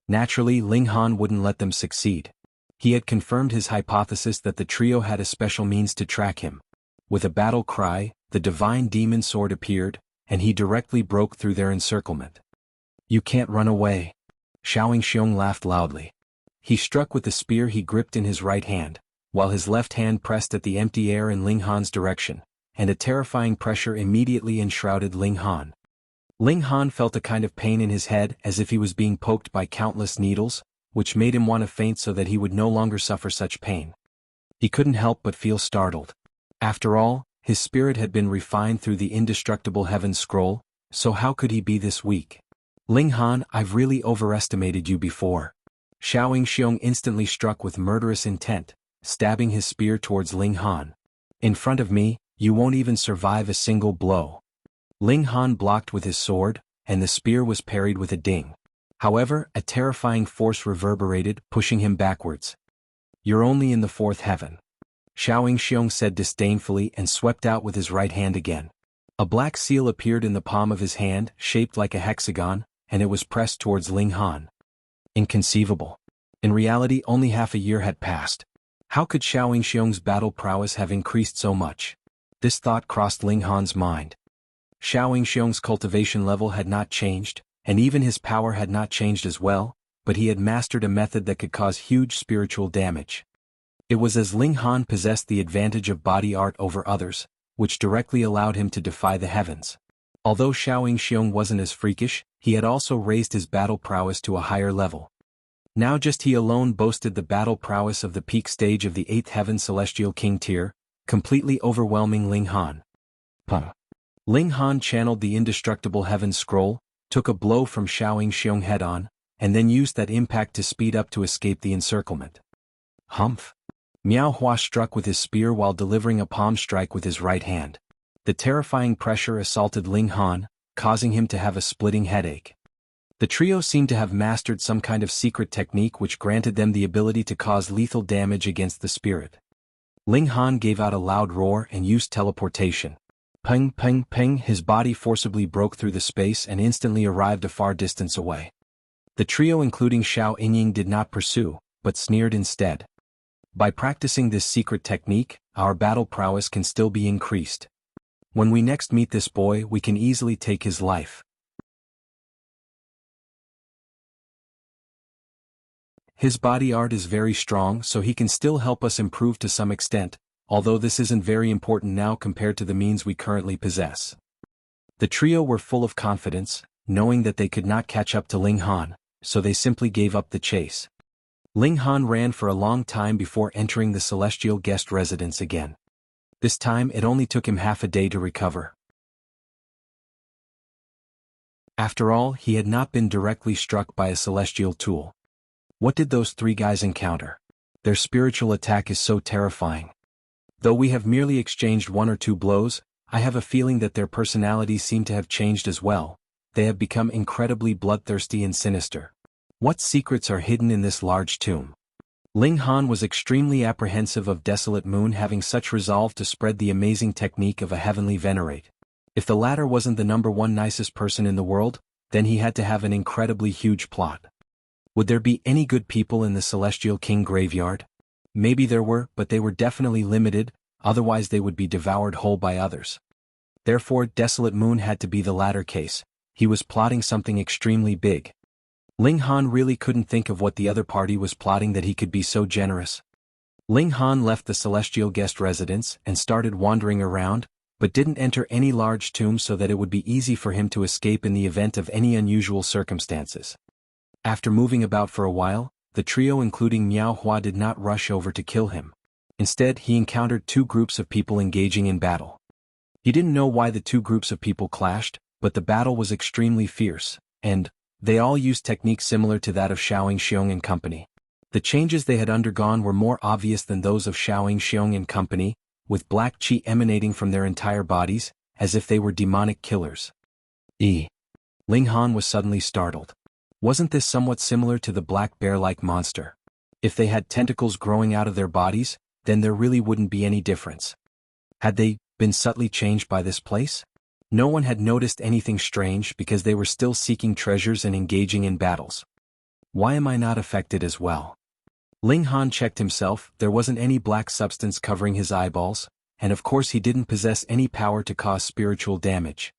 Naturally, Ling Han wouldn't let them succeed. He had confirmed his hypothesis that the trio had a special means to track him. With a battle cry, the divine demon sword appeared, and he directly broke through their encirclement. You can't run away. Xiaoing Xiong laughed loudly. He struck with the spear he gripped in his right hand, while his left hand pressed at the empty air in Ling Han's direction, and a terrifying pressure immediately enshrouded Ling Han. Ling Han felt a kind of pain in his head as if he was being poked by countless needles, which made him want to faint so that he would no longer suffer such pain. He couldn't help but feel startled. After all, his spirit had been refined through the indestructible heaven scroll, so how could he be this weak? Ling Han, I've really overestimated you before. Xiaoing Xiong instantly struck with murderous intent, stabbing his spear towards Ling Han. In front of me, you won't even survive a single blow. Ling Han blocked with his sword, and the spear was parried with a ding. However, a terrifying force reverberated, pushing him backwards. You're only in the fourth heaven. Xiaoing Xiong said disdainfully and swept out with his right hand again. A black seal appeared in the palm of his hand, shaped like a hexagon, and it was pressed towards Ling Han. Inconceivable. In reality, only half a year had passed. How could Xiaoing Xiong's battle prowess have increased so much? This thought crossed Ling Han's mind. Xiaoing Xiong's cultivation level had not changed, and even his power had not changed as well, but he had mastered a method that could cause huge spiritual damage. It was as Ling Han possessed the advantage of body art over others, which directly allowed him to defy the heavens. Although Xiaoing Xiong wasn't as freakish, he had also raised his battle prowess to a higher level. Now just he alone boasted the battle prowess of the peak stage of the 8th heaven celestial king tier, completely overwhelming Ling Han. Ling Han channeled the indestructible heaven scroll, took a blow from Xiaoing Xiong head-on, and then used that impact to speed up to escape the encirclement. Humph! Miao Hua struck with his spear while delivering a palm strike with his right hand. The terrifying pressure assaulted Ling Han, causing him to have a splitting headache. The trio seemed to have mastered some kind of secret technique which granted them the ability to cause lethal damage against the spirit. Ling Han gave out a loud roar and used teleportation. Ping, ping, ping, his body forcibly broke through the space and instantly arrived a far distance away. The trio including Xiao Yingying did not pursue, but sneered instead. By practicing this secret technique, our battle prowess can still be increased. When we next meet this boy, we can easily take his life. His body art is very strong, so he can still help us improve to some extent, although this isn't very important now compared to the means we currently possess. The trio were full of confidence, knowing that they could not catch up to Ling Han, so they simply gave up the chase. Ling Han ran for a long time before entering the celestial guest residence again. This time it only took him half a day to recover. After all, he had not been directly struck by a celestial tool. What did those three guys encounter? Their spiritual attack is so terrifying. Though we have merely exchanged one or two blows, I have a feeling that their personalities seem to have changed as well. They have become incredibly bloodthirsty and sinister. What secrets are hidden in this large tomb? Ling Han was extremely apprehensive of Desolate Moon having such resolve to spread the amazing technique of a heavenly venerate. If the latter wasn't the #1 nicest person in the world, then he had to have an incredibly huge plot. Would there be any good people in the Celestial King graveyard? Maybe there were, but they were definitely limited, otherwise they would be devoured whole by others. Therefore, Desolate Moon had to be the latter case. He was plotting something extremely big. Ling Han really couldn't think of what the other party was plotting that he could be so generous. Ling Han left the celestial guest residence and started wandering around, but didn't enter any large tomb so that it would be easy for him to escape in the event of any unusual circumstances. After moving about for a while, the trio including Miao Hua did not rush over to kill him. Instead, he encountered two groups of people engaging in battle. He didn't know why the two groups of people clashed, but the battle was extremely fierce, and they all used techniques similar to that of Xiaoying Xiong and company. The changes they had undergone were more obvious than those of Xiaoying Xiong and company, with black qi emanating from their entire bodies, as if they were demonic killers. Ling Han was suddenly startled. Wasn't this somewhat similar to the black bear-like monster? If they had tentacles growing out of their bodies, then there really wouldn't be any difference. Had they been subtly changed by this place? No one had noticed anything strange because they were still seeking treasures and engaging in battles. Why am I not affected as well? Ling Han checked himself. There wasn't any black substance covering his eyeballs, and of course he didn't possess any power to cause spiritual damage.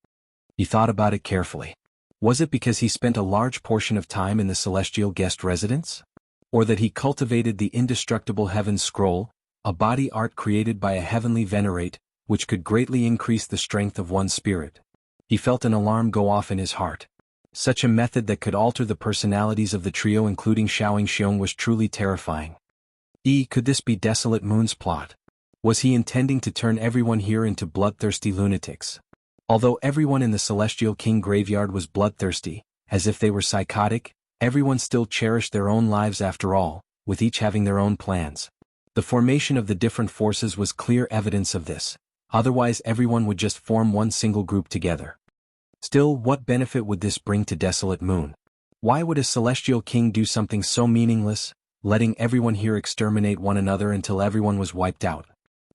He thought about it carefully. Was it because he spent a large portion of time in the celestial guest residence? Or that he cultivated the indestructible heaven scroll, a body art created by a heavenly venerate, which could greatly increase the strength of one's spirit? He felt an alarm go off in his heart. Such a method that could alter the personalities of the trio including Xiaoying Xiong was truly terrifying. Could this be Desolate Moon's plot? Was he intending to turn everyone here into bloodthirsty lunatics? Although everyone in the Celestial King graveyard was bloodthirsty, as if they were psychotic, everyone still cherished their own lives after all, with each having their own plans. The formation of the different forces was clear evidence of this, otherwise everyone would just form one single group together. Still, what benefit would this bring to Desolate Moon? Why would a Celestial King do something so meaningless, letting everyone here exterminate one another until everyone was wiped out?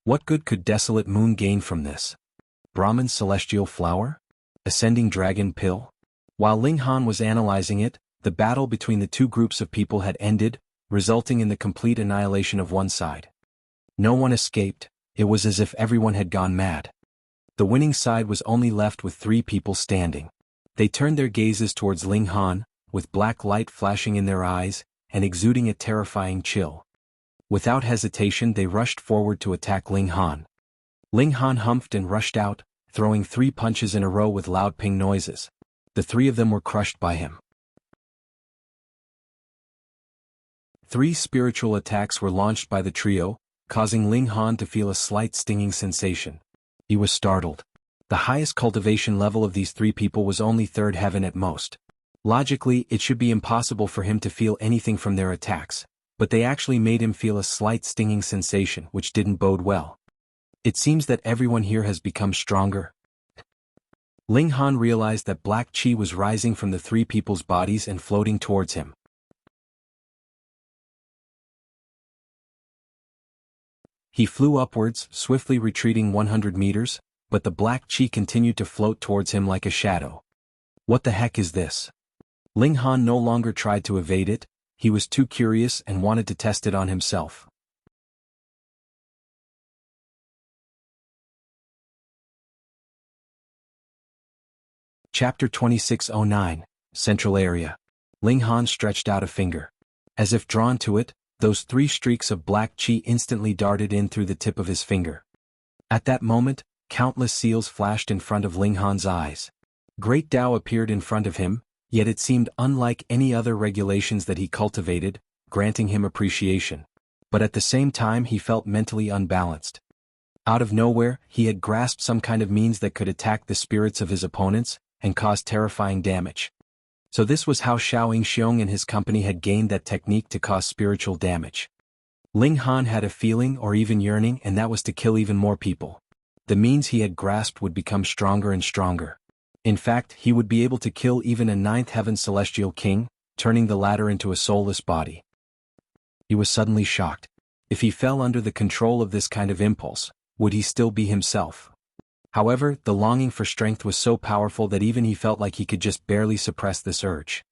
What good could Desolate Moon gain from this? Brahman's celestial flower? Ascending dragon pill? While Ling Han was analyzing it, the battle between the two groups of people had ended, resulting in the complete annihilation of one side. No one escaped. It was as if everyone had gone mad. The winning side was only left with 3 people standing. They turned their gazes towards Ling Han, with black light flashing in their eyes, and exuding a terrifying chill. Without hesitation they rushed forward to attack Ling Han. Ling Han humphed and rushed out, throwing 3 punches in a row with loud ping noises. The 3 of them were crushed by him. 3 spiritual attacks were launched by the trio, causing Ling Han to feel a slight stinging sensation. He was startled. The highest cultivation level of these 3 people was only 3rd heaven at most. Logically, it should be impossible for him to feel anything from their attacks, but they actually made him feel a slight stinging sensation which didn't bode well. It seems that everyone here has become stronger. Ling Han realized that black qi was rising from the 3 people's bodies and floating towards him. He flew upwards, swiftly retreating 100 meters, but the black qi continued to float towards him like a shadow. What the heck is this? Ling Han no longer tried to evade it. He was too curious and wanted to test it on himself. Chapter 2609, Central Area. Ling Han stretched out a finger. As if drawn to it, those 3 streaks of black qi instantly darted in through the tip of his finger. At that moment, countless seals flashed in front of Ling Han's eyes. Great Tao appeared in front of him, yet it seemed unlike any other regulations that he cultivated, granting him appreciation. But at the same time he felt mentally unbalanced. Out of nowhere, he had grasped some kind of means that could attack the spirits of his opponents, and cause terrifying damage. So this was how Xiaoying Xiong and his company had gained that technique to cause spiritual damage. Ling Han had a feeling or even yearning, and that was to kill even more people. The means he had grasped would become stronger and stronger. In fact, he would be able to kill even a 9th heaven celestial king, turning the latter into a soulless body. He was suddenly shocked. If he fell under the control of this kind of impulse, would he still be himself? However, the longing for strength was so powerful that even he felt like he could just barely suppress this urge.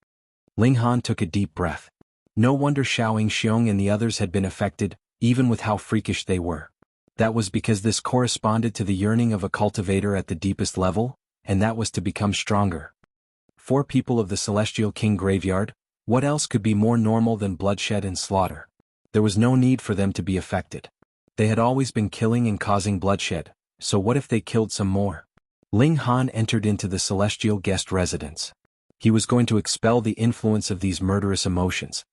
Ling Han took a deep breath. No wonder Xiaoying Xiong and the others had been affected, even with how freakish they were. That was because this corresponded to the yearning of a cultivator at the deepest level, and that was to become stronger. 4 people of the Celestial King graveyard, what else could be more normal than bloodshed and slaughter? There was no need for them to be affected. They had always been killing and causing bloodshed, so what if they killed some more? Ling Han entered into the celestial guest residence. He was going to expel the influence of these murderous emotions.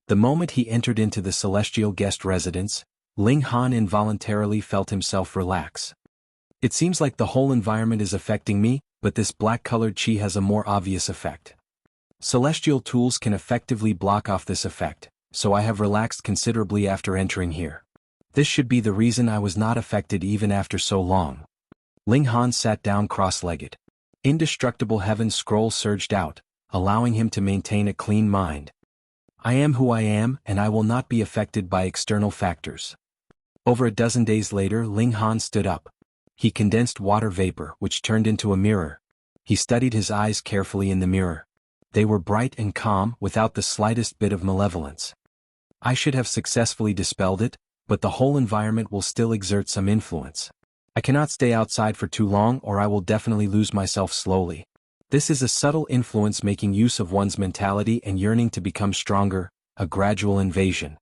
The moment he entered into the celestial guest residence, Ling Han involuntarily felt himself relax. It seems like the whole environment is affecting me, but this black-colored chi has a more obvious effect. Celestial tools can effectively block off this effect, so I have relaxed considerably after entering here. This should be the reason I was not affected even after so long. Ling Han sat down cross-legged. Indestructible Heaven's scroll surged out, allowing him to maintain a clean mind. I am who I am, and I will not be affected by external factors. Over a dozen days later, Ling Han stood up. He condensed water vapor, which turned into a mirror. He studied his eyes carefully in the mirror. They were bright and calm, without the slightest bit of malevolence. I should have successfully dispelled it, but the whole environment will still exert some influence. I cannot stay outside for too long or I will definitely lose myself slowly. This is a subtle influence making use of one's mentality and yearning to become stronger, a gradual invasion.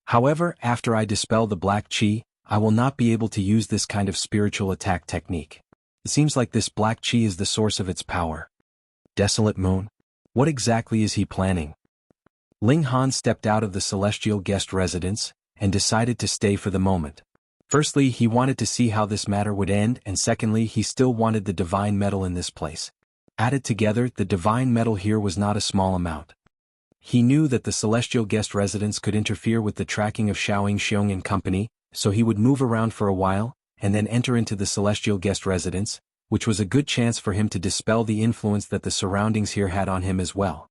However, after I dispel the black chi, I will not be able to use this kind of spiritual attack technique. It seems like this black chi is the source of its power. Desolate Moon? What exactly is he planning? Ling Han stepped out of the celestial guest residence and decided to stay for the moment. Firstly, he wanted to see how this matter would end, and secondly, he still wanted the divine metal in this place. Added together, the divine metal here was not a small amount. He knew that the celestial guest residence could interfere with the tracking of Xiaoying and company, so he would move around for a while, and then enter into the celestial guest residence, which was a good chance for him to dispel the influence that the surroundings here had on him as well.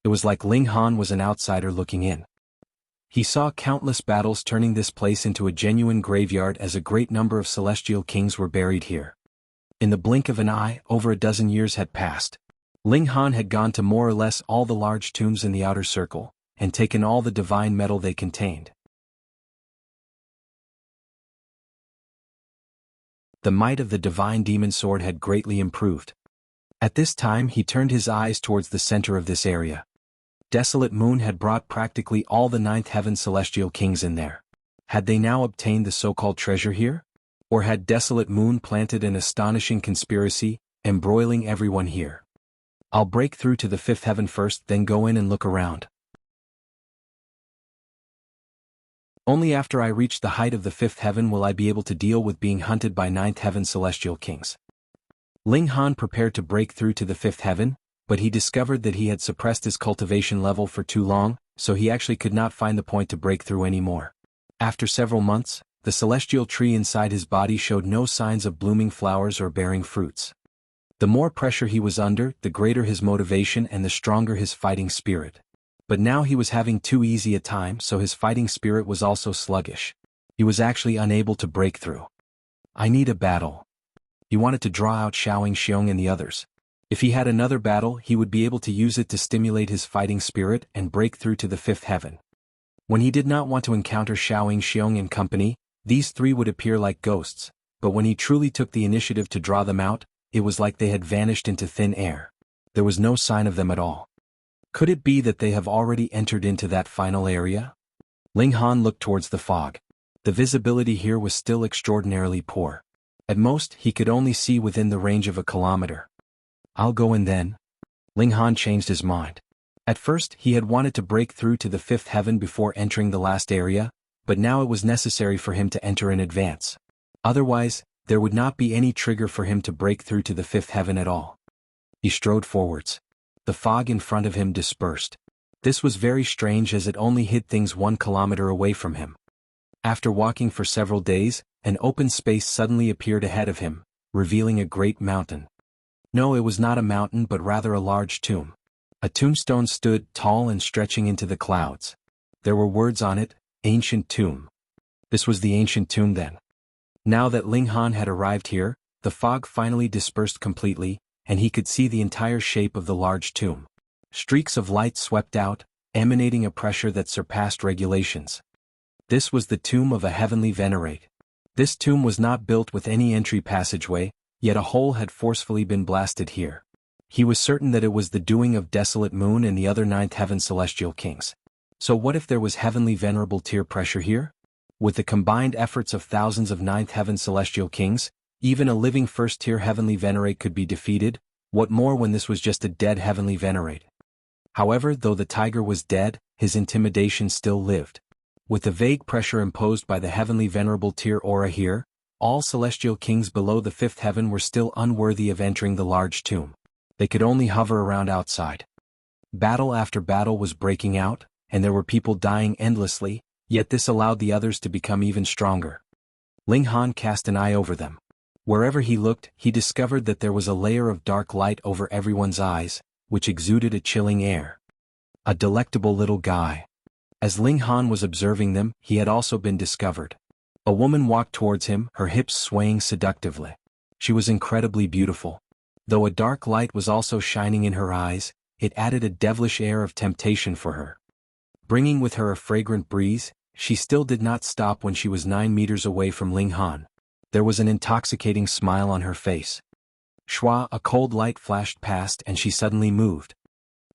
It was like Ling Han was an outsider looking in. He saw countless battles turning this place into a genuine graveyard as a great number of celestial kings were buried here. In the blink of an eye, over a dozen years had passed. Ling Han had gone to more or less all the large tombs in the outer circle, and taken all the divine metal they contained. The might of the divine demon sword had greatly improved. At this time he turned his eyes towards the center of this area. Desolate Moon had brought practically all the ninth heaven celestial kings in there. Had they now obtained the so-called treasure here? Or had Desolate Moon planted an astonishing conspiracy, embroiling everyone here? I'll break through to the fifth heaven first, then go in and look around. Only after I reach the height of the fifth heaven will I be able to deal with being hunted by ninth heaven celestial kings. Ling Han prepared to break through to the fifth heaven, but he discovered that he had suppressed his cultivation level for too long, so he actually could not find the point to break through anymore. After several months, the celestial tree inside his body showed no signs of blooming flowers or bearing fruits. The more pressure he was under, the greater his motivation and the stronger his fighting spirit. But now he was having too easy a time, so his fighting spirit was also sluggish. He was actually unable to break through. I need a battle. He wanted to draw out Xiaoying and the others. If he had another battle, he would be able to use it to stimulate his fighting spirit and break through to the fifth heaven. When he did not want to encounter Xiaoying and company, these three would appear like ghosts, but when he truly took the initiative to draw them out, it was like they had vanished into thin air. There was no sign of them at all. Could it be that they have already entered into that final area? Ling Han looked towards the fog. The visibility here was still extraordinarily poor. At most, he could only see within the range of a kilometer. I'll go in then. Ling Han changed his mind. At first, he had wanted to break through to the fifth heaven before entering the last area, but now it was necessary for him to enter in advance. Otherwise, there would not be any trigger for him to break through to the fifth heaven at all. He strode forwards. The fog in front of him dispersed. This was very strange as it only hid things 1 kilometer away from him. After walking for several days, an open space suddenly appeared ahead of him, revealing a great mountain. No, it was not a mountain but rather a large tomb. A tombstone stood tall and stretching into the clouds. There were words on it, Ancient Tomb. This was the ancient tomb then. Now that Ling Han had arrived here, the fog finally dispersed completely, and he could see the entire shape of the large tomb. Streaks of light swept out, emanating a pressure that surpassed regulations. This was the tomb of a heavenly venerate. This tomb was not built with any entry passageway, yet a hole had forcefully been blasted here. He was certain that it was the doing of Desolate Moon and the other ninth heaven celestial kings. So what if there was heavenly venerable tier pressure here? With the combined efforts of thousands of ninth heaven celestial kings, even a living first-tier heavenly venerate could be defeated. What more when this was just a dead heavenly venerate? However, though the tiger was dead, his intimidation still lived. With the vague pressure imposed by the heavenly venerable tier aura here, all celestial kings below the fifth heaven were still unworthy of entering the large tomb. They could only hover around outside. Battle after battle was breaking out, and there were people dying endlessly, yet this allowed the others to become even stronger. Ling Han cast an eye over them. Wherever he looked, he discovered that there was a layer of dark light over everyone's eyes, which exuded a chilling air. A delectable little guy. As Ling Han was observing them, he had also been discovered. A woman walked towards him, her hips swaying seductively. She was incredibly beautiful. Though a dark light was also shining in her eyes, it added a devilish air of temptation for her. Bringing with her a fragrant breeze, she still did not stop when she was 9 meters away from Ling Han. There was an intoxicating smile on her face. Shua, a cold light flashed past and she suddenly moved.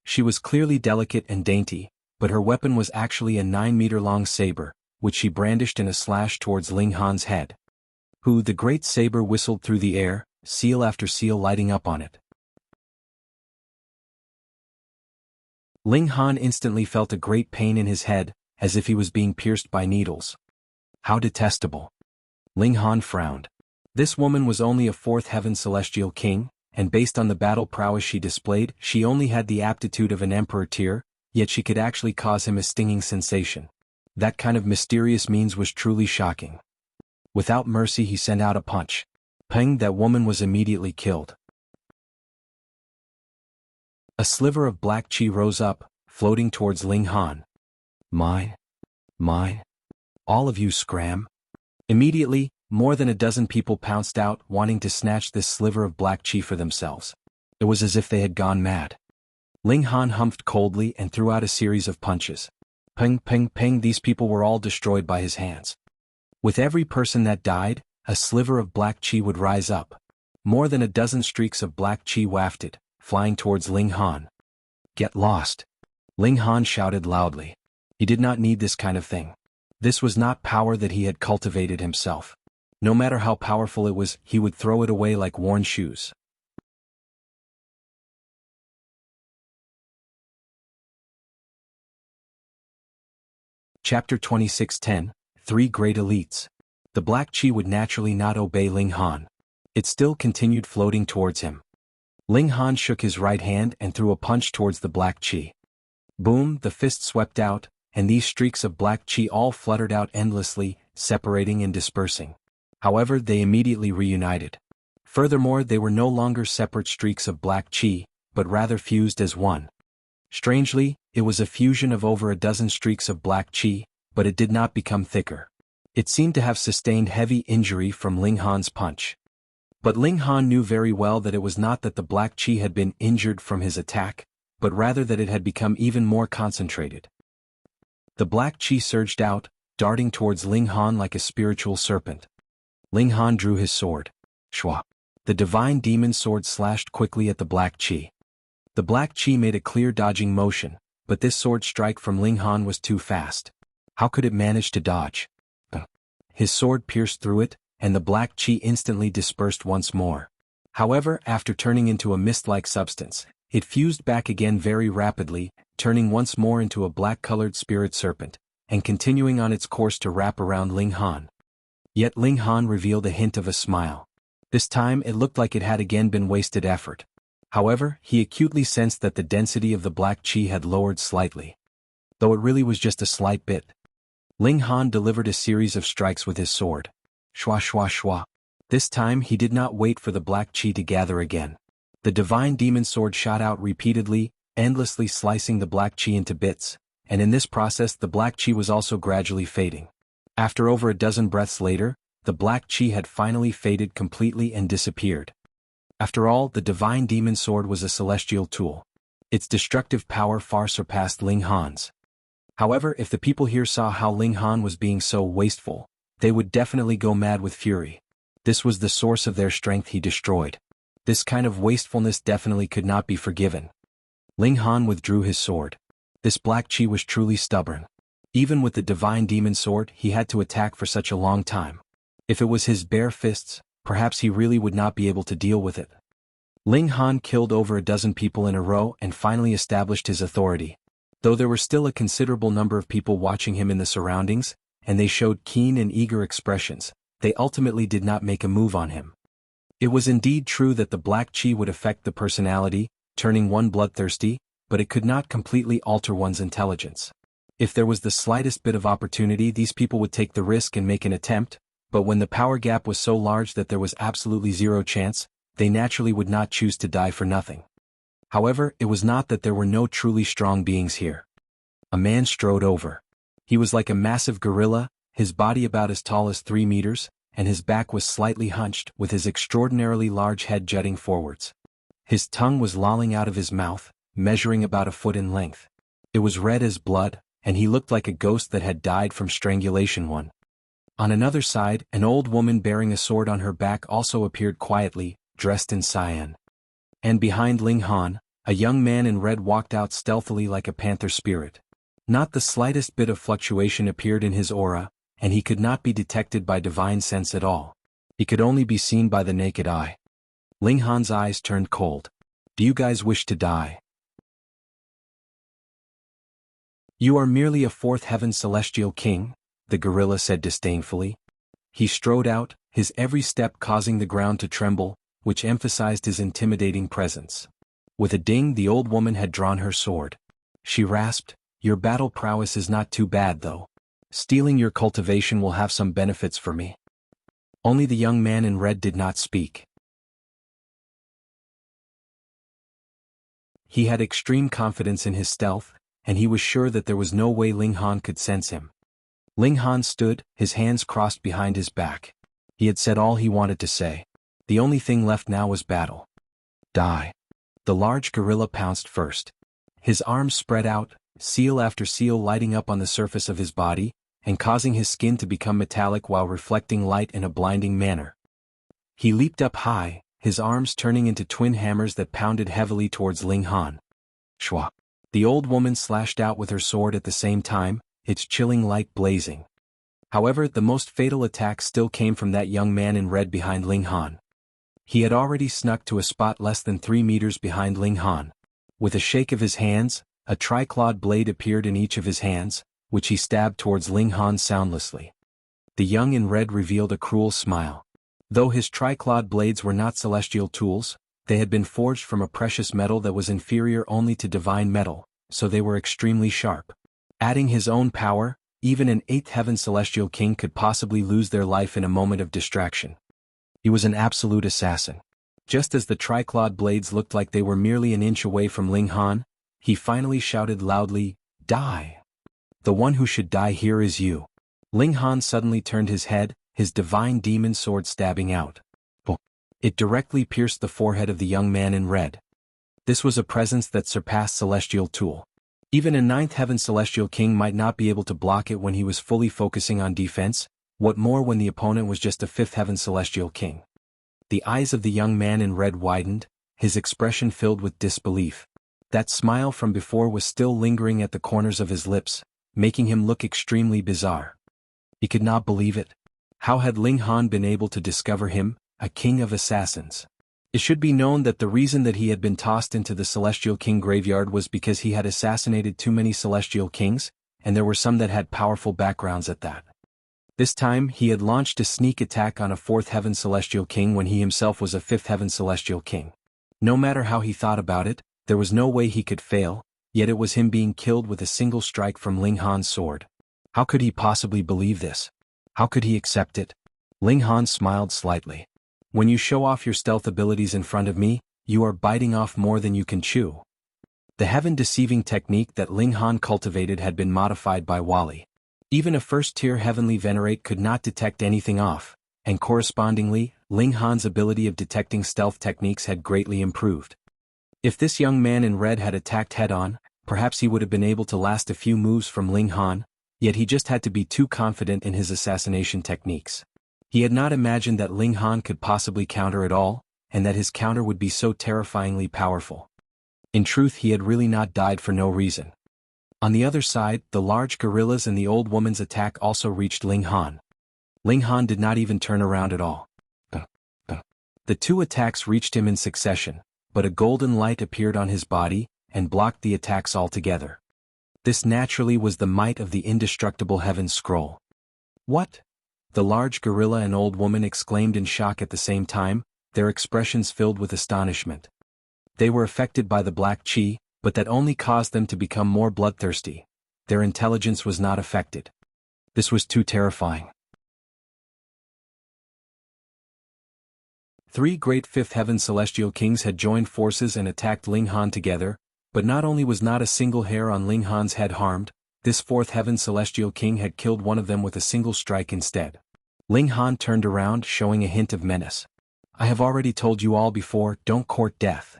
She was clearly delicate and dainty, but her weapon was actually a 9-meter-long saber, which she brandished in a slash towards Ling Han's head. The great saber whistled through the air, seal after seal lighting up on it. Ling Han instantly felt a great pain in his head, as if he was being pierced by needles. How detestable. Ling Han frowned. This woman was only a fourth heaven celestial king, and based on the battle prowess she displayed, she only had the aptitude of an emperor tier, yet she could actually cause him a stinging sensation. That kind of mysterious means was truly shocking. Without mercy he sent out a punch. Peng, that woman was immediately killed. A sliver of black chi rose up, floating towards Ling Han. Mine. All of you scram. Immediately, more than a dozen people pounced out, wanting to snatch this sliver of black chi for themselves. It was as if they had gone mad. Ling Han humphed coldly and threw out a series of punches. Peng, peng, peng, these people were all destroyed by his hands. With every person that died, a sliver of black chi would rise up. More than a dozen streaks of black chi wafted, flying towards Ling Han. Get lost. Ling Han shouted loudly. He did not need this kind of thing. This was not power that he had cultivated himself. No matter how powerful it was, he would throw it away like worn shoes. Chapter 26:10, 3 Great Elites. The black chi would naturally not obey Ling Han. It still continued floating towards him. Ling Han shook his right hand and threw a punch towards the black chi. Boom, the fist swept out, and these streaks of black chi all fluttered out endlessly, separating and dispersing. However, they immediately reunited. Furthermore, they were no longer separate streaks of black chi, but rather fused as one. Strangely, it was a fusion of over a dozen streaks of black chi, but it did not become thicker. It seemed to have sustained heavy injury from Ling Han's punch. But Ling Han knew very well that it was not that the black chi had been injured from his attack, but rather that it had become even more concentrated. The black chi surged out, darting towards Ling Han like a spiritual serpent. Ling Han drew his sword. Shwa. The divine demon sword slashed quickly at the black chi. The black chi made a clear dodging motion, but this sword strike from Ling Han was too fast. How could it manage to dodge? His sword pierced through it, and the black chi instantly dispersed once more. However, after turning into a mist-like substance, it fused back again very rapidly, turning once more into a black-colored spirit serpent, and continuing on its course to wrap around Ling Han. Yet Ling Han revealed a hint of a smile. This time it looked like it had again been wasted effort. However, he acutely sensed that the density of the black chi had lowered slightly. Though it really was just a slight bit. Ling Han delivered a series of strikes with his sword. Shwa shwa shwa. This time he did not wait for the black chi to gather again. The divine demon sword shot out repeatedly, endlessly slicing the black chi into bits, and in this process the black chi was also gradually fading. After over a dozen breaths later, the black chi had finally faded completely and disappeared. After all, the divine demon sword was a celestial tool. Its destructive power far surpassed Ling Han's. However, if the people here saw how Ling Han was being so wasteful, they would definitely go mad with fury. This was the source of their strength he destroyed. This kind of wastefulness definitely could not be forgiven. Ling Han withdrew his sword. This black chi was truly stubborn. Even with the divine demon sword, he had to attack for such a long time. If it was his bare fists, perhaps he really would not be able to deal with it. Ling Han killed over a dozen people in a row and finally established his authority. Though there were still a considerable number of people watching him in the surroundings, and they showed keen and eager expressions, they ultimately did not make a move on him. It was indeed true that the black chi would affect the personality, turning one bloodthirsty, but it could not completely alter one's intelligence. If there was the slightest bit of opportunity, these people would take the risk and make an attempt, but when the power gap was so large that there was absolutely zero chance, they naturally would not choose to die for nothing. However, it was not that there were no truly strong beings here. A man strode over. He was like a massive gorilla, his body about as tall as 3 meters, and his back was slightly hunched, with his extraordinarily large head jutting forwards. His tongue was lolling out of his mouth, measuring about a foot in length. It was red as blood, and he looked like a ghost that had died from strangulation. On another side, an old woman bearing a sword on her back also appeared quietly, dressed in cyan. And behind Ling Han, a young man in red walked out stealthily like a panther spirit. Not the slightest bit of fluctuation appeared in his aura, and he could not be detected by divine sense at all. He could only be seen by the naked eye. Ling Han's eyes turned cold. "Do you guys wish to die?" "You are merely a fourth heaven celestial king," the gorilla said disdainfully. He strode out, his every step causing the ground to tremble, which emphasized his intimidating presence. With a ding, the old woman had drawn her sword. She rasped, "Your battle prowess is not too bad though. Stealing your cultivation will have some benefits for me." Only the young man in red did not speak. He had extreme confidence in his stealth, and he was sure that there was no way Ling Han could sense him. Ling Han stood, his hands crossed behind his back. He had said all he wanted to say. The only thing left now was battle. Die. The large gorilla pounced first. His arms spread out, seal after seal lighting up on the surface of his body, and causing his skin to become metallic while reflecting light in a blinding manner. He leaped up high, his arms turning into twin hammers that pounded heavily towards Ling Han. Shwa. The old woman slashed out with her sword at the same time, its chilling light blazing. However, the most fatal attack still came from that young man in red behind Ling Han. He had already snuck to a spot less than 3 meters behind Ling Han. With a shake of his hands, a tri-clawed blade appeared in each of his hands, which he stabbed towards Ling Han soundlessly. The young in red revealed a cruel smile. Though his tri-clawed blades were not celestial tools, they had been forged from a precious metal that was inferior only to divine metal, so they were extremely sharp. Adding his own power, even an 8th heaven celestial king could possibly lose their life in a moment of distraction. He was an absolute assassin. Just as the tri-clawed blades looked like they were merely an inch away from Ling Han, he finally shouted loudly, "Die! The one who should die here is you." Ling Han suddenly turned his head, his divine demon sword stabbing out. It directly pierced the forehead of the young man in red. This was a presence that surpassed celestial tool. Even a 9th heaven celestial king might not be able to block it when he was fully focusing on defense, what more when the opponent was just a 5th heaven celestial king. The eyes of the young man in red widened, his expression filled with disbelief. That smile from before was still lingering at the corners of his lips, making him look extremely bizarre. He could not believe it. How had Ling Han been able to discover him, a king of assassins? It should be known that the reason that he had been tossed into the Celestial King graveyard was because he had assassinated too many Celestial Kings, and there were some that had powerful backgrounds at that. This time he had launched a sneak attack on a 4th heaven Celestial King when he himself was a 5th heaven Celestial King. No matter how he thought about it, there was no way he could fail, yet it was him being killed with a single strike from Ling Han's sword. How could he possibly believe this? How could he accept it? Ling Han smiled slightly. "When you show off your stealth abilities in front of me, you are biting off more than you can chew." The heaven-deceiving technique that Ling Han cultivated had been modified by Wally. Even a first-tier heavenly venerate could not detect anything off, and correspondingly, Ling Han's ability of detecting stealth techniques had greatly improved. If this young man in red had attacked head-on, perhaps he would have been able to last a few moves from Ling Han, yet he just had to be too confident in his assassination techniques. He had not imagined that Ling Han could possibly counter it all, and that his counter would be so terrifyingly powerful. In truth, he had really not died for no reason. On the other side, the large gorillas and the old woman's attack also reached Ling Han. Ling Han did not even turn around at all. The two attacks reached him in succession, but a golden light appeared on his body and blocked the attacks altogether. This naturally was the might of the indestructible Heaven Scroll. What? The large gorilla and old woman exclaimed in shock at the same time, their expressions filled with astonishment. They were affected by the black chi, but that only caused them to become more bloodthirsty. Their intelligence was not affected. This was too terrifying. 3 great fifth heaven celestial kings had joined forces and attacked Ling Han together, but not only was not a single hair on Ling Han's head harmed, this fourth heaven celestial king had killed one of them with a single strike instead. Ling Han turned around, showing a hint of menace. I have already told you all before, don't court death.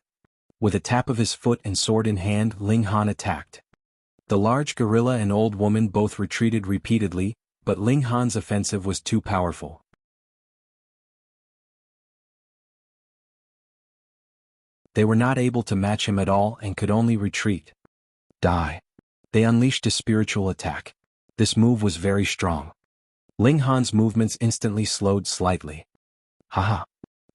With a tap of his foot and sword in hand, Ling Han attacked. The large gorilla and old woman both retreated repeatedly, but Ling Han's offensive was too powerful. They were not able to match him at all and could only retreat. Die. They unleashed a spiritual attack. This move was very strong. Ling Han's movements instantly slowed slightly. Haha.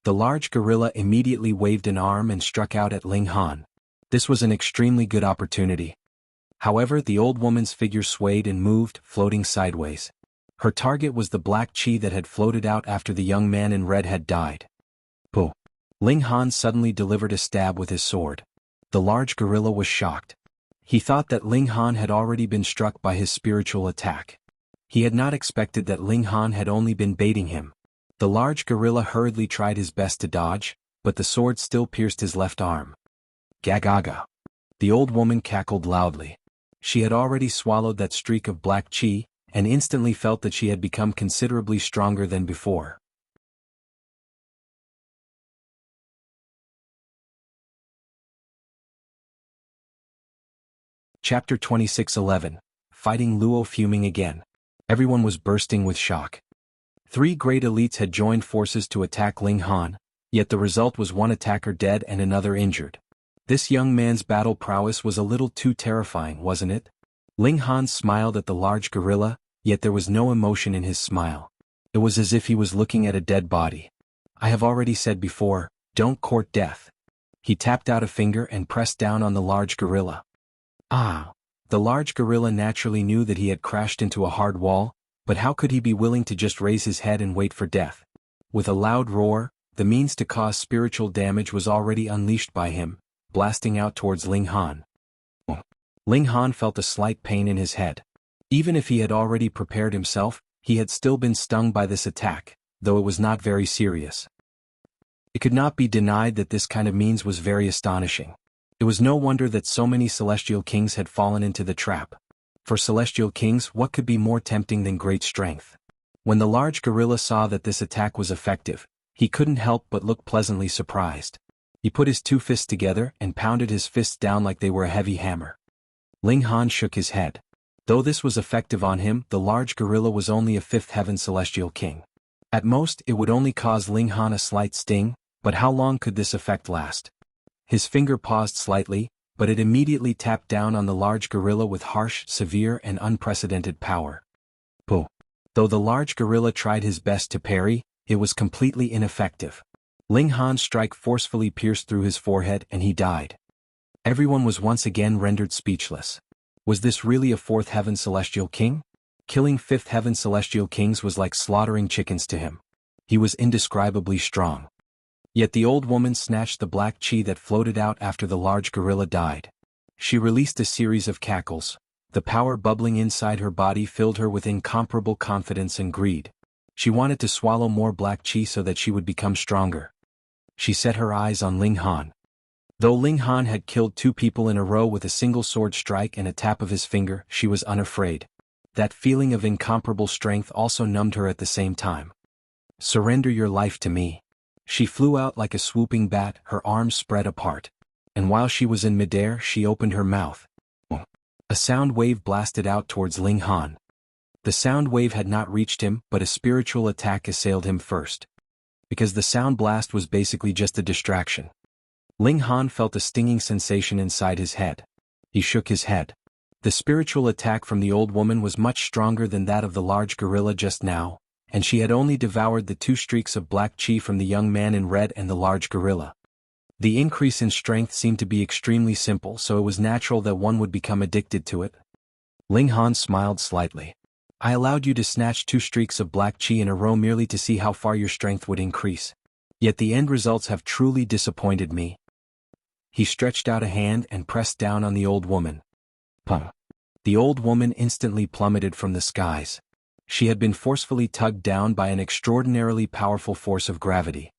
The large gorilla immediately waved an arm and struck out at Ling Han. This was an extremely good opportunity. However, the old woman's figure swayed and moved, floating sideways. Her target was the black chi that had floated out after the young man in red had died. Pooh. Ling Han suddenly delivered a stab with his sword. The large gorilla was shocked. He thought that Ling Han had already been struck by his spiritual attack. He had not expected that Ling Han had only been baiting him. The large gorilla hurriedly tried his best to dodge, but the sword still pierced his left arm. Gagaga. The old woman cackled loudly. She had already swallowed that streak of black chi, and instantly felt that she had become considerably stronger than before. Chapter 26:11. Fighting Luo Fuming again. Everyone was bursting with shock. 3 great elites had joined forces to attack Ling Han, yet the result was one attacker dead and another injured. This young man's battle prowess was a little too terrifying, wasn't it? Ling Han smiled at the large gorilla, yet there was no emotion in his smile. It was as if he was looking at a dead body. I have already said before, don't court death. He tapped out a finger and pressed down on the large gorilla. Ah! The large gorilla naturally knew that he had crashed into a hard wall, but how could he be willing to just raise his head and wait for death? With a loud roar, the means to cause spiritual damage was already unleashed by him, blasting out towards Ling Han. Ling Han felt a slight pain in his head. Even if he had already prepared himself, he had still been stung by this attack, though it was not very serious. It could not be denied that this kind of means was very astonishing. It was no wonder that so many celestial kings had fallen into the trap. For celestial kings, what could be more tempting than great strength? When the large gorilla saw that this attack was effective, he couldn't help but look pleasantly surprised. He put his 2 fists together and pounded his fists down like they were a heavy hammer. Ling Han shook his head. Though this was effective on him, the large gorilla was only a 5th heaven celestial king. At most, it would only cause Ling Han a slight sting, but how long could this effect last? His finger paused slightly, but it immediately tapped down on the large gorilla with harsh, severe and unprecedented power. Pooh. Though the large gorilla tried his best to parry, it was completely ineffective. Ling Han's strike forcefully pierced through his forehead and he died. Everyone was once again rendered speechless. Was this really a 4th heaven celestial king? Killing 5th heaven celestial kings was like slaughtering chickens to him. He was indescribably strong. Yet the old woman snatched the black chi that floated out after the large gorilla died. She released a series of cackles. The power bubbling inside her body filled her with incomparable confidence and greed. She wanted to swallow more black chi so that she would become stronger. She set her eyes on Ling Han. Though Ling Han had killed 2 people in a row with a single sword strike and a tap of his finger, she was unafraid. That feeling of incomparable strength also numbed her at the same time. Surrender your life to me. She flew out like a swooping bat, her arms spread apart. And while she was in midair, she opened her mouth. A sound wave blasted out towards Ling Han. The sound wave had not reached him, but a spiritual attack assailed him first. Because the sound blast was basically just a distraction. Ling Han felt a stinging sensation inside his head. He shook his head. The spiritual attack from the old woman was much stronger than that of the large gorilla just now, and she had only devoured the 2 streaks of black chi from the young man in red and the large gorilla. The increase in strength seemed to be extremely simple, so it was natural that one would become addicted to it. Ling Han smiled slightly. I allowed you to snatch 2 streaks of black chi in a row merely to see how far your strength would increase. Yet the end results have truly disappointed me. He stretched out a hand and pressed down on the old woman. Puh. The old woman instantly plummeted from the skies. She had been forcefully tugged down by an extraordinarily powerful force of gravity.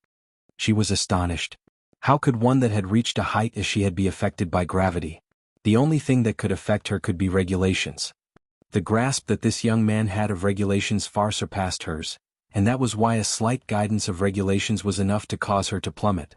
She was astonished. How could one that had reached a height as she had be affected by gravity? The only thing that could affect her could be regulations. The grasp that this young man had of regulations far surpassed hers, and that was why a slight guidance of regulations was enough to cause her to plummet.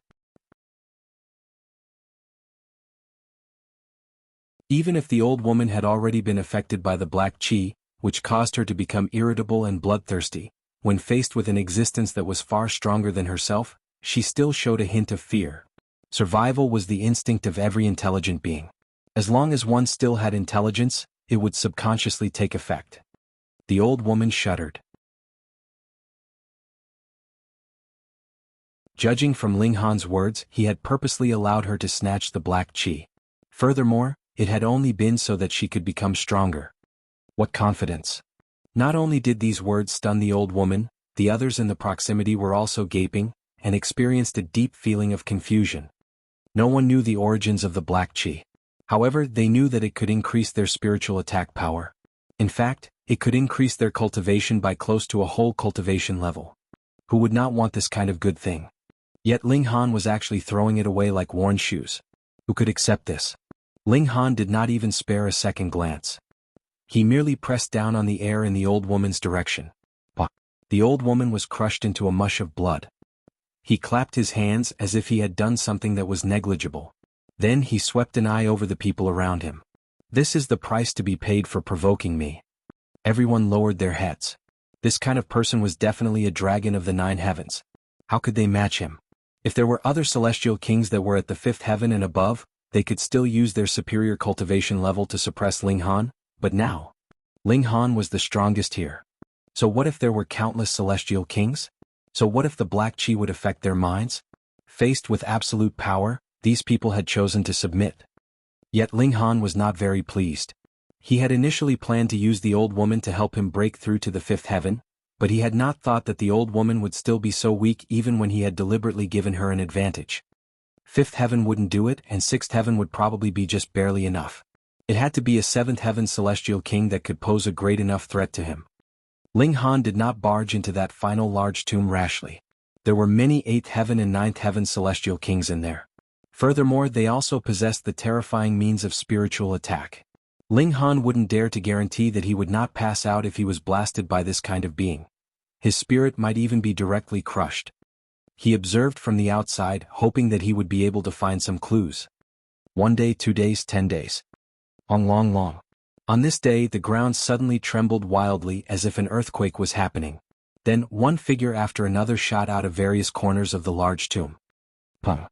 Even if the old woman had already been affected by the black chi, which caused her to become irritable and bloodthirsty, when faced with an existence that was far stronger than herself, she still showed a hint of fear. Survival was the instinct of every intelligent being. As long as one still had intelligence, it would subconsciously take effect. The old woman shuddered. Judging from Ling Han's words, he had purposely allowed her to snatch the black chi. Furthermore, it had only been so that she could become stronger. What confidence! Not only did these words stun the old woman, the others in the proximity were also gaping, and experienced a deep feeling of confusion. No one knew the origins of the black chi. However, they knew that it could increase their spiritual attack power. In fact, it could increase their cultivation by close to a whole cultivation level. Who would not want this kind of good thing? Yet Ling Han was actually throwing it away like worn shoes. Who could accept this? Ling Han did not even spare a second glance. He merely pressed down on the air in the old woman's direction. Bah! The old woman was crushed into a mush of blood. He clapped his hands as if he had done something that was negligible. Then he swept an eye over the people around him. This is the price to be paid for provoking me. Everyone lowered their heads. This kind of person was definitely a dragon of the 9 heavens. How could they match him? If there were other celestial kings that were at the 5th heaven and above, they could still use their superior cultivation level to suppress Ling Han, but now, Ling Han was the strongest here. So what if there were countless celestial kings? So what if the black chi would affect their minds? Faced with absolute power, these people had chosen to submit. Yet Ling Han was not very pleased. He had initially planned to use the old woman to help him break through to the 5th heaven, but he had not thought that the old woman would still be so weak even when he had deliberately given her an advantage. 5th heaven wouldn't do it, and 6th heaven would probably be just barely enough. It had to be a 7th heaven celestial king that could pose a great enough threat to him. Ling Han did not barge into that final large tomb rashly. There were many 8th heaven and 9th heaven celestial kings in there. Furthermore, they also possessed the terrifying means of spiritual attack. Ling Han wouldn't dare to guarantee that he would not pass out if he was blasted by this kind of being. His spirit might even be directly crushed. He observed from the outside, hoping that he would be able to find some clues. 1 day, 2 days, 10 days. Long. On this day, the ground suddenly trembled wildly as if an earthquake was happening. Then, one figure after another shot out of various corners of the large tomb. Puh!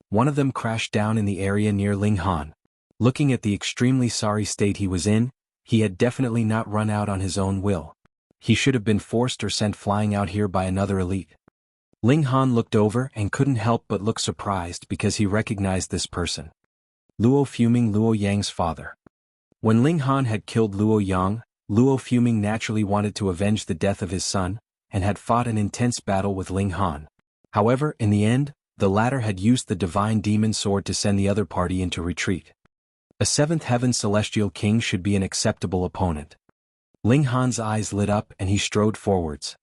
One of them crashed down in the area near Ling Han. Looking at the extremely sorry state he was in, he had definitely not run out on his own will. He should have been forced or sent flying out here by another elite. Ling Han looked over and couldn't help but look surprised because he recognized this person. Luo Fuming, Luo Yang's father. When Ling Han had killed Luo Yang, Luo Fuming naturally wanted to avenge the death of his son, and had fought an intense battle with Ling Han. However, in the end, the latter had used the divine demon sword to send the other party into retreat. A 7th heaven celestial king should be an acceptable opponent. Ling Han's eyes lit up and he strode forwards.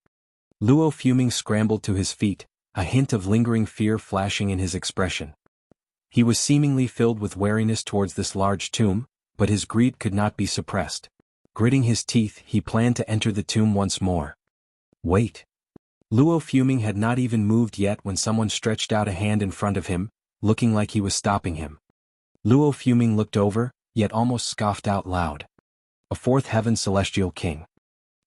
Luo Fuming scrambled to his feet, a hint of lingering fear flashing in his expression. He was seemingly filled with wariness towards this large tomb, but his greed could not be suppressed. Gritting his teeth, he planned to enter the tomb once more. Wait. Luo Fuming had not even moved yet when someone stretched out a hand in front of him, looking like he was stopping him. Luo Fuming looked over, yet almost scoffed out loud. A 4th heaven celestial king.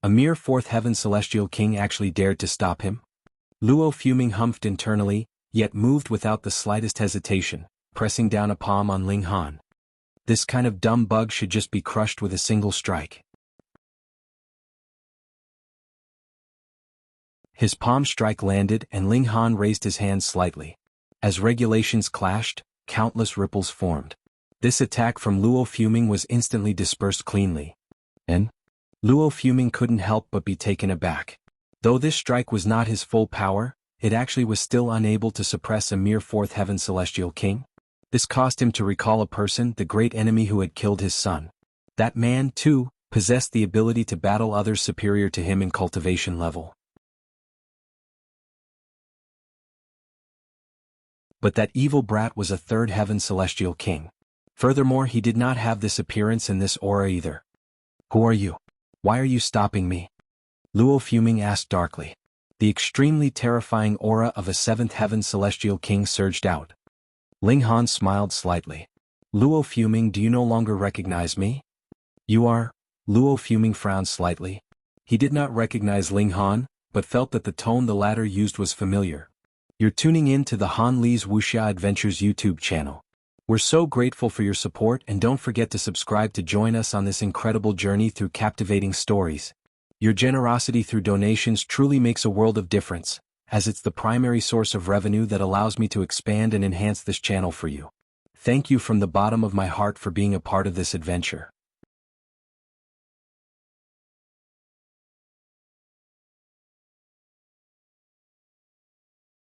A mere 4th heaven celestial king actually dared to stop him? Luo Fuming humphed internally, yet moved without the slightest hesitation, pressing down a palm on Ling Han. This kind of dumb bug should just be crushed with a single strike. His palm strike landed and Ling Han raised his hand slightly. As regulations clashed, countless ripples formed. This attack from Luo Fuming was instantly dispersed cleanly. And Luo Fuming couldn't help but be taken aback. Though this strike was not his full power, it actually was still unable to suppress a mere fourth heaven celestial king. This caused him to recall a person, the great enemy who had killed his son. That man, too, possessed the ability to battle others superior to him in cultivation level. But that evil brat was a third heaven celestial king. Furthermore, he did not have this appearance and this aura either. Who are you? Why are you stopping me? Luo Fuming asked darkly. The extremely terrifying aura of a seventh heaven celestial king surged out. Ling Han smiled slightly. Luo Fuming, do you no longer recognize me? You are? Luo Fuming frowned slightly. He did not recognize Ling Han, but felt that the tone the latter used was familiar. You're tuning in to the Han Li's Wuxia Adventures YouTube channel. We're so grateful for your support, and don't forget to subscribe to join us on this incredible journey through captivating stories. Your generosity through donations truly makes a world of difference, as it's the primary source of revenue that allows me to expand and enhance this channel for you. Thank you from the bottom of my heart for being a part of this adventure.